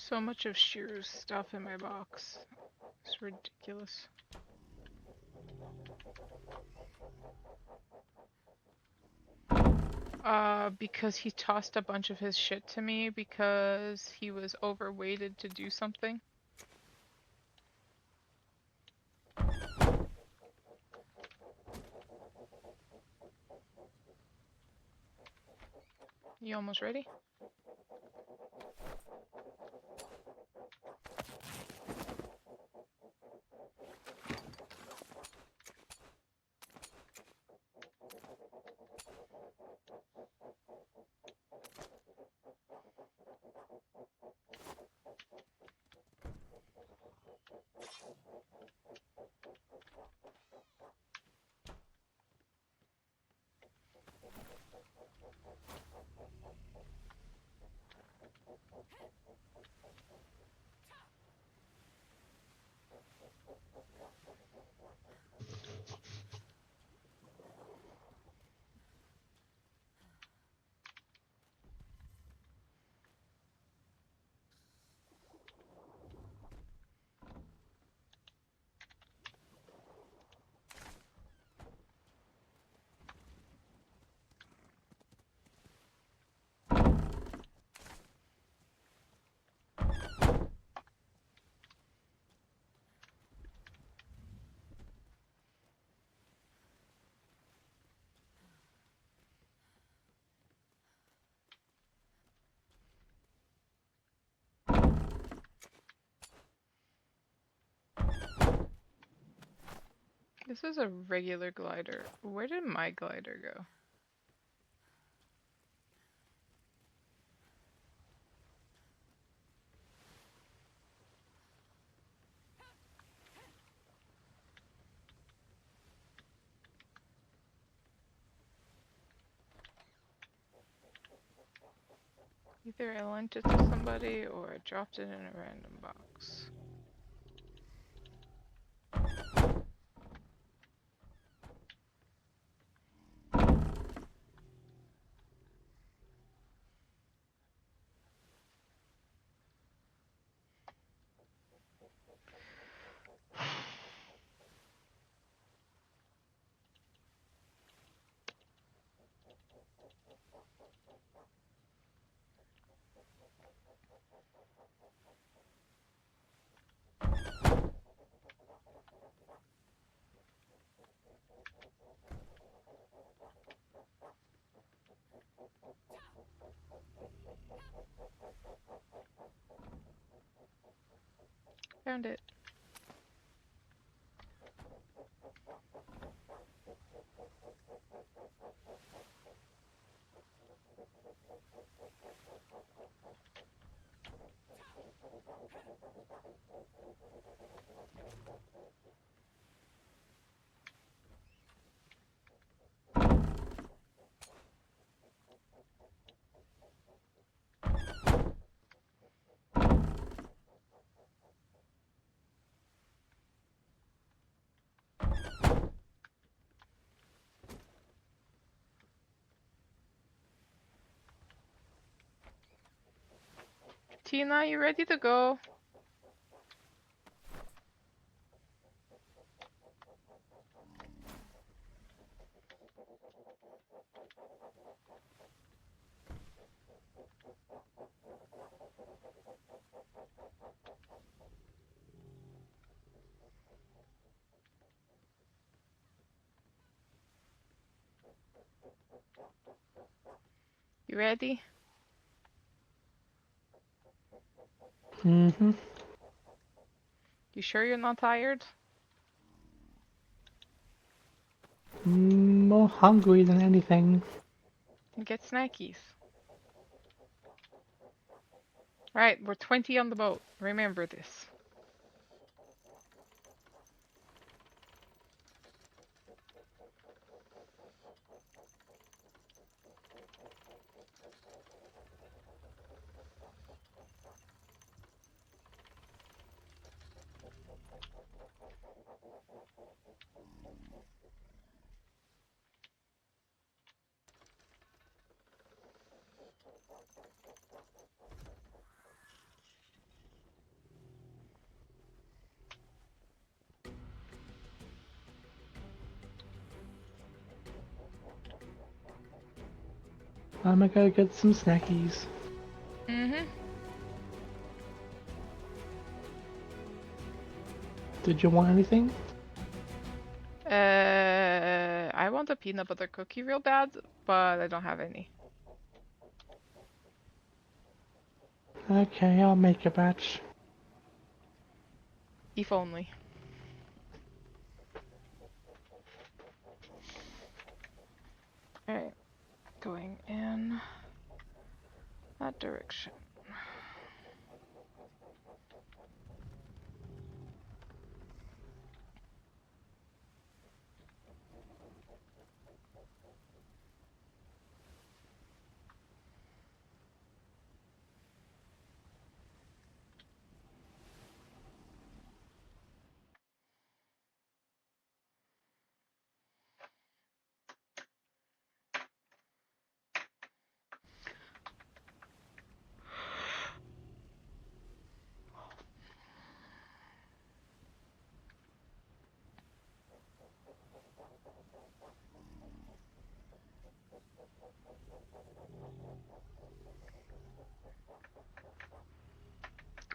So much of Shiru's stuff in my box. It's ridiculous. Because he tossed a bunch of his shit to me because he was overweighted to do something. You almost ready? This is a regular glider. Where did my glider go? Either I lent it to somebody or I dropped it in a random box. Found it. Tina, you ready to go? You ready? Mm-hmm. You sure you're not tired? More hungry than anything. Then get snackies. Right, we're 20 on the boat. Remember this. I'm gonna go get some snackies. Mm-hmm. Did you want anything? I want a peanut butter cookie real bad, but I don't have any. Okay, I'll make a batch. If only. Alright, going in that direction.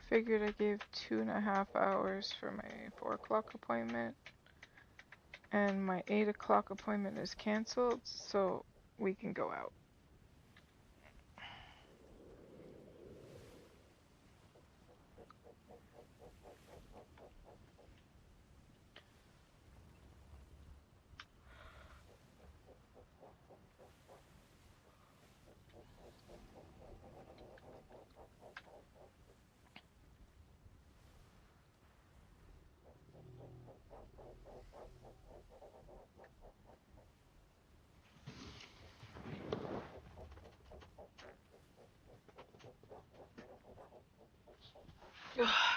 Figured I gave 2.5 hours for my 4 o'clock appointment, and my 8 o'clock appointment is cancelled, so we can go out.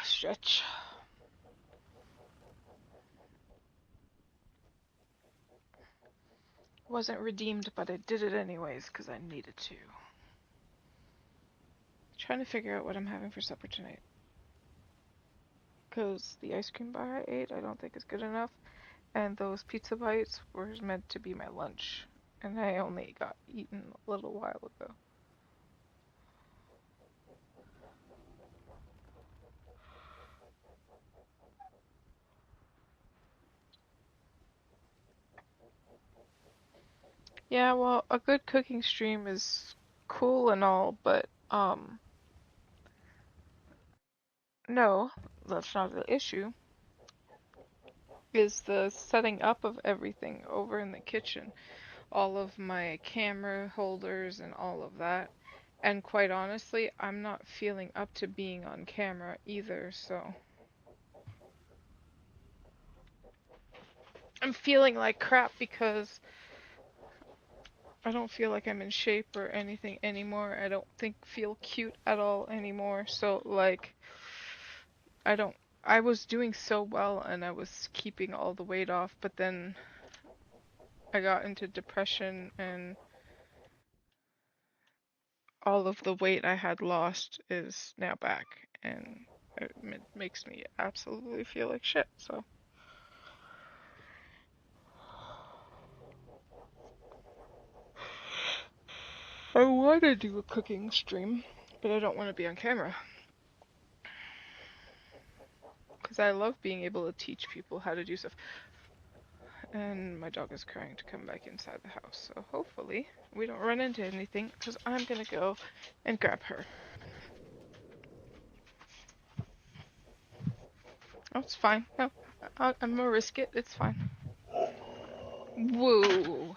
Stretch. Wasn't redeemed, but I did it anyways because I needed to. Trying to figure out what I'm having for supper tonight. Because the ice cream bar I ate I don't think is good enough, and those pizza bites were meant to be my lunch, and I only got eaten a little while ago. Yeah, well, a good cooking stream is cool and all, but no, that's not the issue. Is the setting up of everything over in the kitchen. All of my camera holders and all of that. And quite honestly, I'm not feeling up to being on camera either, so I'm feeling like crap because I don't feel like I'm in shape or anything anymore. I don't feel cute at all anymore. So like I was doing so well and I was keeping all the weight off, but then I got into depression and all of the weight I had lost is now back, and it makes me absolutely feel like shit. So I want to do a cooking stream, but I don't want to be on camera because I love being able to teach people how to do stuff. And my dog is crying to come back inside the house, so hopefully we don't run into anything because I'm gonna go and grab her. Oh, it's fine. No, I'm gonna risk it. It's fine. Whoa.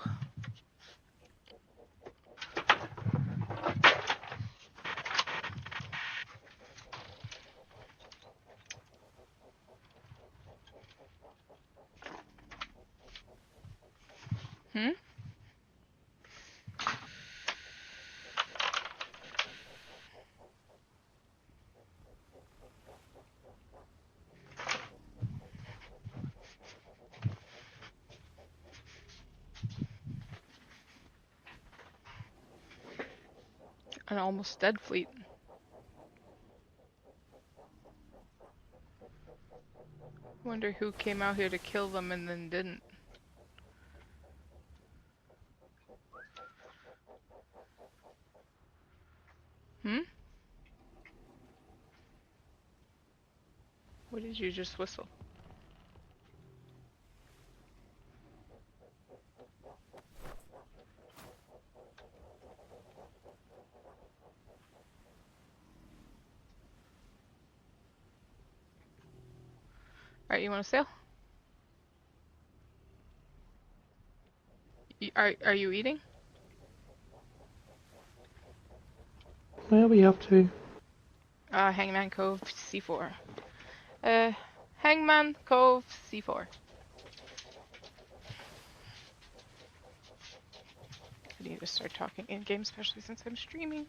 Hmm? An almost dead fleet. Wonder who came out here to kill them and then didn't. What did you just whistle? Alright, you want to sail? Are you eating? Where are we up to? Hangman Cove C4. Hangman Cove C4. I need to start talking in game, especially since I'm streaming.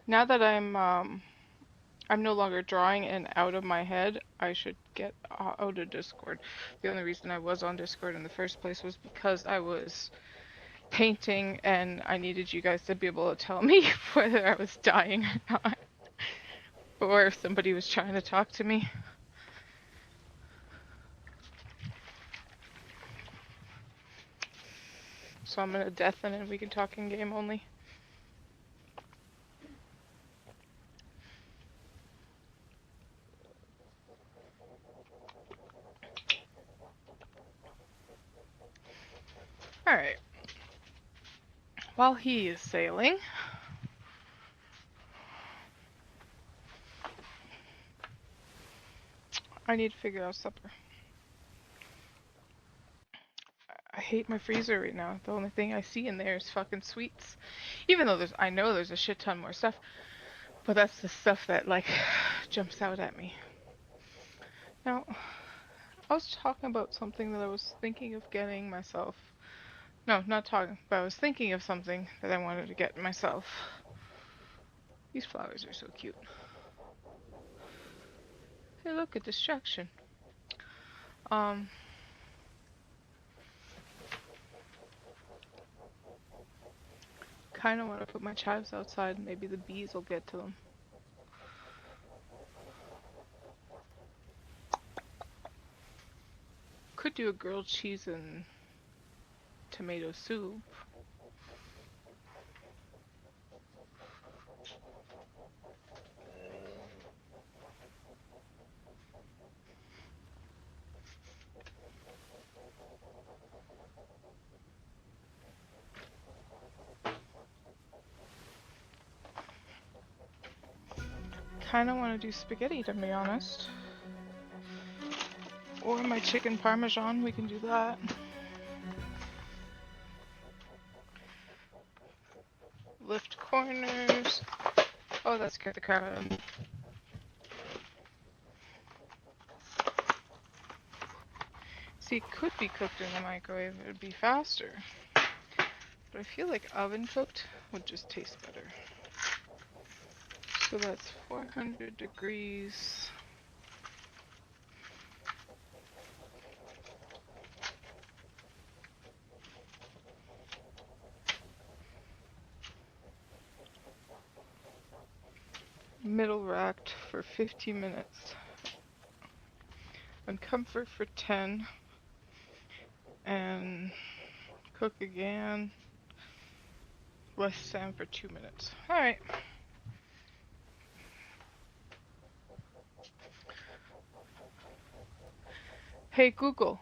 Now that I'm no longer drawing and out of my head, I should get out of Discord. The only reason I was on Discord in the first place was because I was painting and I needed you guys to be able to tell me whether I was dying or not. Or if somebody was trying to talk to me. So I'm gonna death and then we can talk in game only. Alright. While he is sailing, I need to figure out supper. I hate my freezer right now. The only thing I see in there is fucking sweets. Even though I know there's a shit ton more stuff. But that's the stuff that like jumps out at me. Now, I was talking about something that I was thinking of getting myself. No, not talking, but I was thinking of something that I wanted to get myself. These flowers are so cute. Hey, look, a distraction. Kind of want to put my chives outside. Maybe the bees will get to them. Could do a grilled cheese and tomato soup. Kind of want to do spaghetti, to be honest. Or my chicken parmesan, we can do that. Lift corners. Oh, that scared the crap out of me. See, it could be cooked in the microwave, it would be faster. But I feel like oven cooked would just taste better. So that's 400 degrees. Middle racked for 15 minutes. And comfort for 10. And cook again. Less than for 2 minutes. Alright. Hey Google.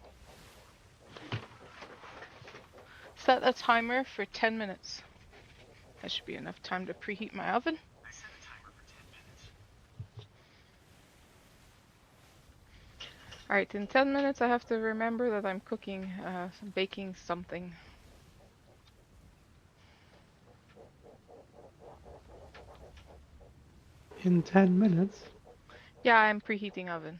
Set a timer for 10 minutes. That should be enough time to preheat my oven. I set a timer for 10 minutes. Alright, in 10 minutes I have to remember that I'm cooking, baking something. In 10 minutes? Yeah, I'm preheating oven.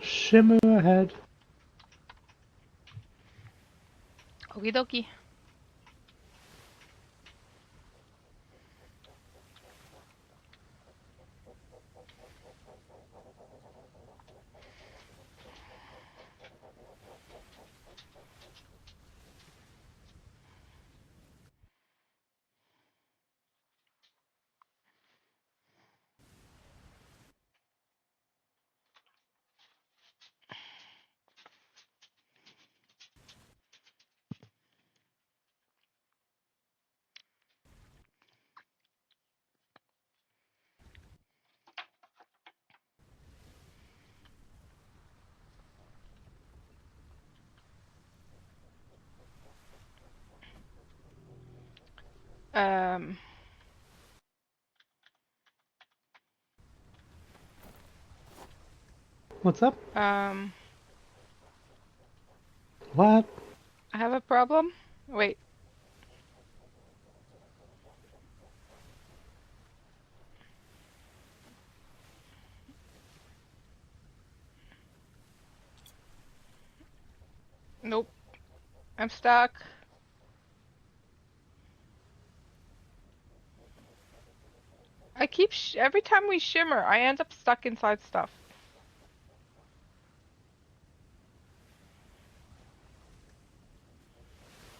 Shimmer ahead. Okie dokie. Um, What's up? um, What? I have a problem. Wait. Nope. I'm stuck. I keep every time we shimmer, I end up stuck inside stuff.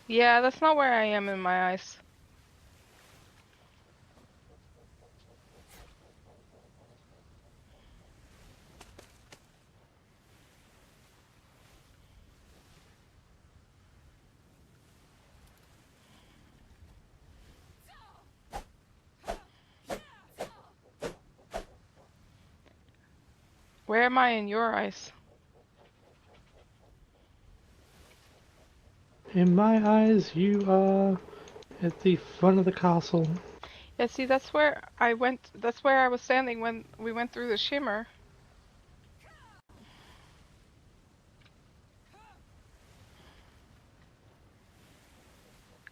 Yeah, that's not where I am in my eyes. Where am I in your eyes? In my eyes, you are at the front of the castle. Yeah, see, that's where I went. That's where I was standing when we went through the shimmer.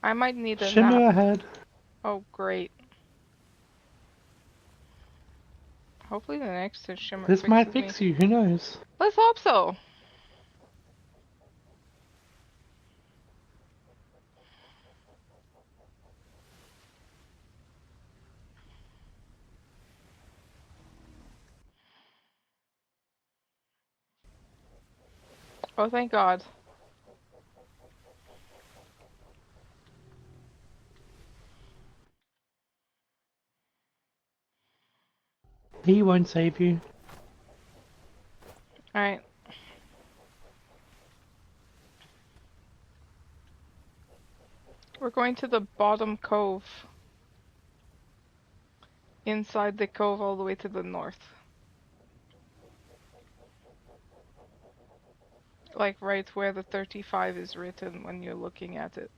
I might need a Shimmer nap. ahead. Oh, great. Hopefully the next shimmer This might fixes me. fix you, who knows? Let's hope so. Oh, thank God. He won't save you. Alright. We're going to the bottom cove. Inside the cove all the way to the north. Like right where the 35 is written when you're looking at it.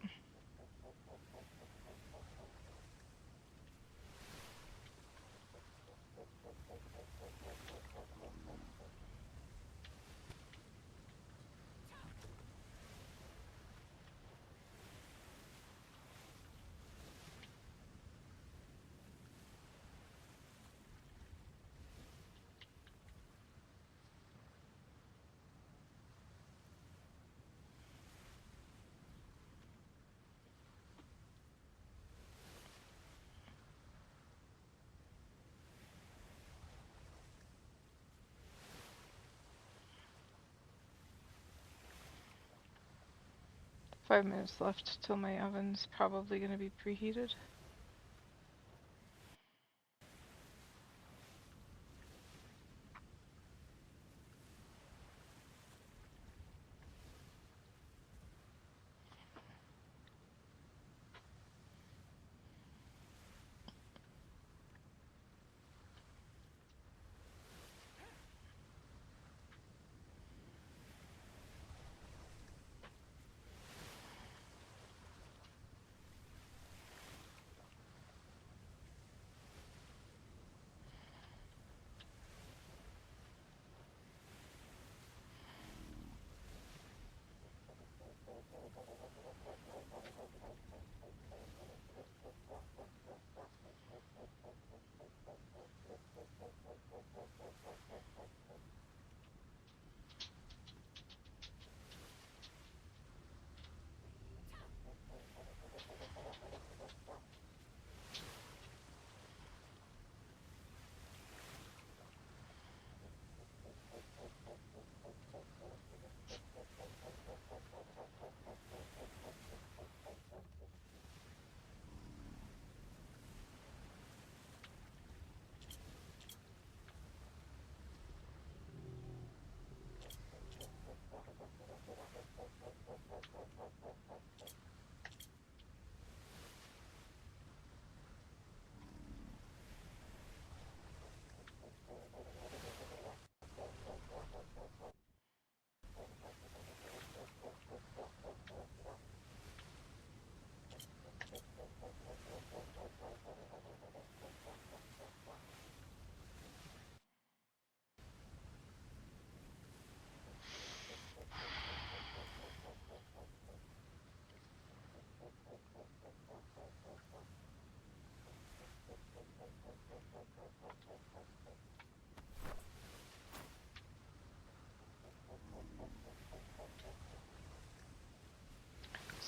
Five minutes left till my oven's probably gonna be preheated.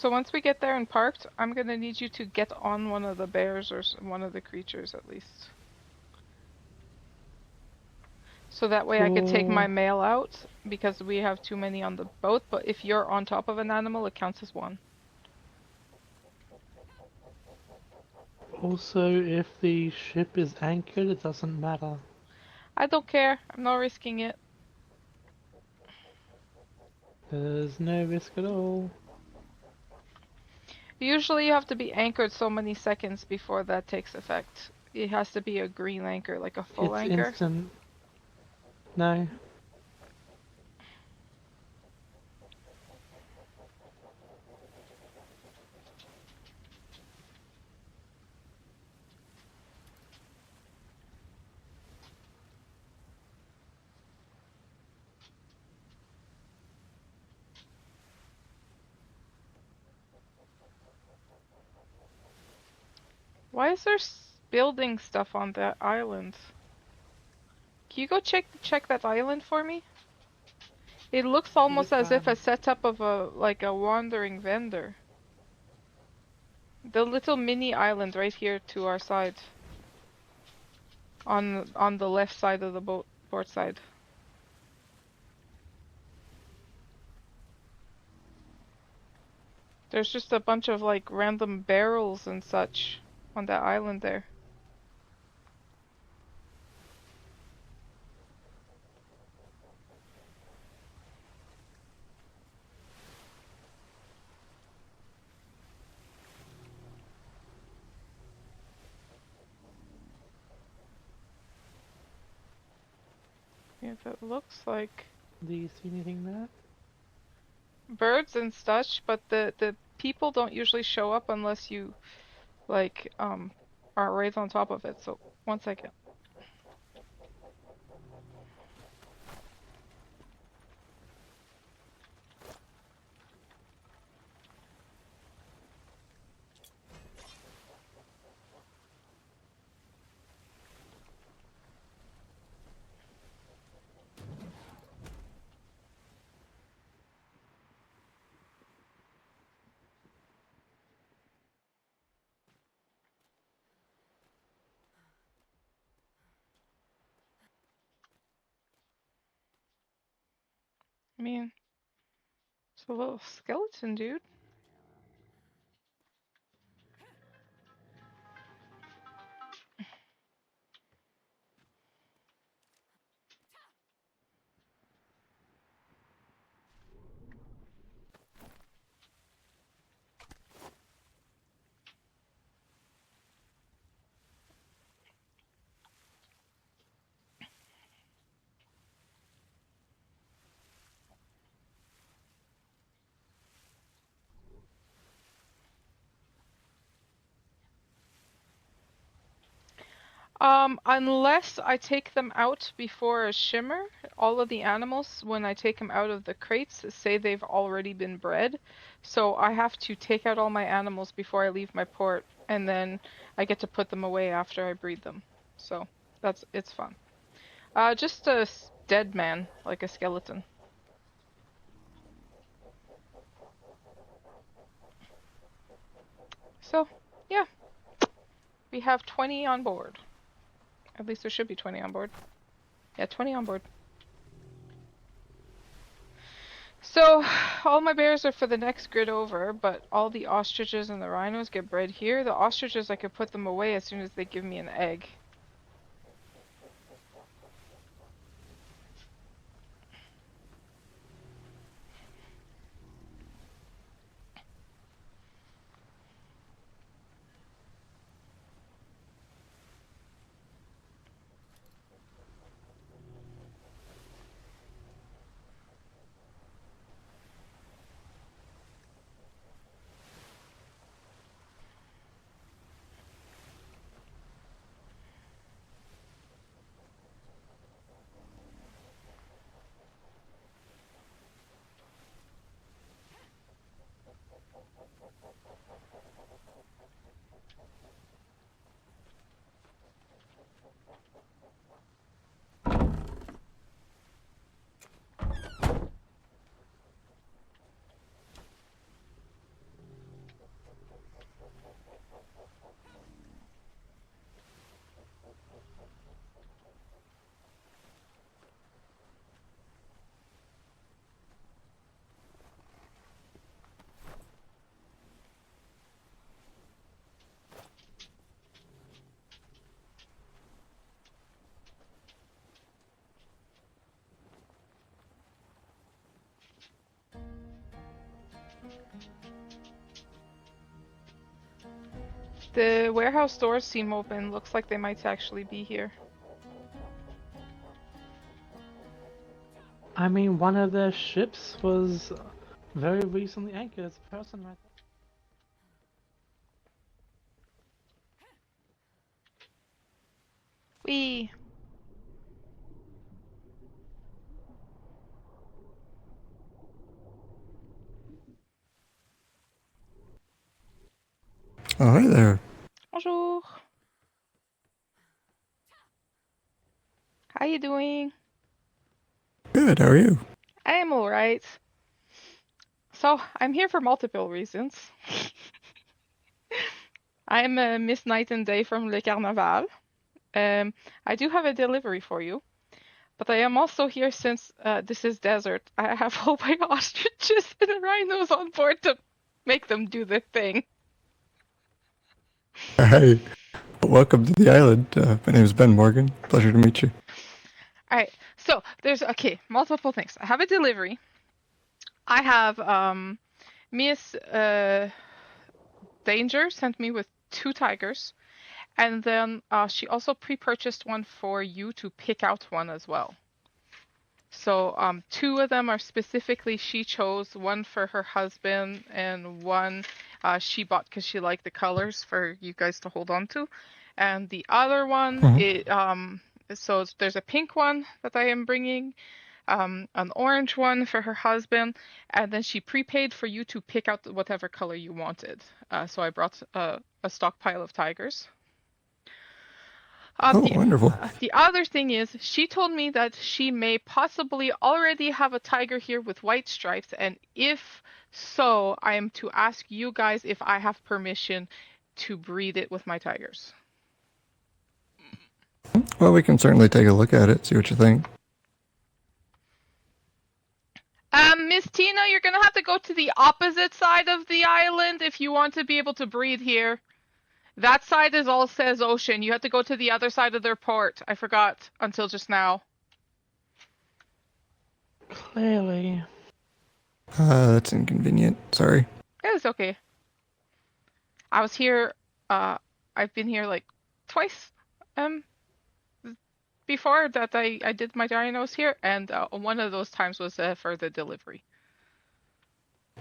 So once we get there and parked, I'm gonna need you to get on one of the bears or one of the creatures at least. So that way I could take my Cool. mail out because we have too many on the boat, but if you're on top of an animal, it counts as one. Also, if the ship is anchored, it doesn't matter. I don't care. I'm not risking it. There's no risk at all. Usually you have to be anchored so many seconds before that takes effect. It has to be a green anchor, like a full It's anchor. instant. No. Why is there building stuff on that island? Can you go check that island for me? It looks almost as if a setup of a wandering vendor. The little mini island right here to our side. On the left side of the port side. There's just a bunch of like random barrels and such on that island there. If it looks like Do you see anything there? birds and such, but the people don't usually show up unless you like are right on top of it. So 1 second. I mean, it's a little skeleton, dude. Unless I take them out before a shimmer, all of the animals, when I take them out of the crates, say they've already been bred. So I have to take out all my animals before I leave my port, and then I get to put them away after I breed them. So it's fun. Just a dead man, like a skeleton. So, yeah. We have 20 on board. At least there should be 20 on board. Yeah, 20 on board. So, all my bears are for the next grid over, but all the ostriches and the rhinos get bred here. The ostriches, I could put them away as soon as they give me an egg. The warehouse doors seem open. Looks like they might actually be here. I mean, one of their ships was very recently anchored. It's a person right there. Wee. Oh, hi there. Bonjour. How you doing? Good, how are you? I am alright. So, I'm here for multiple reasons. I'm Miss NightnDaeh from Le Carnaval. I do have a delivery for you, but I am also here since this is desert. I have whole my ostriches and rhinos on board to make them do the thing. Hi. Welcome to the island. My name is Ben Morgan. Pleasure to meet you. Alright, so there's multiple things. I have a delivery. I have Miss Danger sent me with 2 tigers, and then she also pre-purchased one for you to pick out one as well. So 2 of them are specifically she chose, one for her husband and one she bought because she liked the colors for you guys to hold on to. And the other one, so there's a pink one that I am bringing, an orange one for her husband, and then she prepaid for you to pick out whatever color you wanted. So I brought a stockpile of tigers. Wonderful. The other thing is, she told me that she may possibly already have a tiger here with white stripes, and if so, I am to ask you guys if I have permission to breed it with my tigers. Well, we can certainly take a look at it, see what you think. Miss Tina, you're gonna have to go to the opposite side of the island if you want to be able to breed here. That side is all says ocean. You have to go to the other side of their port. I forgot until just now. Clearly. That's inconvenient. Sorry. It's okay. I was here, I've been here like twice, before that I did my dinos here, and one of those times was for the delivery.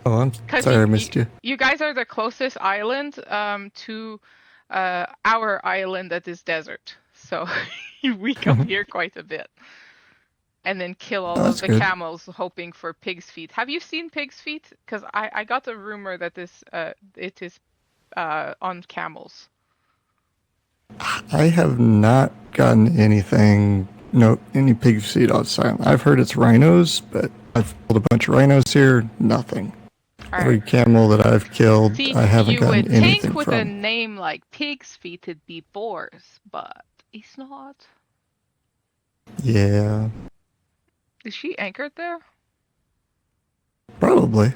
Oh, I'm sorry I missed you. You guys are the closest island to our island that is desert, so we come here quite a bit. And then kill all of the camels, hoping for pig's feet. Have you seen pig's feet? Because I got a rumor that it is on camels. I have not gotten anything, any pig feet outside. I've heard it's rhinos, but I've killed a bunch of rhinos here, nothing. Every camel that I've killed, I haven't gotten anything from. You would think with a name like pig's feet it'd be boars, but it's not. Yeah. Is she anchored there? Probably.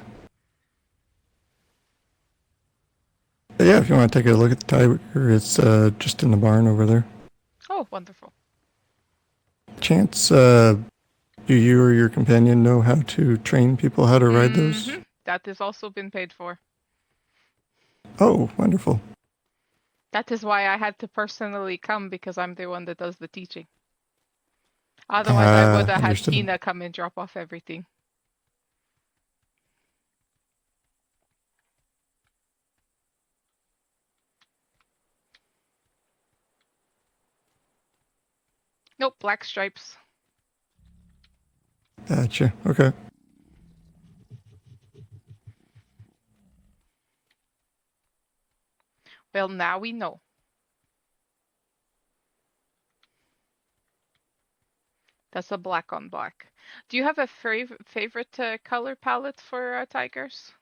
But yeah, if you want to take a look at the tiger, it's just in the barn over there. Oh, wonderful. Chance, do you or your companion know how to train people how to ride those? That has also been paid for. Oh, wonderful. That is why I had to personally come, because I'm the one that does the teaching. Otherwise, I would have had Tina come and drop off everything. Nope, black stripes. Gotcha. Okay. Well, now we know. That's a black on black. Do you have a favorite color palette for tigers?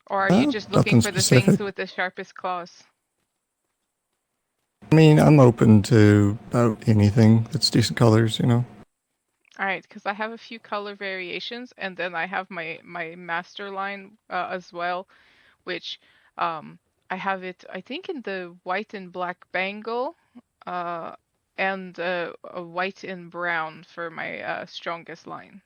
Or are you just looking for the things with the sharpest claws? I mean, I'm open to about anything that's decent colors, Alright, because I have a few color variations, and then I have my master line as well, which I have it, I think, in the white and black bangle, and a white and brown for my strongest line.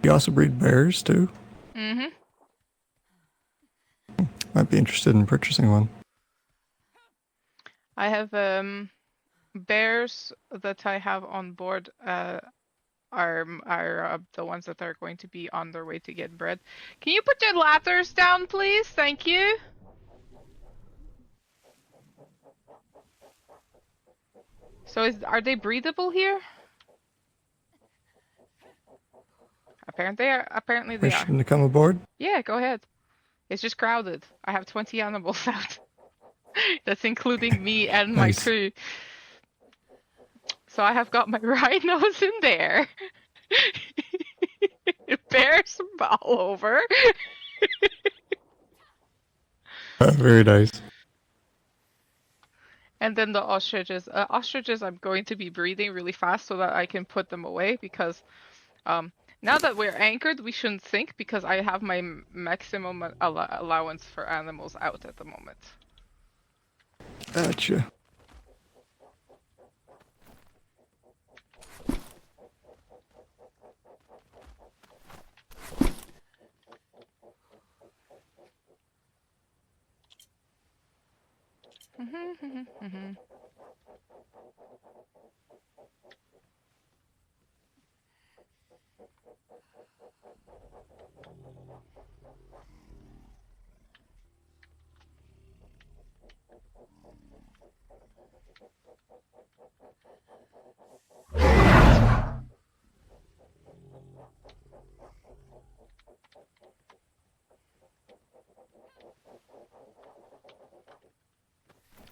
you also breed bears too? Mm-hmm. Might be interested in purchasing one. I have bears that I have on board are the ones that are going to be on their way to get bred. Can you put your ladders down, please? Thank you. So are they breedable here? Apparently they are. Permission to come aboard? Yeah, go ahead. It's just crowded. I have 20 animals out. That's including me and my Nice. crew. So I have got my rhinos in there. Bears all over. Very nice. And then the ostriches. Ostriches I'm going to be breeding really fast so that I can put them away because now that we're anchored, we shouldn't sink because I have my maximum allowance for animals out at the moment. Gotcha.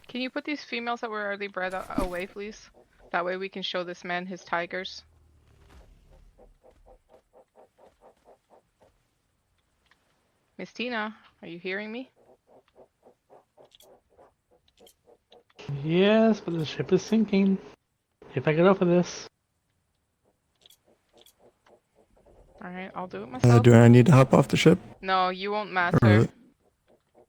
Can you put these females that were already bred away, please? That way we can show this man his tigers. Miss Tina, are you hearing me? Yes, but the ship is sinking. If I get off of this. Alright, I'll do it myself. Do I need to hop off the ship? No, you won't matter. Or-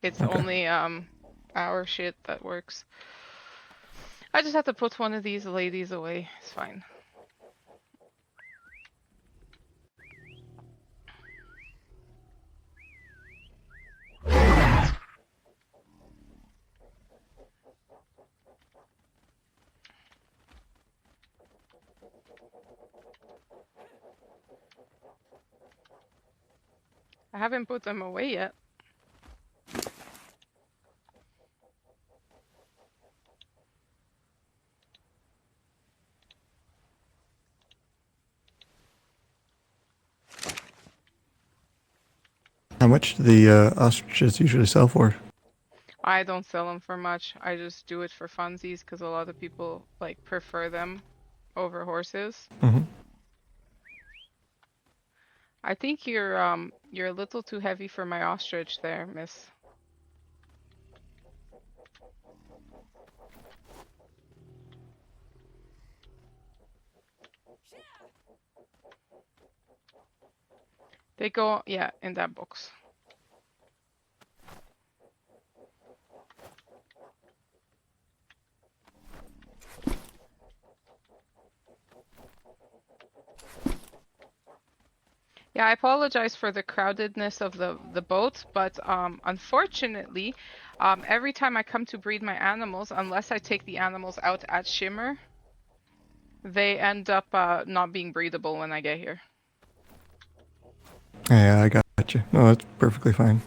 It's Okay. only our shit that works. I just have to put one of these ladies away. It's fine. I haven't put them away yet. How much do the ostriches usually sell for? I don't sell them for much. I just do it for funsies because a lot of people like prefer them over horses. Mm-hmm. I think you're a little too heavy for my ostrich there, miss. They go, yeah, in that box. Yeah, I apologize for the crowdedness of the boat, but unfortunately, every time I come to breed my animals, unless I take the animals out at Shimmer, they end up not being breedable when I get here. Yeah, I got you. No, that's perfectly fine.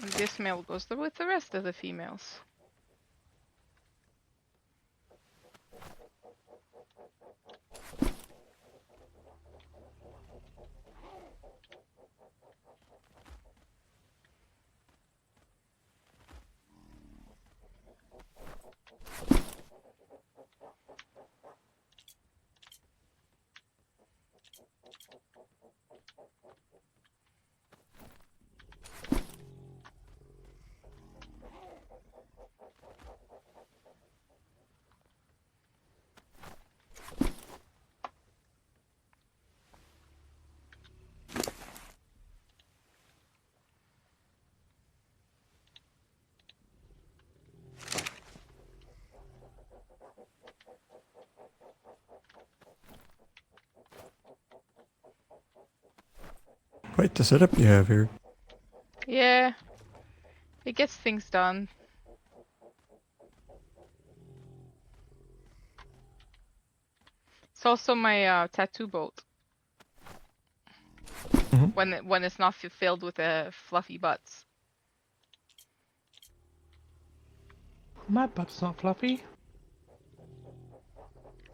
And this male goes with the rest of the females. Quite the setup you have here. Yeah, it gets things done. It's also my tattoo boat. When it's not filled with fluffy butts. My butt's not fluffy.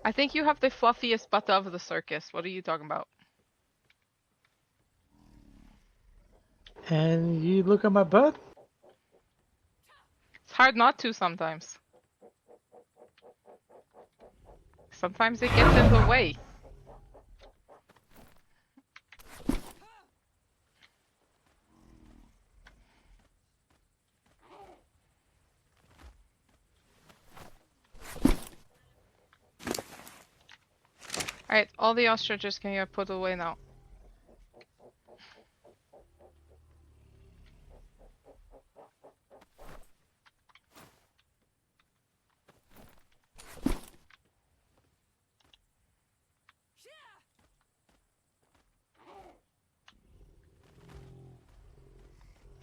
I think you have the fluffiest butt of the circus. What are you talking about? And you look at my butt? It's hard not to sometimes. Sometimes it gets in the way. Alright, all the ostriches can get put away now.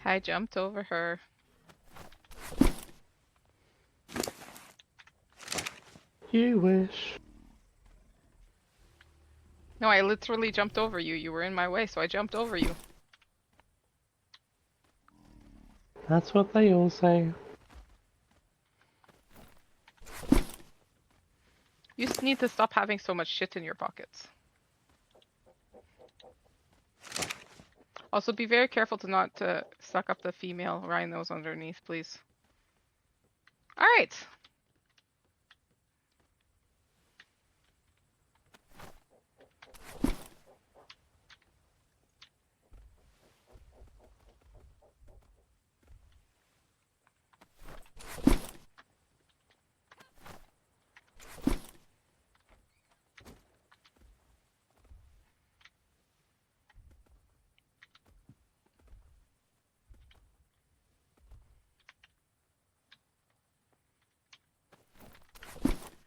I jumped over her. You wish. No, I literally jumped over you. You were in my way, so I jumped over you. That's what they all say. You just need to stop having so much shit in your pockets. Also, be very careful to not suck up the female rhinos underneath, please. Alright.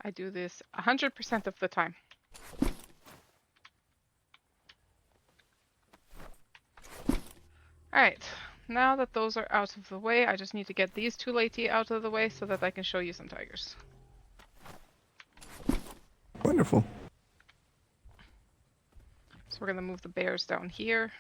I do this 100% of the time. Alright, now that those are out of the way, I just need to get these two lady out of the way so that I can show you some tigers. Wonderful. So we're gonna move the bears down here.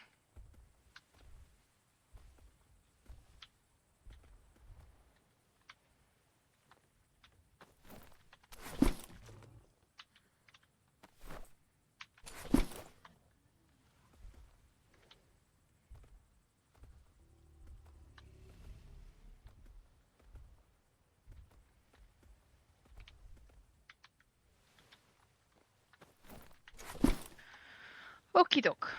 Okie doke.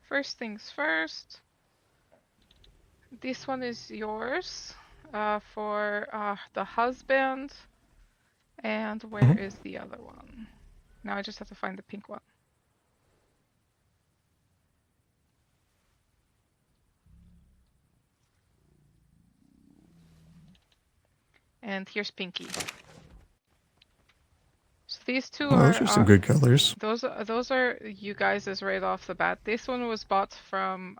First things first. This one is yours for the husband. And where is the other one? Now I just have to find the pink one. And here's Pinky. So these two Oh, are those are some good colors. Those are you guys' right off the bat. This one was bought from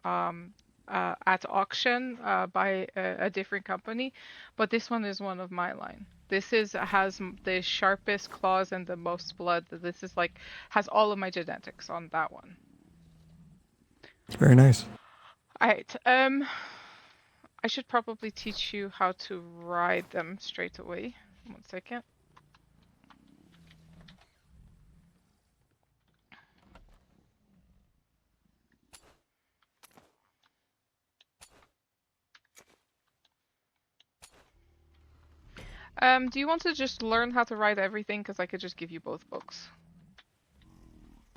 at auction by a different company, but this one is one of my line. This has the sharpest claws and the most blood. This is like has all of my genetics on that one. It's very nice. Alright, I should probably teach you how to ride them straight away. 1 second. Do you want to just learn how to ride everything? Because I could just give you both books.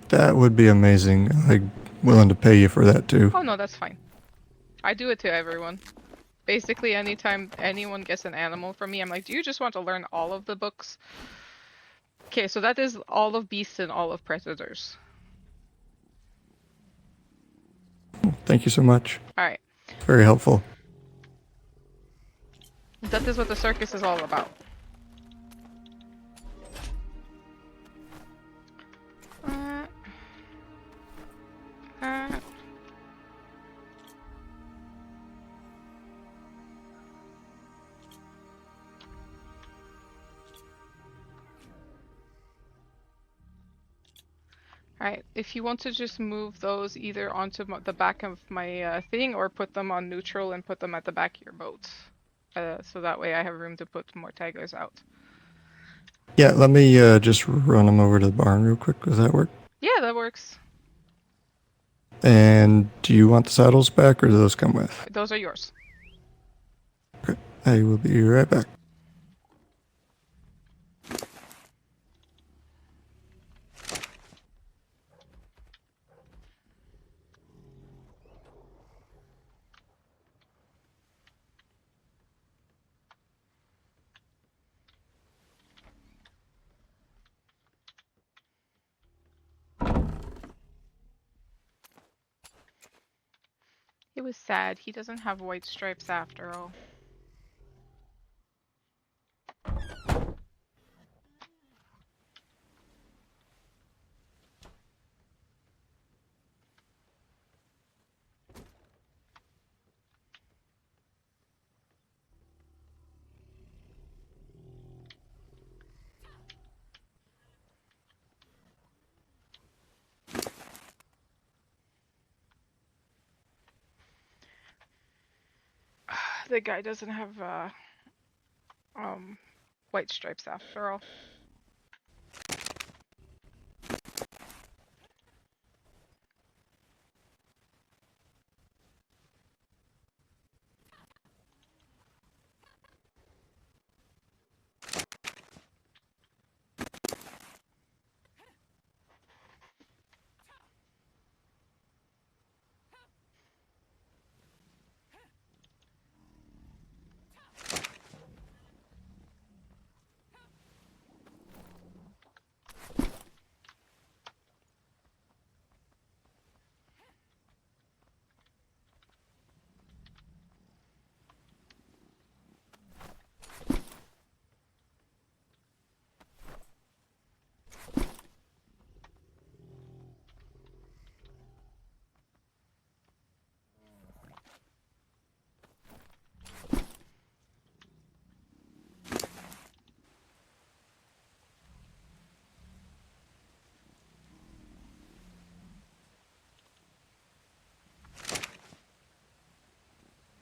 That would be amazing. I'm willing to pay you for that too. Oh no, that's fine. I do it to everyone. Basically, anytime anyone gets an animal from me, I'm like, do you just want to learn all of the books? Okay, so that is all of beasts and all of predators. Thank you so much. Alright. Very helpful. That is what the circus is all about. Alright, if you want to just move those either onto the back of my thing or put them on neutral and put them at the back of your boat. So that way I have room to put more tigers out. Yeah, let me just run them over to the barn real quick. Does that work? Yeah, that works. And do you want the saddles back, or do those come with? Those are yours. Okay, I will be right back. It was sad. He doesn't have white stripes after all. The guy doesn't have white stripes after all.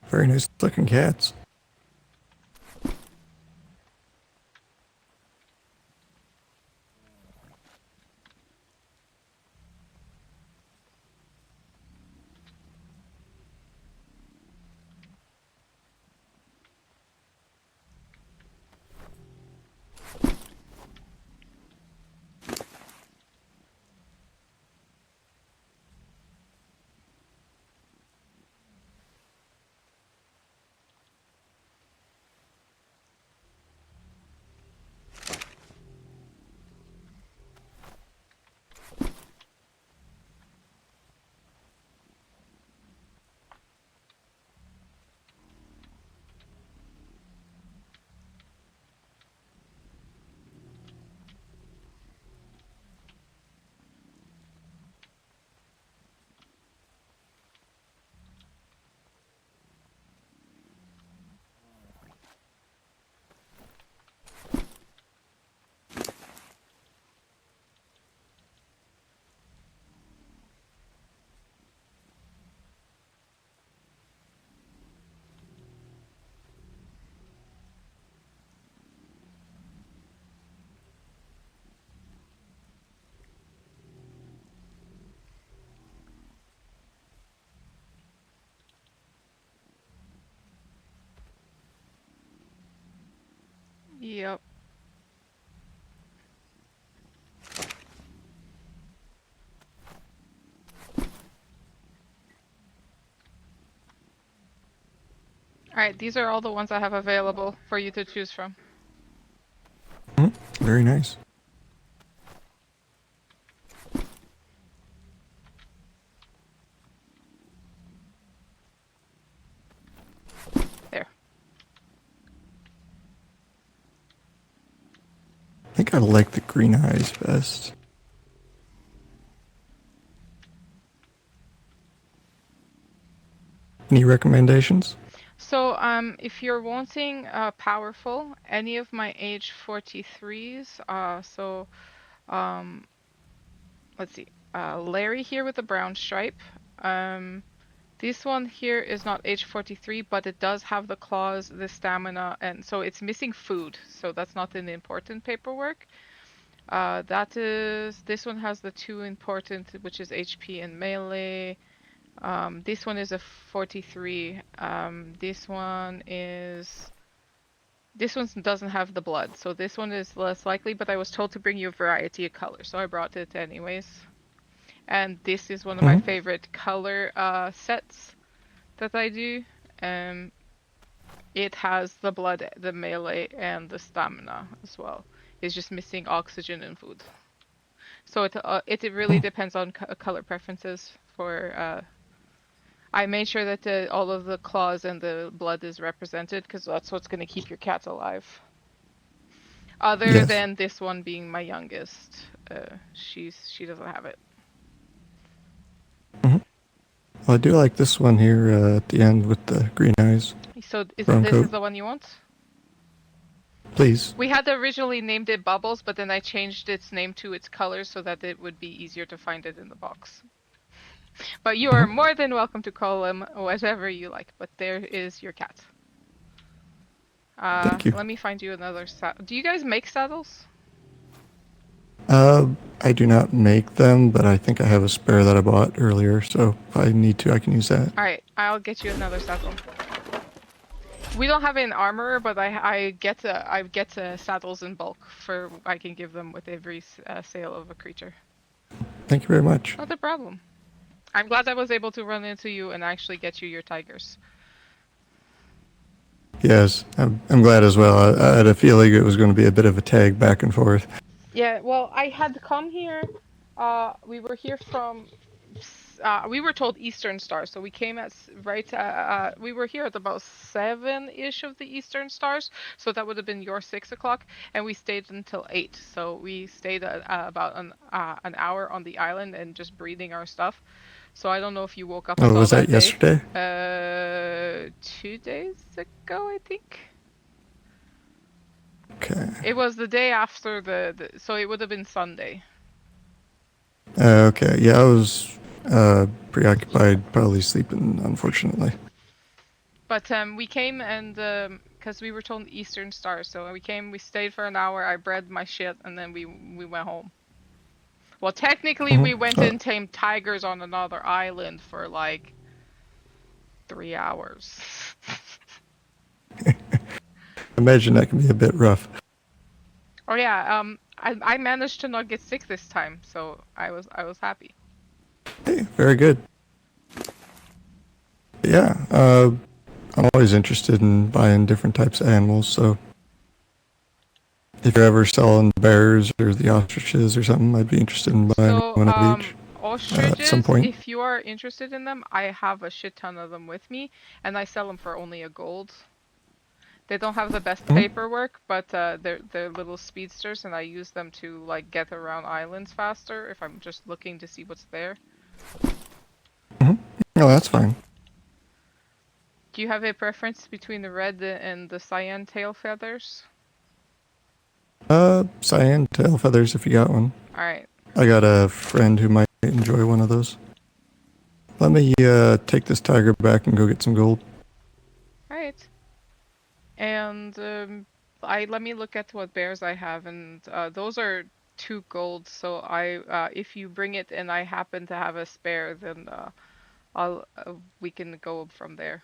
Very nice looking cats. Yep. Alright, these are all the ones I have available for you to choose from. Very nice. There. I think I like the green eyes best. Any recommendations? So, if you're wanting powerful, any of my age 43s, let's see. Larry here with the brown stripe. This one here is not age 43, but it does have the claws, the stamina, and so it's missing food. So that's not in the important paperwork. This one has the 2 important, which is HP and melee. This one is a 43. This one doesn't have the blood, so this one is less likely, but I was told to bring you a variety of colors, so I brought it anyways. And this is one of my favorite color sets that I do. It has the blood, the melee, and the stamina as well. It's just missing oxygen and food. So it really depends on color preferences for. I made sure that all of the claws and the blood is represented because that's what's going to keep your cat alive. Other than this one being my youngest, she doesn't have it. Well, I do like this one here at the end with the green eyes. So this coat. is the one you want? Please. We had originally named it Bubbles, but then I changed its name to its color so that it would be easier to find it in the box. But you are more than welcome to call him whatever you like, but there is your cat. Thank you. Let me find you another saddle. Do you guys make saddles? I do not make them, but I think I have a spare that I bought earlier, so if I need to, I can use that. Alright, I'll get you another saddle. We don't have an armorer, but I get saddles in bulk for I can give them with every sale of a creature. Thank you very much. Not a problem. I'm glad I was able to run into you and actually get you your tigers. Yes, I'm glad as well. I had a feeling it was going to be a bit of a tag back and forth. Yeah, well, I had come here. We were here from. We were told Eastern Star, so we came at we were here at about 7-ish of the Eastern Stars, so that would have been your 6 o'clock, and we stayed until 8. So we stayed about an hour on the island and just breeding our stuff. So I don't know if you woke up. Oh, was that yesterday? 2 days ago, I think. Okay. It was the day after so it would have been Sunday. Okay, yeah, I was preoccupied, probably sleeping, unfortunately. But we came and because we were told Eastern Star, so we came, we stayed for an hour, I bred my shit, and then we went home. Well, technically we went and tamed tigers on another island for like 3 hours. Imagine that can be a bit rough. Oh yeah, I managed to not get sick this time, so I was happy. Hey, very good. Yeah, I'm always interested in buying different types of animals, so if you're ever selling the bears or the ostriches or something, I'd be interested in buying one of each. Ostriches, at some point. if you are interested in them, I have a shit ton of them with me, and I sell them for only a gold. They don't have the best paperwork, but they're little speedsters, and I use them to like get around islands faster if I'm just looking to see what's there. Oh, that's fine. Do you have a preference between the red and the cyan tail feathers? Cyan tail feathers if you got one. Alright. I got a friend who might enjoy one of those. Let me take this tiger back and go get some gold. Alright. And let me look at what bears I have, and those are 2 gold. So if you bring it and I happen to have a spare, then we can go from there.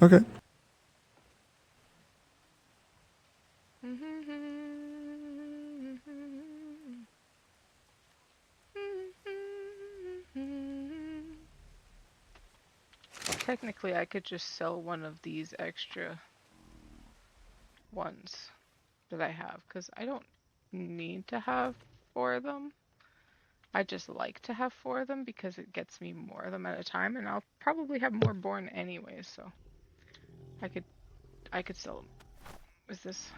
Okay. Technically, I could just sell one of these extra ones that I have, because I don't need to have 4 of them. I just like to have 4 of them because it gets me more of them at a time, and I'll probably have more born anyway, so I could sell them. Is this?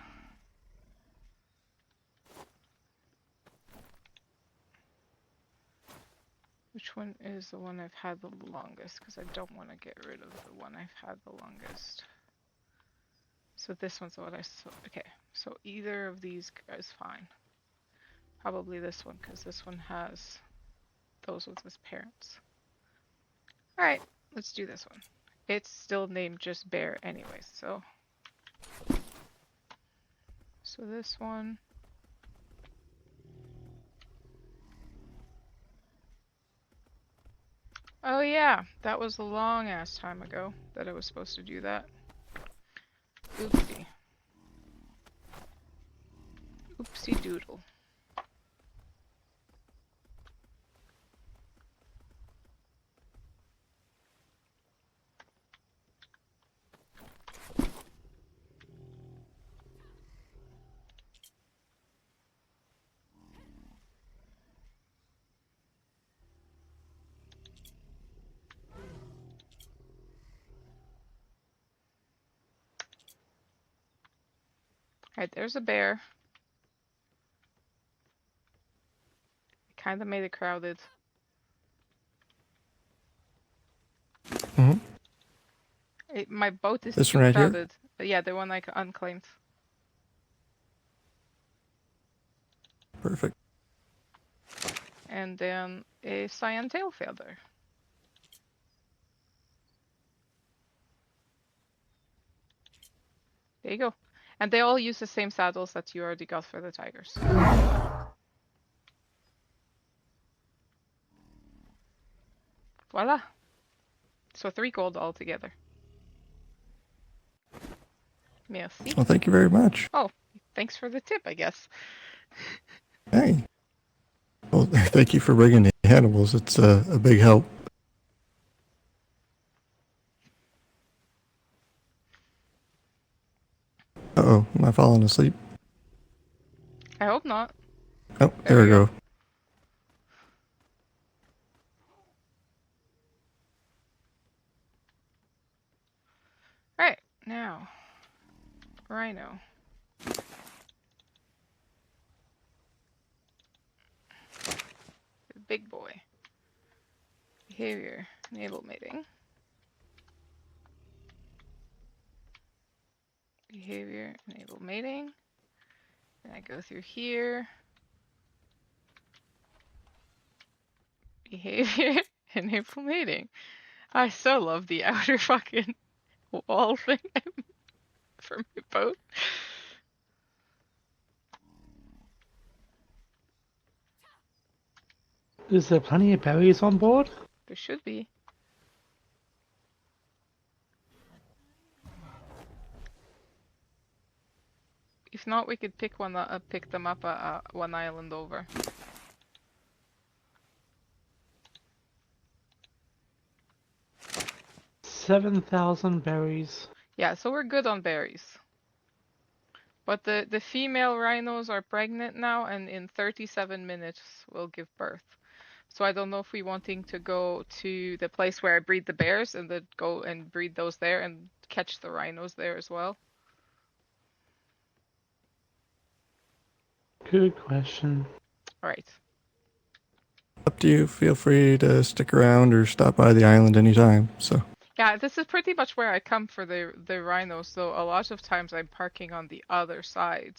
Which one is the one I've had the longest? Because I don't want to get rid of the one I've had the longest. So this one's what I sold. Okay, so either of these is fine. Probably this one, because this one has those with his parents. Alright, let's do this one. It's still named just Bear anyways, so... So this one... Oh yeah, that was a long ass time ago that I was supposed to do that. Oopsie. Oopsie doodle. Alright, there's a bear. Kinda made it crowded. Hmm. My boat is This too one right here? crowded. Yeah, the one I unclaimed. Perfect. And then a cyan tail feather. There you go. And they all use the same saddles that you already got for the tigers. Voila. So 3 gold altogether. Merci. Well, thank you very much. Oh, thanks for the tip, I guess. Hey. Well, thank you for bringing the animals. It's a big help. Uh-oh, am I falling asleep? I hope not. Oh, there we go. Alright, now. Rhino. The big boy. Behavior. Enable mating. Behavior. Enable mating. Then I go through here. Behavior. Enable mating. I so love the outer fucking wall thing for my boat. Is there plenty of berries on board? There should be. If not, we could pick them up one island over. $7,000 berries. Yeah, so we're good on berries. But the female rhinos are pregnant now, and in 37 minutes will give birth. So I don't know if we're wanting to go to the place where I breed the bears and then go and breed those there and catch the rhinos there as well. Good question. Alright. Up to you. Feel free to stick around or stop by the island anytime. So. Yeah, this is pretty much where I come for the rhinos, so a lot of times I'm parking on the other side.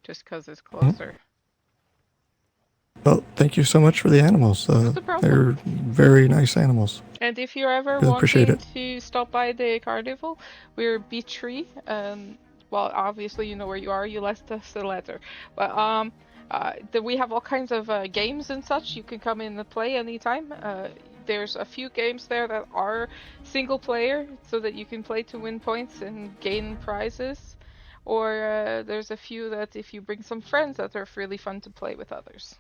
Just because it's closer. Well, thank you so much for the animals. They're very nice animals. And if you're ever Really appreciate wanting it. to stop by the carnival, we're Beach Tree. Well, obviously you know where you are. You left us a letter. But we have all kinds of games and such. You can come in and play anytime. There's a few games there that are single player, so that you can play to win points and gain prizes. Or there's a few that if you bring some friends that are really fun to play with others.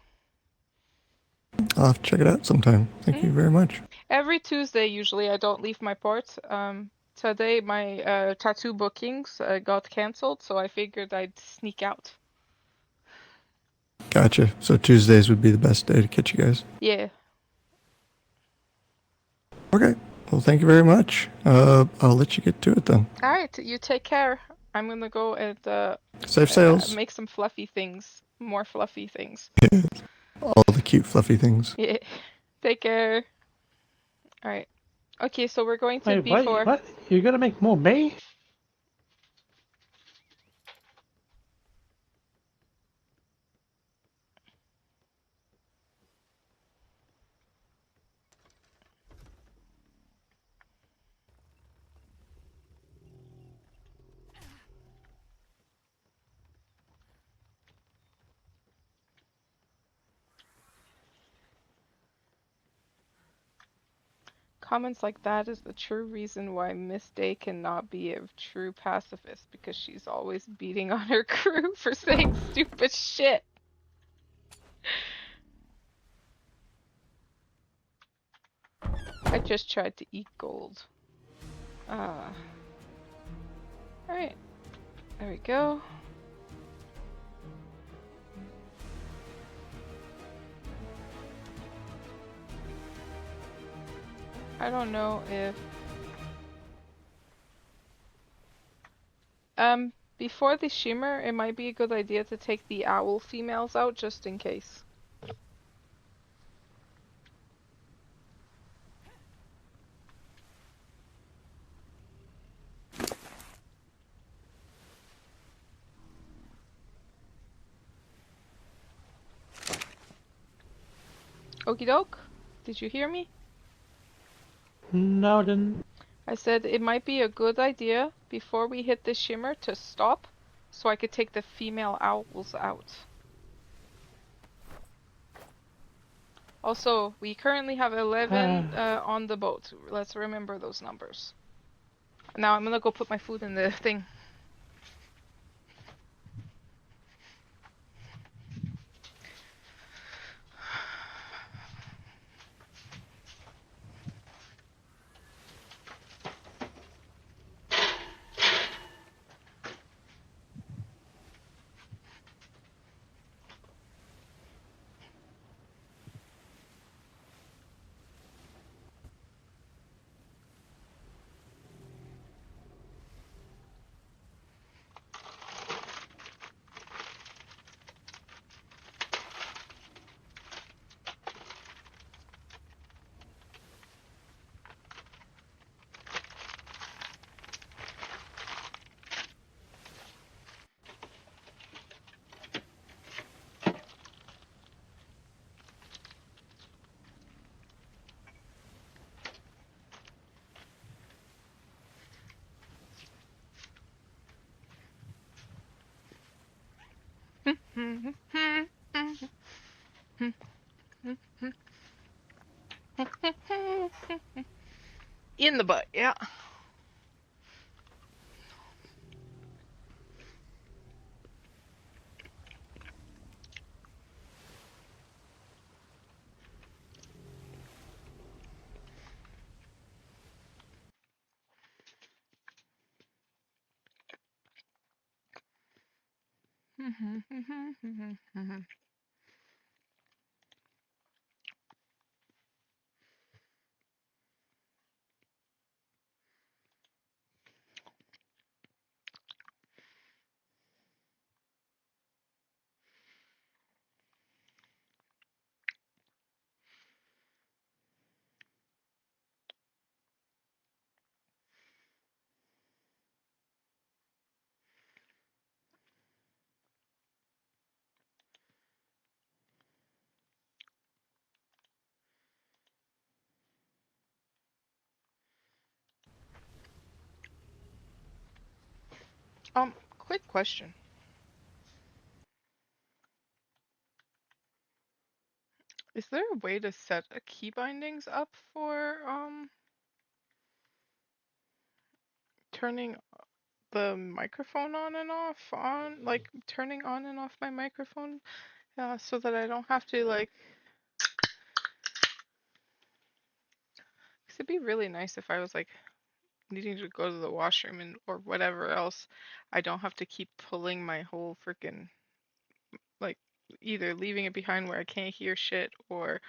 I'll have to check it out sometime. Thank you very much. Every Tuesday, usually, I don't leave my port. Today, my tattoo bookings got cancelled, so I figured I'd sneak out. Gotcha. So Tuesdays would be the best day to catch you guys. Yeah. Okay. Well, thank you very much. I'll let you get to it then. Alright, you take care. I'm gonna go and Safe sails. make some fluffy things. More fluffy things. All the cute fluffy things. Yeah. Take care. Alright. Okay, so we're going to Wait, B4. what? You're gonna make more me? comments like that is the true reason why Miss Day cannot be a true pacifist, because she's always beating on her crew for saying stupid shit. I just tried to eat gold. Alright. There we go. I don't know if... before the shimmer, it might be a good idea to take the owl females out just in case. Okie doke? Did you hear me? No, I didn't. I said it might be a good idea before we hit the shimmer to stop so I could take the female owls out. Also, we currently have 11 on the boat. Let's remember those numbers. Now I'm gonna go put my food in the thing. In the butt, yeah. Quick question. Is there a way to set a key bindings up for turning the microphone on and off like turning on and off my microphone so that I don't have to like, 'cause it'd be really nice if I was like needing to go to the washroom and or whatever else, I don't have to keep pulling my whole freaking, like, either leaving it behind where I can't hear shit or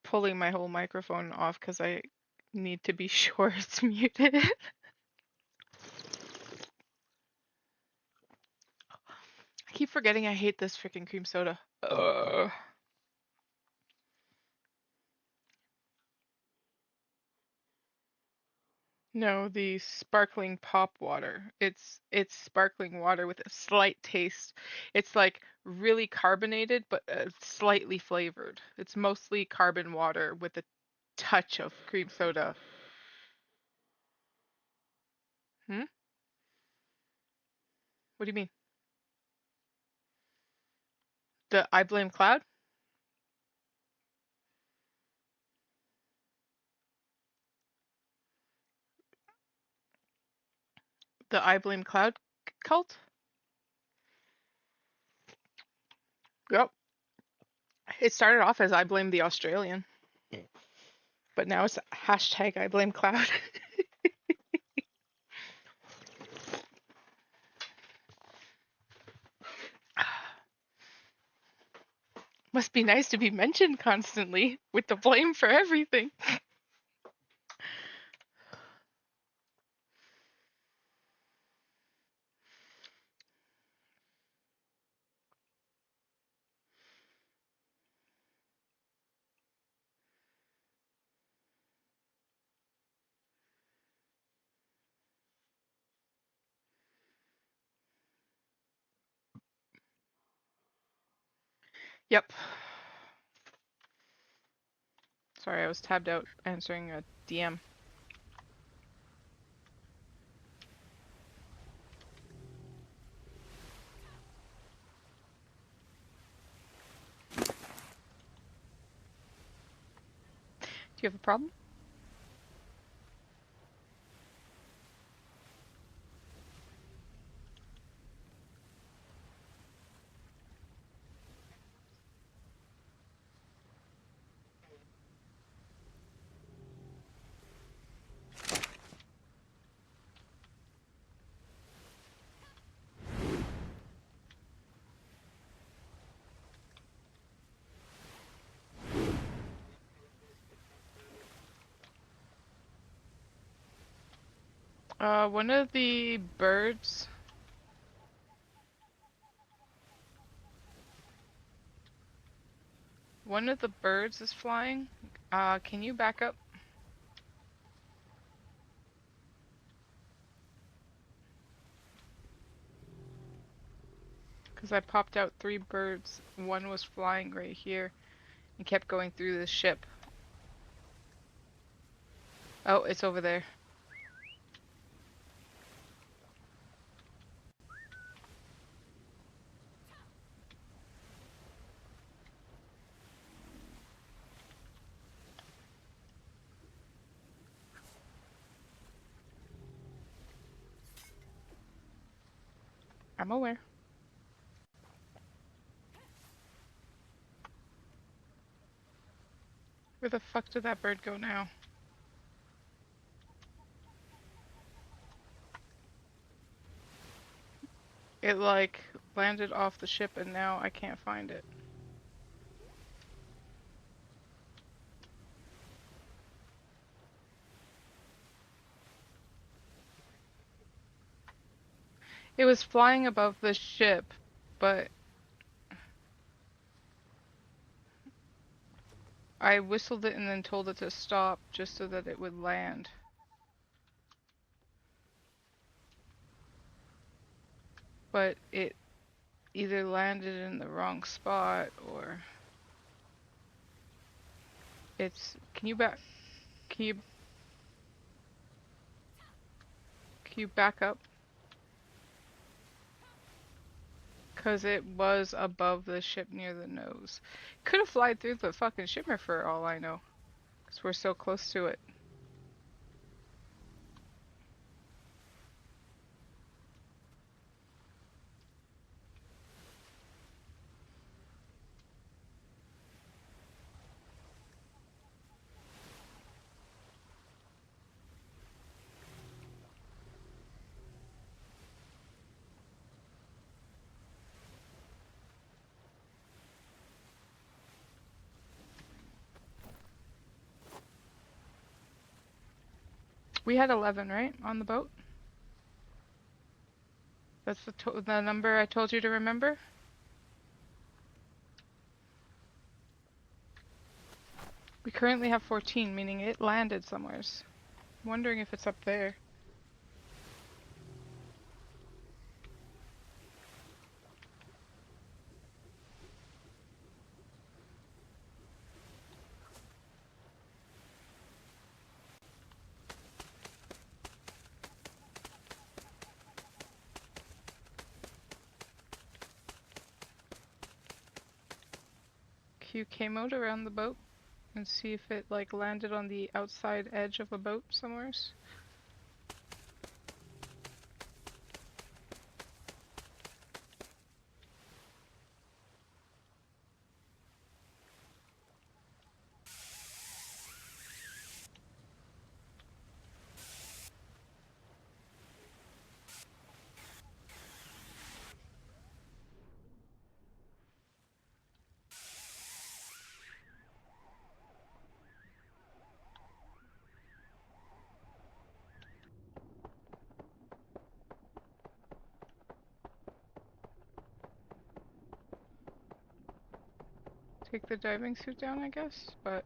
pulling my whole microphone off because I need to be sure it's muted. I keep forgetting I hate this freaking cream soda. No, the sparkling pop water. It's sparkling water with a slight taste. It's like really carbonated, but slightly flavored. It's mostly carbon water with a touch of cream soda. Hmm? What do you mean? The I Blame Cloud? The I Blame Cloud cult? Yep. It started off as I Blame the Australian. But now it's hashtag I Blame Cloud. Must be nice to be mentioned constantly with the blame for everything. Yep. Sorry, I was tabbed out answering a DM. Do you have a problem? One of the birds. One of the birds is flying. Can you back up? Because I popped out 3 birds. One was flying right here and kept going through the ship. Oh, it's over there. I'm aware. Where the fuck did that bird go now? It like landed off the ship and now I can't find it. It was flying above the ship, but I whistled it and then told it to stop just so that it would land. But it either landed in the wrong spot or it's... Can you back up? Cause it was above the ship near the nose. Could have flied through the fucking shimmer for all I know. Cause we're so close to it. We had 11, right? On the boat? That's the number I told you to remember? We currently have 14, meaning it landed somewheres. I'm wondering if it's up there. Q came out around the boat and see if it like landed on the outside edge of a boat somewheres. take the diving suit down, I guess, but...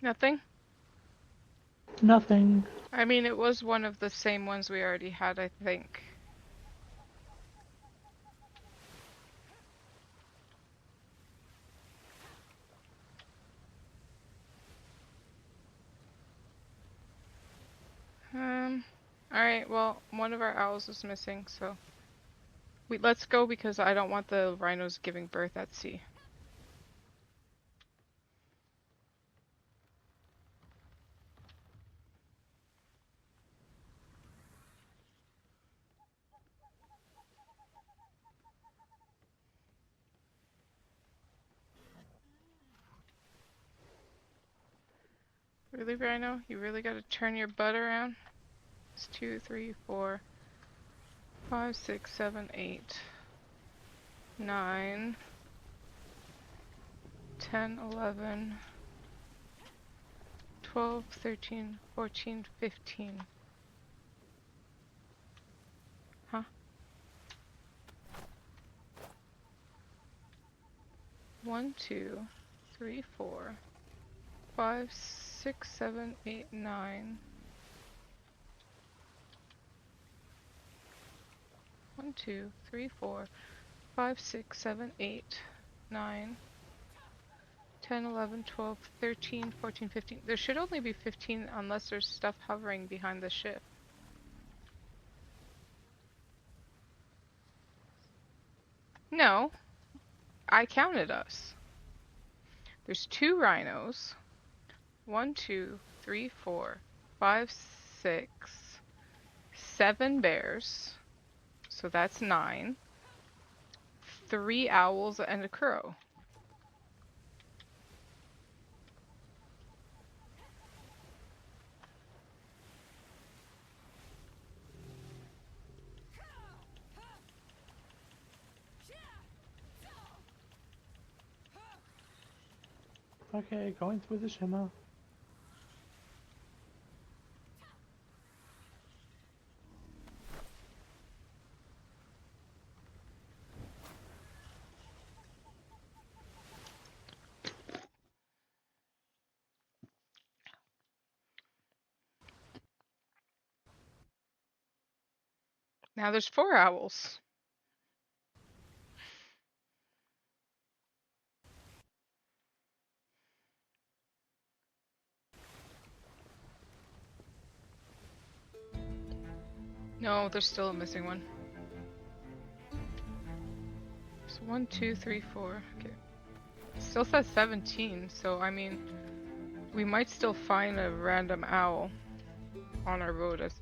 Nothing? Nothing. I mean, it was one of the same ones we already had, I think. Alright, well, one of our owls is missing, so... let's go because I don't want the rhinos giving birth at sea. Really, Rhino? You really gotta turn your butt around? It's 2, 3, 4, 5, 6, 7, 8, 9, 10, 11, 12, 13, 14, 15. Huh? 1, 2, 3, 4, 5, 6, 7, 8, 9. 1, 2, 3, 4, 5, 6, 7, 8, 9, 10, 11, 12, 13, 14, 15. There should only be 15 unless there's stuff hovering behind the ship. No, I counted us. There's 2 rhinos. 1, 2, 3, 4, 5, 6, 7 bears. So that's 9. 3 owls and a crow. Okay, going through the shimmer. Now there's 4 owls. No, there's still a missing one. So 1, 2, 3, 4. Okay. Still says 17, so I mean, we might still find a random owl on our road. As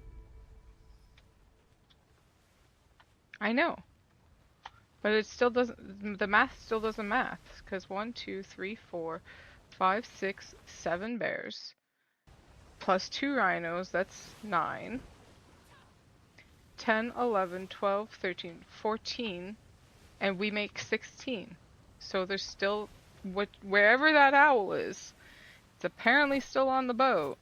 I know, but it still doesn't. The math still doesn't math because 1, 2, 3, 4, 5, 6, 7 bears plus 2 rhinos. That's 9. 10, 11, 12, 13, 14, and we make 16. So there's still wherever that owl is, it's apparently still on the boat.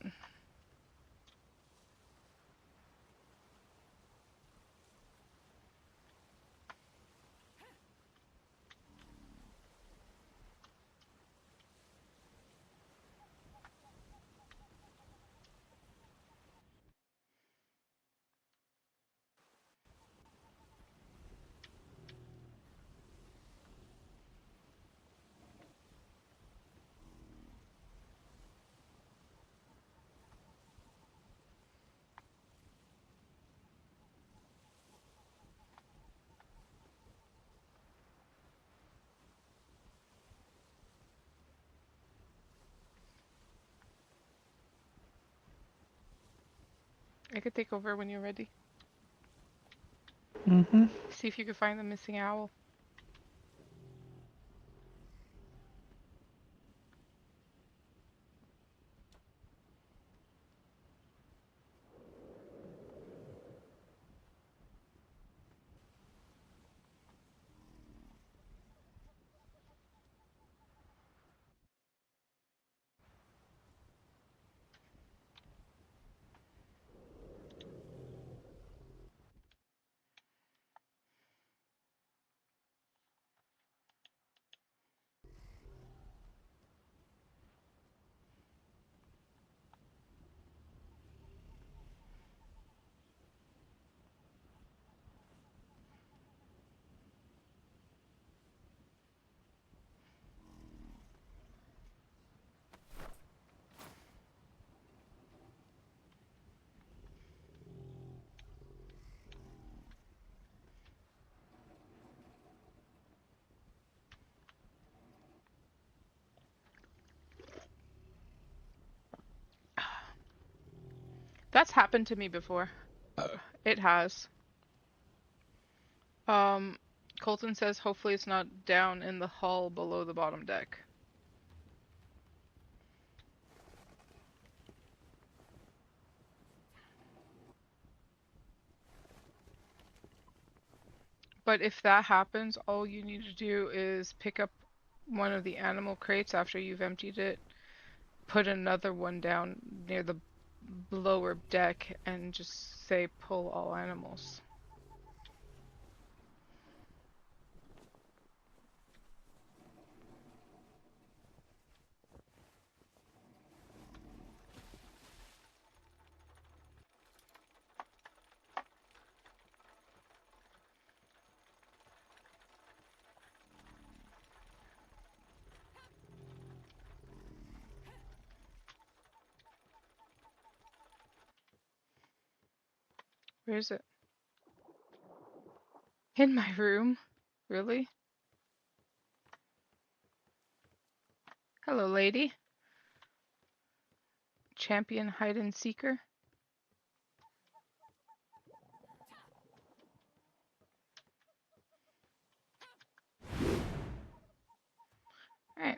I could take over when you're ready. Mm-hmm. See if you can find the missing owl. That's happened to me before. It has. Um, Colton says hopefully it's not down in the hull below the bottom deck. But if that happens, all you need to do is pick up one of the animal crates after you've emptied it, put another one down near the lower deck, and just say pull all animals. Where is it? In my room? Really? Hello, lady. Champion hide and seeker. Alright.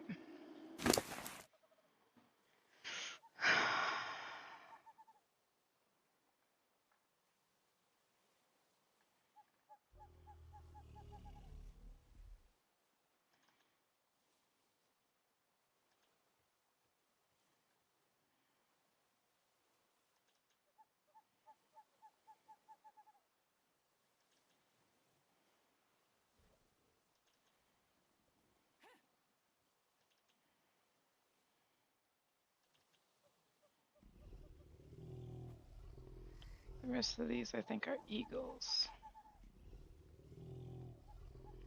The rest of these I think are eagles.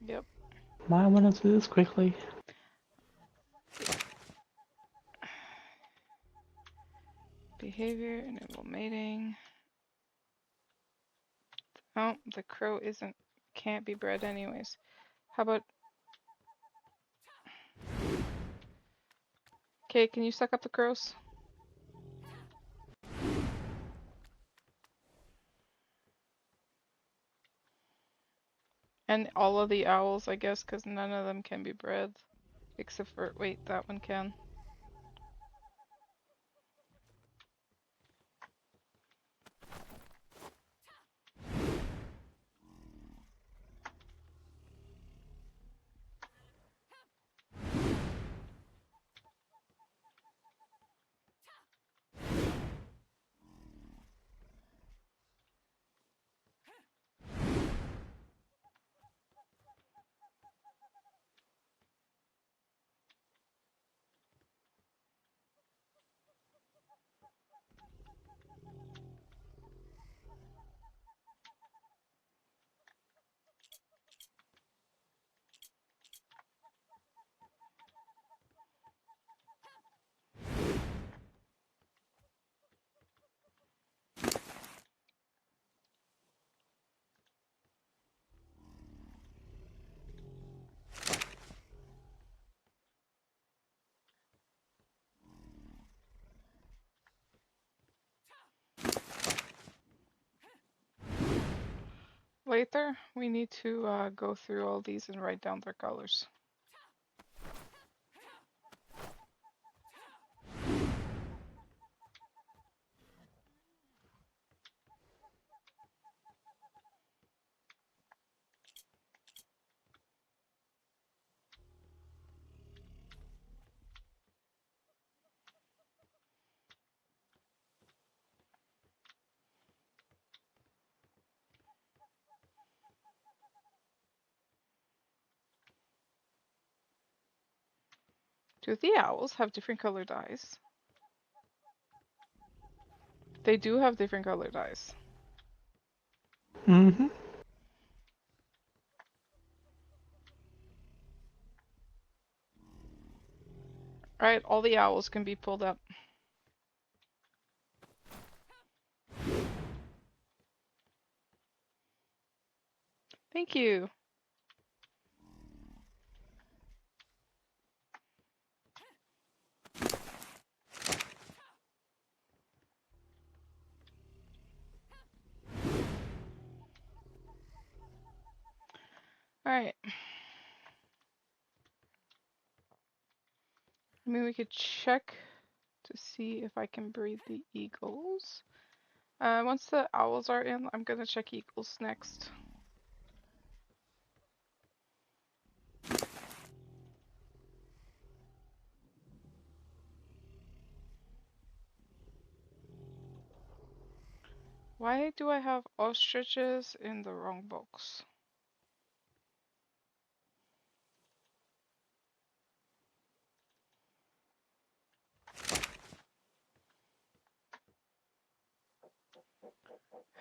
Yep. Might want to do this quickly. Behavior, enable mating. Oh, the crow can't be bred anyways. How about... Okay, can you suck up the crows? And all of the owls, I guess, because none of them can be bred. Except for, wait, that one can. Later, we need to go through all these and write down their colors. Do the owls have different colored eyes? They do have different colored eyes. Mm-hmm. Alright, all the owls can be pulled up. Thank you. Alright. I mean, we could check to see if I can breed the eagles. Once the owls are in, I'm gonna check eagles next. Why do I have ostriches in the wrong box?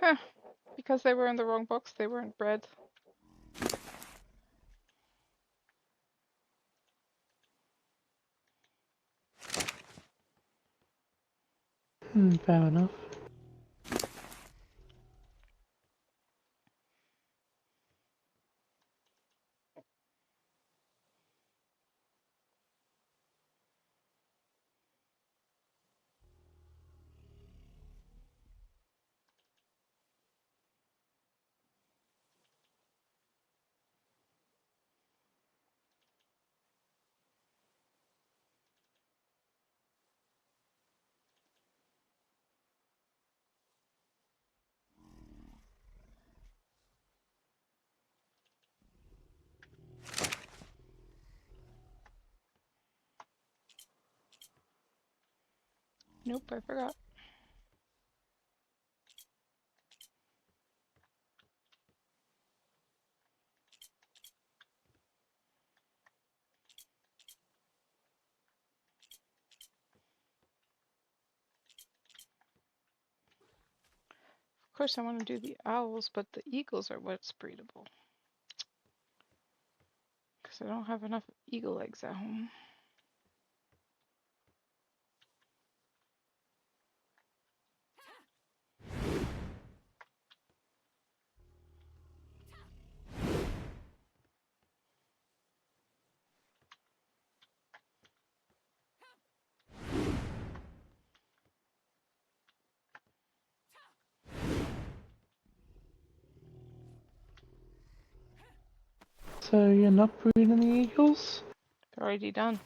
Huh. Because they were in the wrong box, they weren't bred. Fair enough. Nope, I forgot. Of course I want to do the owls, but the eagles are what's breedable. I don't have enough eagle eggs at home. So you're not breeding any eagles? They're already done.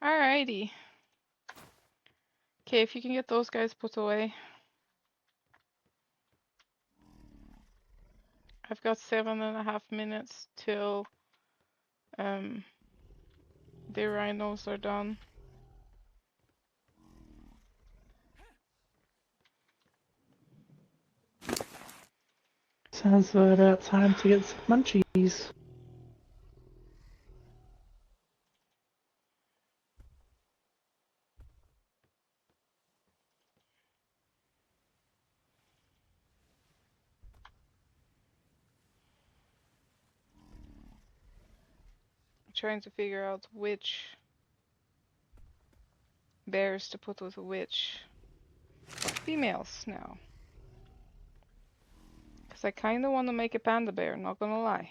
Alrighty. Okay, if you can get those guys put away. I've got 7.5 minutes till the rhinos are done. Sounds about time to get some munchies. Trying to figure out which bears to put with which females now. Because I kind of want to make a panda bear, not gonna lie.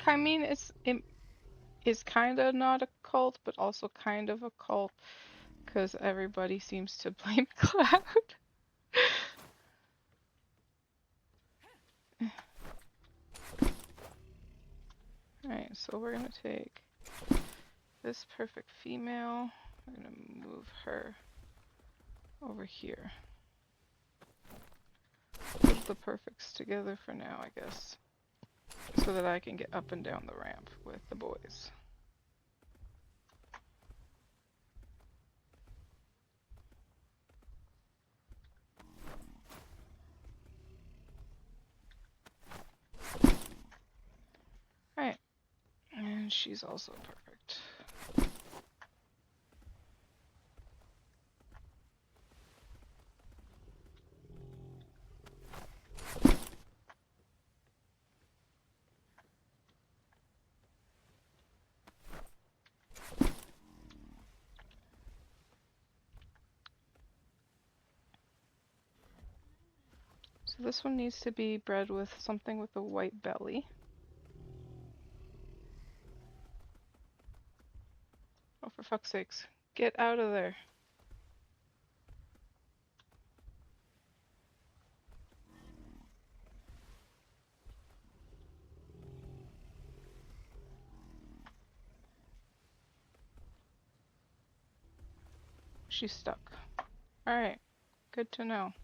I mean, it's kind of not a cult, but also kind of a cult, because everybody seems to blame Cloud. Alright, so we're gonna take this perfect female, we're gonna move her over here. Put the perfects together for now, I guess, so that I can get up and down the ramp with the boys. Alright, and she's also perfect. So this one needs to be bred with something with a white belly. Oh, for fuck's sakes. Get out of there. She's stuck. Alright, good to know.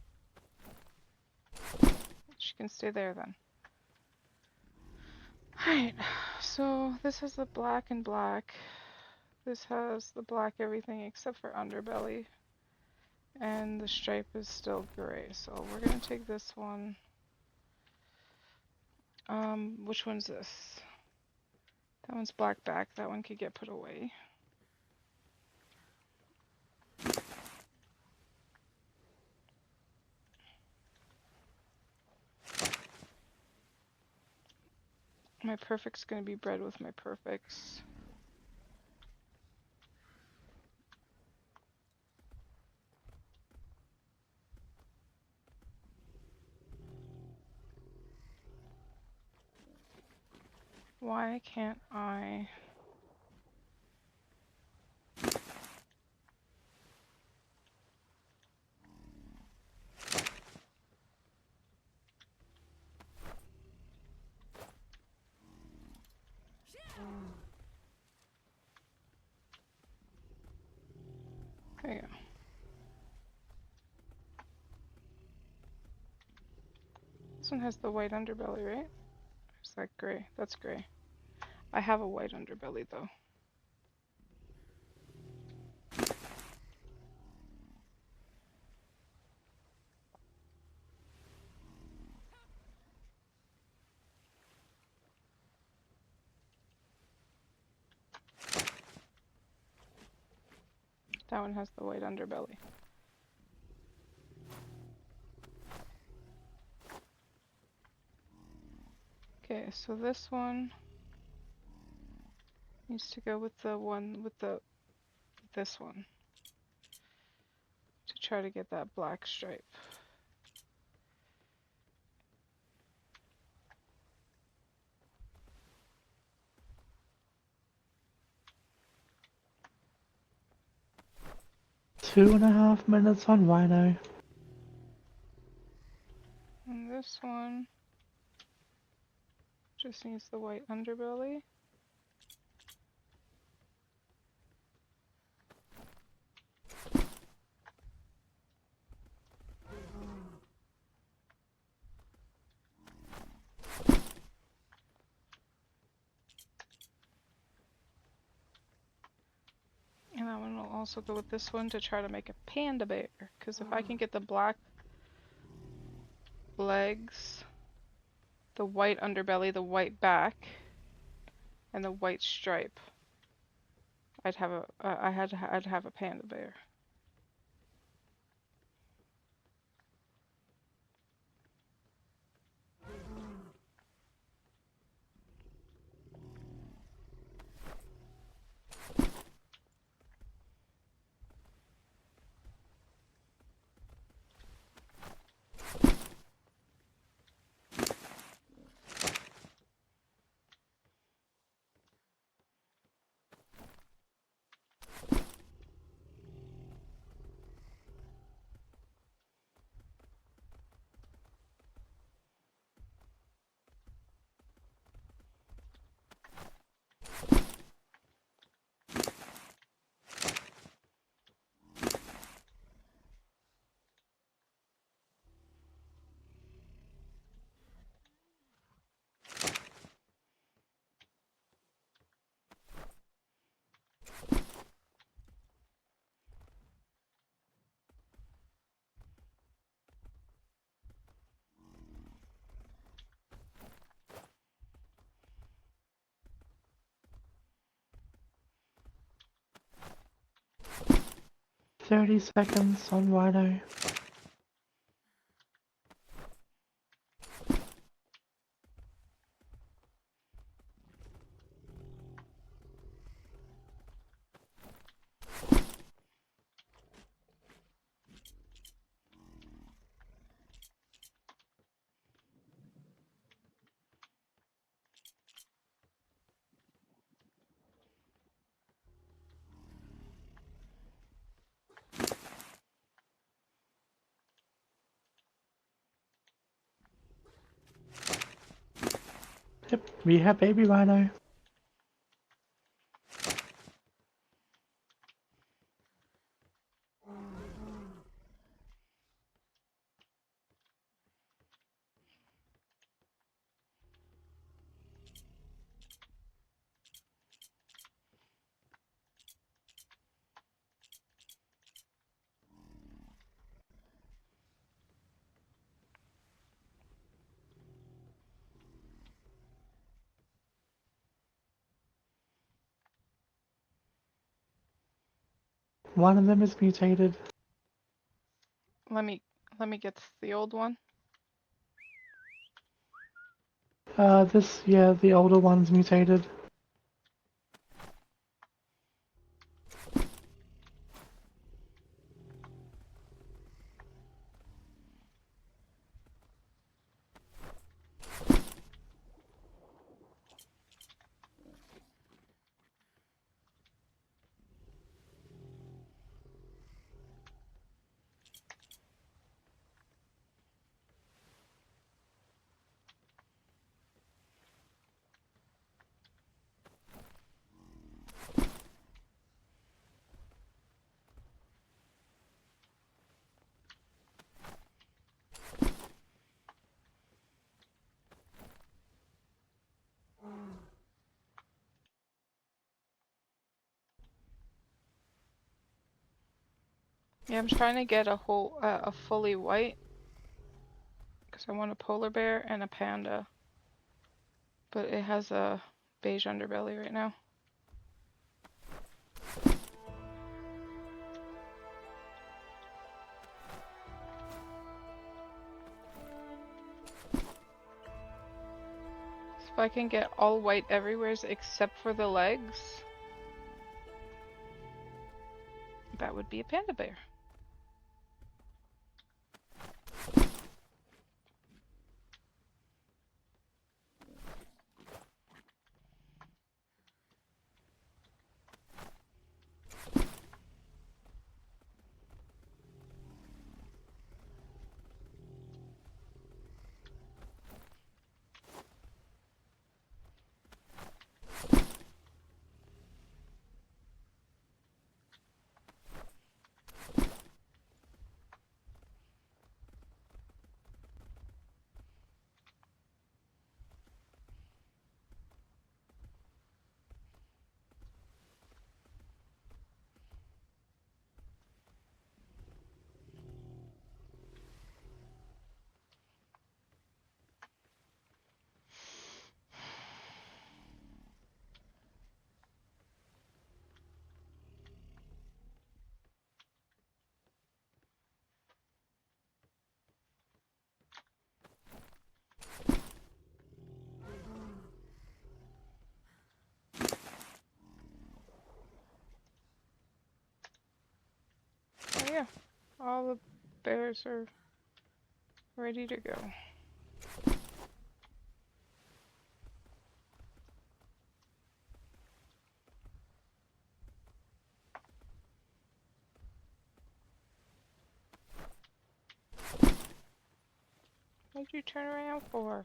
She can stay there then. Alright, so this has the black and black. This has the black everything except for underbelly. And the stripe is still gray, so we're gonna take this one. Which one's this? That one's black back, that one could get put away. My perfect's gonna be bred with my perfects. Why can't I? There you go. This one has the white underbelly, right? Or is that gray? That's gray. I have a white underbelly though. That one has the white underbelly. Okay, so this one needs to go with the one with this one to try to get that black stripe. Two and a half minutes on Rhino. And this one just needs the white underbelly. And that one will also go with this one to try to make a panda bear. Because if I can get the black legs, the white underbelly, the white back, and the white stripe, I'd have I'd have a panda bear. Thirty seconds on Rhino. Yep, we have baby Rhino. One of them is mutated. Let me get the old one. Yeah, the older one's mutated. Yeah, I'm trying to get a fully white because I want a polar bear and a panda, but it has a beige underbelly right now. So if I can get all white everywhere except for the legs, that would be a panda bear. Oh yeah, all the bears are ready to go. What'd you turn around for?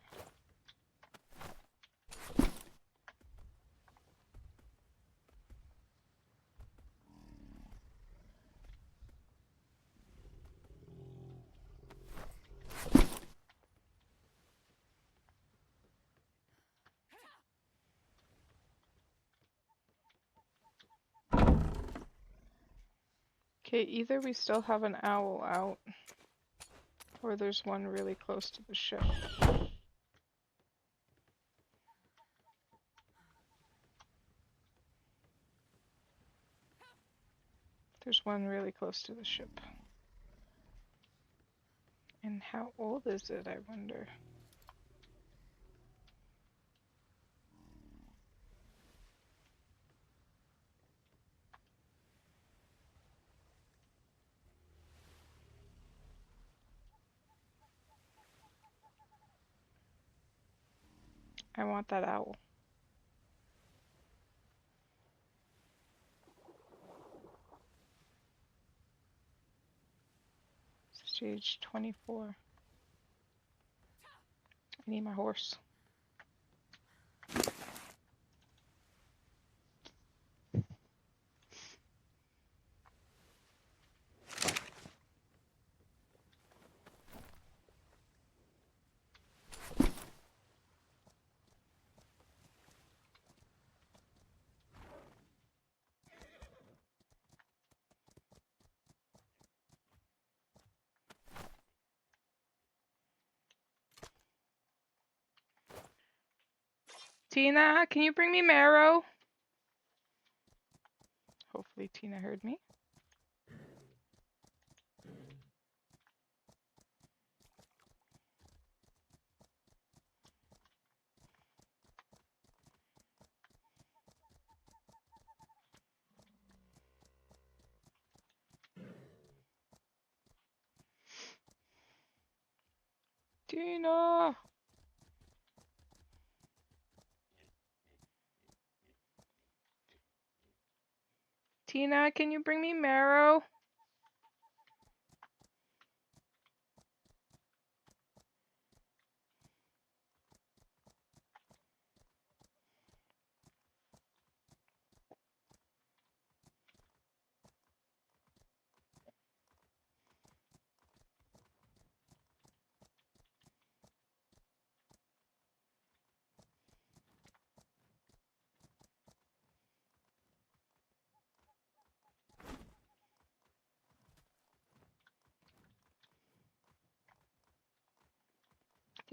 Okay, either we still have an owl out, or there's one really close to the ship. There's one really close to the ship. And how old is it, I wonder? I want that owl. Stage 24. I need my horse. Tina, can you bring me marrow? Hopefully Tina heard me. Tina! Tina, can you bring me marrow?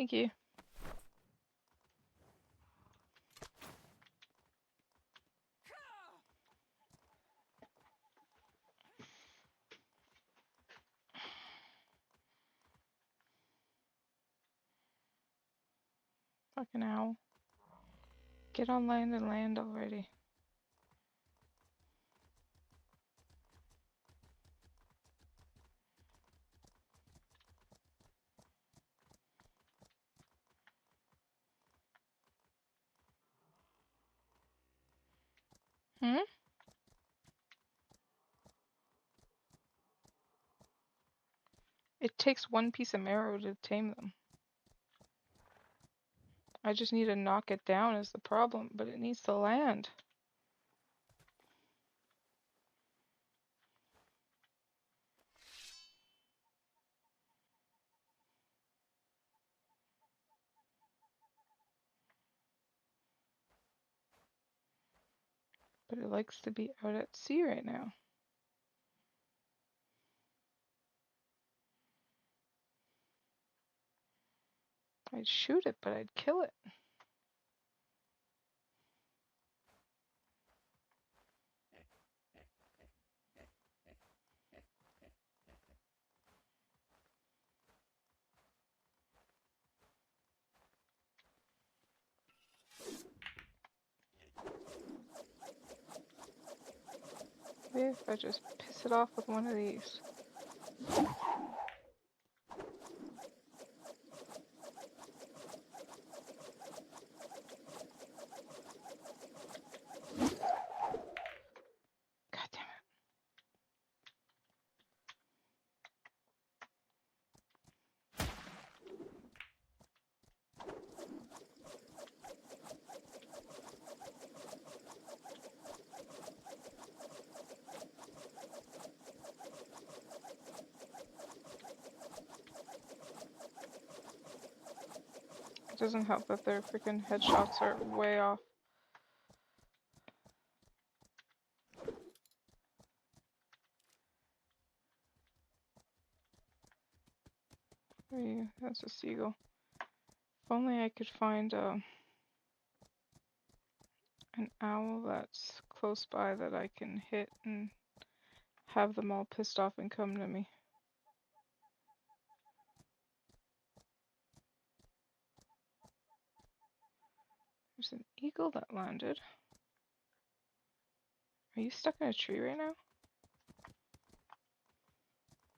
Thank you. Fucking owl. Get on land and land already. Hmm? It takes one piece of marrow to tame them. I just need to knock it down is the problem, but it needs to land. But it likes to be out at sea right now. I'd shoot it, but I'd kill it. Maybe if I just piss it off with one of these. God damn it. It doesn't help that their freaking headshots are way off. Where are you? That's a seagull. If only I could find an owl that's close by that I can hit and have them all pissed off and come to me. There's an eagle that landed. Are you stuck in a tree right now?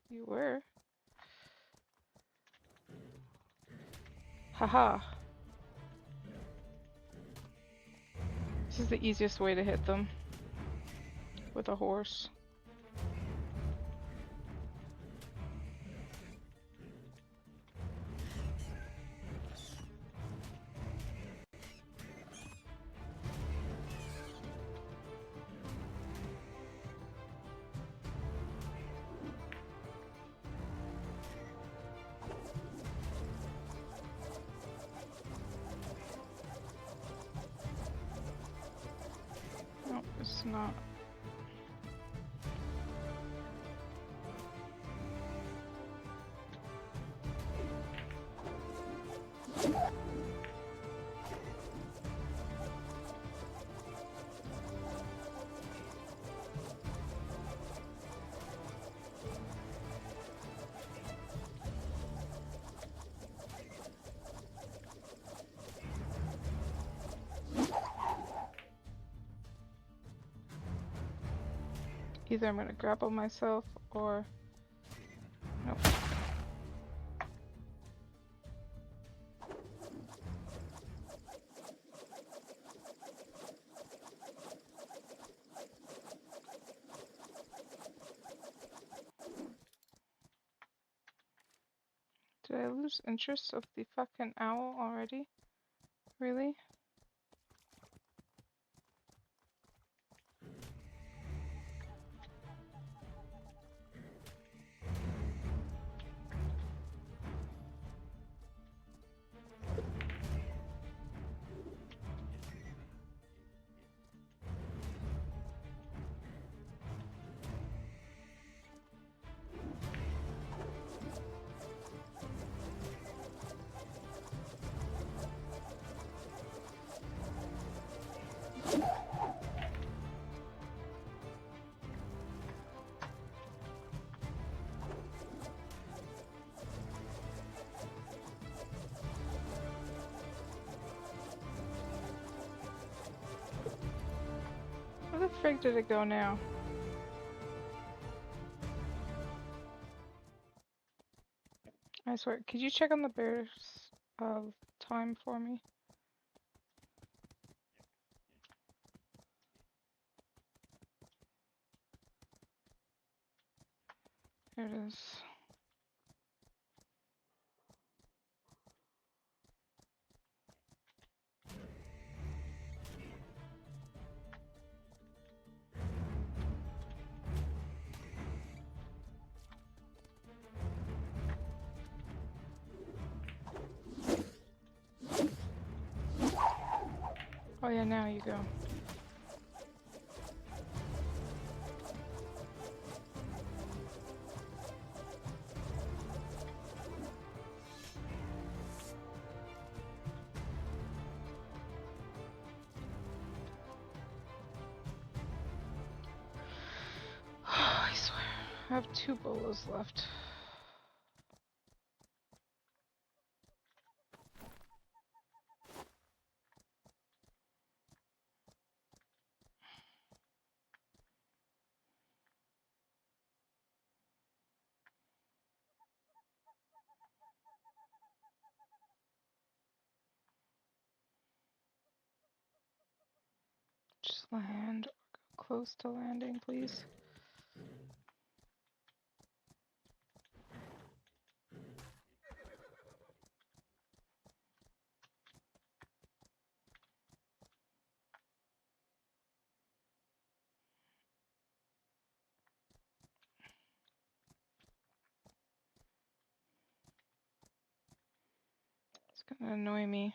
You were. Haha. This is the easiest way to hit them. With a horse. No, it's not. Either I'm gonna grapple myself or... Nope. Did I lose interest of the fucking owl already? Really? frig did it go now? I swear, could you check on the bear's time for me? There it is. Oh yeah, now you go. I swear, I have 2 bolas left. Just land or go close to landing, please. It's gonna annoy me.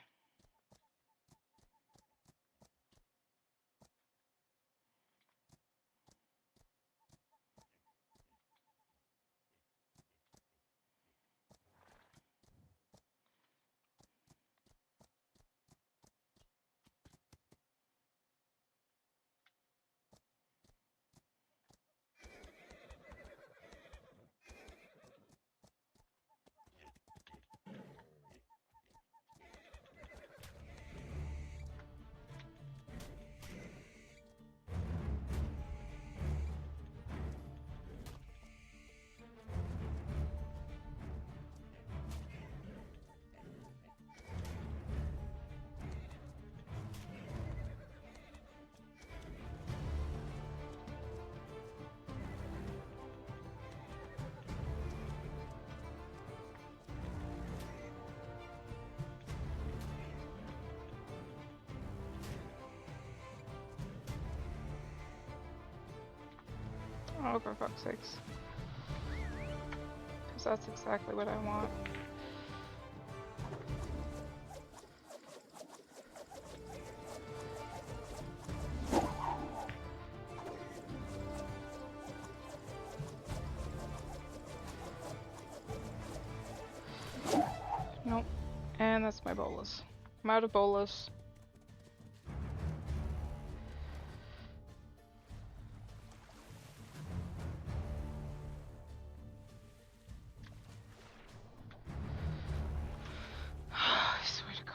Oh, for fuck's sakes. Because that's exactly what I want. Nope. And that's my bolas. I'm out of bolas. I swear to God.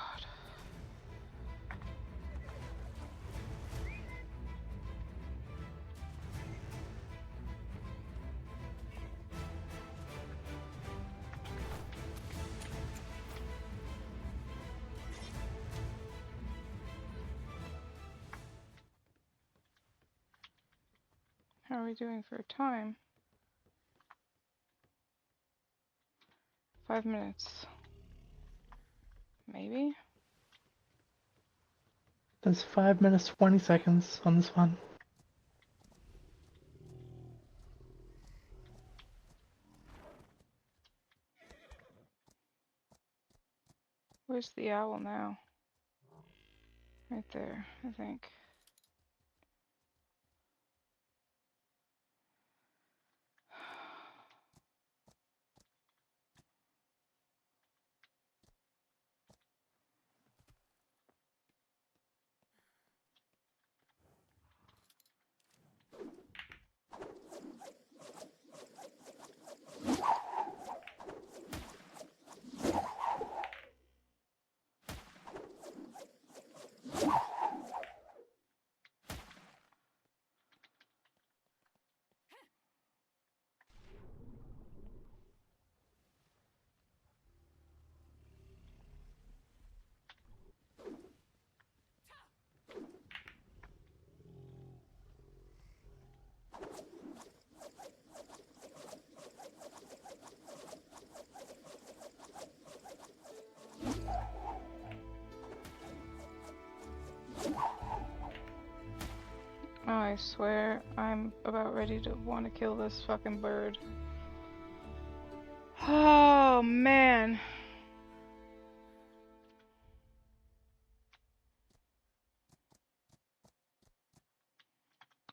How are we doing for time? 5 minutes. Maybe? There's 5 minutes 20 seconds on this one. Where's the owl now? Right there, I think. I swear I'm about ready to want to kill this fucking bird. Oh man.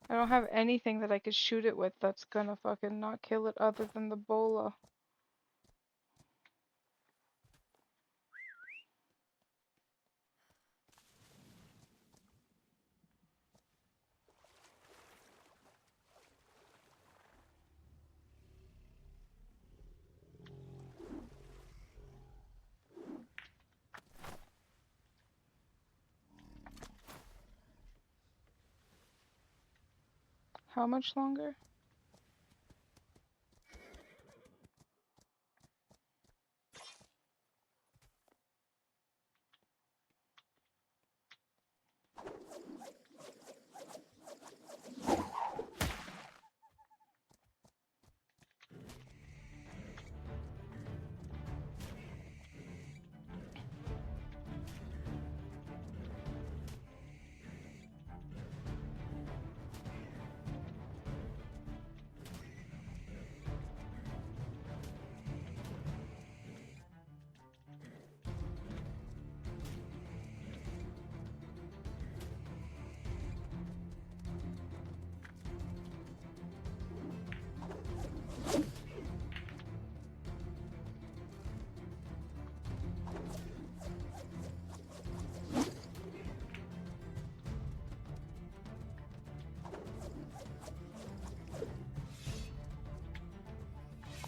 I don't have anything that I could shoot it with that's gonna fucking not kill it other than the bola. How much longer?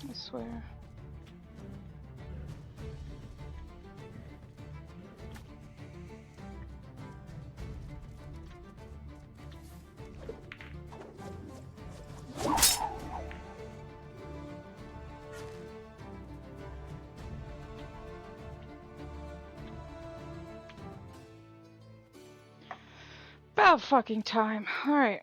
I swear. About fucking time. Alright.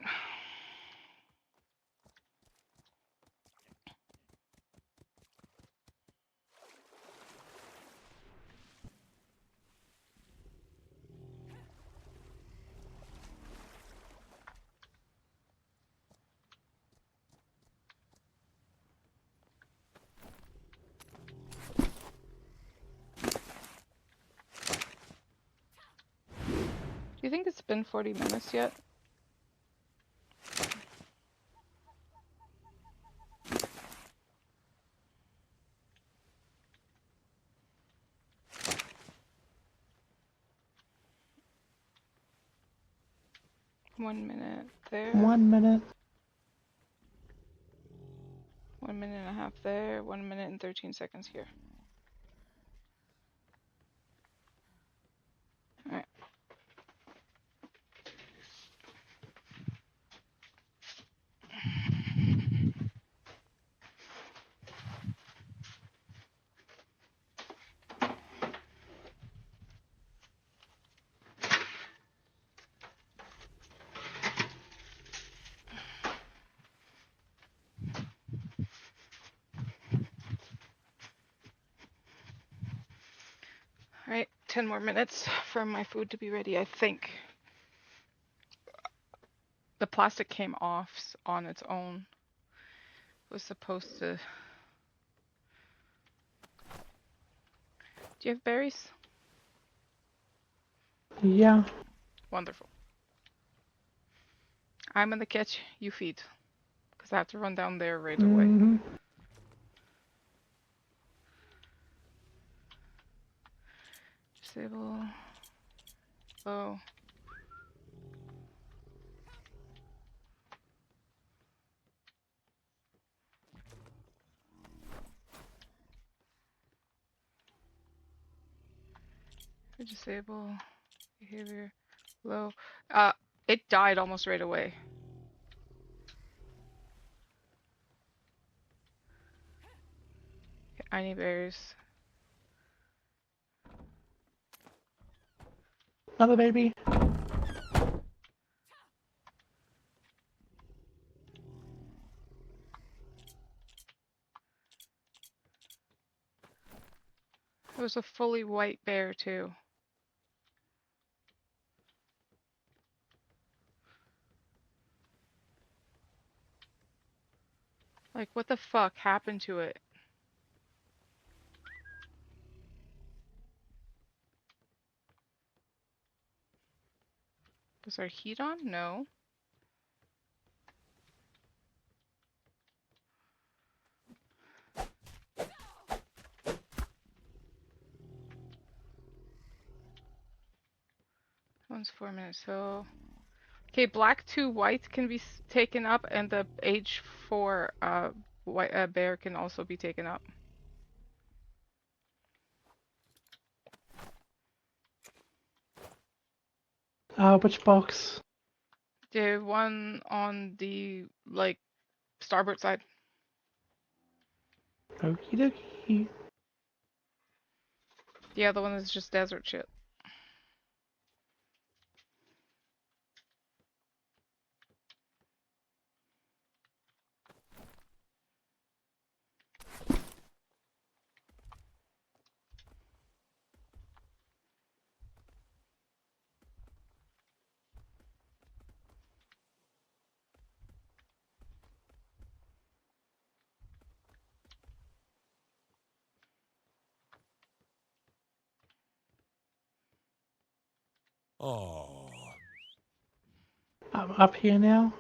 Do you think it's been 40 minutes yet? One minute there. 1 minute. 1 minute and a half there. 1 minute and 13 seconds here. Alright. Alright, 10 more minutes for my food to be ready, I think. The plastic came off on its own. It was supposed to... Do you have berries? Yeah. Wonderful. I'm gonna catch, you feed. Because I have to run down there right away. Mm-hmm. Disable. Oh. Disable. Behavior. Low. It died almost right away. Okay, I need berries. Another baby. It was a fully white bear too. Like, what the fuck happened to it? Was our heat on? No. One's 4 minutes, so... Okay, black 2 white can be taken up, and the H4 white bear can also be taken up. Which box? The one on the, like, starboard side. Okie dokie. The other one is just desert shit. I'm up here now.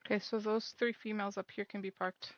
Okay, so those 3 females up here can be parked.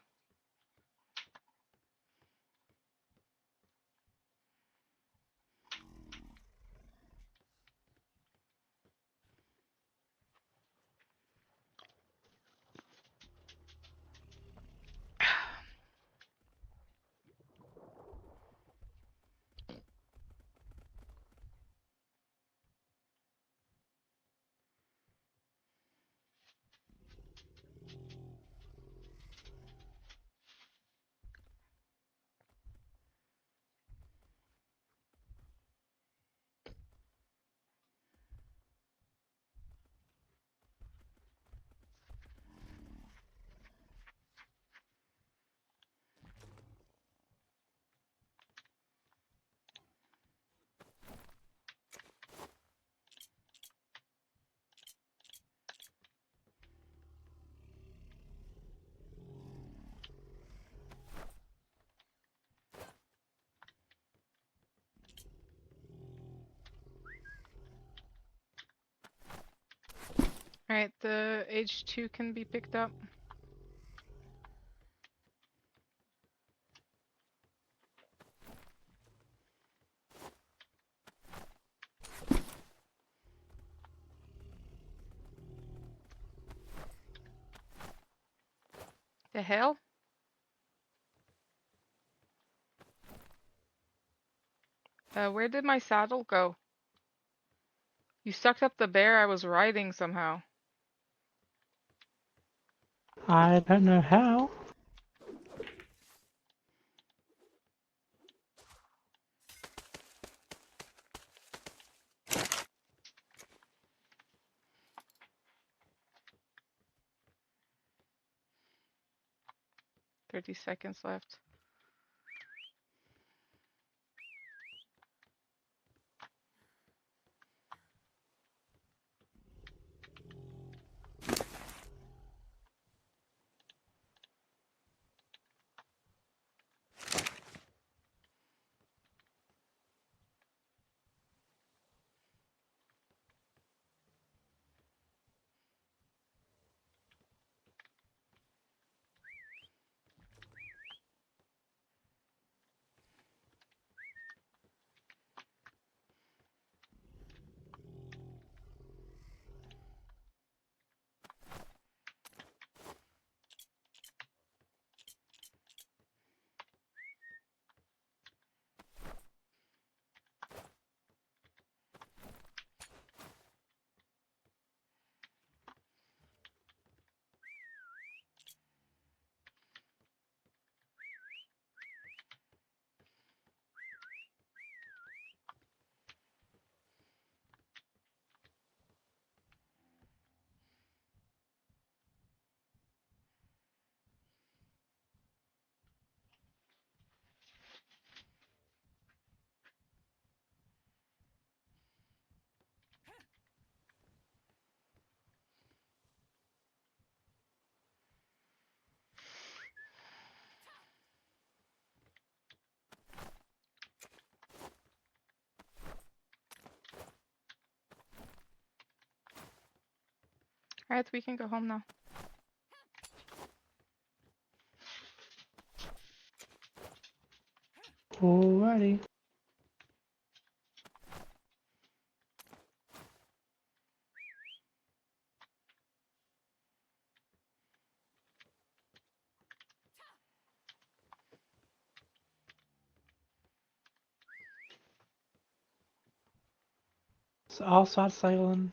Alright, the H2 can be picked up. The hell? Where did my saddle go? You sucked up the bear I was riding somehow. I don't know how. Thirty seconds left. Alright, we can go home now. Alrighty. So I'll start sailing.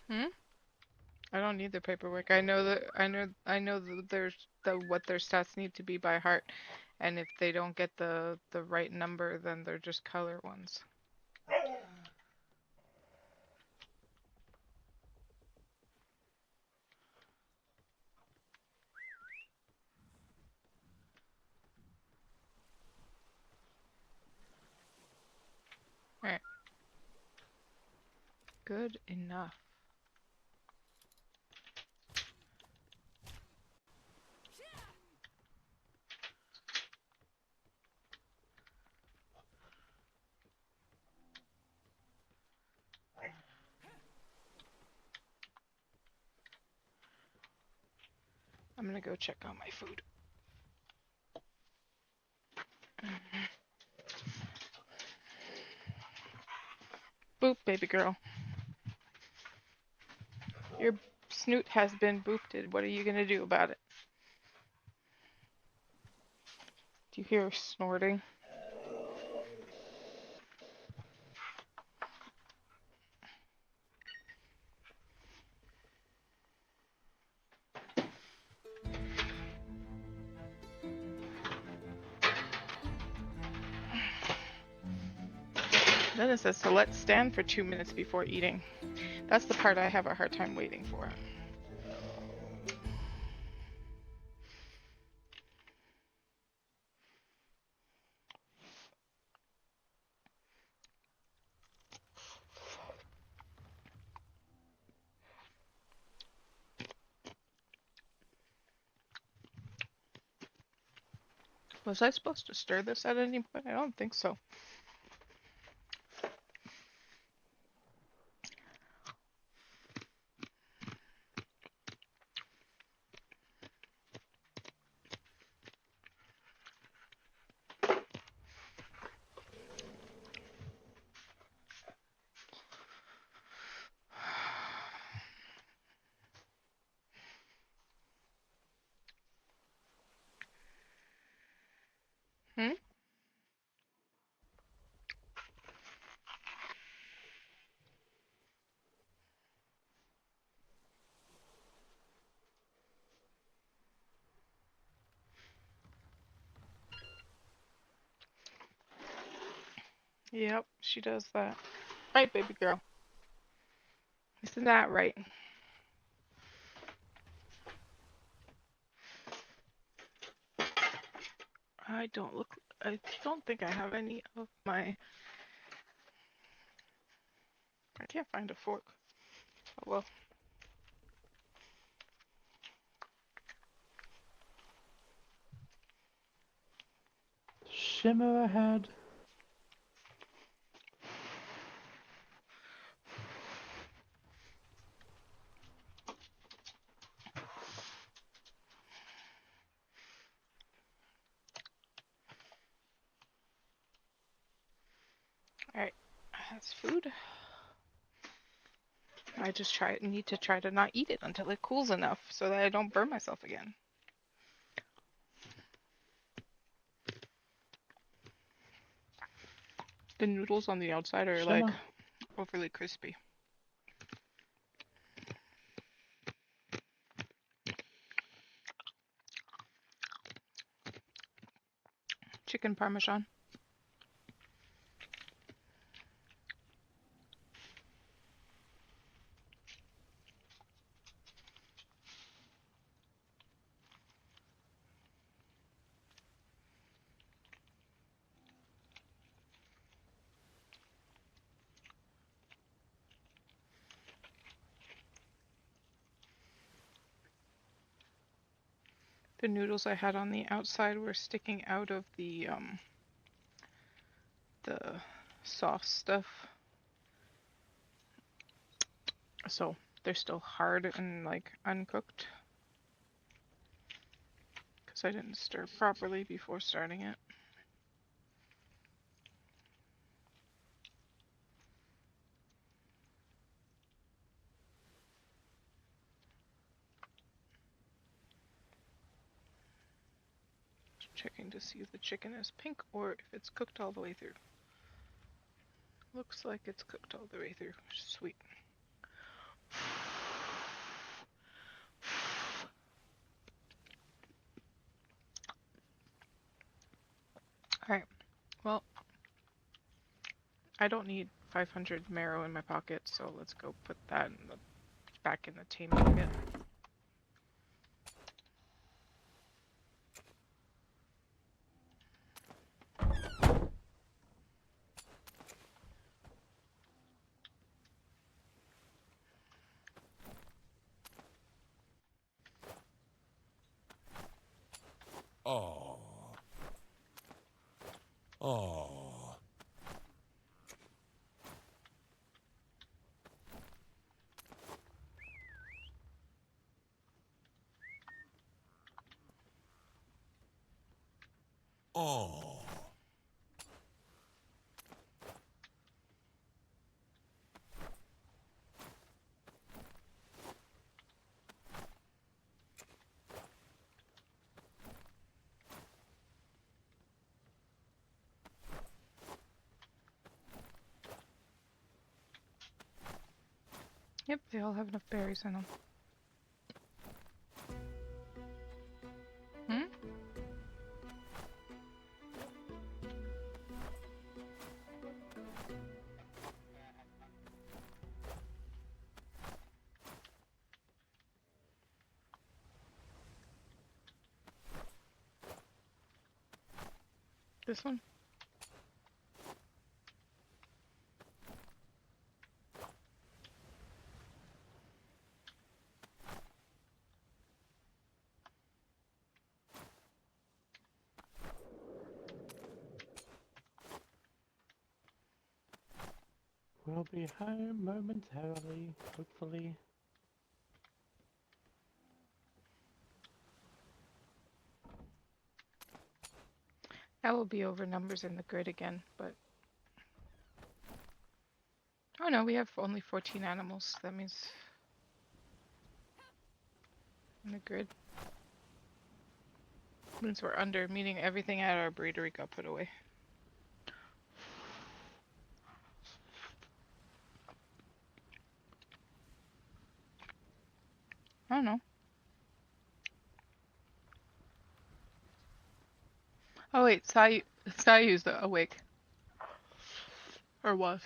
Hmm? I don't need the paperwork. I know that there's what their stats need to be by heart. And if they don't get the right number, then they're just color ones. Alright. Good enough. I'm gonna go check on my food. Boop, baby girl. Your snoot has been boopted. What are you gonna do about it? Do you hear her snorting? Then it says to let stand for 2 minutes before eating. That's the part I have a hard time waiting for. Was I supposed to stir this at any point? I don't think so. Hmm? Yep, she does that. Right, baby girl. Isn't that right? I don't think I have any of my. I can't find a fork. Oh well. Shimmer ahead. Alright, that's food. I just need to try to not eat it until it cools enough so that I don't burn myself again. The noodles on the outside are like Shimmer. overly crispy. Chicken parmesan. The noodles I had on the outside were sticking out of the sauce stuff. So they're still hard and like uncooked. Because I didn't stir properly before starting it. Checking to see if the chicken is pink or if it's cooked all the way through. Looks like it's cooked all the way through, which is sweet. Alright, well, I don't need 500 marrow in my pocket, so let's go put that back in the tame bucket. Oh. Oh. Oh. Yep, they all have enough berries in them. Hmm? This one? We'll be home momentarily, hopefully. That will be over numbers in the grid again, but... Oh no, we have only 14 animals. That means... in the grid. Means we're under, meaning everything at our breedery got put away. I don't know. Oh wait, Sayu's awake. Or was.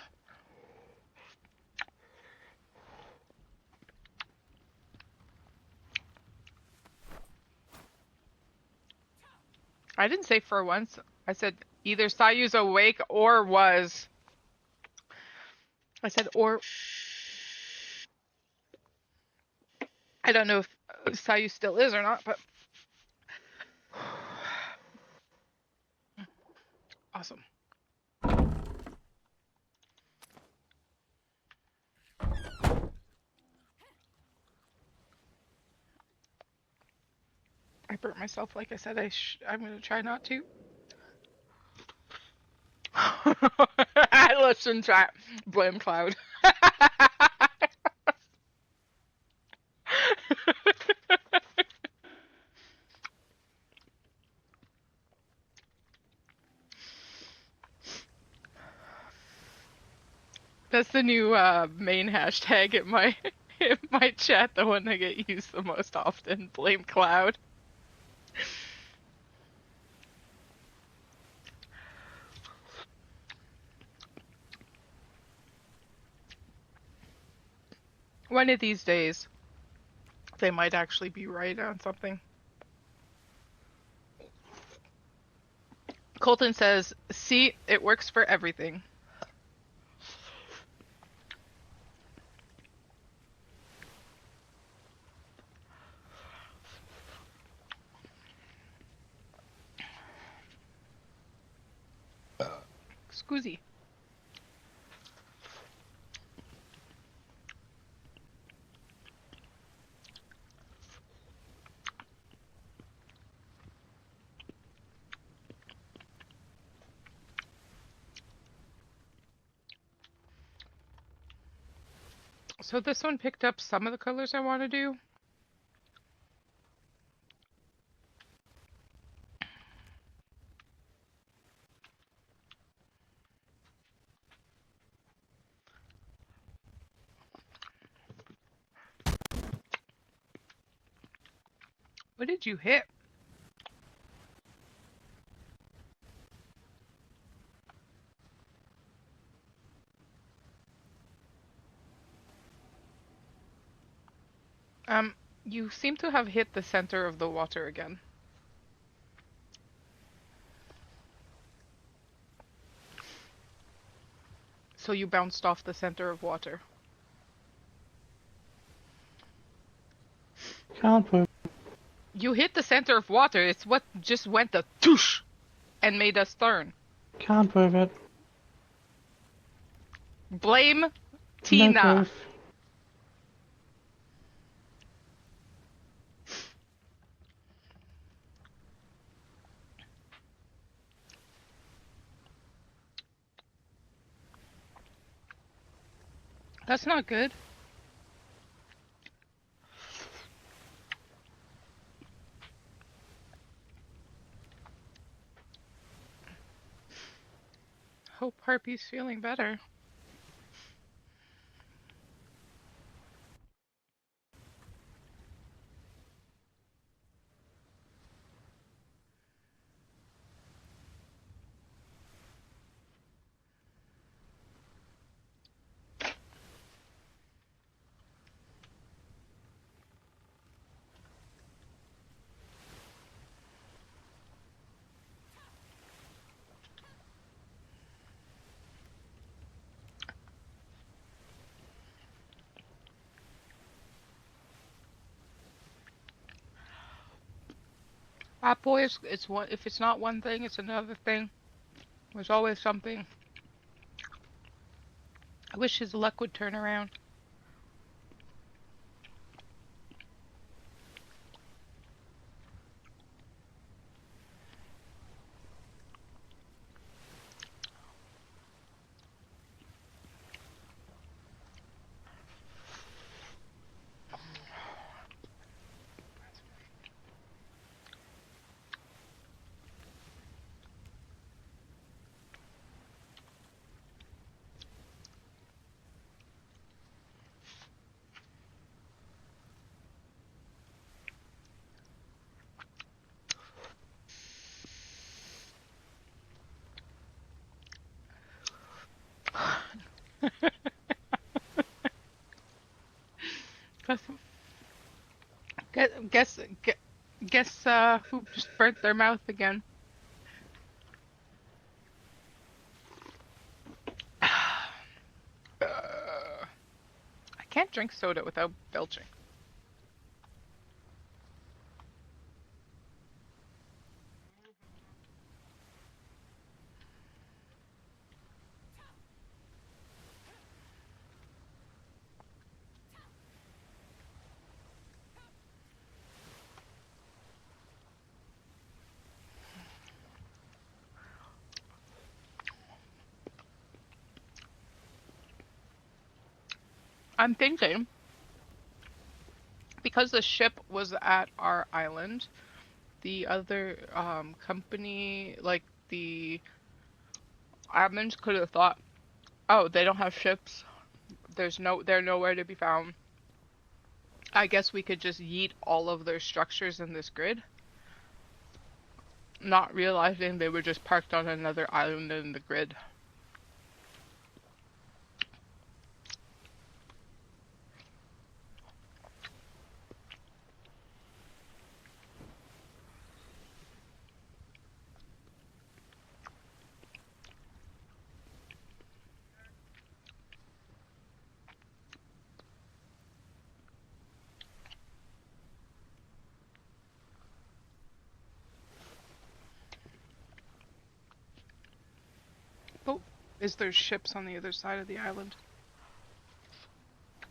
I didn't say for once. I said either Sayu's awake or was. I said or. I don't know if Sayu still is or not, but Awesome. I burnt myself like I said I'm going to try not to. Listen, try blame Cloud. That's the new main hashtag in my in my chat, the one that get used the most often. Blame Cloud. One of these days, they might actually be right on something. Colton says, "See, it works for everything." Scoozy. So this one picked up some of the colors I want to do. What did you hit? You seem to have hit the center of the water again. So you bounced off the center of water. Can't prove. You hit the center of water. It's what just went the toosh and made us turn. Can't prove it. Blame No Tina. proof. That's not good. Hope Harpy's feeling better. Boys, it's one. If it's not one thing, it's another thing. There's always something. I wish his luck would turn around. Guess, guess who just burnt their mouth again? I can't drink soda without belching. I'm thinking, because the ship was at our island, the other company, like the admins, could have thought, oh, they don't have ships. They're nowhere to be found. I guess we could just yeet all of their structures in this grid, not realizing they were just parked on another island in the grid. Oh, is there ships on the other side of the island?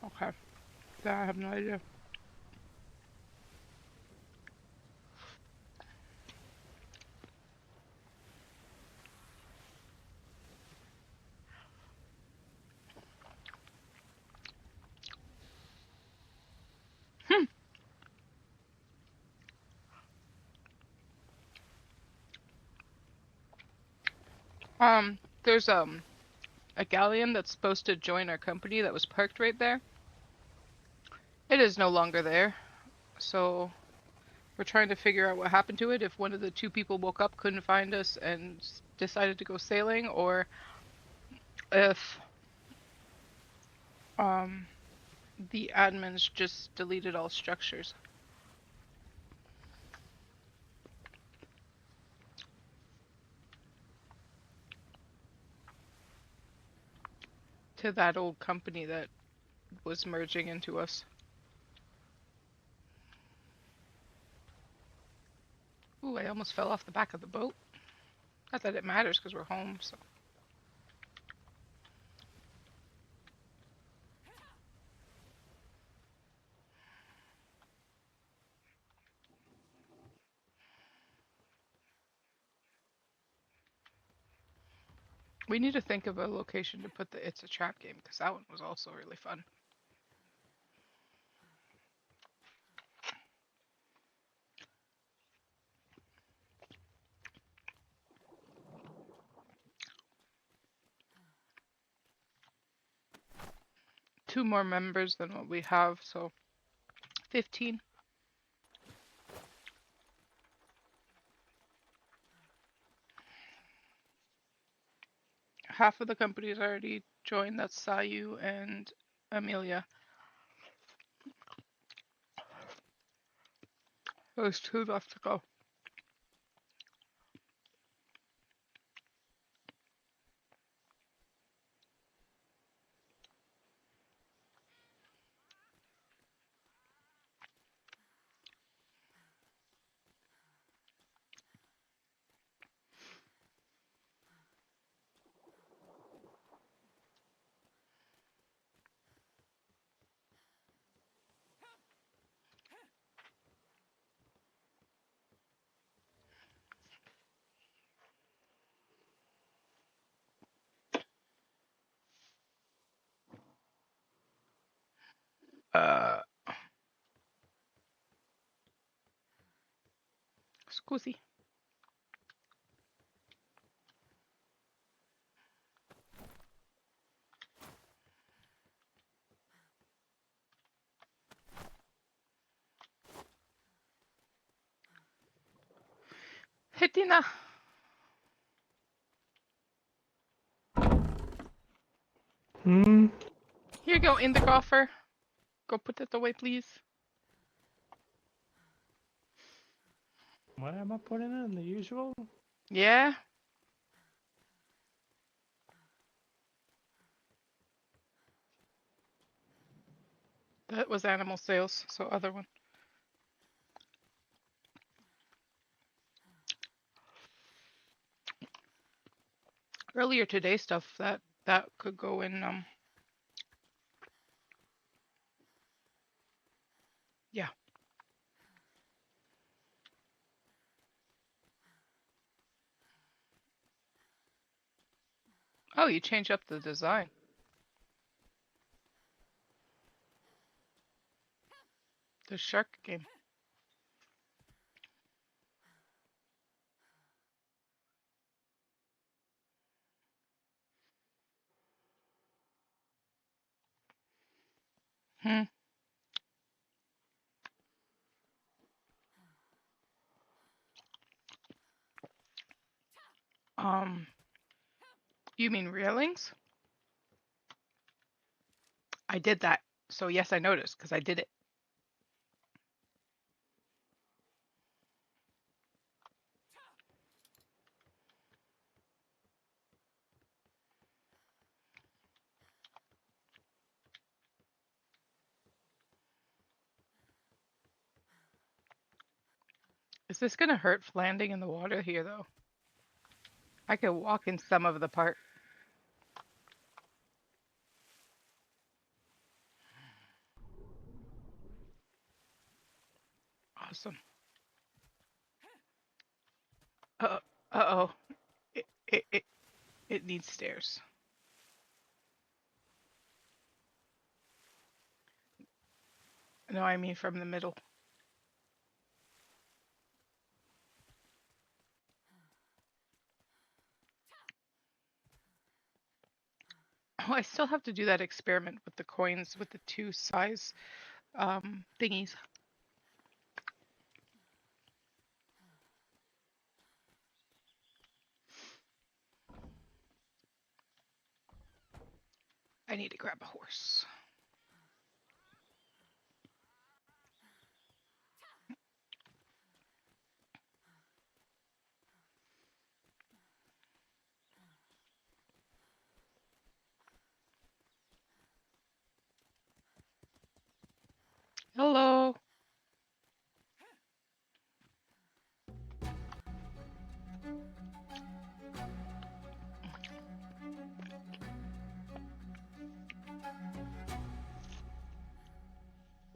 Okay. Yeah, I have no idea. There's a galleon that's supposed to join our company that was parked right there. It is no longer there, so we're trying to figure out what happened to it. If one of the two people woke up, couldn't find us, and decided to go sailing, or if the admins just deleted all structures. To that old company that was merging into us. Ooh, I almost fell off the back of the boat. Not that it matters because we're home, so. We need to think of a location to put the It's a Trap game, because that one was also really fun. Two more members than what we have, so 15. Half of the company's already joined. That's Sayu and Amelia. There's two left to go. Scusi. Hetina. Hmm? Here you go, in the coffer. Go put it away, please. What am I putting in? The usual? Yeah? That was animal sales, so other one. Earlier today stuff, that could go in, yeah. Oh, you change up the design. The shark game. Hmm. You mean railings? I did that. So yes, I noticed because I did it. Is this gonna hurt landing in the water here though? I could walk in some of the part. Awesome. Uh-oh. It, it, it, it needs stairs. No, I mean from the middle. Oh, I still have to do that experiment with the coins with the two size thingies. I need to grab a horse. Hello.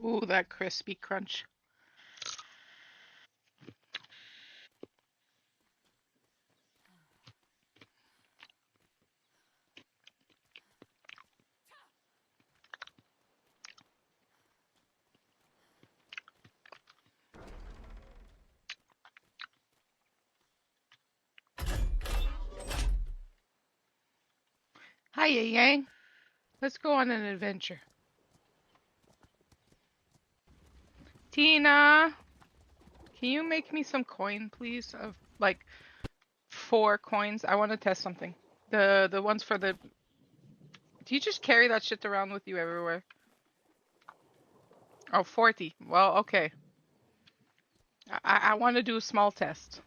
Ooh, that crispy crunch. Hiya, Yang. Let's go on an adventure. Tina, can you make me some coin, please? Of like 4 coins. I want to test something. The ones for the. Do you just carry that shit around with you everywhere? Oh, 40. Well, okay. I want to do a small test.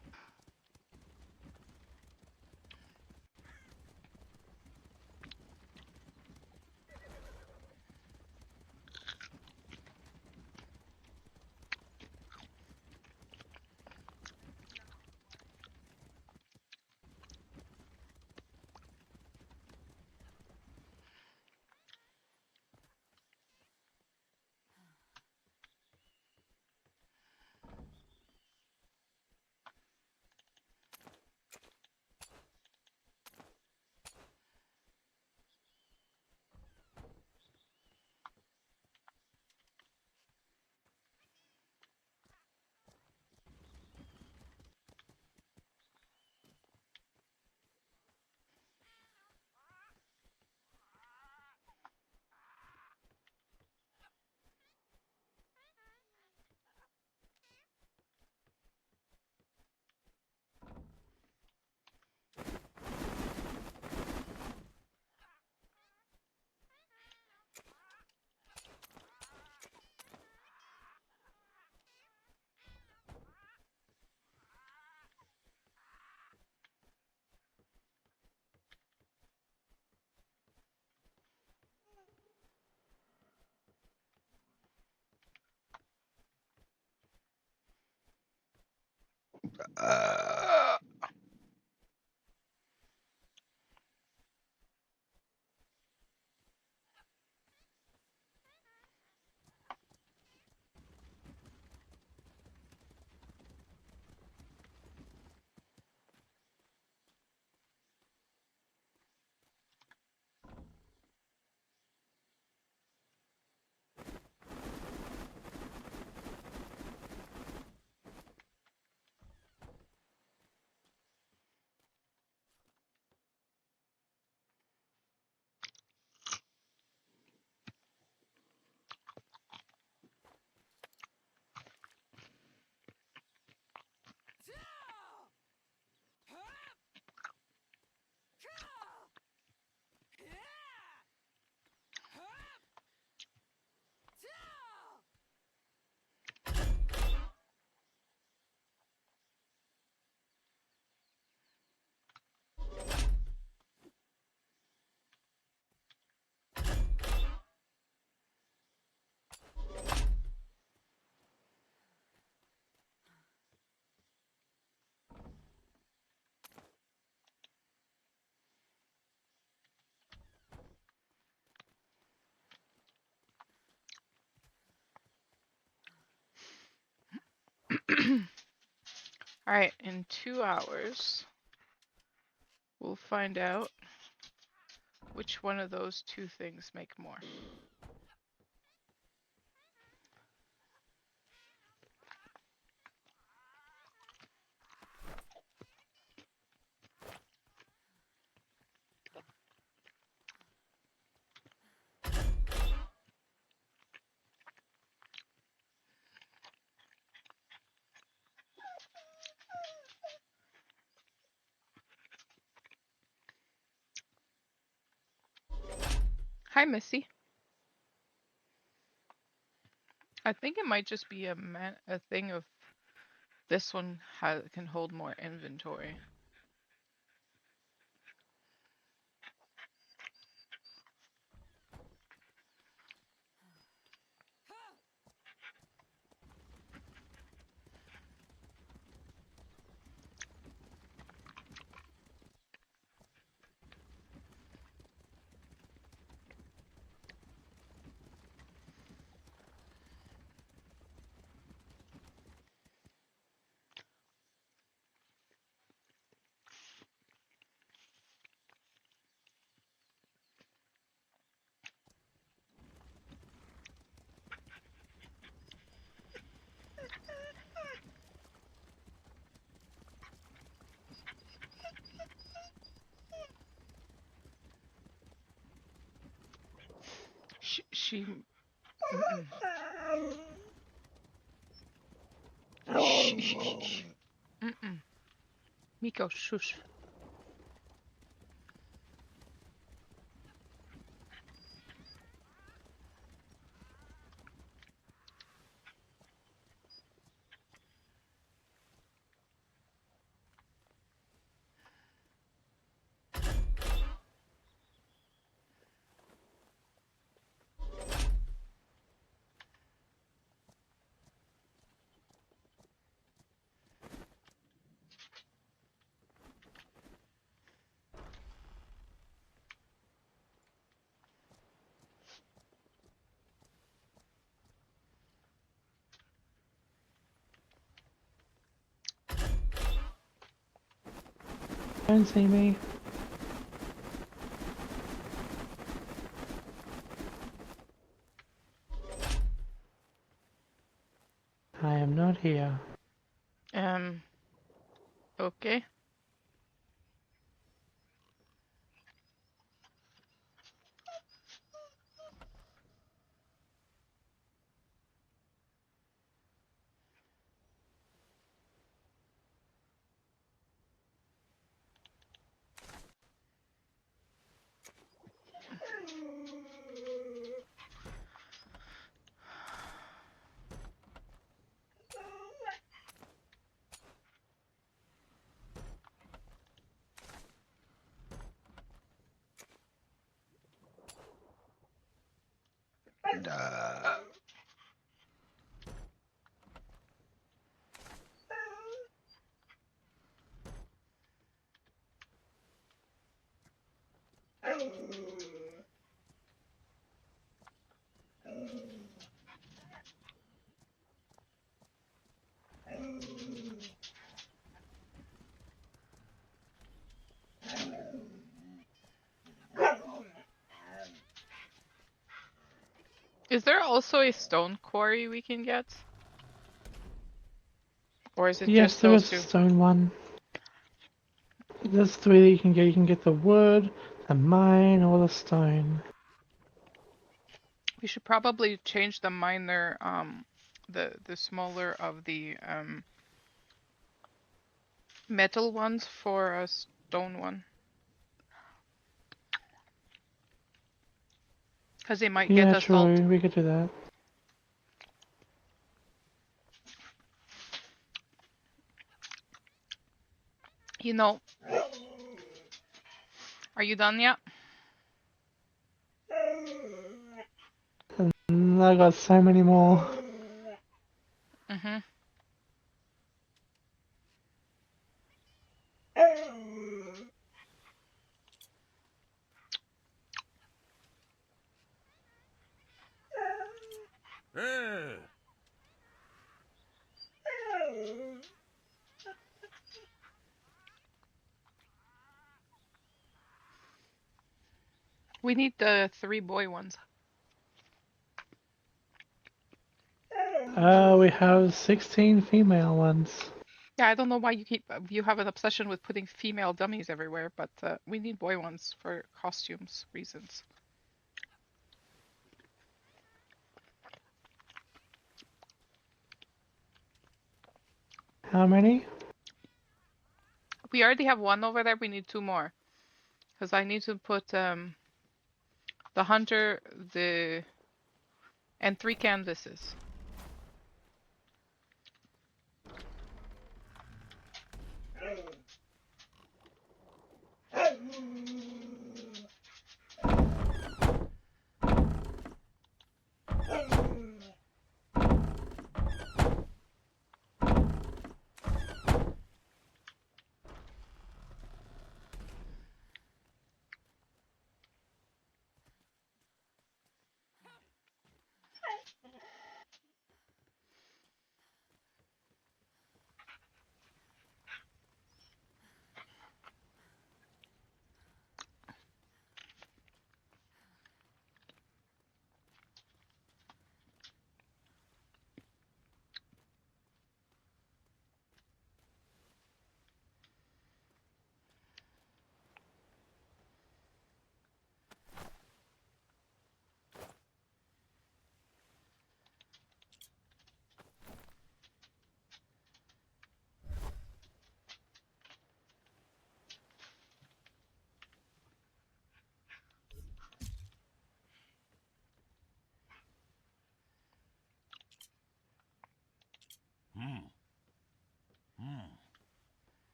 Alright, in 2 hours, we'll find out which one of those two things make more. Hi, Missy. I think it might just be a thing of this one can hold more inventory. She mm-mm. Shh. Mm-mm. Miko, shush. Don't see me. I am not here. Okay. Is there also a stone quarry we can get? Or is it Yes, just there is those a two? stone one. There's 3 that you can get. You can get the wood, the mine, or the stone. We should probably change the miner, the smaller of the metal ones for a stone one. Because they might get Yeah, us all. true. We could do that. You know. Are you done yet? And I got so many more. Mm-hmm. We need the 3 boy ones. We have 16 female ones. Yeah, I don't know why you have an obsession with putting female dummies everywhere, but we need boy ones for costumes reasons. How many? We already have 1 over there. We need 2 more, because I need to put the hunter, and 3 canvases.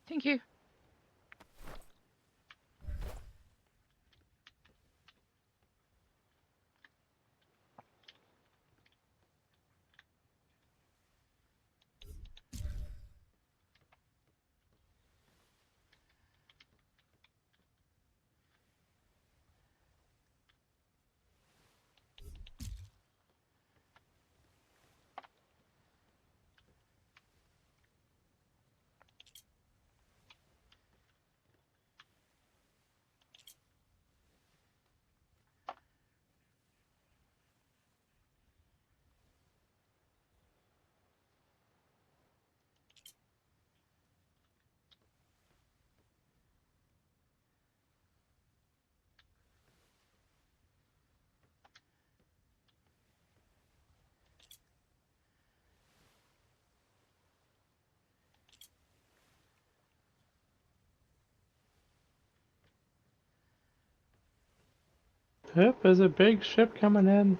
Thank you. Yep, there's a big ship coming in.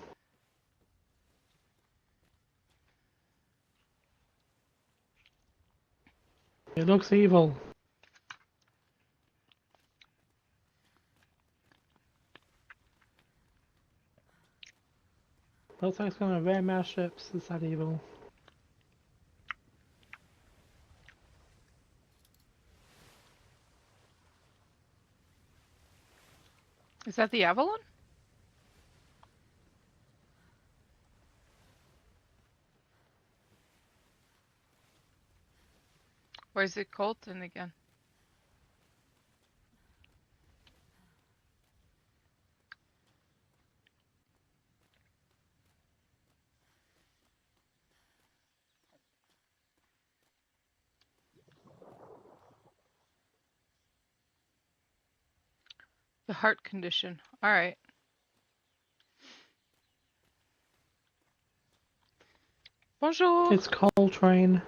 It looks evil. Looks like it's gonna invade mass ships. It's that evil. Is that the Avalon? Or is it Colton again? The heart condition. All right. Bonjour. It's Coltrane.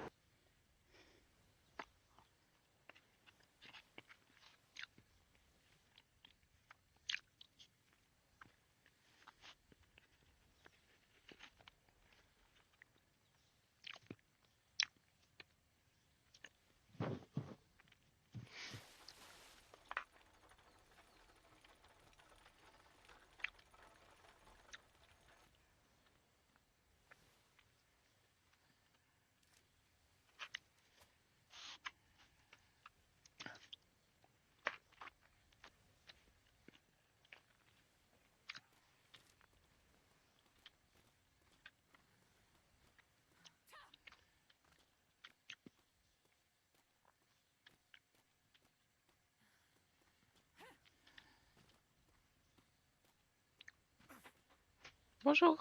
Bonjour.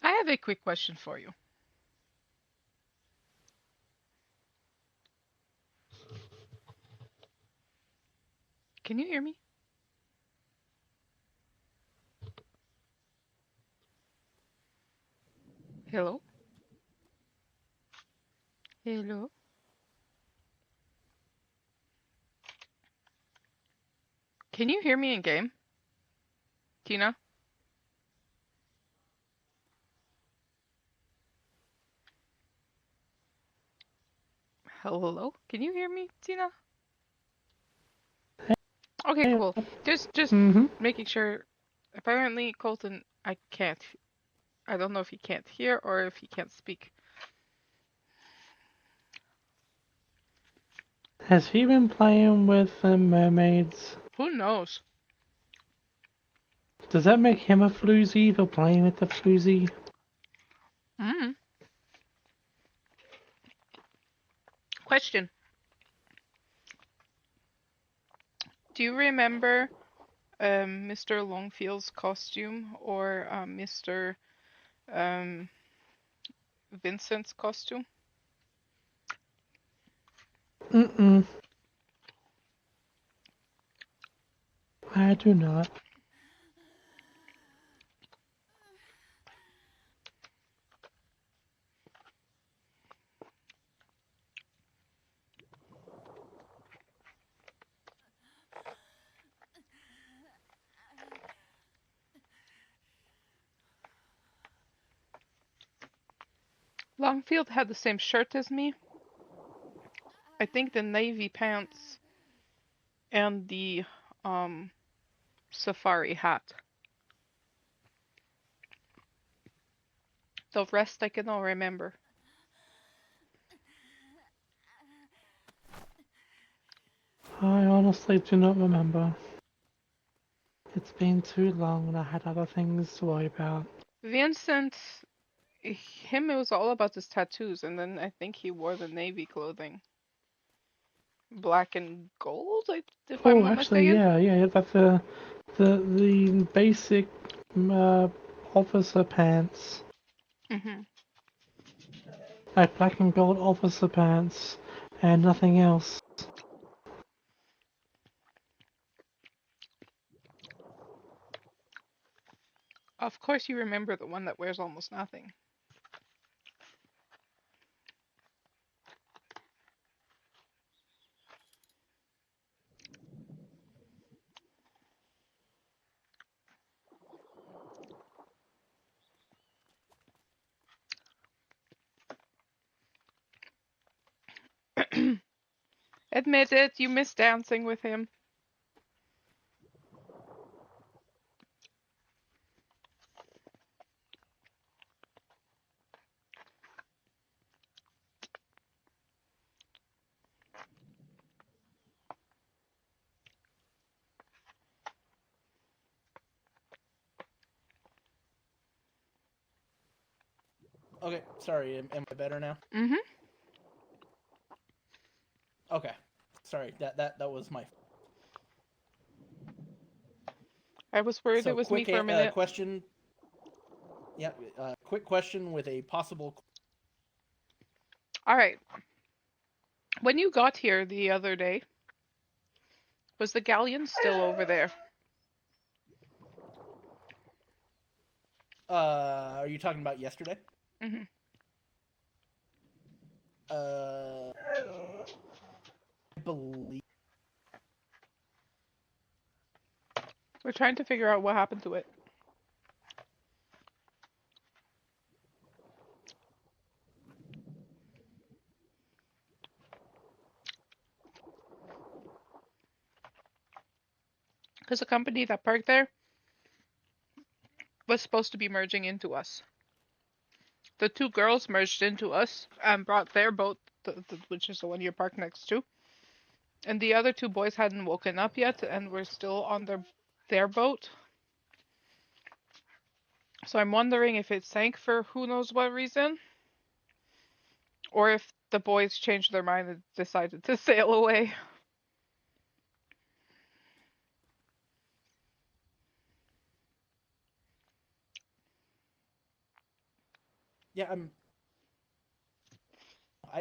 I have a quick question for you. Can you hear me? Hello? Hello? Can you hear me in game? Tina? Hello? Can you hear me, Tina? Okay, cool. Just making sure. Apparently, Colton, I can't. I don't know if he can't hear or if he can't speak. Has he been playing with the mermaids? Who knows? Does that make him a floozy for playing with the floozy? Mm. Question. Do you remember Mr. Longfield's costume or Mr. Vincent's costume? Mm-mm. I do not. Longfield had the same shirt as me. I think the navy pants and the safari hat. The rest I cannot remember. I honestly do not remember. It's been too long and I had other things to worry about. Vincent, him, it was all about his tattoos, and then I think he wore the navy clothing. Black and gold, if I'm Oh, not actually, mistaken. yeah, that's the basic officer pants. Hmm. Like black and gold officer pants and nothing else. Of course you remember the one that wears almost nothing. Admit it, you miss dancing with him. Okay, sorry, am I better now? Mm-hmm. Okay, sorry, that was my... I was worried So it was me for a minute. question... Yeah, quick question with a possible... Alright. When you got here the other day, was the galleon still over there? Are you talking about yesterday? Mm-hmm. I believe... We're trying to figure out what happened to it. Because the company that parked there was supposed to be merging into us. The two girls merged into us and brought their boat, which is the one you're parked next to. And the other two boys hadn't woken up yet and were still on their boat. So I'm wondering if it sank for who knows what reason. Or if the boys changed their mind and decided to sail away. Yeah,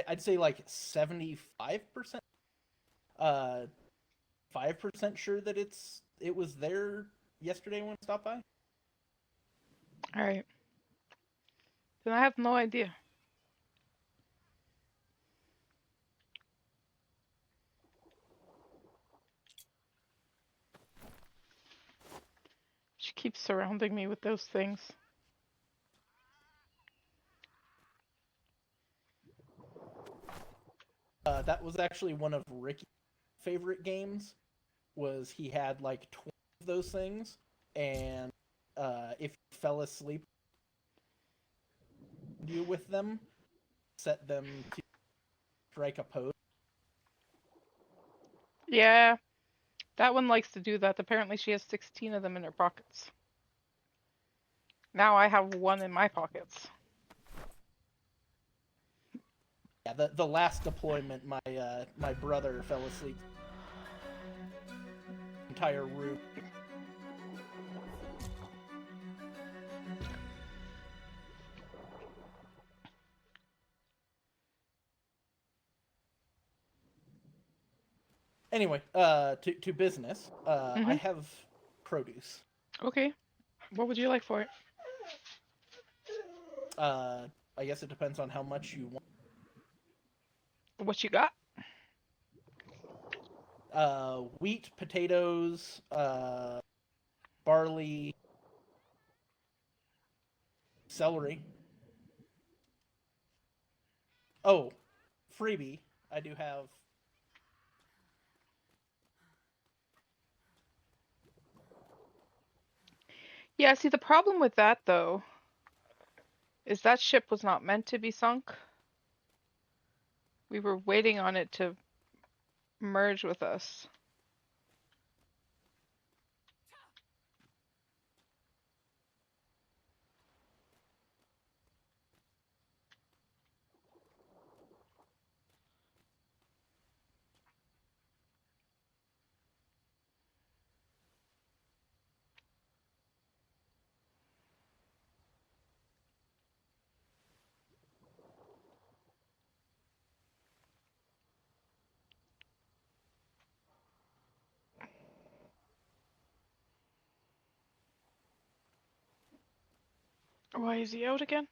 I'd say like 75%. 5% sure that it was there yesterday when I stopped by. All right. Then I have no idea. She keeps surrounding me with those things. That was actually one of Ricky's favorite games. Was he had like 20 of those things, and if you fell asleep, you with them, set them to strike a pose. Yeah, that one likes to do that. Apparently, she has 16 of them in her pockets. Now I have one in my pockets. Yeah, the last deployment, my brother fell asleep. Entire room. Anyway, to business. I have produce. Okay. What would you like for it? I guess it depends on how much you want. What you got? Wheat, potatoes, barley, celery. Oh, freebie. I do have. Yeah, see, the problem with that, though, is that ship was not meant to be sunk. We were waiting on it to merge with us. Why is he out again?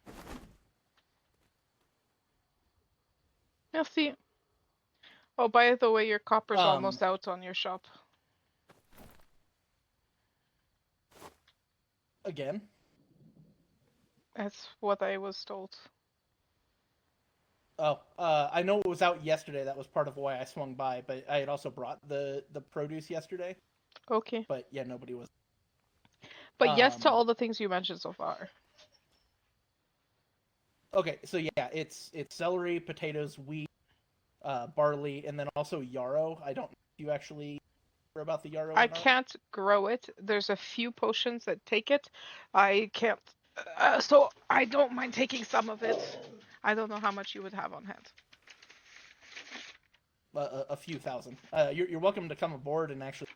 Merci. Oh, by the way, your copper's almost out on your shop. Again? That's what I was told. Oh, I know it was out yesterday. That was part of why I swung by, but I had also brought the produce yesterday. Okay. But yeah, nobody was. But yes to all the things you mentioned so far. Okay, so yeah, it's celery, potatoes, wheat, barley, and then also yarrow. I don't know if you actually hear about the yarrow. I can't grow it. There's a few potions that take it. I can't. So I don't mind taking some of it. I don't know how much you would have on hand. A few thousand. You're welcome to come aboard and actually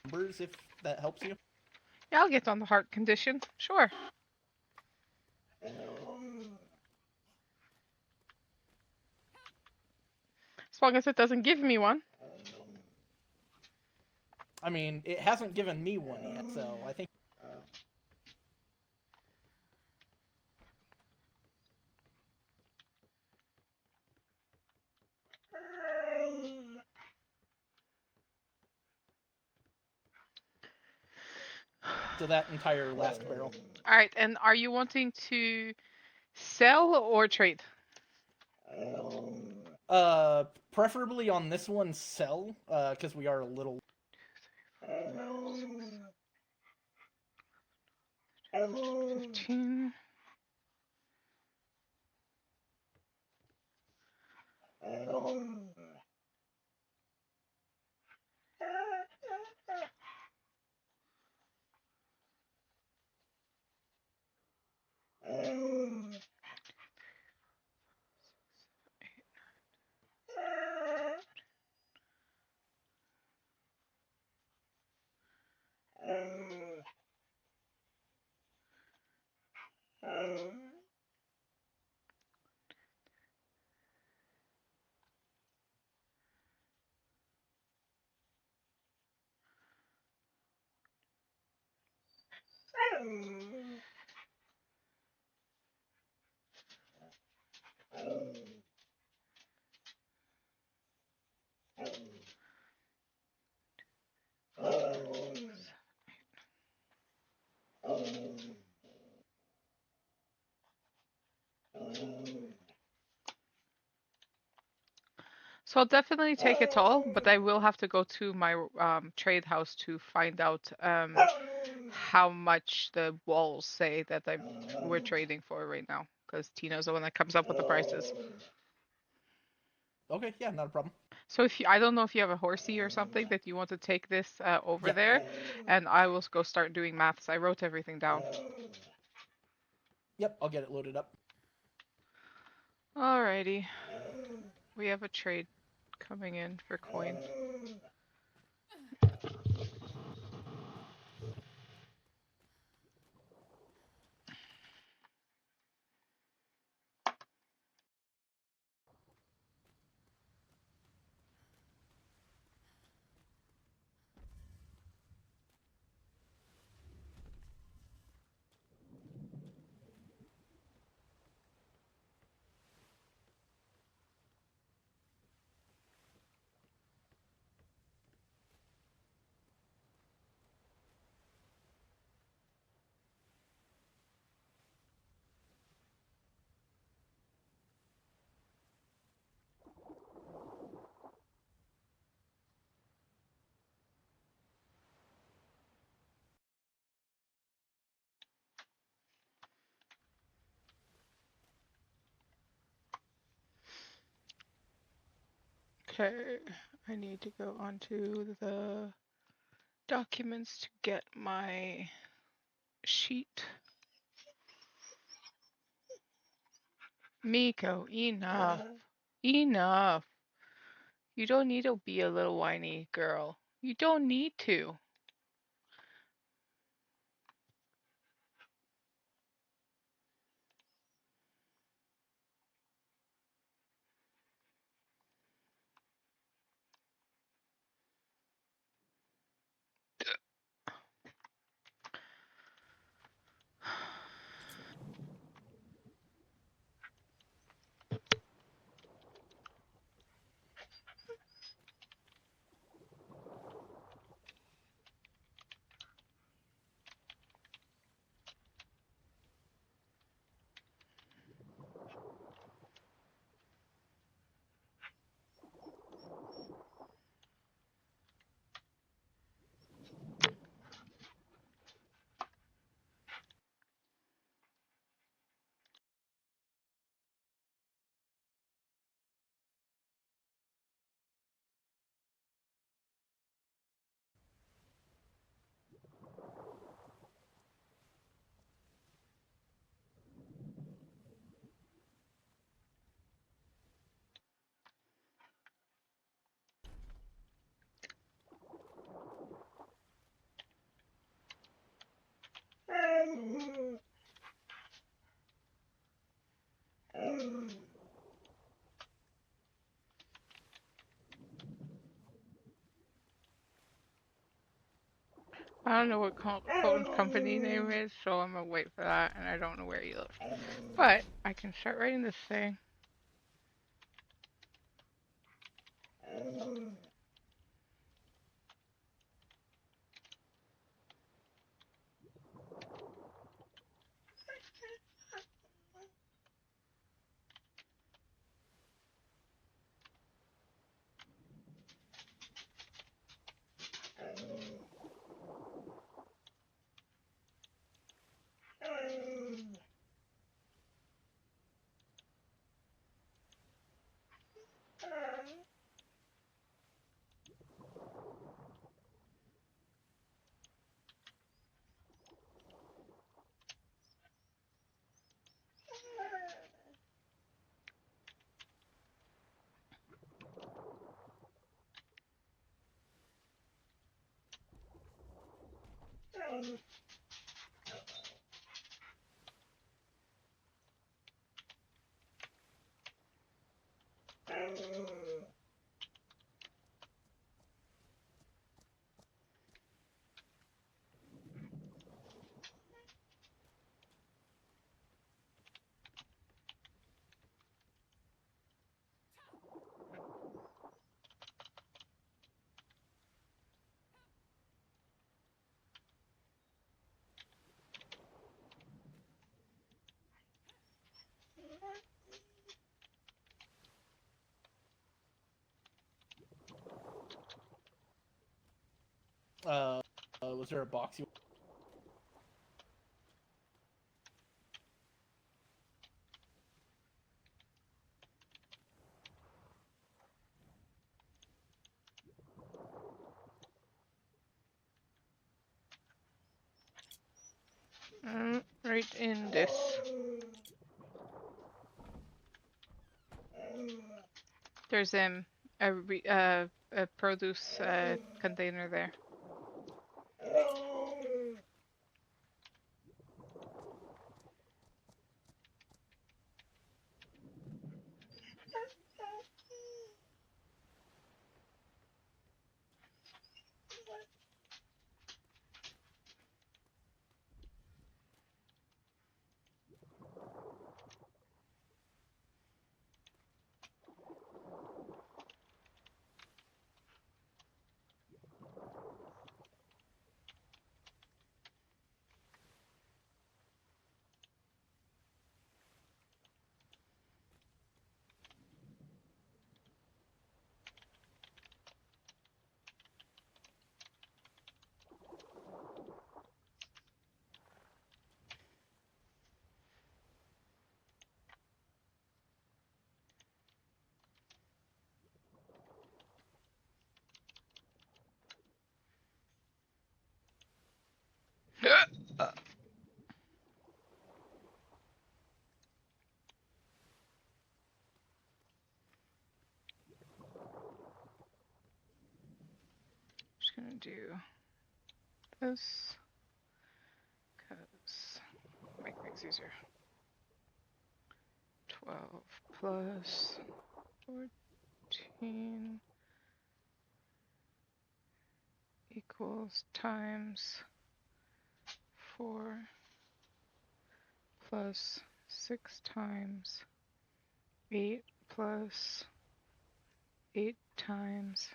numbers if that helps you. Yeah, I'll get on the heart condition. Sure. As long as it doesn't give me one. I mean, it hasn't given me one yet, so I think. So that entire last barrel. All right, and are you wanting to sell or trade? Preferably on this one, sell, because we are a little. 15. So I'll definitely take it all, but I will have to go to my trade house to find out how much the walls say that we're trading for right now, because Tina's the one that comes up with the prices. Okay, yeah, not a problem. So I don't know if you have a horsey or something that you want to take this over there, and I will go start doing maths. I wrote everything down. Yep, I'll get it loaded up. Alrighty. We have a trade coming in for coin. Okay, I need to go onto the documents to get my sheet. Miko, enough. Enough. You don't need to be a little whiny girl. You don't need to. I don't know what phone company name is, so I'm gonna wait for that, and I don't know where you live. But I can start writing this thing. is there a box you? Right in this. There's a produce container there. Just gonna do this because make things easier. 12 plus 14 equals times 4 plus 6 times 8 plus 8 times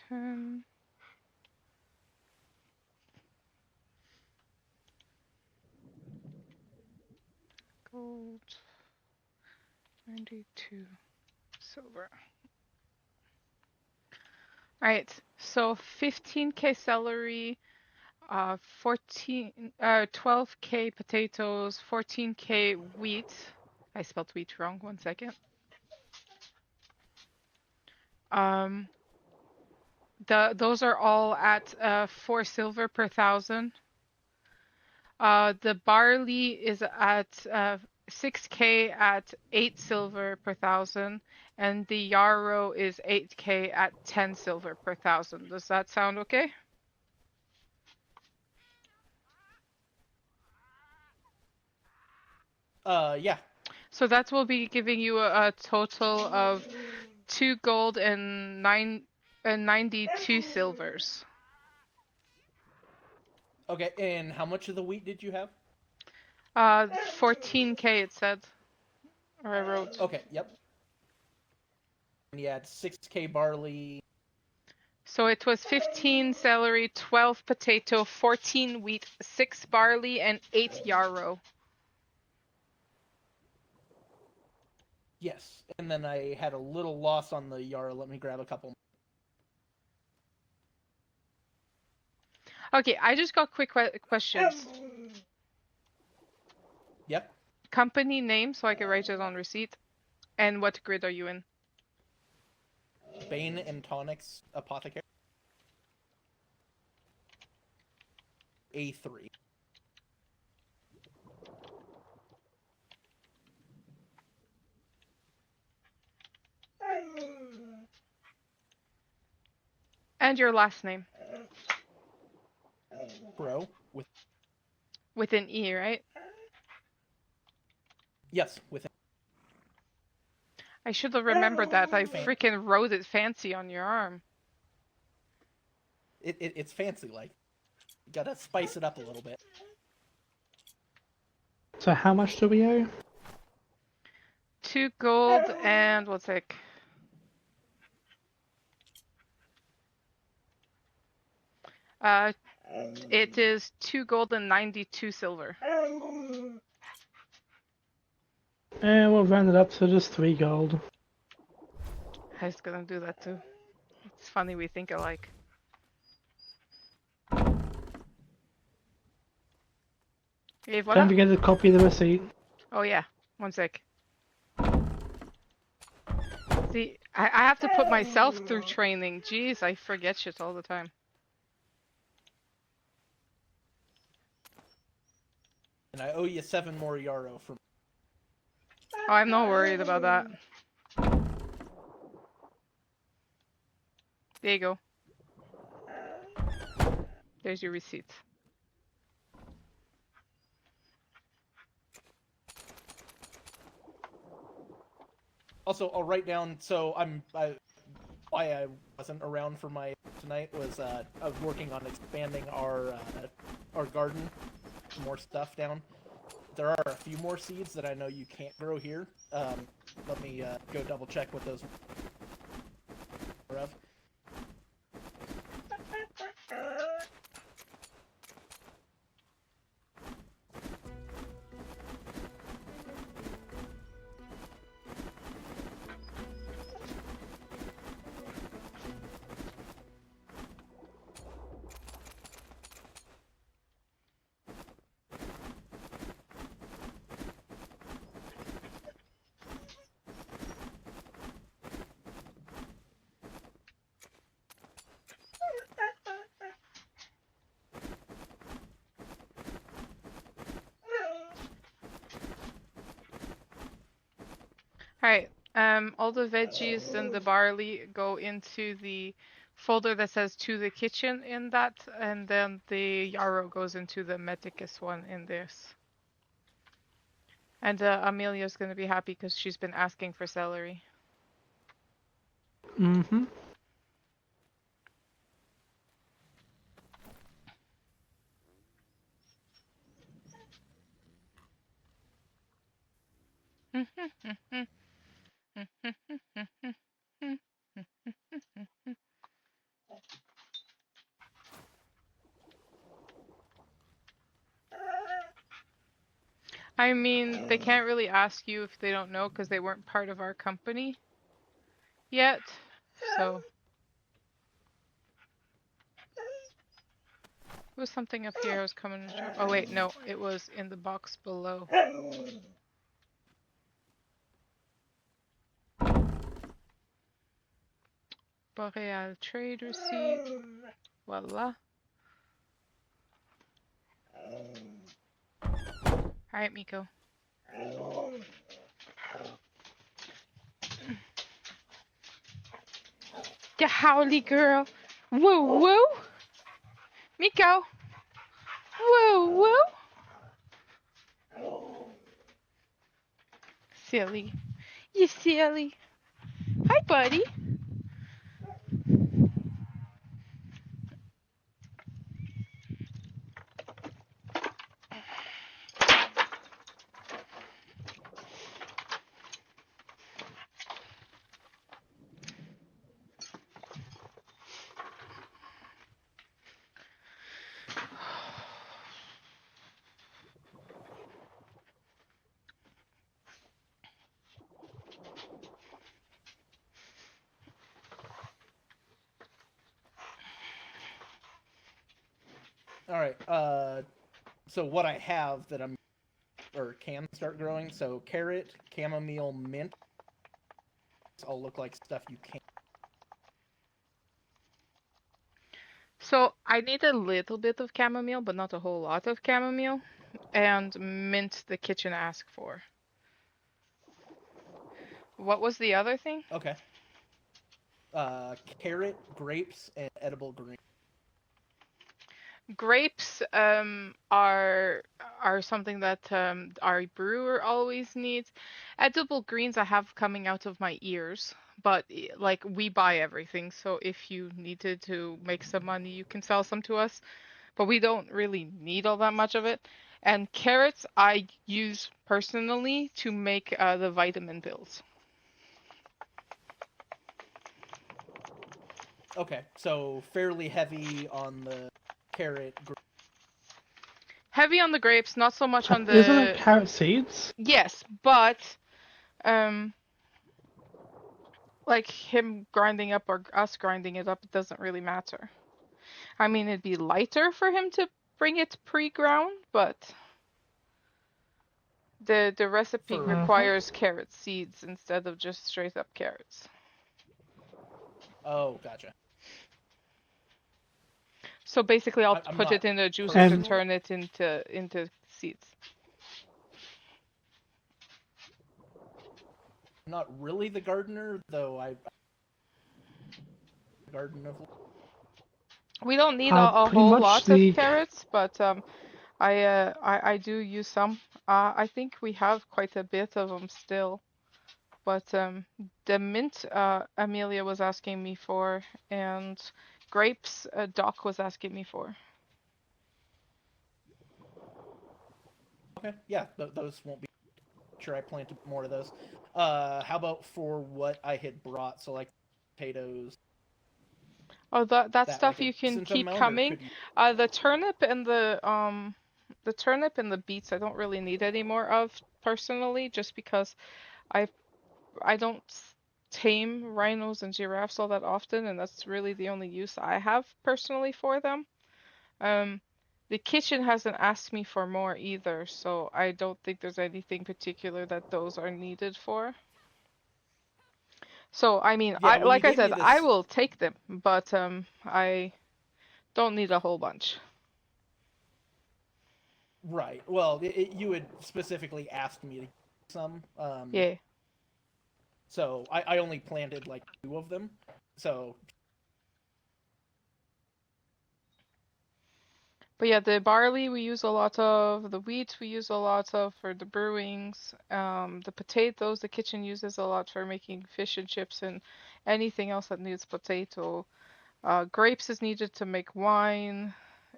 10 gold 92 silver. Alright, so 15k celery, 12k potatoes, 14k wheat. I spelled wheat wrong, 1 second. Those are all at 4 silver per 1,000. The barley is at 6k at 8 silver per 1,000, and the yarrow is 8k at 10 silver per 1,000. Does that sound okay? Yeah. So that will be giving you a total of 2 gold and 92 silvers. Okay, and how much of the wheat did you have? 14k it said. Or I wrote. Okay, yep. And you had 6k barley. So it was 15 celery, 12 potato, 14 wheat, 6 barley, and 8 yarrow. Yes, and then I had a little loss on the yarrow. Let me grab a couple. Okay, I just got quick questions. Yep. Company name, so I can write it on receipt. And what grid are you in? Bane and Tonics Apothecary. A3. And your last name? Bro. With an E, right? Yes, with an I should have remembered that. I freaking wrote it fancy on your arm. It's fancy, like. You gotta spice it up a little bit. So how much do we owe? 2 gold and what's it? It is 2 gold and 92 silver. And we'll round it up to just 3 gold. I was gonna do that too. It's funny we think alike. Et Don't voilà. forget to copy the receipt. Oh yeah, one sec. See, I have to put myself through training. Jeez, I forget shit all the time. And I owe you 7 more yarrow from. Oh, I'm not worried about that. There you go. There's your receipt. Also, I'll write down. So why I wasn't around for my tonight was I was working on expanding our garden, some more stuff down. There are a few more seeds that I know you can't grow here. Let me go double check what those are of. Alright, all the veggies and the barley go into the folder that says to the kitchen in that, and then the yarrow goes into the medicus one in this. And Amelia's gonna be happy because she's been asking for celery. Mm-hmm. I mean, they can't really ask you if they don't know because they weren't part of our company yet. So there was something up here I was coming to drop. Oh wait, no, it was in the box below. Boreal trade receipt. Voila. Alright, Miko. The howly girl. Woo woo. Miko. Woo woo. Silly. You silly. Hi, buddy. All right. So what I have that I'm or can start growing. So carrot, chamomile, mint. All look like stuff you can. So I need a little bit of chamomile, but not a whole lot of chamomile. And mint the kitchen asked for. What was the other thing? Okay. Carrot, grapes, and edible green. Grapes are something that our brewer always needs. Edible greens I have coming out of my ears, but like we buy everything, so if you needed to make some money, you can sell some to us. But we don't really need all that much of it. And carrots I use personally to make the vitamin pills. Okay, so fairly heavy on the carrot. Heavy on the grapes, not so much on the. Isn't it carrot seeds? Yes, but like him grinding up or us grinding it up, it doesn't really matter. I mean, it'd be lighter for him to bring it pre-ground, but The recipe For- requires carrot seeds instead of just straight up carrots. Oh, gotcha. So basically, I'll I'm put not it in a juicer to personally- turn it into seeds. I'm not really the gardener, though. I garden of. We don't need a Pretty whole much lot the- of carrots, but I do use some. I think we have quite a bit of them still. But the mint Amelia was asking me for, and grapes Doc was asking me for. Okay, yeah, those won't be. Sure, I planted more of those. How about for what I had brought? So like potatoes. Oh, that That, stuff like, a you can decent keep amount, or coming. could you- The turnip and the beets I don't really need any more of personally, just because I don't tame rhinos and giraffes all that often, and that's really the only use I have personally for them. The kitchen hasn't asked me for more either, so I don't think there's anything particular that those are needed for. So I mean, Yeah, when you like I gave me said, I this- will take them, but I don't need a whole bunch. Right. Well, you had specifically asked me to get some. Yeah. So I only planted like 2 of them. So. But yeah, the barley we use a lot of, the wheat we use a lot of for the brewings, the potatoes the kitchen uses a lot for making fish and chips and anything else that needs potato. Grapes is needed to make wine,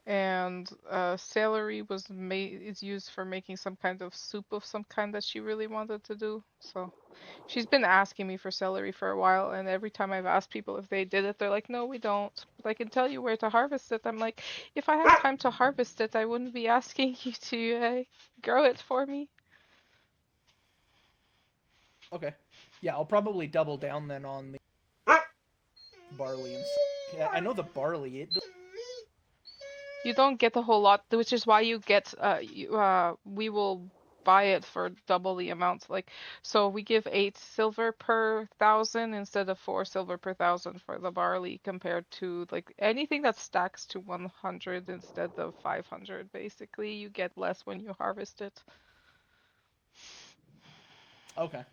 and celery is used for making some kind of soup of some kind that she really wanted to do. So she's been asking me for celery for a while, and every time I've asked people if they did it, they're like, no, we don't. But I can tell you where to harvest it. I'm like, if I had time to harvest it, I wouldn't be asking you to grow it for me. Okay. Yeah, I'll probably double down then on the barley and. Yeah, I know the barley. You don't get a whole lot, which is why you get we will buy it for double the amount. Like, so we give 8 silver per 1,000 instead of 4 silver per 1,000 for the barley, compared to like anything that stacks to 100 instead of 500. Basically, you get less when you harvest it. Okay.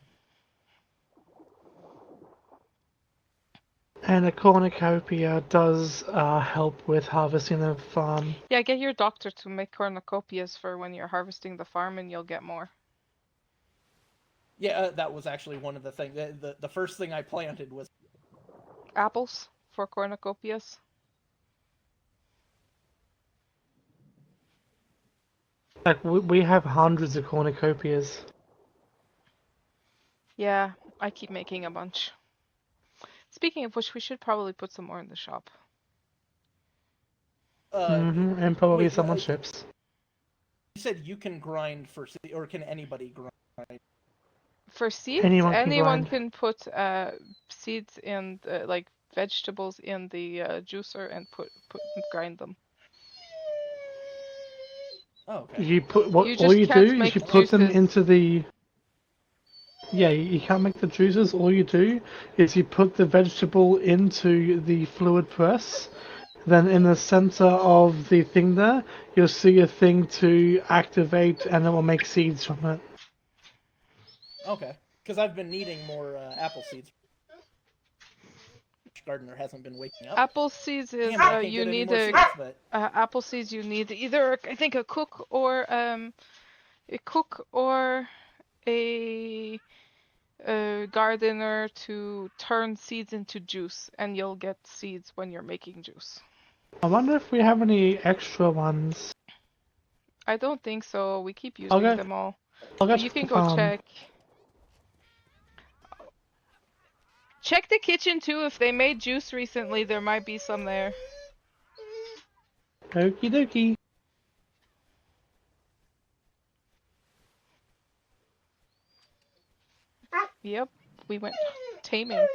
And a cornucopia does help with harvesting the farm. Yeah, get your doctor to make cornucopias for when you're harvesting the farm, and you'll get more. Yeah, that was actually one of the things. The first thing I planted was Apples for cornucopias. Like we have hundreds of cornucopias. Yeah, I keep making a bunch. Speaking of which, we should probably put some more in the shop. And probably wait, some on ships. You said you can grind for seed, or can anybody grind? For seeds, Anyone can grind. can put seeds and like vegetables in the juicer and grind them. Oh, okay. You put what? You All just you can't do is make you put them juices. into the. Yeah, you can't make the juices. All you do is you put the vegetable into the fluid press. Then in the center of the thing there, you'll see a thing to activate, and it will make seeds from it. Okay, because I've been needing more apple seeds. Gardener hasn't been waking up. Apple seeds is Damn, I can't you get any need more a seeds, but... apple seeds. You need either I think a cook or a gardener to turn seeds into juice, and you'll get seeds when you're making juice. I wonder if we have any extra ones. I don't think so. We keep using them all. I'll But go you to can the go farm. check. Check the kitchen too. If they made juice recently, there might be some there. Okie dokie. Yep, we went taming.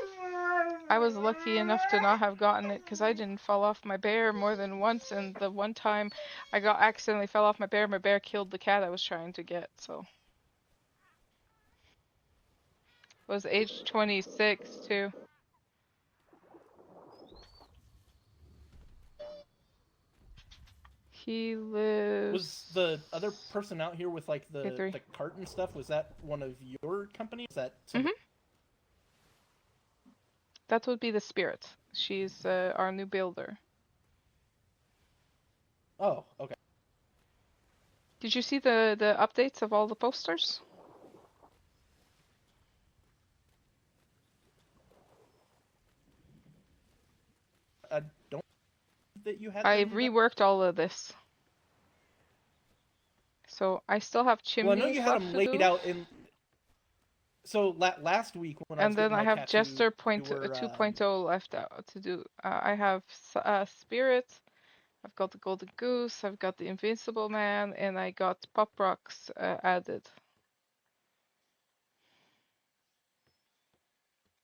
I was lucky enough to not have gotten it because I didn't fall off my bear more than once, and the one time I accidentally fell off my bear killed the cat I was trying to get, so. Was age 26 too. He lives. Was the other person out here with like the K3. cart and stuff? Was that one of your companies? Is that somebody? That would be the spirit. She's our new builder. Oh, okay. Did you see the updates of all the posters? I don't think that you had. I them reworked all of this. So I still have chimneys Well, I know you had left them to laid do. out in. So last week when I was And then getting I my have tattoo, Jester you were, 2.0 left out to do. I have Spirit, I've got the Golden Goose, I've got the Invincible Man, and I got Pop Rocks added.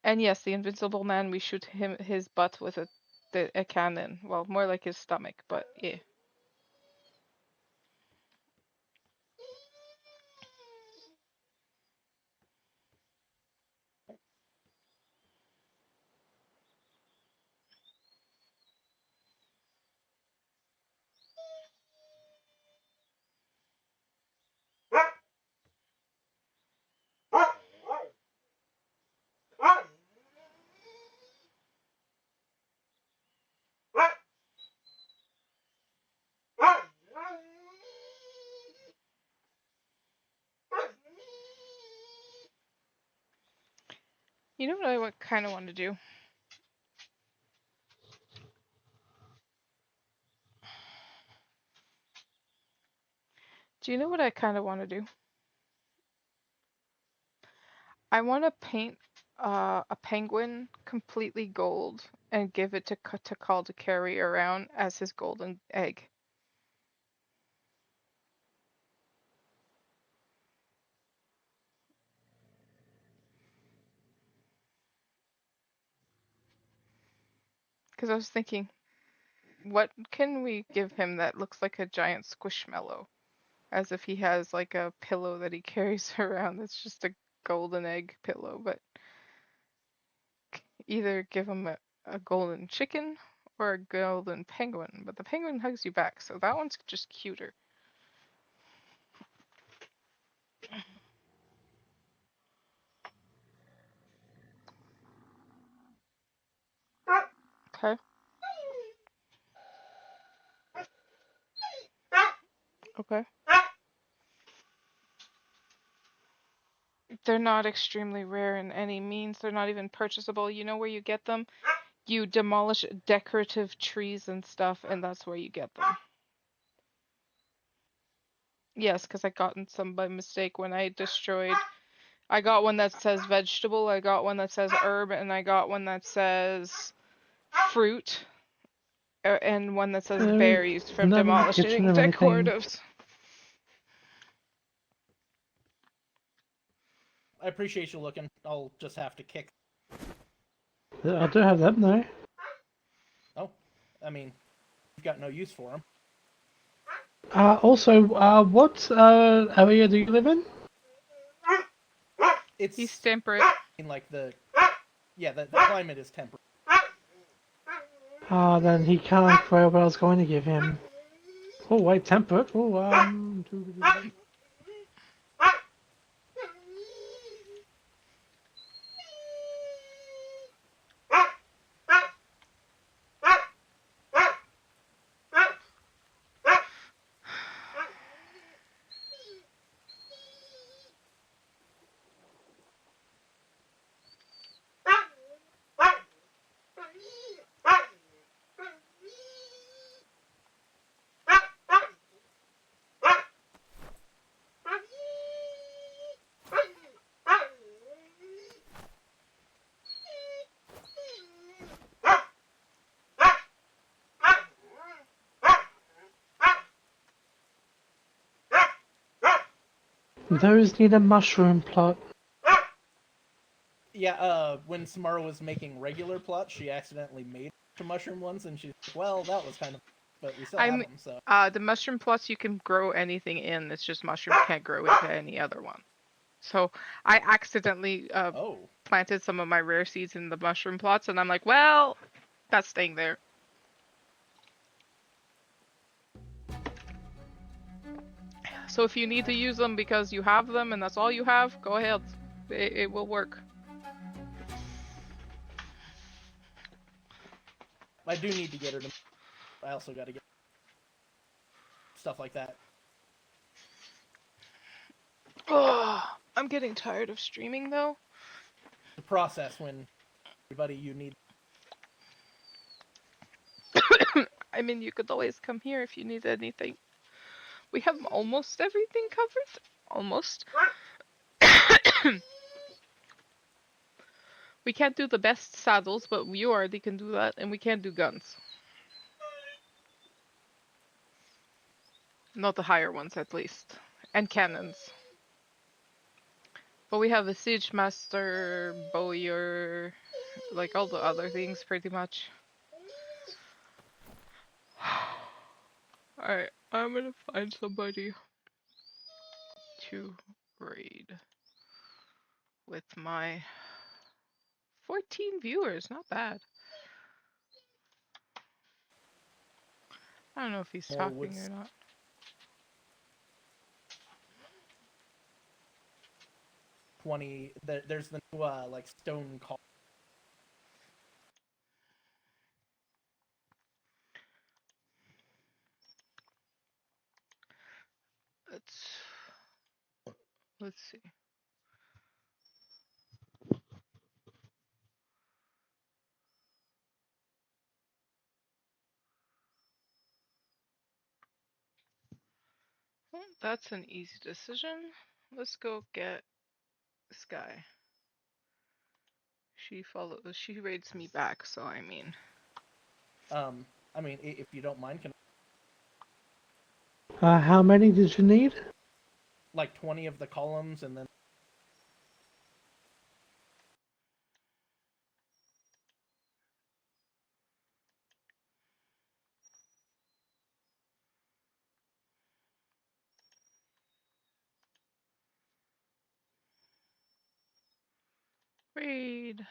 And yes, the Invincible Man, we shoot his butt with a cannon. Well, more like his stomach, but yeah. You know what I kind of want to do? Do you know what I kind of want to do? I want to paint a penguin completely gold and give it to Call to carry around as his golden egg. Because I was thinking, what can we give him that looks like a giant squishmallow? As if he has like a pillow that he carries around that's just a golden egg pillow, but either give him a golden chicken or a golden penguin, but the penguin hugs you back, so that one's just cuter. Okay. Okay. They're not extremely rare in any means. They're not even purchasable. You know where you get them? You demolish decorative trees and stuff, and that's where you get them. Yes, because I gotten some by mistake when I destroyed. I got one that says vegetable, I got one that says herb, and I got one that says fruit, and one that says berries from None in the demolishing kitchen or anything. decoratives. I appreciate you looking. I'll just have to kick. I do have them though. Oh, I mean, you've got no use for them. Also, what area do you live in? He's temperate. Like the climate is temperate. Then he can't acquire what I was going to give him. Oh wait, temperate. Oh those need a mushroom plot. Yeah, when Samara was making regular plots, she accidentally made mushroom ones, and she's like, well, that was kind of... But we still have them, so... The mushroom plots you can grow anything in, it's just mushroom can't grow into any other one. So I accidentally Oh. planted some of my rare seeds in the mushroom plots, and I'm like, well, that's staying there. So if you need to use them because you have them and that's all you have, go ahead. It will work. I do need to get her to. I also got to get stuff like that. Oh, I'm getting tired of streaming though. The process when everybody you need. I mean, you could always come here if you need anything. We have almost everything covered. Almost. We can't do the best saddles, but you already can do that, and we can do guns. Not the higher ones, at least. And cannons. But we have the Siege Master, Bowyer, like all the other things, pretty much. Alright, I'm gonna find somebody to raid with my 14 viewers, not bad. I don't know if he's More talking woods. or not. There's the new like stone call. Let's see. Well, that's an easy decision. Let's go get this guy. She raids me back, so I mean. I mean, if you don't mind, can How many did you need? like 20 of the columns and then. Raid.